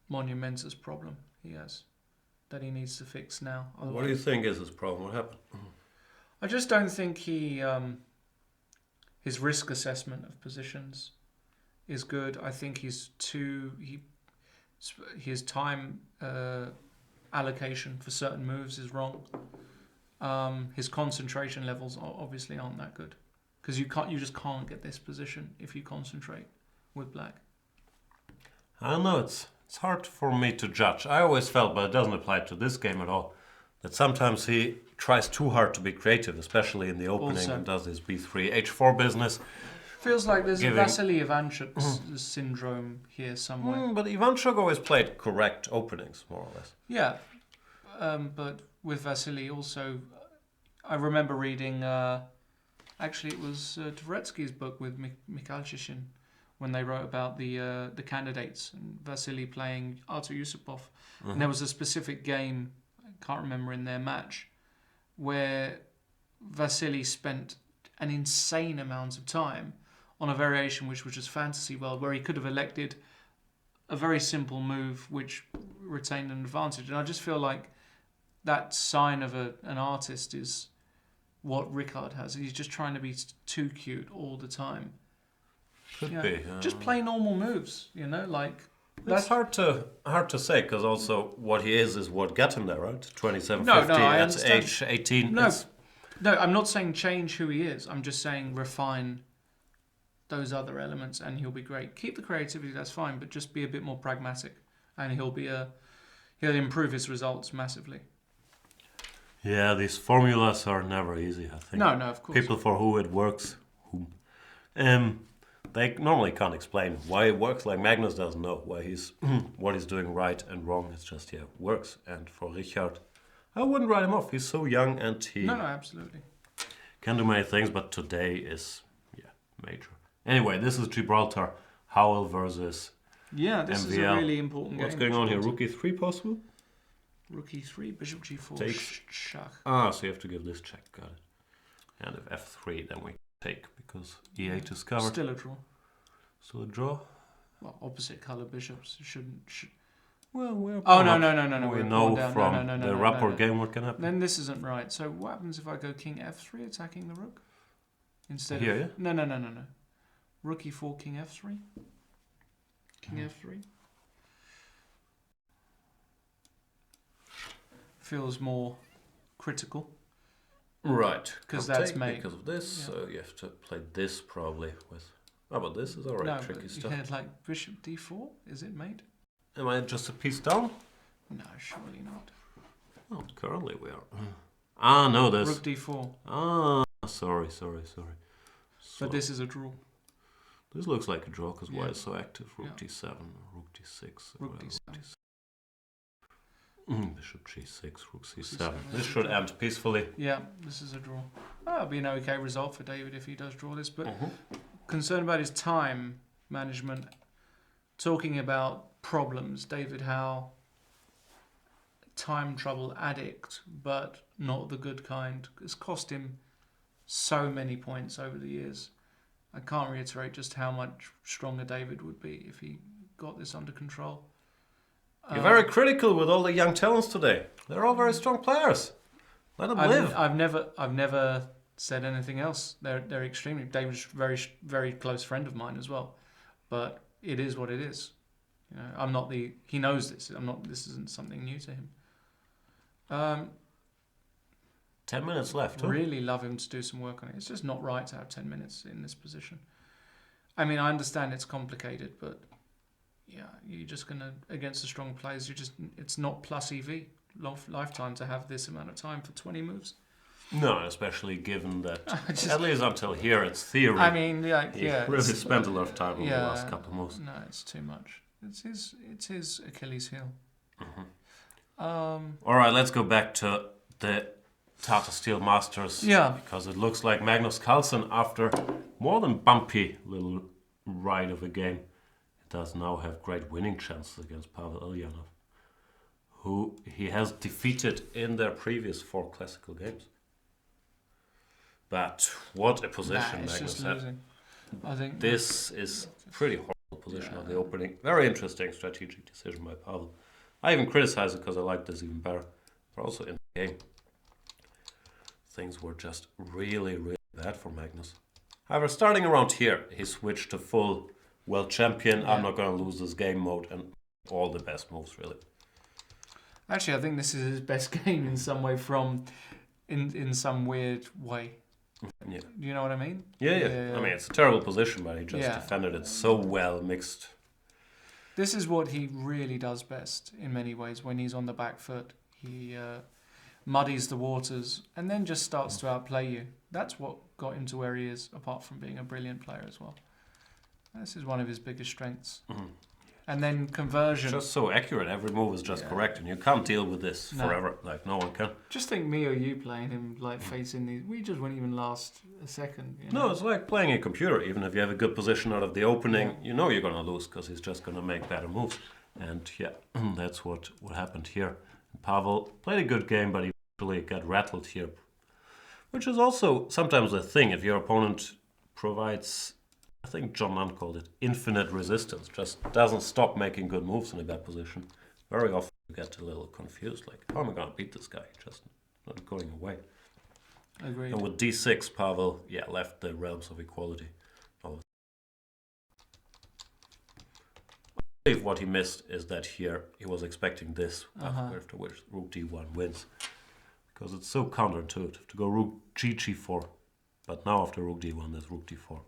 monumentous problem he has that he needs to fix now. Otherwise, what do you think is his problem? What happened? I just don't think his risk assessment of positions is good. I think his time allocation for certain moves is wrong. His concentration levels obviously aren't that good because you just can't get this position if you concentrate with black. I don't know. It's hard for me to judge. I always felt, but it doesn't apply to this game at all, that sometimes he tries too hard to be creative, especially in the opening, also, and does this b3, h4 business. Feels like there's a Vasily Ivanchuk syndrome here somewhere. But Ivanchuk always played correct openings, more or less. Yeah, but with Vasily also, I remember reading, actually it was Dvoretsky's book with Mikhail Shishin, when they wrote about the candidates, and Vasily playing Artur Yusupov. And there was a specific game, I can't remember, in their match, where Vasily spent an insane amount of time on a variation which was just fantasy world, where he could have elected a very simple move which retained an advantage. And I just feel like that sign of an artist is what Ricard has. He's just trying to be too cute all the time. Could be. Just play normal moves, like... That's hard to say, because also what he is what got him there, right? 2750 at age 18. No, I'm not saying change who he is. I'm just saying refine those other elements and he'll be great. Keep the creativity, that's fine, but just be a bit more pragmatic and he'll improve his results massively. Yeah, these formulas are never easy, I think. No, of course. People for who it works, they normally can't explain why it works. Like Magnus doesn't know why what he's doing right and wrong. It's just works. And for Richard, I wouldn't write him off. He's so young and he absolutely can do many things. But today is major. Anyway, this is Gibraltar Howell versus this MVL. is a really important game. What's going on here? Rook e3 possible? Rook e3, bishop g4, take. Schach. So you have to give this check. Got it. And if f3, then we take, because e8 is covered. Still a draw. Still a draw? Well, opposite colour bishops shouldn't... Well, we're... Oh, no. We know from the rapport game what can happen. Then this isn't right. So what happens if I go king f3 attacking the rook? Instead here, of... No. Rook e4, king f3. King f3. Feels more critical. Right, because that's made because of this. So you have to play this probably with. Oh, but this is alright. Tricky stuff. Yeah, like bishop d4. Is it mate? Am I just a piece down? No, surely not. Oh, currently we are. No, there's rook d4. Sorry. But this is a draw. This looks like a draw because white is so active. Rook d7, rook d6. Rook d7. Bishop g6, rook c7. This should end peacefully. Yeah, this is a draw. That'll be an okay result for David if he does draw this. But concerned about his time management, talking about problems, David Howe, time trouble addict, but not the good kind. It's cost him so many points over the years. I can't reiterate just how much stronger David would be if he got this under control. You're very critical with all the young talents today. They're all very strong players. Let them live. I've never said anything else. They're extremely. David's very close friend of mine as well, but it is what it is. You know, I'm not the. He knows this. I'm not. This isn't something new to him. 10 minutes left. Really love him to do some work on it. It's just not right to have 10 minutes in this position. I mean, I understand it's complicated, but yeah, you're just gonna against the strong players. It's not plus EV lifetime to have this amount of time for 20 moves. No, especially given that at least until here it's theory. I mean, He really spent a lot of time on the last couple of moves. No, it's too much. It's his Achilles heel. All right, let's go back to the Tata Steel Masters. Yeah. Because it looks like Magnus Carlsen, after more than bumpy little ride of a game, does now have great winning chances against Pavel Ilyanov, who he has defeated in their previous 4 classical games. But what a position Magnus had. I think this is pretty horrible position of the opening. Very interesting strategic decision by Pavel. I even criticize it because I like this even better. But also in the game, things were just really, really bad for Magnus. However, starting around here, he switched to full world champion. I'm not going to lose this game mode and all the best moves, really. Actually, I think this is his best game in some way in some weird way. Yeah. Do you know what I mean? Yeah. I mean, it's a terrible position, but he just defended it so well, mixed. This is what he really does best in many ways. When he's on the back foot, he muddies the waters and then just starts to outplay you. That's what got him to where he is, apart from being a brilliant player as well. This is one of his biggest strengths. And then conversion. Just so accurate. Every move is just correct, and you can't deal with this forever. Like, no one can. Just think me or you playing him, like facing these. We just wouldn't even last a second. You know? No, it's like playing a computer. Even if you have a good position out of the opening, you know you're going to lose because he's just going to make better moves. And that's what happened here. Pavel played a good game, but he actually got rattled here. Which is also sometimes a thing. If your opponent provides, I think John Nunn called it, infinite resistance, just doesn't stop making good moves in a bad position, very often you get a little confused, like, how am I going to beat this guy? Just not going away. Agreed. And with d6, Pavel, left the realms of equality. I believe what he missed is that here he was expecting this, after which rook d1 wins. Because it's so counterintuitive to go rook g4, but now after rook d1 there's rook d4.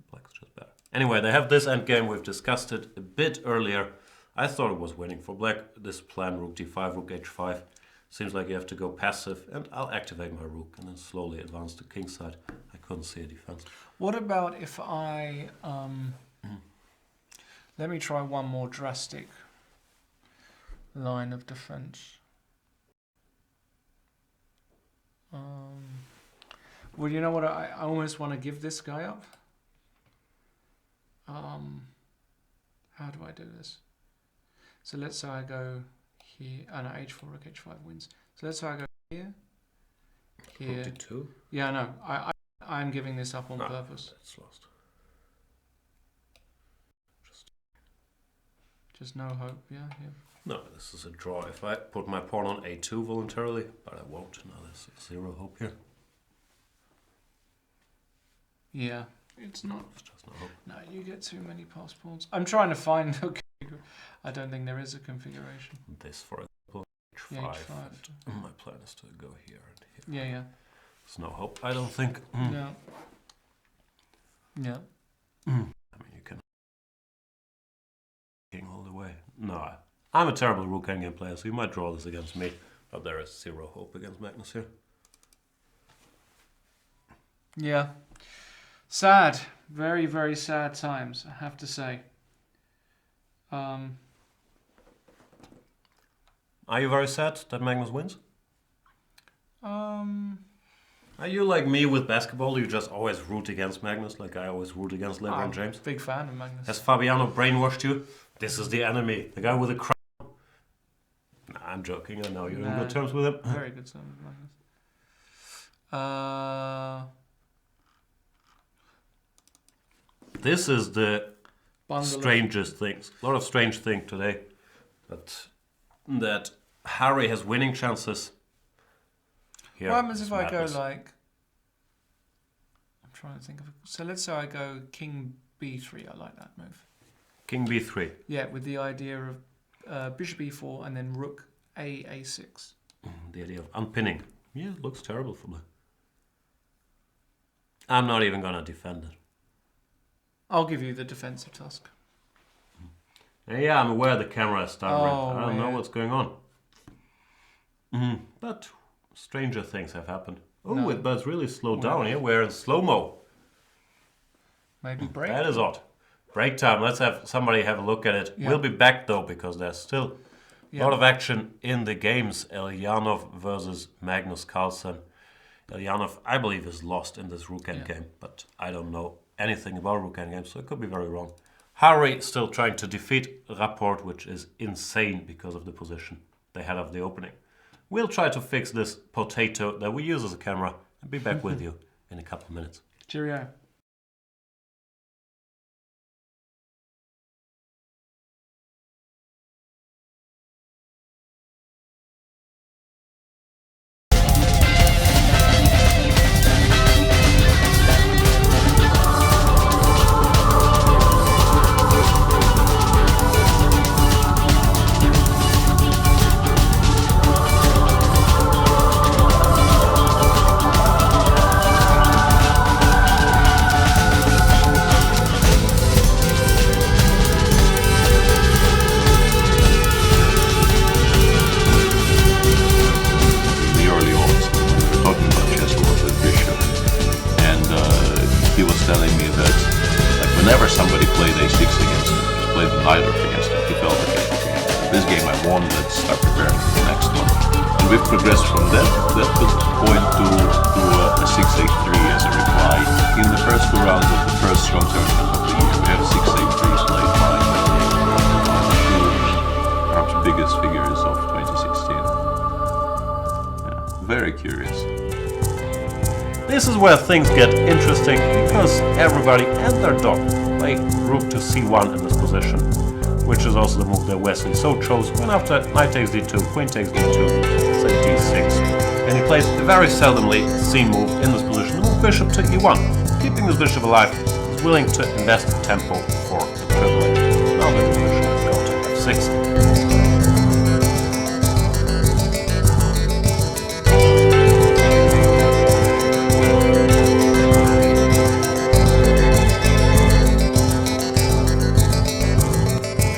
Black's just better. Anyway, they have this endgame. We've discussed it a bit earlier. I thought it was winning for black. This plan, rook d5, rook h5. Seems like you have to go passive, and I'll activate my rook and then slowly advance to kingside. I couldn't see a defense. What about if I... Let me try one more drastic line of defense. Well, you know what? I almost want to give this guy up. How do I do this? So let's say I go here. No, h4, rook h5 wins. So let's say I go here. Here. Rook d2? Yeah, no. I'm giving this up on purpose. That's lost. Just no hope. Yeah. No, this is a draw. If I put my pawn on a2 voluntarily, but I won't. No, there's zero hope here. Yeah. It's not. It's just no hope. No, you get too many passed pawns. I'm trying to find. I don't think there is a configuration. This, for example, h5. Yeah, h5. My plan is to go here and here. Yeah. There's no hope, I don't think. No. Yeah. I mean, you can king all the way. No, I'm a terrible rook endgame player, so you might draw this against me, but there is zero hope against Magnus here. Yeah. Sad. Very, very sad times, I have to say. Are you very sad that Magnus wins? Are you like me with basketball? You just always root against Magnus, like I always root against LeBron James? Big fan of Magnus. Has Fabiano brainwashed you? This is the enemy, the guy with the crown. Nah, I'm joking. I know you're in good terms with him. Very good terms with Magnus. This is the Bungalow. strangest things. A lot of strange things today. But that Harry has winning chances. Here, What happens if I go madness. like trying to think of. So let's say I go King B3. I like that move. King B3. Yeah, with the idea of Bishop E4 and then Rook A6. The idea of unpinning. Yeah, it looks terrible for me. I'm not even gonna defend it. I'll give you the defensive task. Yeah, I'm aware the camera is stuttering. Oh, I don't know yeah. what's going on. But stranger things have happened. Oh, No. it does really slow down here. We're in slow-mo. Maybe break. That is odd. Break time. Let's have somebody have a look at it. Yeah. We'll be back though because there's still a lot of action in the games. Elyanov versus Magnus Carlsen. Elyanov, I believe, is lost in this rook endgame, but I don't know anything about rook endgame, so it could be very wrong. Harry still trying to defeat Rapport, which is insane because of the position they had of the opening. We'll try to fix this potato that we use as a camera and be back with you in a couple of minutes. Cheerio. The early odds when we were talking about chessboard with Bishop, and he was telling me that like whenever somebody played a6 against him, just played the knight against him, he felt okay. This game I won. Let's start preparing for the next one. And we've progressed from that point to a 6-8-3 as a reply. In the first two rounds of the first strong tournament of the year, we have 6-8-3s played by two perhaps biggest figures of 2016. Very curious. This is where things get interesting because everybody and their dog play rook to c1 in this position, which is also the move that Wesley so chose when after knight takes d2, queen takes d2, say d6. And he plays a very seldomly seen move in this position, the move bishop to e1. Keeping this bishop alive, is willing to invest tempo for the privilege. Now the bishop is going to f6.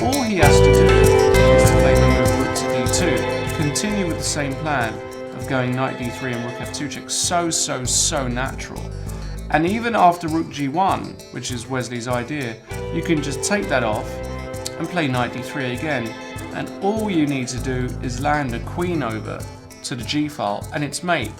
All he has to do is to play the move rook to d2, continue with the same plan of going knight d3 and rook f2 check. So natural. And even after rook g1, which is Wesley's idea, you can just take that off and play knight d3 again. And all you need to do is land a queen over to the g file and it's mate.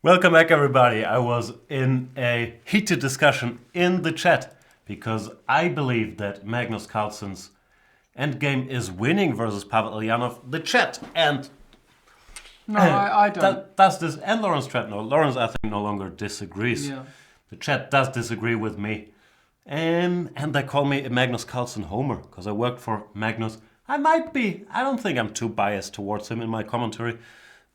Welcome back, everybody. I was in a heated discussion in the chat because I believe that Magnus Carlsen's endgame is winning versus Pavel Ilyanov. The chat and I don't. does this, and Lawrence Stratton. No, Lawrence, I think, no longer disagrees. Yeah. The chat does disagree with me. And they call me a Magnus Carlsen homer because I worked for Magnus. I might be. I don't think I'm too biased towards him in my commentary.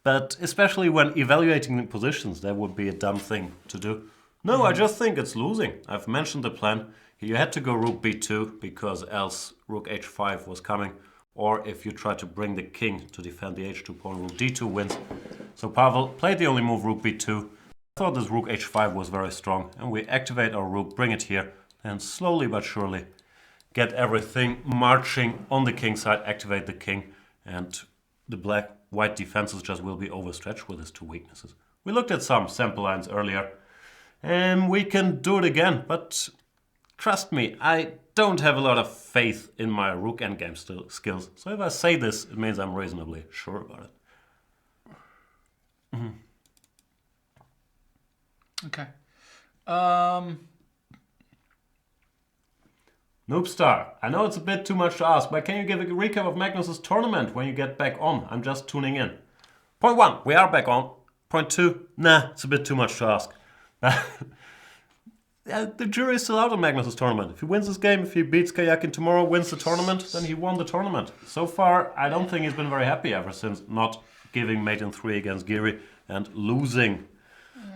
But especially when evaluating the positions, that would be a dumb thing to do. No, I just think it's losing. I've mentioned the plan. You had to go rook b2 because else rook h5 was coming. Or if you try to bring the king to defend the h2 pawn, rook d2 wins. So Pavel played the only move, rook b2. I thought this rook h5 was very strong. And we activate our rook, bring it here, and slowly but surely get everything marching on the king side, activate the king, and the white defenses just will be overstretched with his two weaknesses. We looked at some sample lines earlier, and we can do it again, but trust me, I don't have a lot of faith in my rook endgame skills. So if I say this, it means I'm reasonably sure about it. Okay. Noobstar, I know it's a bit too much to ask, but can you give a recap of Magnus's tournament when you get back on? I'm just tuning in. Point 1, we are back on. Point 2, nah, it's a bit too much to ask. The jury is still out on Magnus's tournament. If he wins this game, if he beats Kayakin tomorrow, wins the tournament, then he won the tournament. So far, I don't think he's been very happy ever since not giving mate in 3 against Giri and losing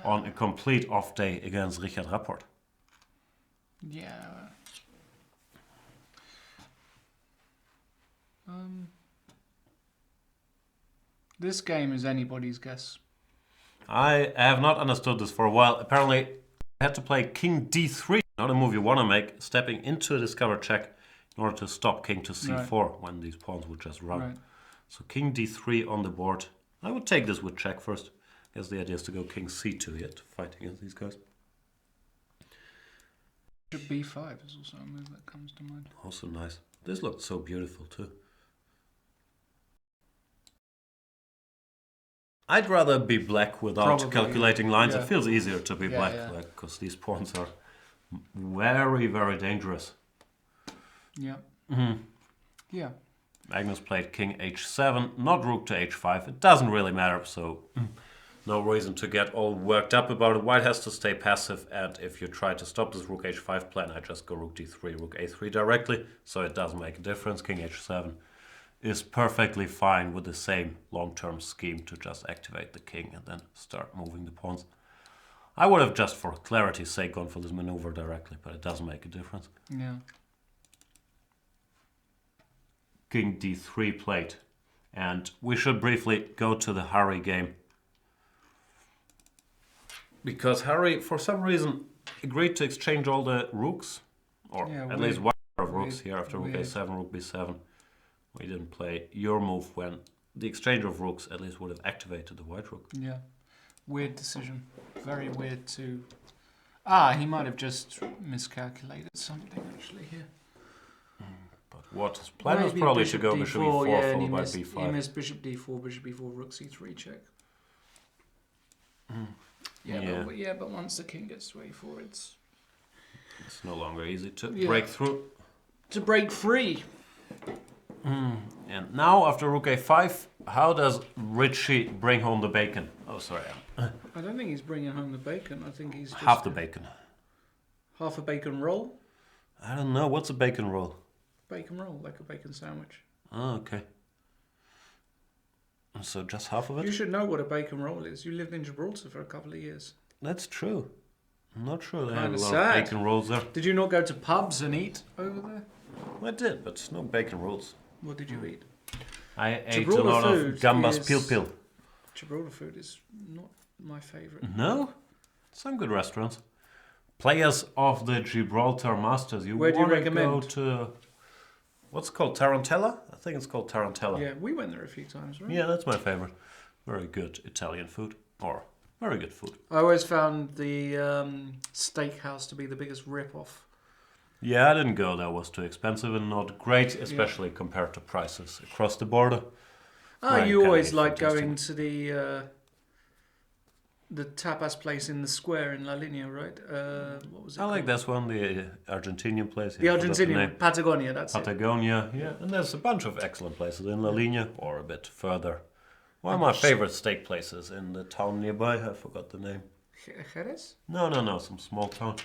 on a complete off day against Richard Rapport. Yeah. This game is anybody's guess. I have not understood this for a while. Apparently, I had to play king d3, not a move you want to make, stepping into a discover check in order to stop king to c4 when these pawns would just run. Right. So king d3 on the board. I would take this with check first. I guess the idea is to go king c2 here to fight against these guys. Bishop b5 is also a move that comes to mind. Also nice. This looked so beautiful too. I'd rather be black without calculating lines. Yeah. It feels easier to be black, yeah. because these pawns are very, very dangerous. Yeah. Yeah. Magnus played king h7, not rook to h5. It doesn't really matter, so no reason to get all worked up about it. White has to stay passive, and if you try to stop this rook h5 plan, I just go rook d3, rook a3 directly, so it doesn't make a difference. King h7 is perfectly fine with the same long-term scheme to just activate the king and then start moving the pawns. I would have just for clarity's sake gone for this maneuver directly, but it doesn't make a difference. Yeah. King d3 played, and we should briefly go to the Harry game. Because Harry, for some reason, agreed to exchange all the rooks, or at least one of rooks here after rook a7, rook b7. We didn't play your move when the exchange of rooks at least would have activated the white rook. Yeah. Weird decision. Very weird too. He might have just miscalculated something actually here. But what his plan was probably to go bishop e4 followed by b5. He missed bishop d4, bishop e4, rook c3 check. But once the king gets to a4, it's no longer easy to break through. To break free. And now, after rook a5, how does Richie bring home the bacon? Oh, sorry. I don't think he's bringing home the bacon. I think he's just Half the bacon. half a bacon roll. I don't know. What's a bacon roll? Bacon roll, like a bacon sandwich. Oh, okay. So just half of it? You should know what a bacon roll is. You lived in Gibraltar for a couple of years. That's true. I'm not sure they have a Kinda lot sad. of bacon rolls there. Did you not go to pubs and eat over there? I did, but no bacon rolls. What did you eat? I ate Gibraltar a lot of food gambas is- pil pil. Gibraltar food is not my favourite. No? Some good restaurants. Players of the Gibraltar Masters, Where do you wanna recommend? go to... What's it called? Tarantella? I think it's called Tarantella. Yeah, we went there a few times, right? Yeah, that's my favorite. Very good Italian food. Or very good food. I always found the steakhouse to be the biggest rip-off. Yeah, I didn't go. That was too expensive and not great, especially compared to prices across the border. You always like going to the the tapas place in the square in La Linea, right? What was it? I like called? this one, the Argentinian place. The I forgot Argentinian name. Patagonia. That's it. Patagonia, yeah. And there's a bunch of excellent places in La Linea or a bit further. One of my favorite steak places in the town nearby. I forgot the name. Jerez? No, some small town.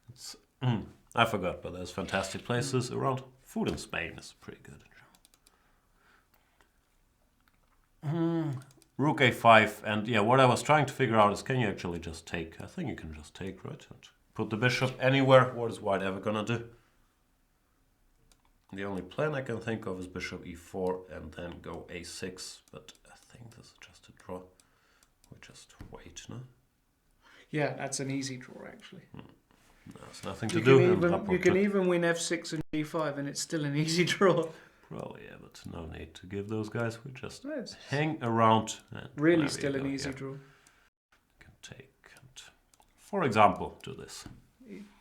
It's, I forgot, but there's fantastic places around. Food in Spain is pretty good. Rook a5, and yeah, what I was trying to figure out is, can you actually just take? I think you can just take, right? And put the bishop anywhere. What is white ever gonna do? The only plan I can think of is bishop e4 and then go a6, but I think this is just a draw. We just wait, no? Yeah, that's an easy draw actually. There's nothing to do. You can even win f6 and g5, and it's still an easy draw. Probably, yeah, but no need to give those guys. We just Yes. hang around. And Really, there still you an go, easy yeah. draw. Can take, and, for example, do this.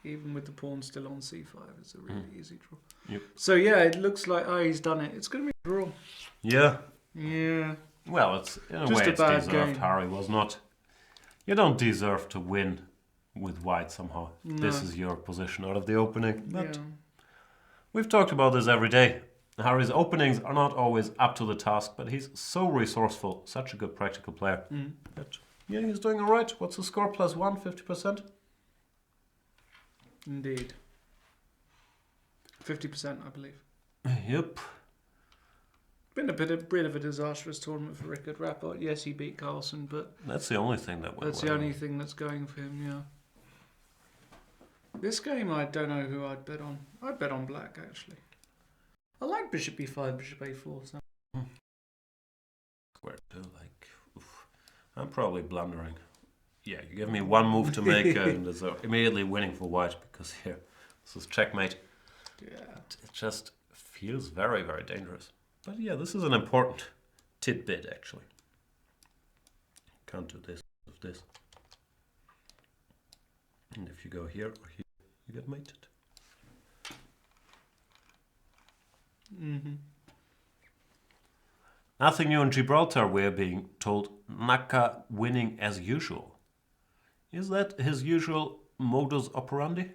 Even with the pawn still on c5, it's a really easy draw. Yep. So yeah, it looks like he's done it. It's going to be a draw. Yeah. Yeah. Well, it's in a Just way a it's bad deserved. game. Harry was not. You don't deserve to win with white somehow. No. This is your position out of the opening. But Yeah. we've talked about this every day. Harry's openings are not always up to the task, but he's so resourceful, such a good practical player. But yeah, he's doing all right. What's the score? +1, 50%? Indeed. 50%, I believe. Yep. Been a bit of a disastrous tournament for Rickard Rapport. Yes, he beat Carlsen, but That's the only thing that went that's well. the only thing that's going for him, yeah. This game, I don't know who I'd bet on. I'd bet on black, actually. I like bishop b5, bishop a4. So. Square two, like, oof. I'm probably blundering. Yeah, you give me one move to make and there's immediately winning for white because here, this is checkmate. Yeah. It just feels very, very dangerous. But yeah, this is an important tidbit actually. Can't do this with this. And if you go here or here, you get mated. Nothing new in Gibraltar, we're being told. Naka winning as usual. Is that his usual modus operandi?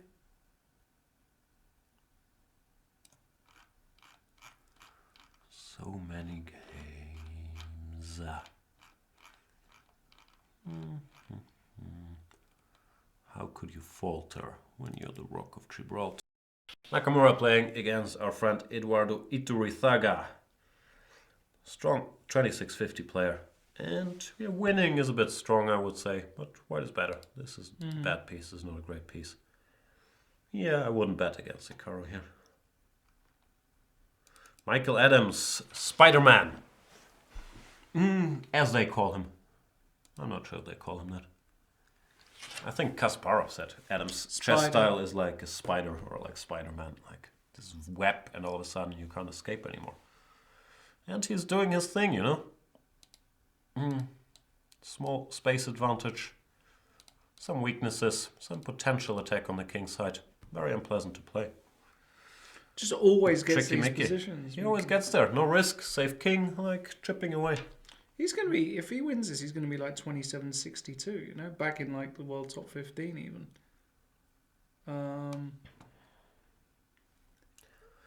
So many games. How could you falter when you're the Rock of Gibraltar? Nakamura playing against our friend Eduardo Iturrizaga. Strong 2650 player. And yeah, winning is a bit strong, I would say. But white is better. This is a bad piece. This is not a great piece. Yeah, I wouldn't bet against the Caro here. Michael Adams, Spider-Man. As they call him. I'm not sure if they call him that. I think Kasparov said Adams' chess Spider. style is like a spider or like Spider-Man. Like this web and all of a sudden you can't escape anymore. And he's doing his thing, you know. Small space advantage. Some weaknesses. Some potential attack on the king's side. Very unpleasant to play. Just always gets Tricky these Mickey. positions. He always gets there. No risk. Safe king. Like chipping away. He's going to be, if he wins this, he's going to be like 27-62, you know, back in like the world top 15 even.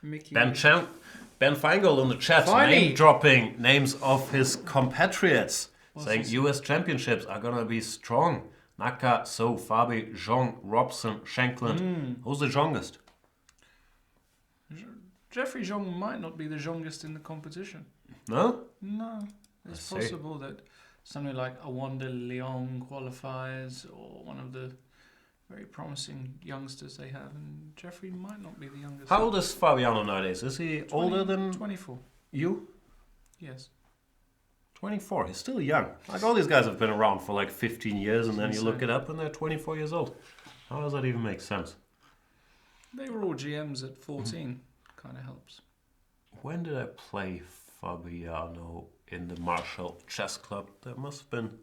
Mickey. Ben Feingold in the chat, Finey. name dropping names of his compatriots, saying his- US championships are gonna be strong. Naka, So, Fabi, Zhong, Robson, Shankland. Who's the youngest? Jeffrey Zhong might not be the youngest in the competition. No? No. It's see. possible that somebody like Awanda Leong qualifies, or one of the very promising youngsters they have, and Jeffrey might not be the youngest. How old is Fabiano nowadays? Is he older than 24. you? Yes. 24. He's still young. Like all these guys have been around for like 15 years, and then you look it up and they're 24 years old. How does that even make sense? They were all GMs at 14. Kind of helps. When did I play Fabiano in the Marshall Chess Club? That must have been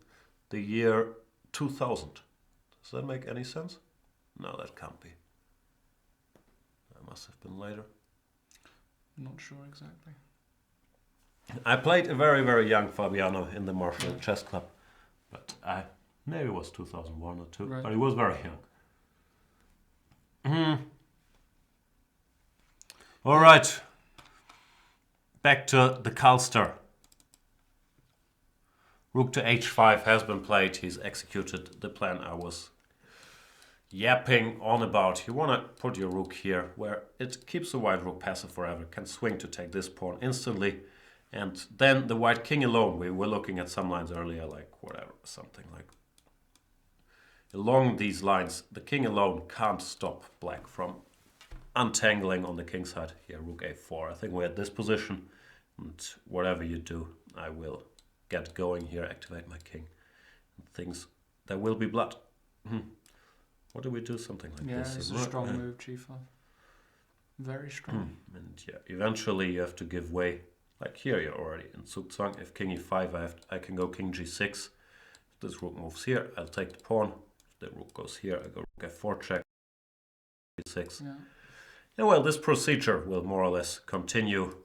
the year 2000. Does that make any sense? No, that can't be. That must have been later. Not sure exactly. I played a very, very young Fabiano in the Marshall Chess Club. But Maybe it was 2001 or 2, Right. but he was very young. All right. Back to the Culster. Rook to h5 has been played. He's executed the plan I was yapping on about. You want to put your rook here, where it keeps the white rook passive forever. Can swing to take this pawn instantly. And then the white king alone. We were looking at some lines earlier, like whatever, something like. Along these lines, the king alone can't stop black from untangling on the king side. Here, rook a4. I think we're at this position. And whatever you do, I will get going here, activate my king. And things, there will be blood. What do we do? Something like this. Yeah, it's a strong move, g5. Very strong. And yeah, eventually you have to give way. Like here, you're already in Zugzwang. If king e5, I can go king g6. If this rook moves here, I'll take the pawn. If the rook goes here, I go rook f4 check. g6. Yeah, well, this procedure will more or less continue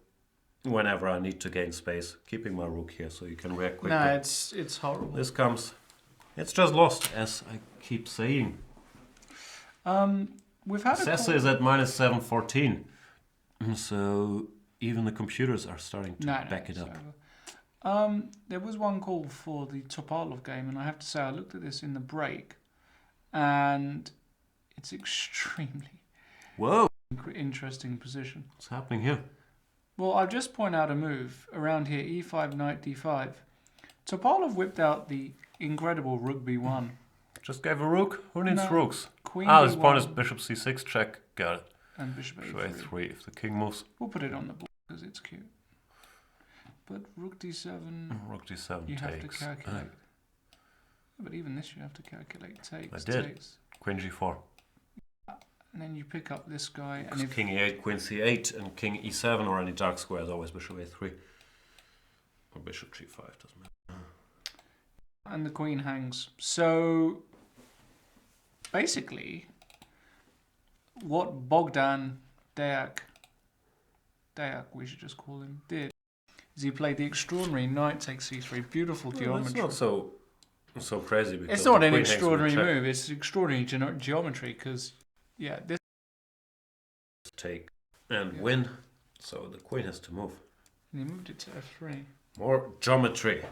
whenever I need to gain space, keeping my rook here so you can react quickly. No, it's horrible. This comes. It's just lost, as I keep saying. We've had Sessa is at minus 714. So even the computers are starting to back it up. There was one call for the Topalov game, and I have to say I looked at this in the break, and it's extremely interesting position. What's happening here? Well, I'll just point out a move around here, e5, knight d5. Topalov whipped out the incredible rook b1. Just gave a rook? Who needs rooks? Queen his b1 pawn is bishop c6 check. Got it. and bishop Bishop a3. a3 if the king moves. We'll put it on the board because it's cute. But rook d7, Rook d7 you have to takes. calculate. But even this you have to calculate. Takes, I did. takes. Queen g4. And then you pick up this guy. And if King e8, queen c8, and king e7 or any dark square is always bishop a3. Or bishop g5, doesn't matter. and the queen hangs. So basically, what Bogdan Deak, we should just call him, did is he played the extraordinary knight takes c3, beautiful geometry. It's not so crazy. Because It's not the an queen hangs extraordinary with check. move. It's extraordinary geometry because, yeah, this. Take and win. So the queen has to move. And he moved it to f3. More geometry.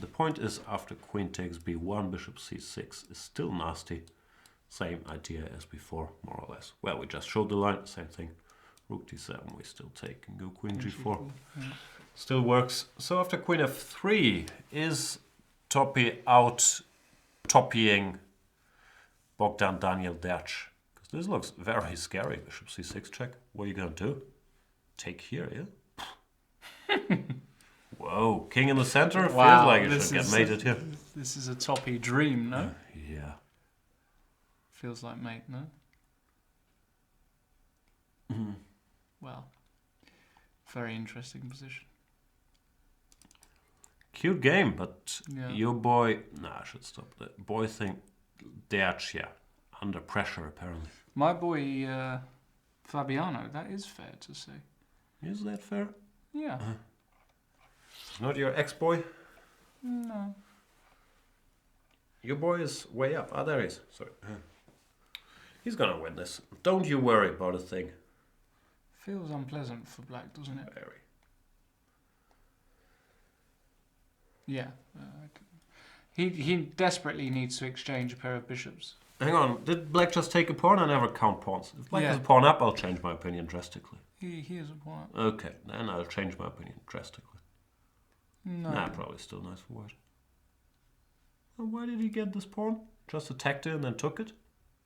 The point is, after queen takes b1, bishop c6 is still nasty. Same idea as before, more or less. Well, we just showed the line, same thing. Rook d7, we still take and go queen g4. Yeah. Still works. So after queen f3, is Topi out toppying Bogdan Daniel Derch? Because this looks very scary. Bishop c6 check. What are you going to do? Take here, yeah? Whoa, king in the center? Wow, Feels like it this should get is mated here. This is a toppy dream, no? Yeah. Feels like mate, no? Well, very interesting position. Cute game, but Yeah. your boy... Nah, I should stop the boy thing. Derch, yeah. Under pressure, apparently. My boy Fabiano, that is fair to say. Is that fair? Yeah. Not your ex-boy? No. Your boy is way up. Ah, there he is. Sorry. He's gonna win this. Don't you worry about a thing. Feels unpleasant for black, doesn't it? Very. Yeah. He desperately needs to exchange a pair of bishops. Hang on, did black just take a pawn? I never count pawns. If black Yeah. has a pawn up, I'll change my opinion drastically. He is a pawn. Okay, then I'll change my opinion drastically. No. Nah, probably still nice for white. Well, why did he get this pawn? Just attacked it and then took it?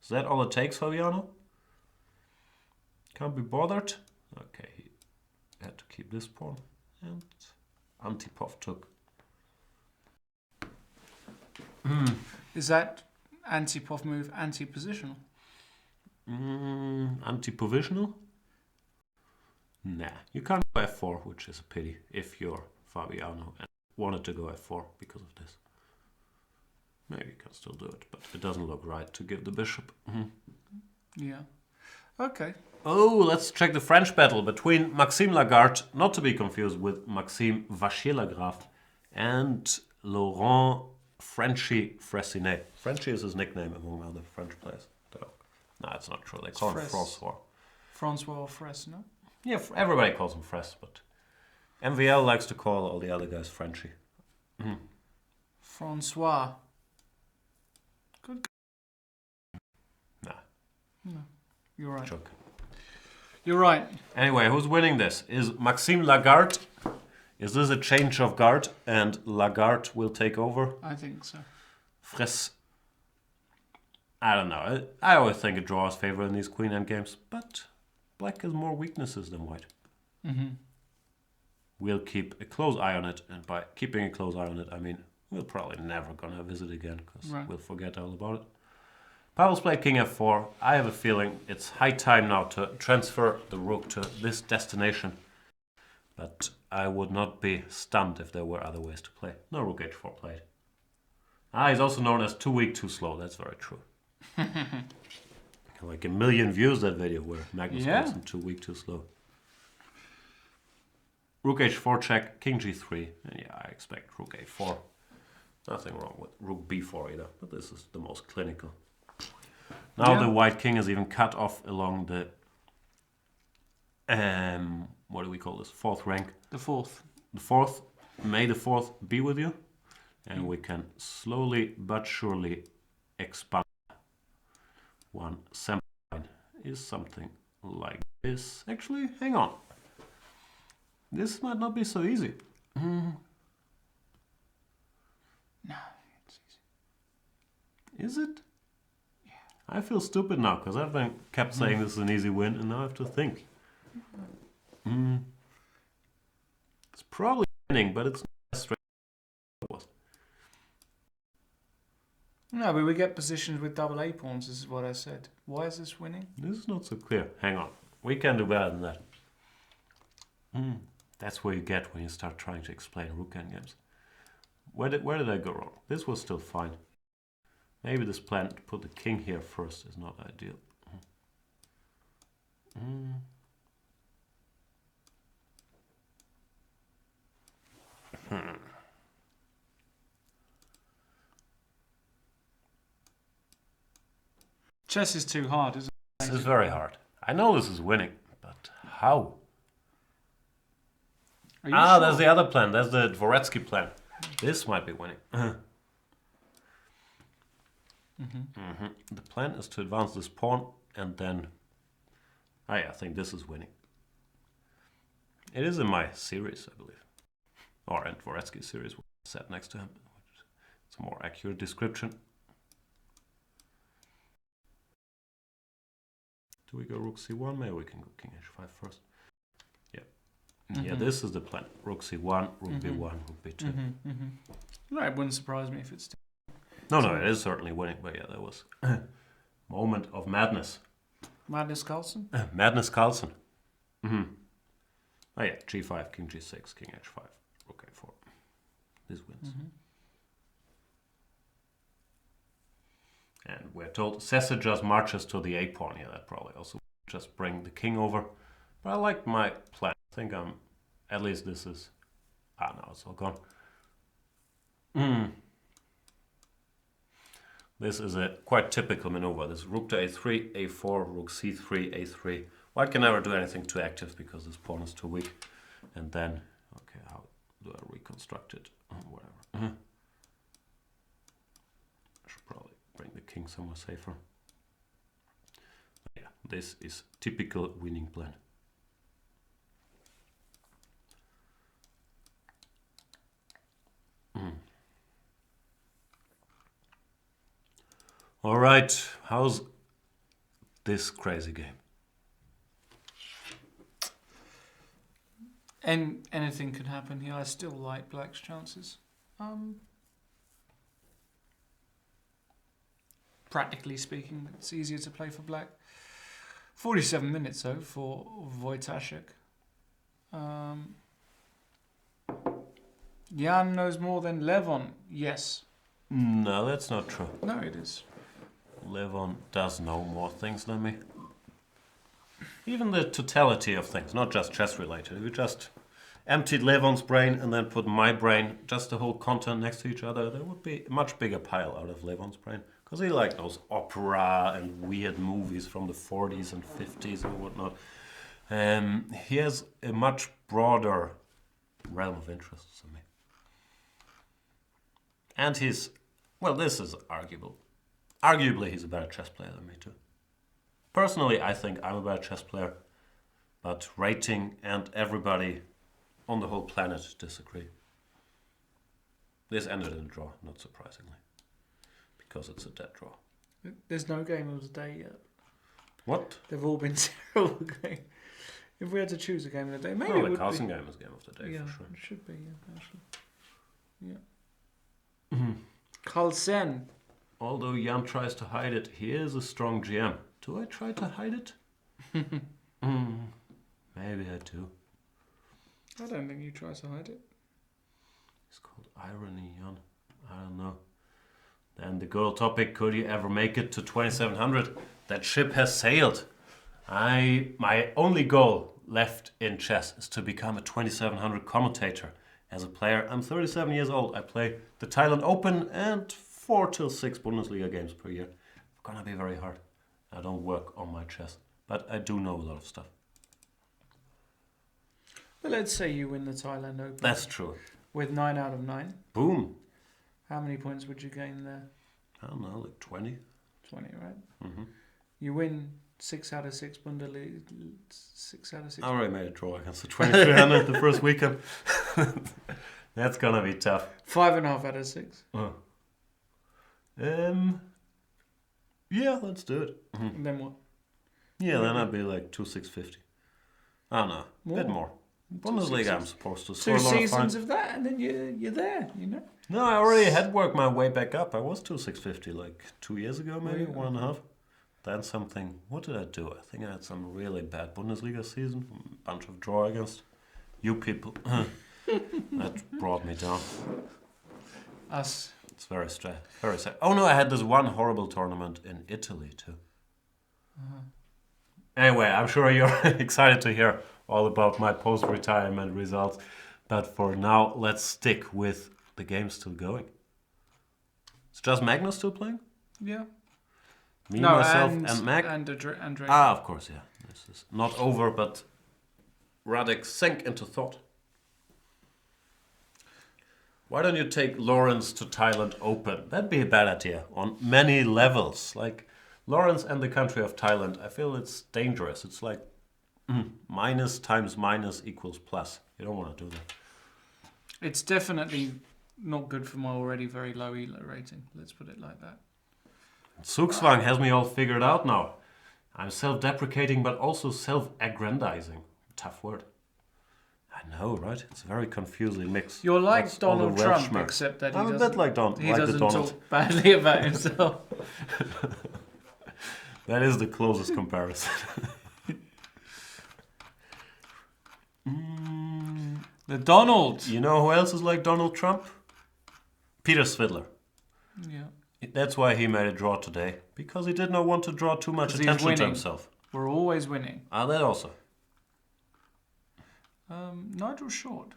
Is that all it takes, Fabiano? Can't be bothered? Okay, he had to keep this pawn. And Antipov took. Is that Antipov move anti-positional? Anti-provisional? Nah, you can't go f4, which is a pity if you're Fabiano and wanted to go f4 because of this. Maybe you can still do it, but it doesn't look right to give the bishop. Yeah. Okay. Oh, let's check the French battle between Maxime Lagarde, not to be confused with Maxime Vachier-Lagrave, and Laurent Frenchy Fressinet. Frenchy is his nickname among other French players. No, it's not true. They call him Francois. Francois Fraisse, no? Yeah, everybody calls him Fraisse, but MVL likes to call all the other guys Frenchy. Francois. Good. Nah. No, you're right. Joke. You're right. Anyway, who's winning this? Is Maxime Lagarde? Is this a change of guard and Lagarde will take over? I think so. Fraisse. I don't know. I always think a draw is favor in these queen end games, but black has more weaknesses than white. We'll keep a close eye on it, and by keeping a close eye on it, I mean we're probably never gonna visit again because we'll forget all about it. Pavel's played king f4. I have a feeling it's high time now to transfer the rook to this destination, but I would not be stunned if there were other ways to play. No rook h4 played. He's also known as too weak, too slow. That's very true. Like 1 million views that video where Magnus calls him too weak, too slow. Rook h4 check, king g3. And yeah, I expect rook a4. Nothing wrong with rook b4 either, but this is the most clinical. Now the white king is even cut off along the what do we call this? Fourth rank. The fourth. The fourth. May the fourth be with you. And we can slowly but surely expand. One semiline is something like this. Actually, hang on. This might not be so easy. No, it's easy. Is it? Yeah. I feel stupid now because I've been kept saying this is an easy win, and now I have to think. It's probably winning, but it's not as straight as it was. No, but we get positions with double A pawns, this is what I said. Why is this winning? This is not so clear. Hang on. We can do better than that. That's where you get when you start trying to explain rook endgames. Where did I go wrong? This was still fine. Maybe this plan to put the king here first is not ideal. Chess is too hard, isn't it? This is very hard. I know this is winning, but how? Are you sure? There's the other plan. There's the Dvoretsky plan. This might be winning. The plan is to advance this pawn and then... I think this is winning. It is in my series, I believe. Or in Dvoretsky's series, set next to him. It's a more accurate description. Do we go rook c1? Maybe we can go king h5 first. Yeah, this is the plan. Rook c1, rook b1, rook b2. No, it wouldn't surprise me if it's... No, it is certainly winning, but yeah, there was a moment of madness. Madness Carlsen? Madness Carlsen. Oh yeah, g5, king g6, king h5, rook a4. This wins. And we're told Sessa just marches to the a-pawn. Yeah, that probably also just bring the king over. But I like my plan. I think at least this is... no, it's all gone. This is a quite typical maneuver. This rook to a3, a4, rook c3, a3. White can never do anything too active because this pawn is too weak. And then, okay, how do I reconstruct it? Whatever. I should probably bring the king somewhere safer. Yeah, this is typical winning plan. All right, how's this crazy game? And anything can happen here. I still like black's chances. Practically speaking, it's easier to play for black. 47 minutes though for Wojtaszek. Jan knows more than Levon. Yes. No, that's not true. No, it is. Levon does know more things than me. Even the totality of things, not just chess related. If you just emptied Levon's brain and then put my brain, just the whole content next to each other, there would be a much bigger pile out of Levon's brain. Because he liked those opera and weird movies from the 40s and 50s and whatnot. He has a much broader realm of interests than me. And he's, well, this is arguable. Arguably, he's a better chess player than me too. Personally, I think I'm a better chess player, but rating and everybody on the whole planet disagree. This ended in a draw, not surprisingly, because it's a dead draw. There's no game of the day yet. What? They've all been terrible games. If we had to choose a game of the day, maybe Oh, it the would Carlsen be. game is game of the day Yeah, for sure. it should be, yeah, actually. Yeah. Carlsen. Although Jan tries to hide it, he is a strong GM. Do I try to hide it? Maybe I do. I don't think you try to hide it. It's called irony, Jan. I don't know. Then the girl topic, could you ever make it to 2700? That ship has sailed. My only goal left in chess is to become a 2700 commentator. As a player, I'm 37 years old. I play the Thailand Open and 4 till 6 Bundesliga games per year. It's gonna be very hard. I don't work on my chess, but I do know a lot of stuff. But let's say you win the Thailand Open. That's true. With 9 out of 9. Boom. How many points would you gain there? I don't know, like 20. 20, right? Mm-hmm. You win 6 out of 6 Bundesliga. 6 out of 6. I already made a draw against the 2300 the first weekend. That's gonna be tough. 5.5 out of 6. Yeah, let's do it. And then what? Yeah, then I'd be like 2,650. I don't know, a bit more. Bundesliga, I'm supposed to score 2 a lot seasons of of that, and then you're there, you know? No, I already had worked my way back up. I was 2,650 like 2 years ago, maybe, 1.5. Then something, what did I do? I think I had some really bad Bundesliga season, a bunch of draw against you people. That brought me down. Us. It's very sad. Very sad. Oh no, I had this one horrible tournament in Italy too. Anyway, I'm sure you're excited to hear all about my post-retirement results. But for now, let's stick with the game still going. It's just Magnus still playing? Yeah. Me, myself, and Mag? And Andre. Ah, of course, yeah. This is not over, but Radek sank into thought. Why don't you take Lawrence to Thailand Open? That'd be a bad idea on many levels. Like Lawrence and the country of Thailand, I feel it's dangerous. It's like minus times minus equals plus. You don't want to do that. It's definitely not good for my already very low ELO rating. Let's put it like that. Zugzwang has me all figured out now. I'm self-deprecating but also self-aggrandizing. Tough word. I know, right? It's a very confusing mix. You're like That's all the Donald Trump, Welshman. except that I'm a bit like Donald. he doesn't talk badly about himself. That is the closest comparison. The Donald. You know who else is like Donald Trump? Peter Svidler. Yeah. That's why he made a draw today. Because he did not want to draw too much 'Cause he's attention to winning. himself. We're always winning. Ah, that also. Nigel Short.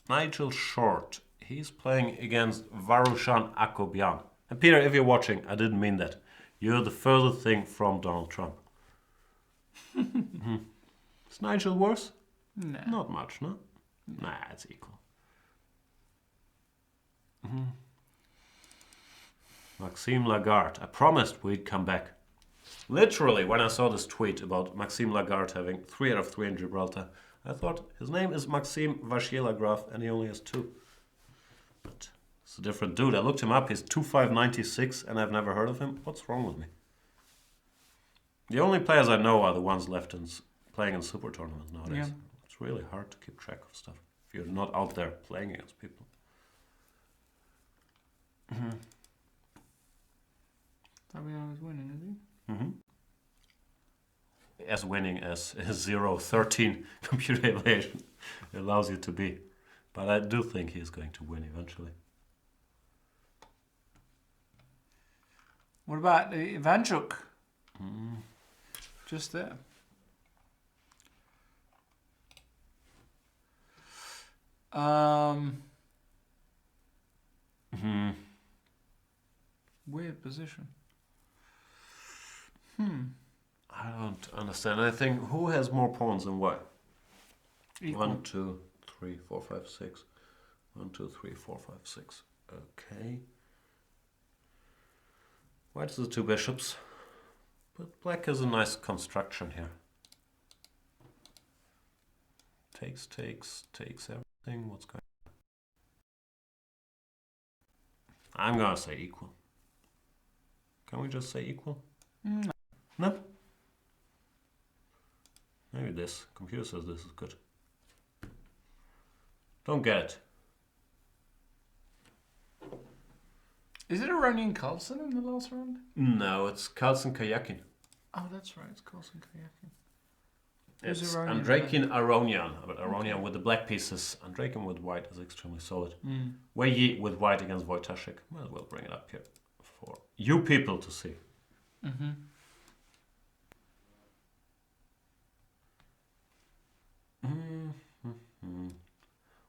Nigel Short. He's playing against Varushan Akobian. And Peter, if you're watching, I didn't mean that. You're the furthest thing from Donald Trump. Is Nigel worse? Nah. Not much, no? Nah, it's equal. Maxime Lagarde. I promised we'd come back. Literally, when I saw this tweet about Maxime Lagarde having 3 out of 3 in Gibraltar, I thought his name is Maxime Vachier-Lagrave and he only has 2. But it's a different dude. I looked him up. He's 2.596 and I've never heard of him. What's wrong with me? The only players I know are the ones left playing in super tournaments nowadays. Yeah. It's really hard to keep track of stuff if you're not out there playing against people. Fabian is winning, is he? Mm-hmm. As winning as 0-13 computer evaluation allows you to be. But I do think he's going to win eventually. What about Ivanchuk? Just there. Weird position. I don't understand. I think who has more pawns and why? Equal. 1, 2, 3, 4, 5, 6. 1, 2, 3, 4, 5, 6. Okay. White is the 2 bishops. But black has a nice construction here. Takes, takes everything. What's going on? I'm gonna say equal. Can we just say equal? No. No? Maybe this. Computer says this is good. Don't get it. Is it Aronian Carlsen in the last round? No, it's Carlsen Kayakin. Oh, that's right. It's Carlsen Kayakin. It's Who's Aronian? Andrakin Aronian, but Aronian with the black pieces. Andrakin with white is extremely solid. Wei Yi with white against Wojtaszek. Might as well bring it up here for you people to see.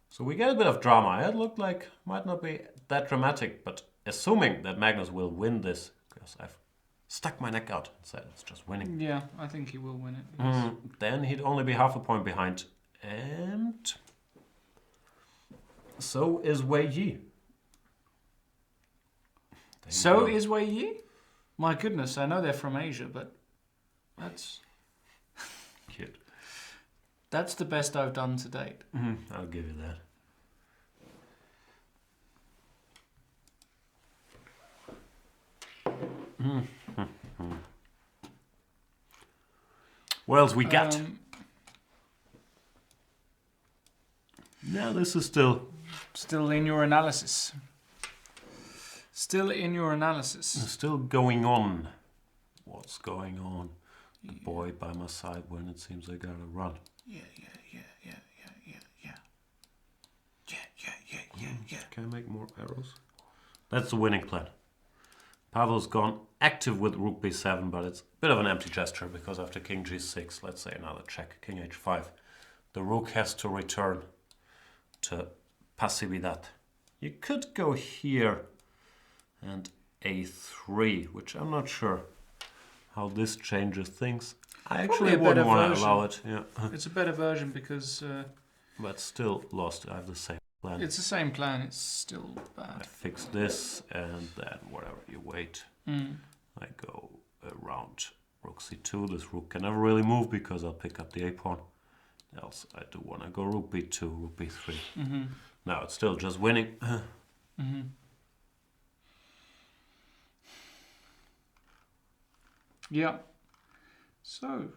So we get a bit of drama. It looked like might not be that dramatic, but assuming that Magnus will win this, because I've stuck my neck out and said it's just winning. Yeah, I think he will win it. Yes. Then he'd only be half a point behind. And so is Wei Yi. So is Wei Yi? My goodness, I know they're from Asia, but that's Cute. that's the best I've done to date. I'll give you that. What else we got? No, this is still Still in your analysis. Still in your analysis. still going on. What's going on? The boy by my side when it seems I gotta run. Yeah. Can I make more arrows? That's the winning plan. Pavel's gone active with rook b7, but it's a bit of an empty gesture because after king g6, let's say another check, king h5, the rook has to return to pasividad. You could go here and a3, which I'm not sure how this changes things. I actually wouldn't want to allow it. Yeah. It's a better version because But still lost. I have the same plan. it's the same plan. It's still I bad. fix this and then whatever you wait. I go around rook c2. This rook can never really move because I'll pick up the a pawn. Else I do want to go rook b2, rook b3. Now it's still just winning. Yeah. So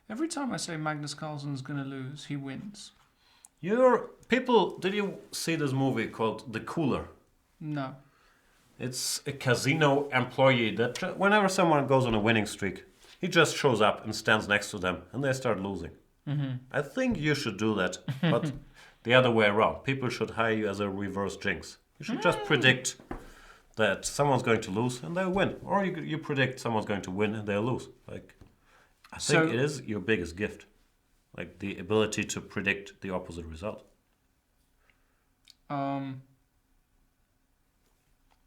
every time I say Magnus Carlsen's gonna lose, he wins. Did you see this movie called The Cooler? No. It's a casino employee that whenever someone goes on a winning streak, he just shows up and stands next to them and they start losing. I think you should do that, but the other way around. People should hire you as a reverse jinx. You should just predict that someone's going to lose and they'll win. Or you predict someone's going to win and they'll lose. Like, I think it is your biggest gift. Like the ability to predict the opposite result.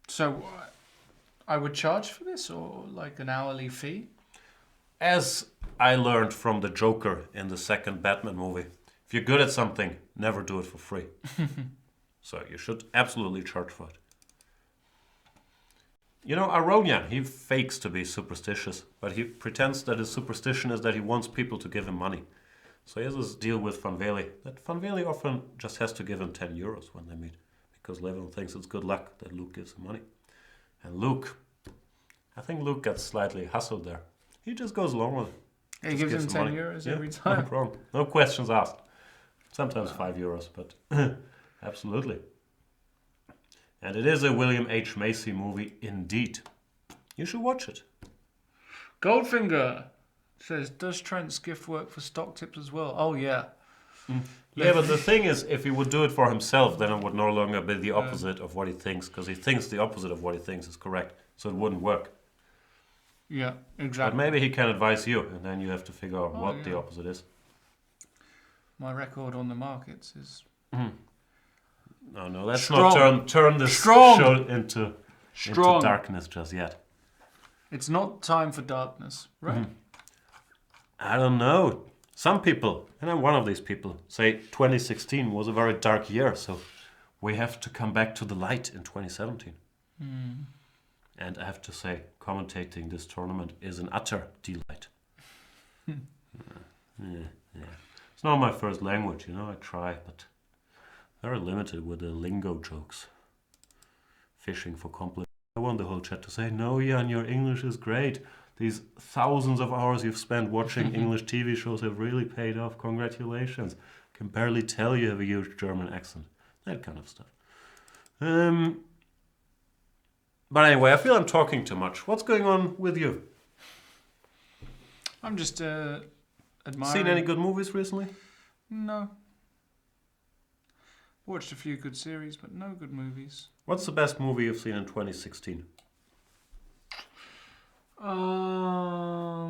So I would charge for this, or like an hourly fee? As I learned from the Joker in the second Batman movie, if you're good at something, never do it for free. So you should absolutely charge for it. You know, Aronian, he fakes to be superstitious, but he pretends that his superstition is that he wants people to give him money. So he has this deal with Van Vele, that Van Vele often just has to give him 10 euros when they meet, because Levin thinks it's good luck that Luke gives him money. And Luke, I think Luke gets slightly hustled there. He just goes along with it. He gives him 10 euros every time. No problem. No questions asked. Sometimes 5 euros, but absolutely. And it is a William H. Macy movie indeed. You should watch it. Goldfinger says, does Trent's gift work for stock tips as well? Oh, yeah. Yeah, but the thing is, if he would do it for himself, then it would no longer be the opposite of what he thinks, because he thinks the opposite of what he thinks is correct, so it wouldn't work. Yeah, But exactly. maybe he can advise you, and then you have to figure out what the opposite is. My record on the markets is No, let's Strong. not turn this Strong. show into darkness just yet. It's not time for darkness, right? I don't know. Some people, and I'm one of these people, say 2016 was a very dark year, so we have to come back to the light in 2017. And I have to say, commentating this tournament is an utter delight. Yeah. It's not my first language, I try, but very limited with the lingo jokes. Fishing for compliments. I want the whole chat to say, no, Jan, your English is great. These thousands of hours you've spent watching English TV shows have really paid off. Congratulations. Can barely tell you have a huge German accent. That kind of stuff. But anyway, I feel I'm talking too much. What's going on with you? I'm just admiring. Seen any good movies recently? No. Watched a few good series, but no good movies. What's the best movie you've seen in 2016? I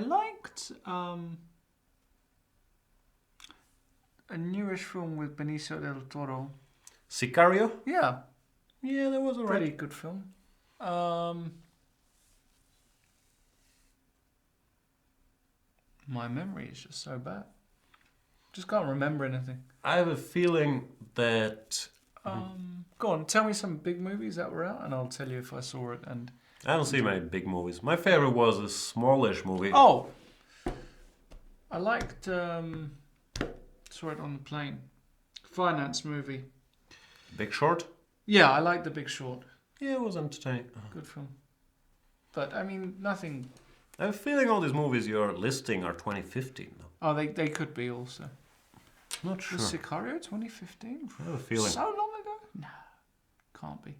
liked a newish film with Benicio del Toro. Sicario? Yeah, Yeah, that was alright. pretty good film. My memory is just so bad. Just can't remember anything. I have a feeling that Go on, tell me some big movies that were out, and I'll tell you if I saw it. And I don't see many big movies. My favorite was a smallish movie. oh, I liked. Saw it on the plane. Finance movie. Big Short? Yeah, I liked The Big Short. Yeah, it was entertaining. Good film. But I mean, nothing. I have a feeling all these movies you're listing are 2015 though. Oh, they could be also. Not sure. Was Sicario 2015? I have a feeling. So long ago? No, can't be.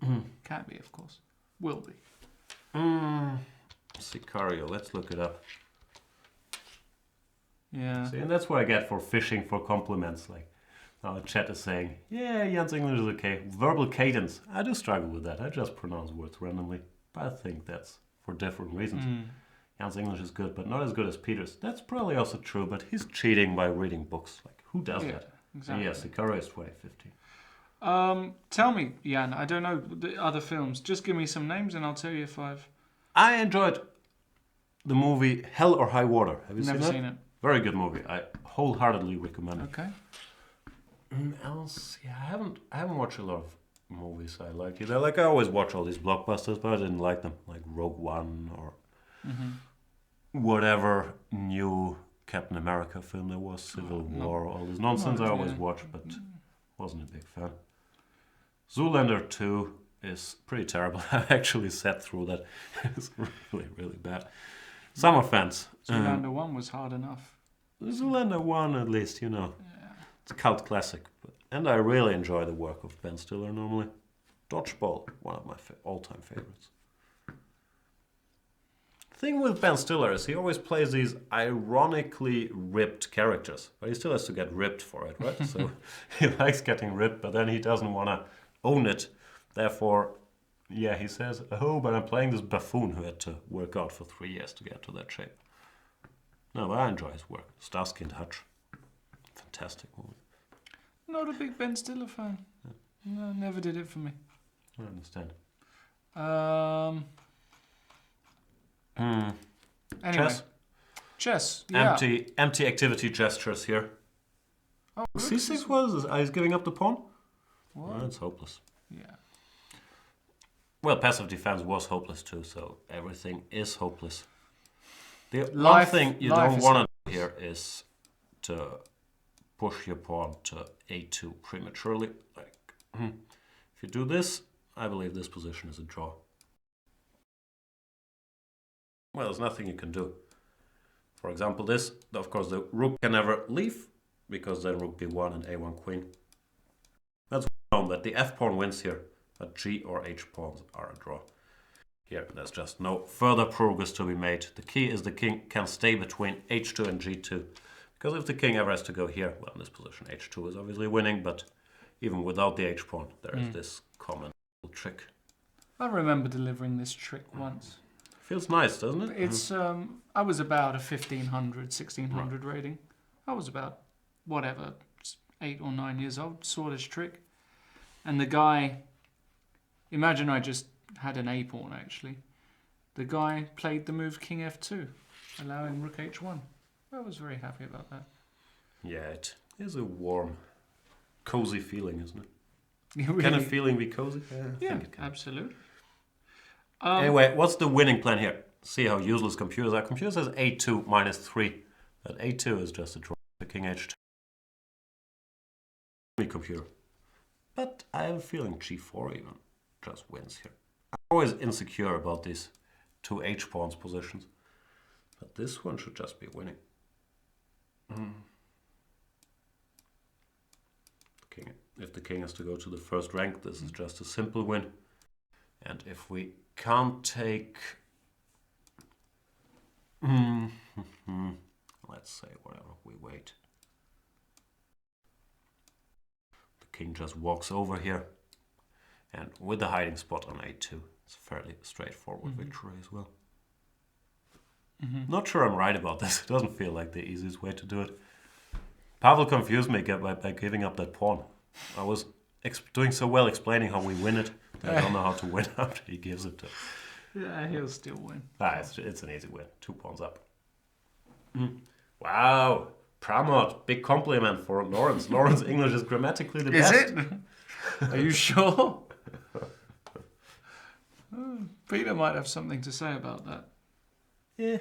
Can't be, of course. Will be. Sicario, let's look it up. Yeah. See, and that's what I get for fishing for compliments. Like, now the chat is saying, yeah, Jan's English is okay. Verbal cadence, I do struggle with that. I just pronounce words randomly. But I think that's for different reasons. Jan's English is good, but not as good as Peter's. That's probably also true, but he's cheating by reading books. Like, who does that? Exactly. Yeah, Sicario is 2015. Tell me, Jan, I don't know the other films. Just give me some names and I'll tell you if I've I enjoyed the movie Hell or High Water. Have you never seen seen that? it. Very good movie. I wholeheartedly recommend it. Okay. Else, yeah, I haven't watched a lot of movies I like either. Like I always watch all these blockbusters, but I didn't like them, like Rogue One or whatever new Captain America film there was, Civil War, all this nonsense I always watch, but wasn't a big fan. Zoolander 2 is pretty terrible. I actually sat through that. It's really, really bad. Some are fans. Zoolander 1 was hard enough. Zoolander 1 at least, It's a cult classic. And I really enjoy the work of Ben Stiller normally. Dodgeball, one of my all-time favorites. The thing with Ben Stiller is he always plays these ironically ripped characters. But he still has to get ripped for it, right? So he likes getting ripped, but then he doesn't want to own it. Therefore, yeah, he says, oh, but I'm playing this buffoon who had to work out for 3 years to get to that shape. No, but I enjoy his work. Starsky and Hutch. Fantastic movie. Not a big Ben Stiller fan. No, never did it for me. I understand. Anyway. Chess. Yeah. Empty activity gestures here. Oh, C6 was? He's giving up the pawn? What? Well, that's hopeless. Yeah. Well, passive defense was hopeless too, so everything is hopeless. The Life- one thing you life don't is want to do here is to push your pawn to a2 prematurely. Like, if you do this, I believe this position is a draw. Well, there's nothing you can do. For example, this, of course, the rook can never leave, because then rook b1 and a1 queen. That's known that the f pawn wins here, but g or h pawns are a draw. Here, there's just no further progress to be made. The key is the king can stay between h2 and g2. Because if the king ever has to go here, well, in this position, h2 is obviously winning, but even without the h pawn, there is this common trick. I remember delivering this trick once. Feels nice, doesn't it? It's I was about a 1500, 1600 rating. I was about whatever, 8 or 9 years old. Saw this trick, and the guy. Imagine I just had an A pawn actually. The guy played the move King F2, allowing Rook H1. I was very happy about that. Yeah, it is a warm, cozy feeling, isn't it? Really? Can a feeling be cozy? Yeah, I think it can. absolutely. Anyway, what's the winning plan here? See how useless computers are. Computer says A2 -3. That A2 is just a draw. The King H2. Computer. But I have a feeling G4 even just wins here. I'm always insecure about these two H pawns positions. But this one should just be winning. King. If the king has to go to the first rank, this is just a simple win. And if we can't take... let's say whatever, we wait. The king just walks over here. And with the hiding spot on A2, it's a fairly straightforward victory as well. Not sure I'm right about this. It doesn't feel like the easiest way to do it. Pavel confused me by giving up that pawn. I was doing so well explaining how we win it. I don't know how to win after he gives it to... Yeah, he'll still win. It's an easy win. 2 pawns up. Wow. Pramod, big compliment for Lawrence. Lawrence English is grammatically the best. Is it? Are you sure? Peter might have something to say about that. Yeah.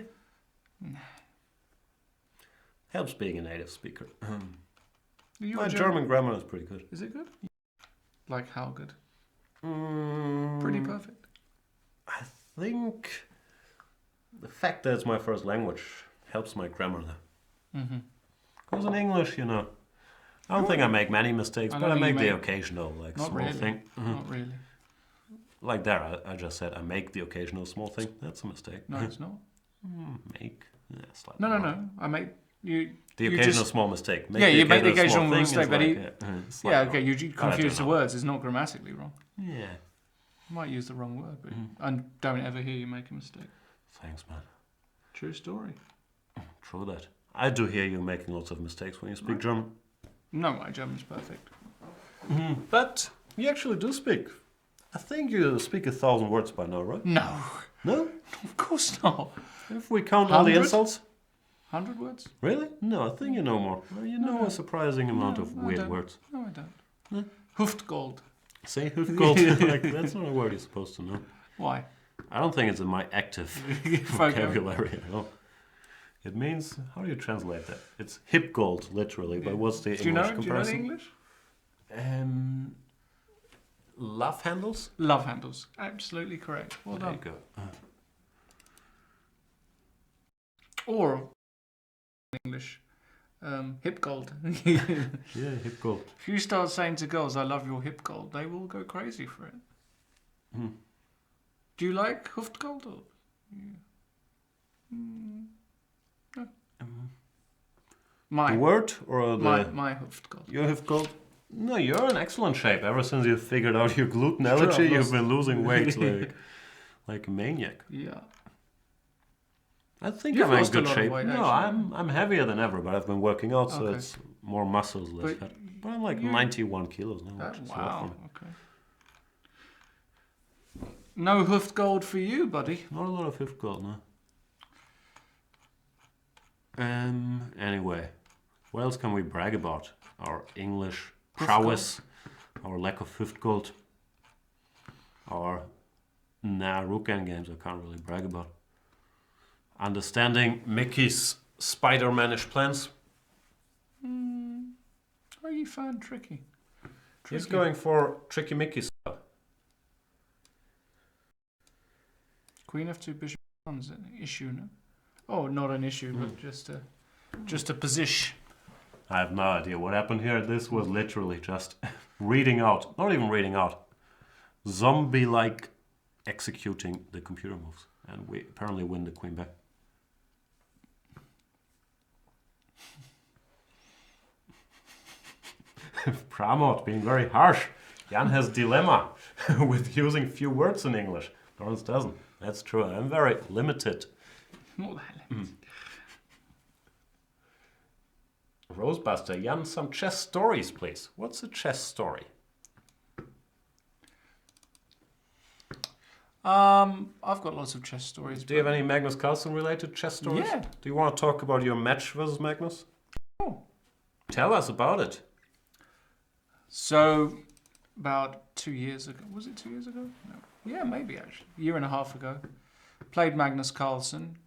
Helps being a native speaker. My German grammar is pretty good. Is it good? Like how good? Pretty perfect. I think the fact that it's my first language helps my grammar there. Because in English, you know, I don't think I make many mistakes, but I make the occasional, like, small thing. Not really. Like there, I just said I make the occasional small thing. That's a mistake. No, it's not. Make? Yeah, slightly No. wrong. I make you. The you occasional just, small mistake. you make the occasional small mistake, but thing is like, okay, wrong. you confuse the words. It's not grammatically wrong. Yeah. You might use the wrong word, but I don't ever hear you make a mistake. Thanks, man. True story. True that. I do hear you making lots of mistakes when you speak German. No, my German's perfect. But you actually do speak. I think you speak 1,000 words by now, right? No. No? Of course not. If we count all the 100? insults? 100 words? Really? No, I think you know more. You know a surprising amount of weird words. No, I don't. Huftgold. Say Hüftgold. Like, that's not a word you're supposed to know. Why? I don't think it's in my active vocabulary at all. It means, how do you translate that? It's hip gold, literally, but what's the English comparison? Do you know the English? Love handles? Love handles. Absolutely correct. Well done. There you go. Or English, hip gold. Yeah, hip gold. If you start saying to girls, "I love your hip gold," they will go crazy for it. Do you like Huftgold? Or? No. The word or the... My Huftgold. Your Hüftgold? No, you're in excellent shape. Ever since you figured out your gluten allergy, you've been losing weight like a maniac. Yeah. I think You've I'm in lost a good lot of shape. weight, No, actually. I'm heavier than ever, but I've been working out, so Okay. it's more muscles, less But fat. But I'm like 91 kilos now, which is Wow. nothing. Okay. No Huftgold for you, buddy. Not a lot of Hüftgold, no. Anyway, what else can we brag about? Our English prowess, our lack of Hüftgold, our Rook games I can't really brag about. Understanding Mickey's Spider-Man-ish plans. Oh, you found tricky. He's going for Tricky Mickey style. Queen F2 Bishop 1 is an issue, no? Oh, not an issue, but just a position. I have no idea what happened here. This was literally just reading out, not even reading out, zombie-like executing the computer moves. And we apparently win the queen back. Pramod being very harsh. Jan has dilemma with using few words in English. Lawrence doesn't. That's true. I'm very limited. Not that limited. Rosebuster, Jan, some chess stories, please. What's a chess story? I've got lots of chess stories. Do you have any Magnus Carlsen related chess stories? Yeah. Do you want to talk about your match versus Magnus? Oh. Tell us about it. So, about 2 years ago, was it 2 years ago? No. Yeah, maybe actually. A year and a half ago. Played Magnus Carlsen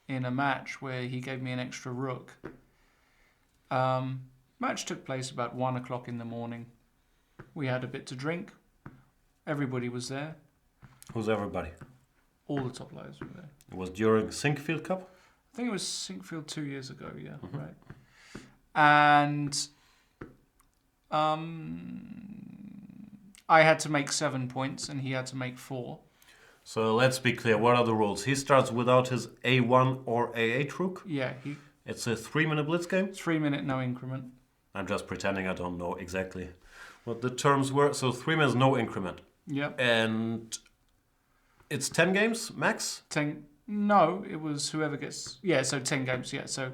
in a match where he gave me an extra rook. Match took place about 1 o'clock in the morning. We had a bit to drink. Everybody was there. Who's everybody? All the top players were there. It was during Sinkfield Cup? I think it was Sinkfield 2 years ago, yeah, right. And I had to make 7 points and he had to make 4. So let's be clear, what are the rules? He starts without his A1 or A8 rook? Yeah, It's a 3-minute blitz game? 3 minute no increment. I'm just pretending I don't know exactly what the terms were. So 3 minutes no increment. Yep. And it's 10 games max? 10. No, it was whoever gets. Yeah, so 10 games. Yeah, so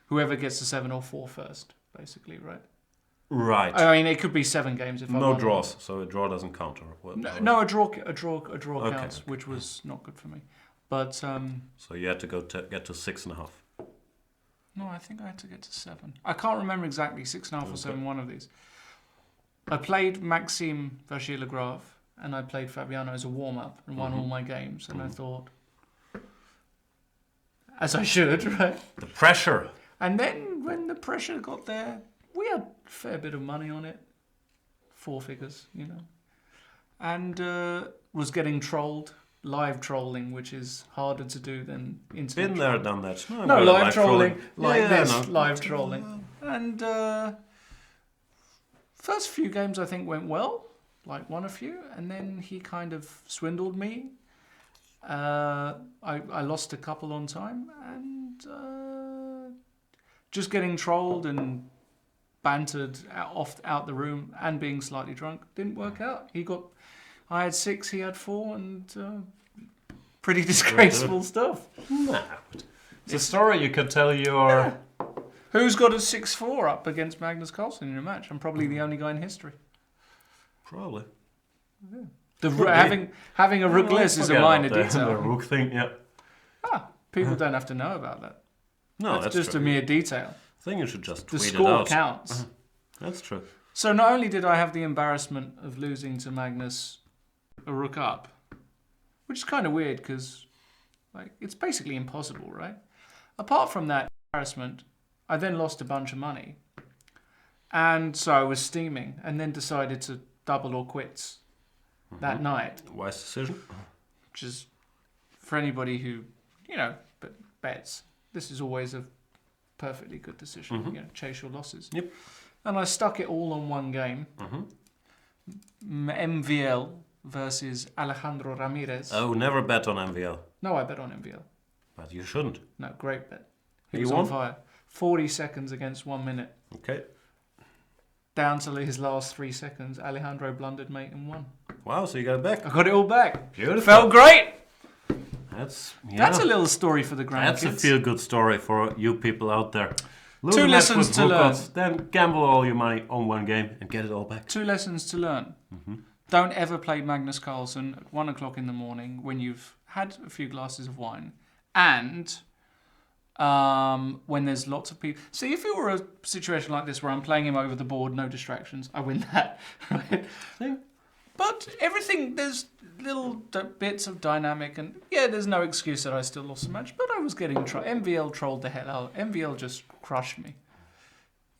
whoever gets the 7 or 4 first, basically, right? Right. I mean, it could be 7 games if I No won. draws, so a draw doesn't count. No, a draw counts, okay. which was not good for me. But so you had to get to 6.5. no, I think I had to get to 7. I can't remember exactly 6.5 or 7. One of these. I played Maxime Vachier-Lagrave and I played Fabiano as a warm up and won all my games. And I thought, as I should, right? The pressure. And then when the pressure got there, we had a fair bit of money on it. 4 figures, you know. And was getting trolled. Live trolling, which is harder to do than internet. Been there, done that. No, live trolling. Like yeah, this, no. live trolling. And first few games I think went well. Like won a few. And then he kind of swindled me. I lost a couple on time. And just getting trolled and bantered out the room and being slightly drunk didn't work out. I had 6, he had 4, and pretty disgraceful stuff. Nah, it's a story you could tell your... Yeah. Who's got a 6-4 up against Magnus Carlsen in a match? I'm probably the only guy in history. Probably. Yeah. Having a rookless is a minor detail. The rook thing, yeah. People don't have to know about that. No, that's just true. a mere detail. I think you should just The tweet it score out. counts. That's true. So not only did I have the embarrassment of losing to Magnus a rook up, which is kind of weird because it's basically impossible, right? Apart from that embarrassment, I then lost a bunch of money. And so I was steaming and then decided to double or quits that night. Wise decision. Which is, for anybody who, bets, this is always a perfectly good decision. Chase your losses. Yep. And I stuck it all on one game. MVL versus Alejandro Ramirez. Oh, never bet on MVL. No, I bet on MVL. But you shouldn't. No, great bet. He You was won? on fire. 40 seconds against 1 minute. Okay. Down to his last 3 seconds, Alejandro blundered mate and won. Wow, so you got it back. I got it all back. Beautiful. Felt great. That's a little story for the grandkids. That's a feel-good story for you people out there. Lose 2 a match lessons with to rook learn. odds, then gamble all your money on one game and get it all back. 2 lessons to learn. Don't ever play Magnus Carlsen at 1 o'clock in the morning when you've had a few glasses of wine. And when there's lots of people. See, if it were a situation like this where I'm playing him over the board, no distractions, I win that. Right? But everything, there's little bits of dynamic, and there's no excuse that I still lost the match, but I was getting MVL trolled the hell out. MVL just crushed me.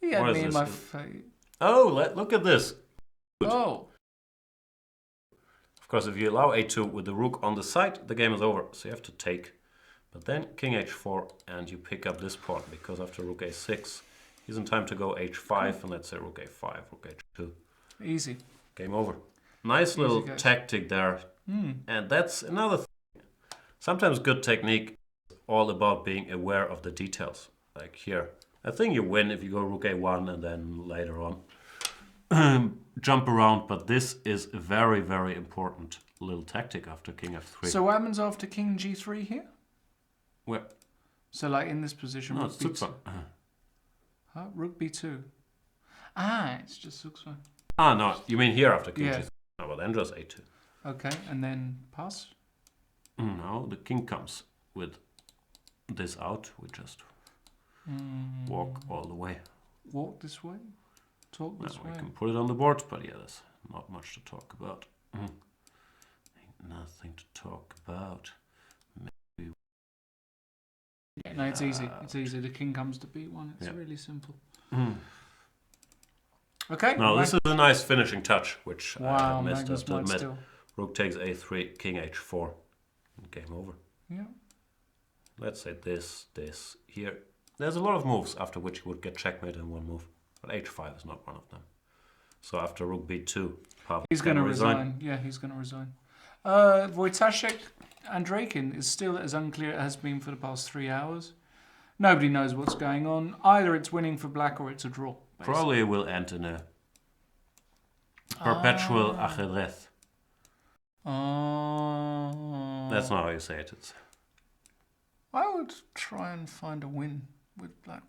He had What me is in this? my face. Oh, look at this. Oh. Of course, if you allow a2 with the rook on the side, the game is over. So you have to take. But then king h4, and you pick up this pawn, because after rook a6, he's in time to go h5, and let's say rook a5, rook h2. Easy. Game over. Nice little guys. tactic there. And that's another thing. Sometimes good technique is all about being aware of the details. Like here. I think you win if you go rook a1 and then later on jump around, but this is very, very important. little tactic after king f3. So what happens after king g3 here? Where? So like in this position, No, rook it's b2. Zugzwang. Huh? Rook b2. Ah, it's just Zugzwang. Ah, no, you mean here after king Yeah. g3. No, but then just a2. Okay, and then pass. Now the king comes with this out. We just walk all the way. Walk this way. Talk this Now way. we can put it on the board, but yeah, there's not much to talk about. Ain't nothing to talk about. Yeah, no, it's easy. It's easy. The king comes to b1. It's Yeah. really simple. Okay. Now right. this is a nice finishing touch, which Wow, I missed Magnus to might admit. still. Rook takes a3, king h4, and game over. Yeah. Let's say this here. There's a lot of moves after which you would get checkmate in one move, but h5 is not one of them. So after rook b2, Pavel He's going to can resign. Yeah, he's going to resign. Wojciech Andreikin is still as unclear as it has been for the past 3 hours. Nobody knows what's going on. Either it's winning for black or it's a draw. Basically. Probably will end in a perpetual ajedrez. That's not how you say it. It's I would try and find a win with black,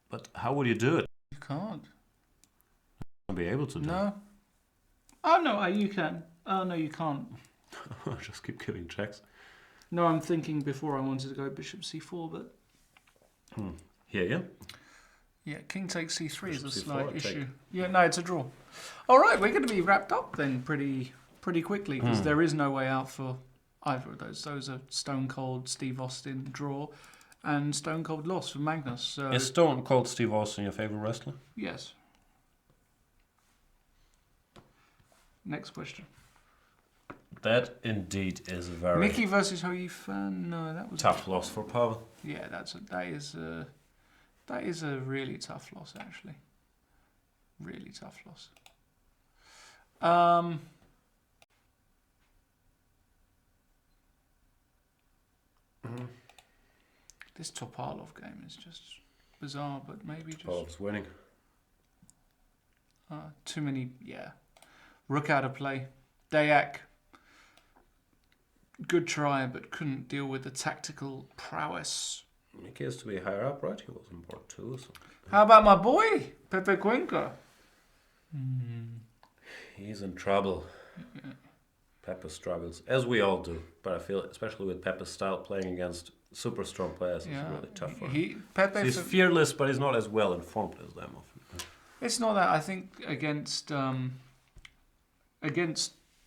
but how would you do it? you can't. You'll be able to do No. Oh, no, you can. Oh, no, you can't. it. Just keep giving checks. No, I'm thinking before I wanted to go bishop c4, but... Here, yeah. Yeah, king takes c3 is a Bishop slight c4, issue. Yeah, no, it's a draw. All right, we're going to be wrapped up then pretty quickly because there is no way out for either of those. Those are Stone Cold Steve Austin draw and Stone Cold loss for Magnus. So Is Stone Cold Steve Austin your favorite wrestler? yes. Next question. That indeed is a very Mickey versus Ho Yifan. No, that was tough loss for Pavel. Yeah, that is a really tough loss actually. Really tough loss. This Topalov game is just bizarre, but maybe just Pavel's winning. too many. Yeah, rook out of play. Dayak, good try, but couldn't deal with the tactical prowess. Mickey has to be higher up, right? He was on board too. So. How about my boy Pepe Cuenca? He's in trouble. Yeah. Pepe struggles, as we all do. But I feel, especially with Pepe's style, playing against super strong players is really tough for him. Pepe. He's fearless, but he's not as well informed as them often. It's not that. I think against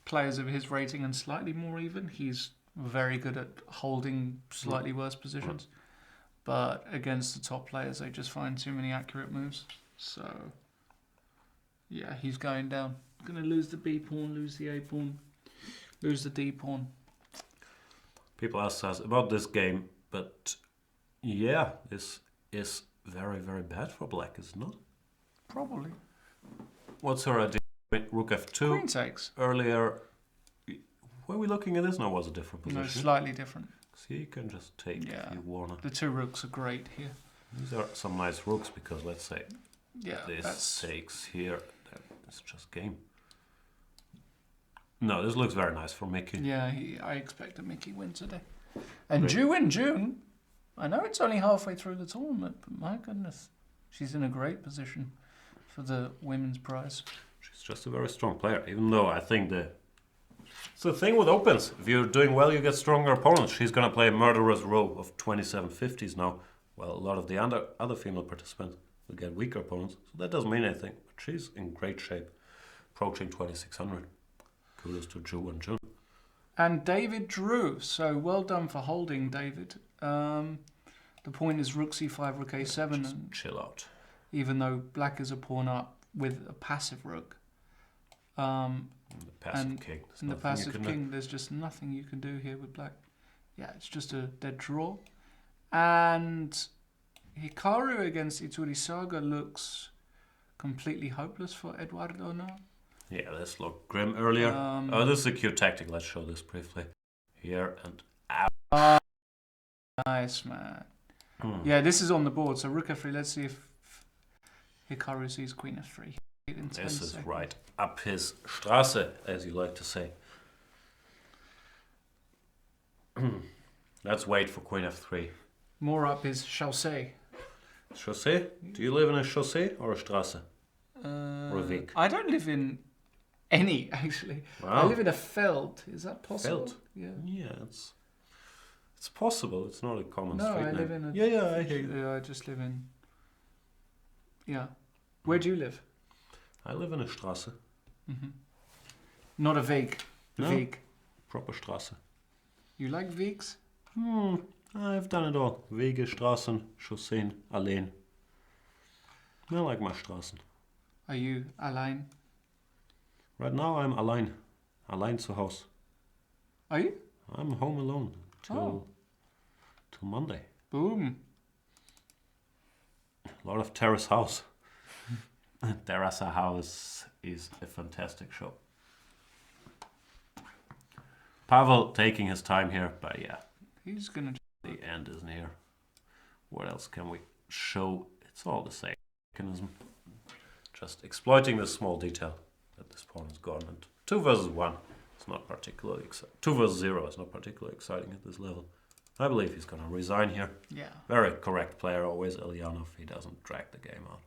players of his rating and slightly more even, he's very good at holding slightly worse positions. But against the top players, they just find too many accurate moves. So, yeah, he's going down. Going to lose the B pawn, lose the A pawn, lose the D pawn. People ask us about this game, but yeah, this is very, very bad for black, is it not? Probably. What's her idea? Rook f2. Queen takes. Earlier, were we looking at this? No, it was a different position. No, slightly different. See, you can just take if you want. The two rooks are great here. These are some nice rooks because let's say Yeah, this takes here. It's just game. No, this looks very nice for Mickey. Yeah, I expect a Mickey win today. And due in June, I know it's only halfway through the tournament, but my goodness, she's in a great position for the women's prize. She's just a very strong player, even though I think it's the thing with opens. If you're doing well, you get stronger opponents. She's going to play a murderous row of 2750s now, while a lot of the other female participants will get weaker opponents. So that doesn't mean anything, but she's in great shape, approaching 2600. Kudos to Ju and June. And David drew, so well done for holding, David. The point is rook c5, rook a7. Just and chill out. even though black is a pawn up with a passive rook. The passive king. And the passive king, there's just nothing you can do here with black. Yeah, it's just a dead draw. And Hikaru against Iturisaga looks completely hopeless for Eduardo now. Yeah, this looked grim earlier. Oh, this is a cute tactic. Let's show this briefly. Here and out. Nice, man. Yeah, this is on the board. So rook f3. Let's see if Hikaru sees queen f3. This is right up his Straße, as you like to say. Let's wait for queen f3. More up is chaussee. Chaussee? Do you live in a chaussee or a Straße? Or a Weg? I don't live in any, actually. Wow. I live in a feld. Is that possible? Feld? Yeah. Yeah, it's possible. It's not a common No, street I name. live in a... Yeah, I hear you. Yeah, I just live in... Yeah. Where do you live? I live in a Straße. Not a Weg. No. Weg. Proper Straße. You like Wegs? I've done it all. Wege, Straßen, Chausseen, Alleen. I like my Straßen. Are you allein? Right now I'm allein. Allein zu Haus. Are you? I'm home alone till Monday. Boom. A lot of Terrace House. Terrace House is a fantastic show. Pavel taking his time here, but yeah, He's gonna... the end is near. What else can we show? It's all the same mechanism. Just exploiting this small detail that this pawn is gone. And 2 versus 1 is not particularly exciting. 2 versus 0 is not particularly exciting at this level. I believe he's going to resign here. Yeah. Very correct player, always Ilyanov. He doesn't drag the game out.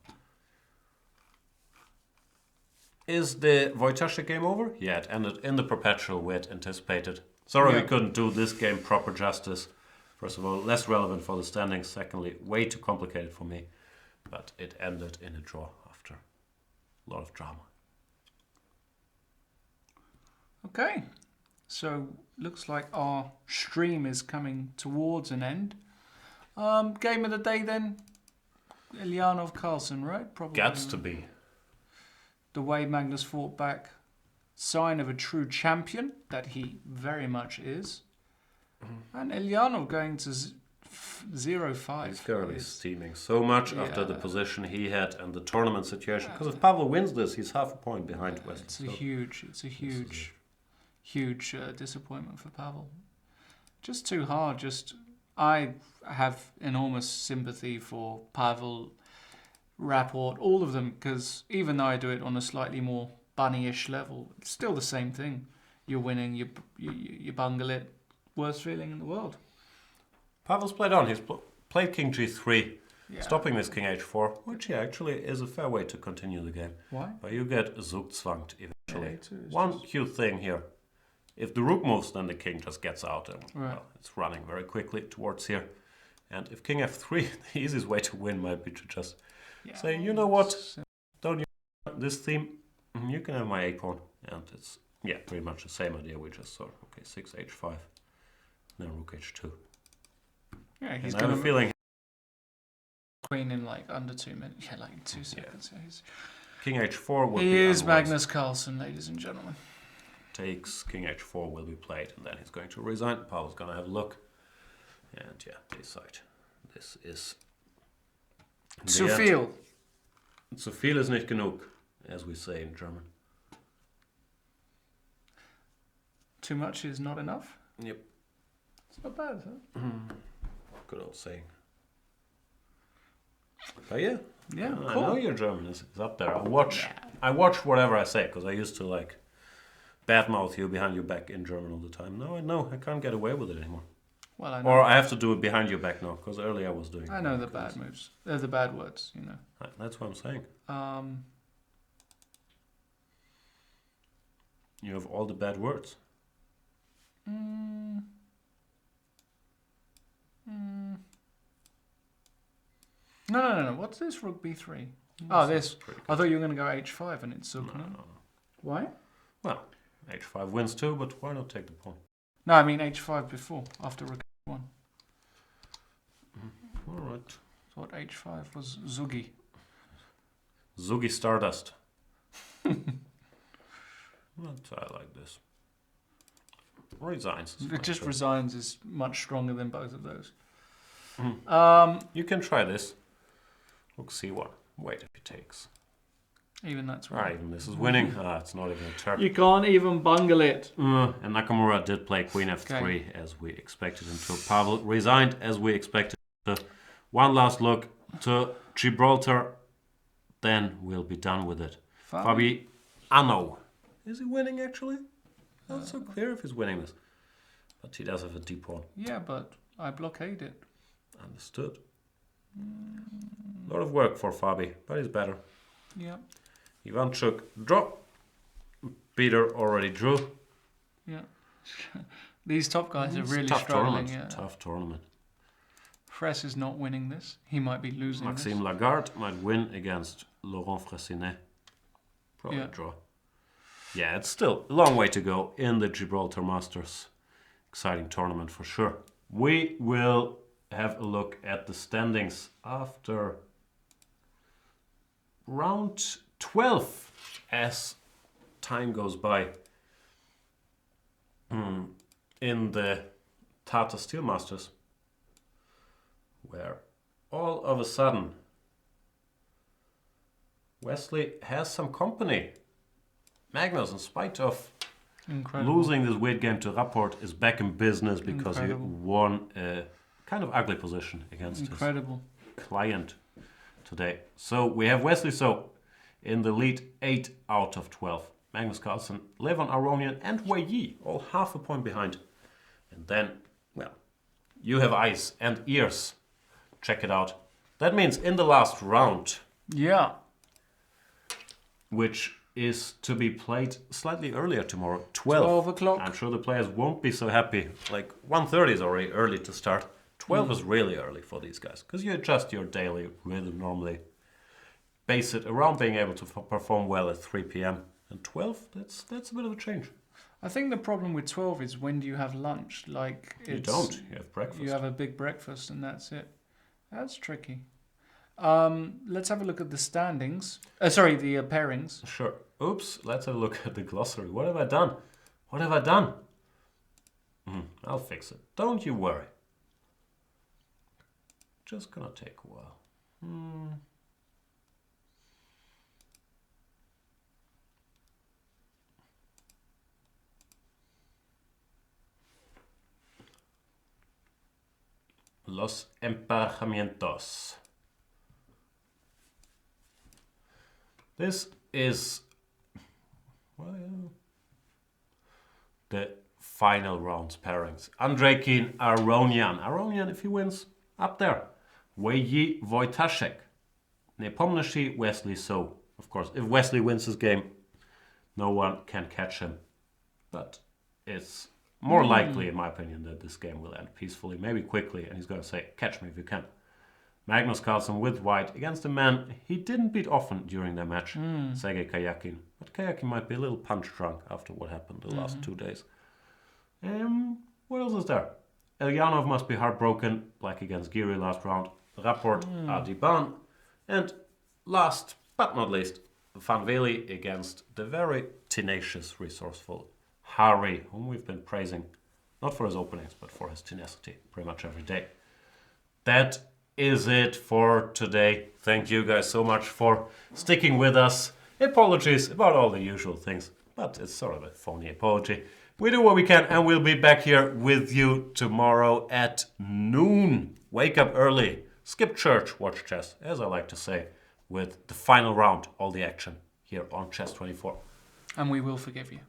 Is the Wojciech game over? Yeah, it ended in the perpetual we had anticipated. Sorry we couldn't do this game proper justice. First of all, less relevant for the standings. Secondly, way too complicated for me. But it ended in a draw after a lot of drama. Okay. So, looks like our stream is coming towards an end. Game of the day then? Ilyanov Carlsen, right? Probably. Gets to be. The way Magnus fought back. Sign of a true champion, that he very much is. And Ilyanov going to 0-5. He's currently steaming so much after the Yeah. position he had and the tournament situation. Because if Pavel wins this, he's half a point behind Wesley. It's a huge disappointment for Pavel. Just too hard. I have enormous sympathy for Pavel, Rapport, all of them, because even though I do it on a slightly more bunny-ish level, it's still the same thing. You're winning, you bungle it. Worst feeling in the world. Pavel's played on. He's played King G3, Yeah. stopping this King H4, which actually is a fair way to continue the game. Why? But you get Zugzwangt eventually. A2 is One cute thing here. If the rook moves, then the king just gets out and Right. well, it's running very quickly towards here. And if King F3, the easiest way to win might be to just say, you know what, don't you this theme? You can have my A-pawn. And it's, yeah, pretty much the same idea we just saw. Okay, 6 H5, then rook H2. Yeah, he's And I have going a feeling queen in like under 2 minutes. Yeah, like 2 seconds. Yeah, King H4 will he be is unwise. Magnus Carlsen, ladies and gentlemen. Takes King H4 will be played, and then he's going to resign. Pavel's going to have a look. And yeah, decide. This is... Zu viel. Zu viel ist nicht genug, as we say in German. Too much is not enough. Yep. It's not bad, huh? Good old saying. But yeah. Yeah, I cool. know your German is up there. I watch whatever I say, because I used to like badmouth you behind your back in German all the time. Now I know I can't get away with it anymore. Well, I know. Or I have to do it behind your back now, because earlier I was doing it. I know the bad moves. The bad words, you know. That's what I'm saying. You have all the bad words. No. What's this? Rook B3. Oh, this. I thought you were going to go H5 and it's Zug. No. Why? Well, H5 wins too, but why not take the pawn? No, I mean H5 before, after Rook H1. All right. Thought H5 was Zugi. Zugi Stardust. But I like this. Resigns. is It quite just good. resigns is much stronger than both of those. You can try this. Rook C1. Wait if he takes. Even that's Right, even this is winning. It's not even a turn. You can't even bungle it. And Nakamura did play Queen F3 Okay. as we expected him to. Pavel resigned as we expected him to. One last look to Gibraltar. Then we'll be done with it. Fabiano. Is he winning actually? Not so clear if he's winning this. But he does have a d-pawn. Yeah, but I blockade it. Understood. A lot of work for Fabi, but he's better. Yeah. Ivanchuk, draw. Peter already drew. Yeah. These top guys are really Tough struggling. tournament. Yeah. Tough tournament. Fress is not winning this. He might be losing Maxime this. Lagarde might win against Laurent Fressinet. Probably Yeah. draw. Yeah, it's still a long way to go in the Gibraltar Masters. Exciting tournament for sure. We will have a look at the standings after round 12 as time goes by in the Tata Steel Masters, where all of a sudden Wesley has some company. Magnus, in spite of Incredible. losing this weird game to Rapport, is back in business because Incredible. he won a kind of ugly position against Incredible. his client today. So we have Wesley So in the lead, 8 out of 12. Magnus Carlsen, Levon Aronian, and Wei Yi all half a point behind. And then, well, you have eyes and ears. Check it out. That means in the last round, Yeah. which is to be played slightly earlier tomorrow, 12. 12 o'clock. I'm sure the players won't be so happy. Like 1:30 is already early to start. 12 is really early for these guys because you adjust your daily rhythm normally. Base it around being able to perform well at 3 p.m. And 12, that's a bit of a change. I think the problem with 12 is when do you have lunch? Like You it's, don't. You have breakfast. You have a big breakfast and that's it. That's tricky. Let's have a look at the standings. Sorry, the pairings. Sure. Oops. Let's have a look at the glossary. What have I done? What have I done? I'll fix it. Don't you worry. Just gonna take a while. Los emparejamientos. This is the final rounds pairings. Andrei Keen, Aronian. Aronian, if he wins, up there. Wei Yi, Wojtaszek. Nepomniachtchi, Wesley So. Of course, if Wesley wins this game, no one can catch him. But it's more likely, in my opinion, that this game will end peacefully, maybe quickly, and he's going to say, catch me if you can. Magnus Carlsen with white against a man he didn't beat often during their match, Sergei Kayakin. But Kayakin might be a little punch drunk after what happened the last 2 days. What else is there? Elyanov must be heartbroken, black against Giri last round. Rapport, Adiban. And last but not least, Van Veli against the very tenacious, resourceful Hari, whom we've been praising, not for his openings, but for his tenacity pretty much every day. That is it for today. Thank you guys so much for sticking with us. Apologies about all the usual things, but it's sort of a phony apology. We do what we can, and we'll be back here with you tomorrow at noon. Wake up early, skip church, watch chess, as I like to say, with the final round, all the action here on Chess 24. And we will forgive you.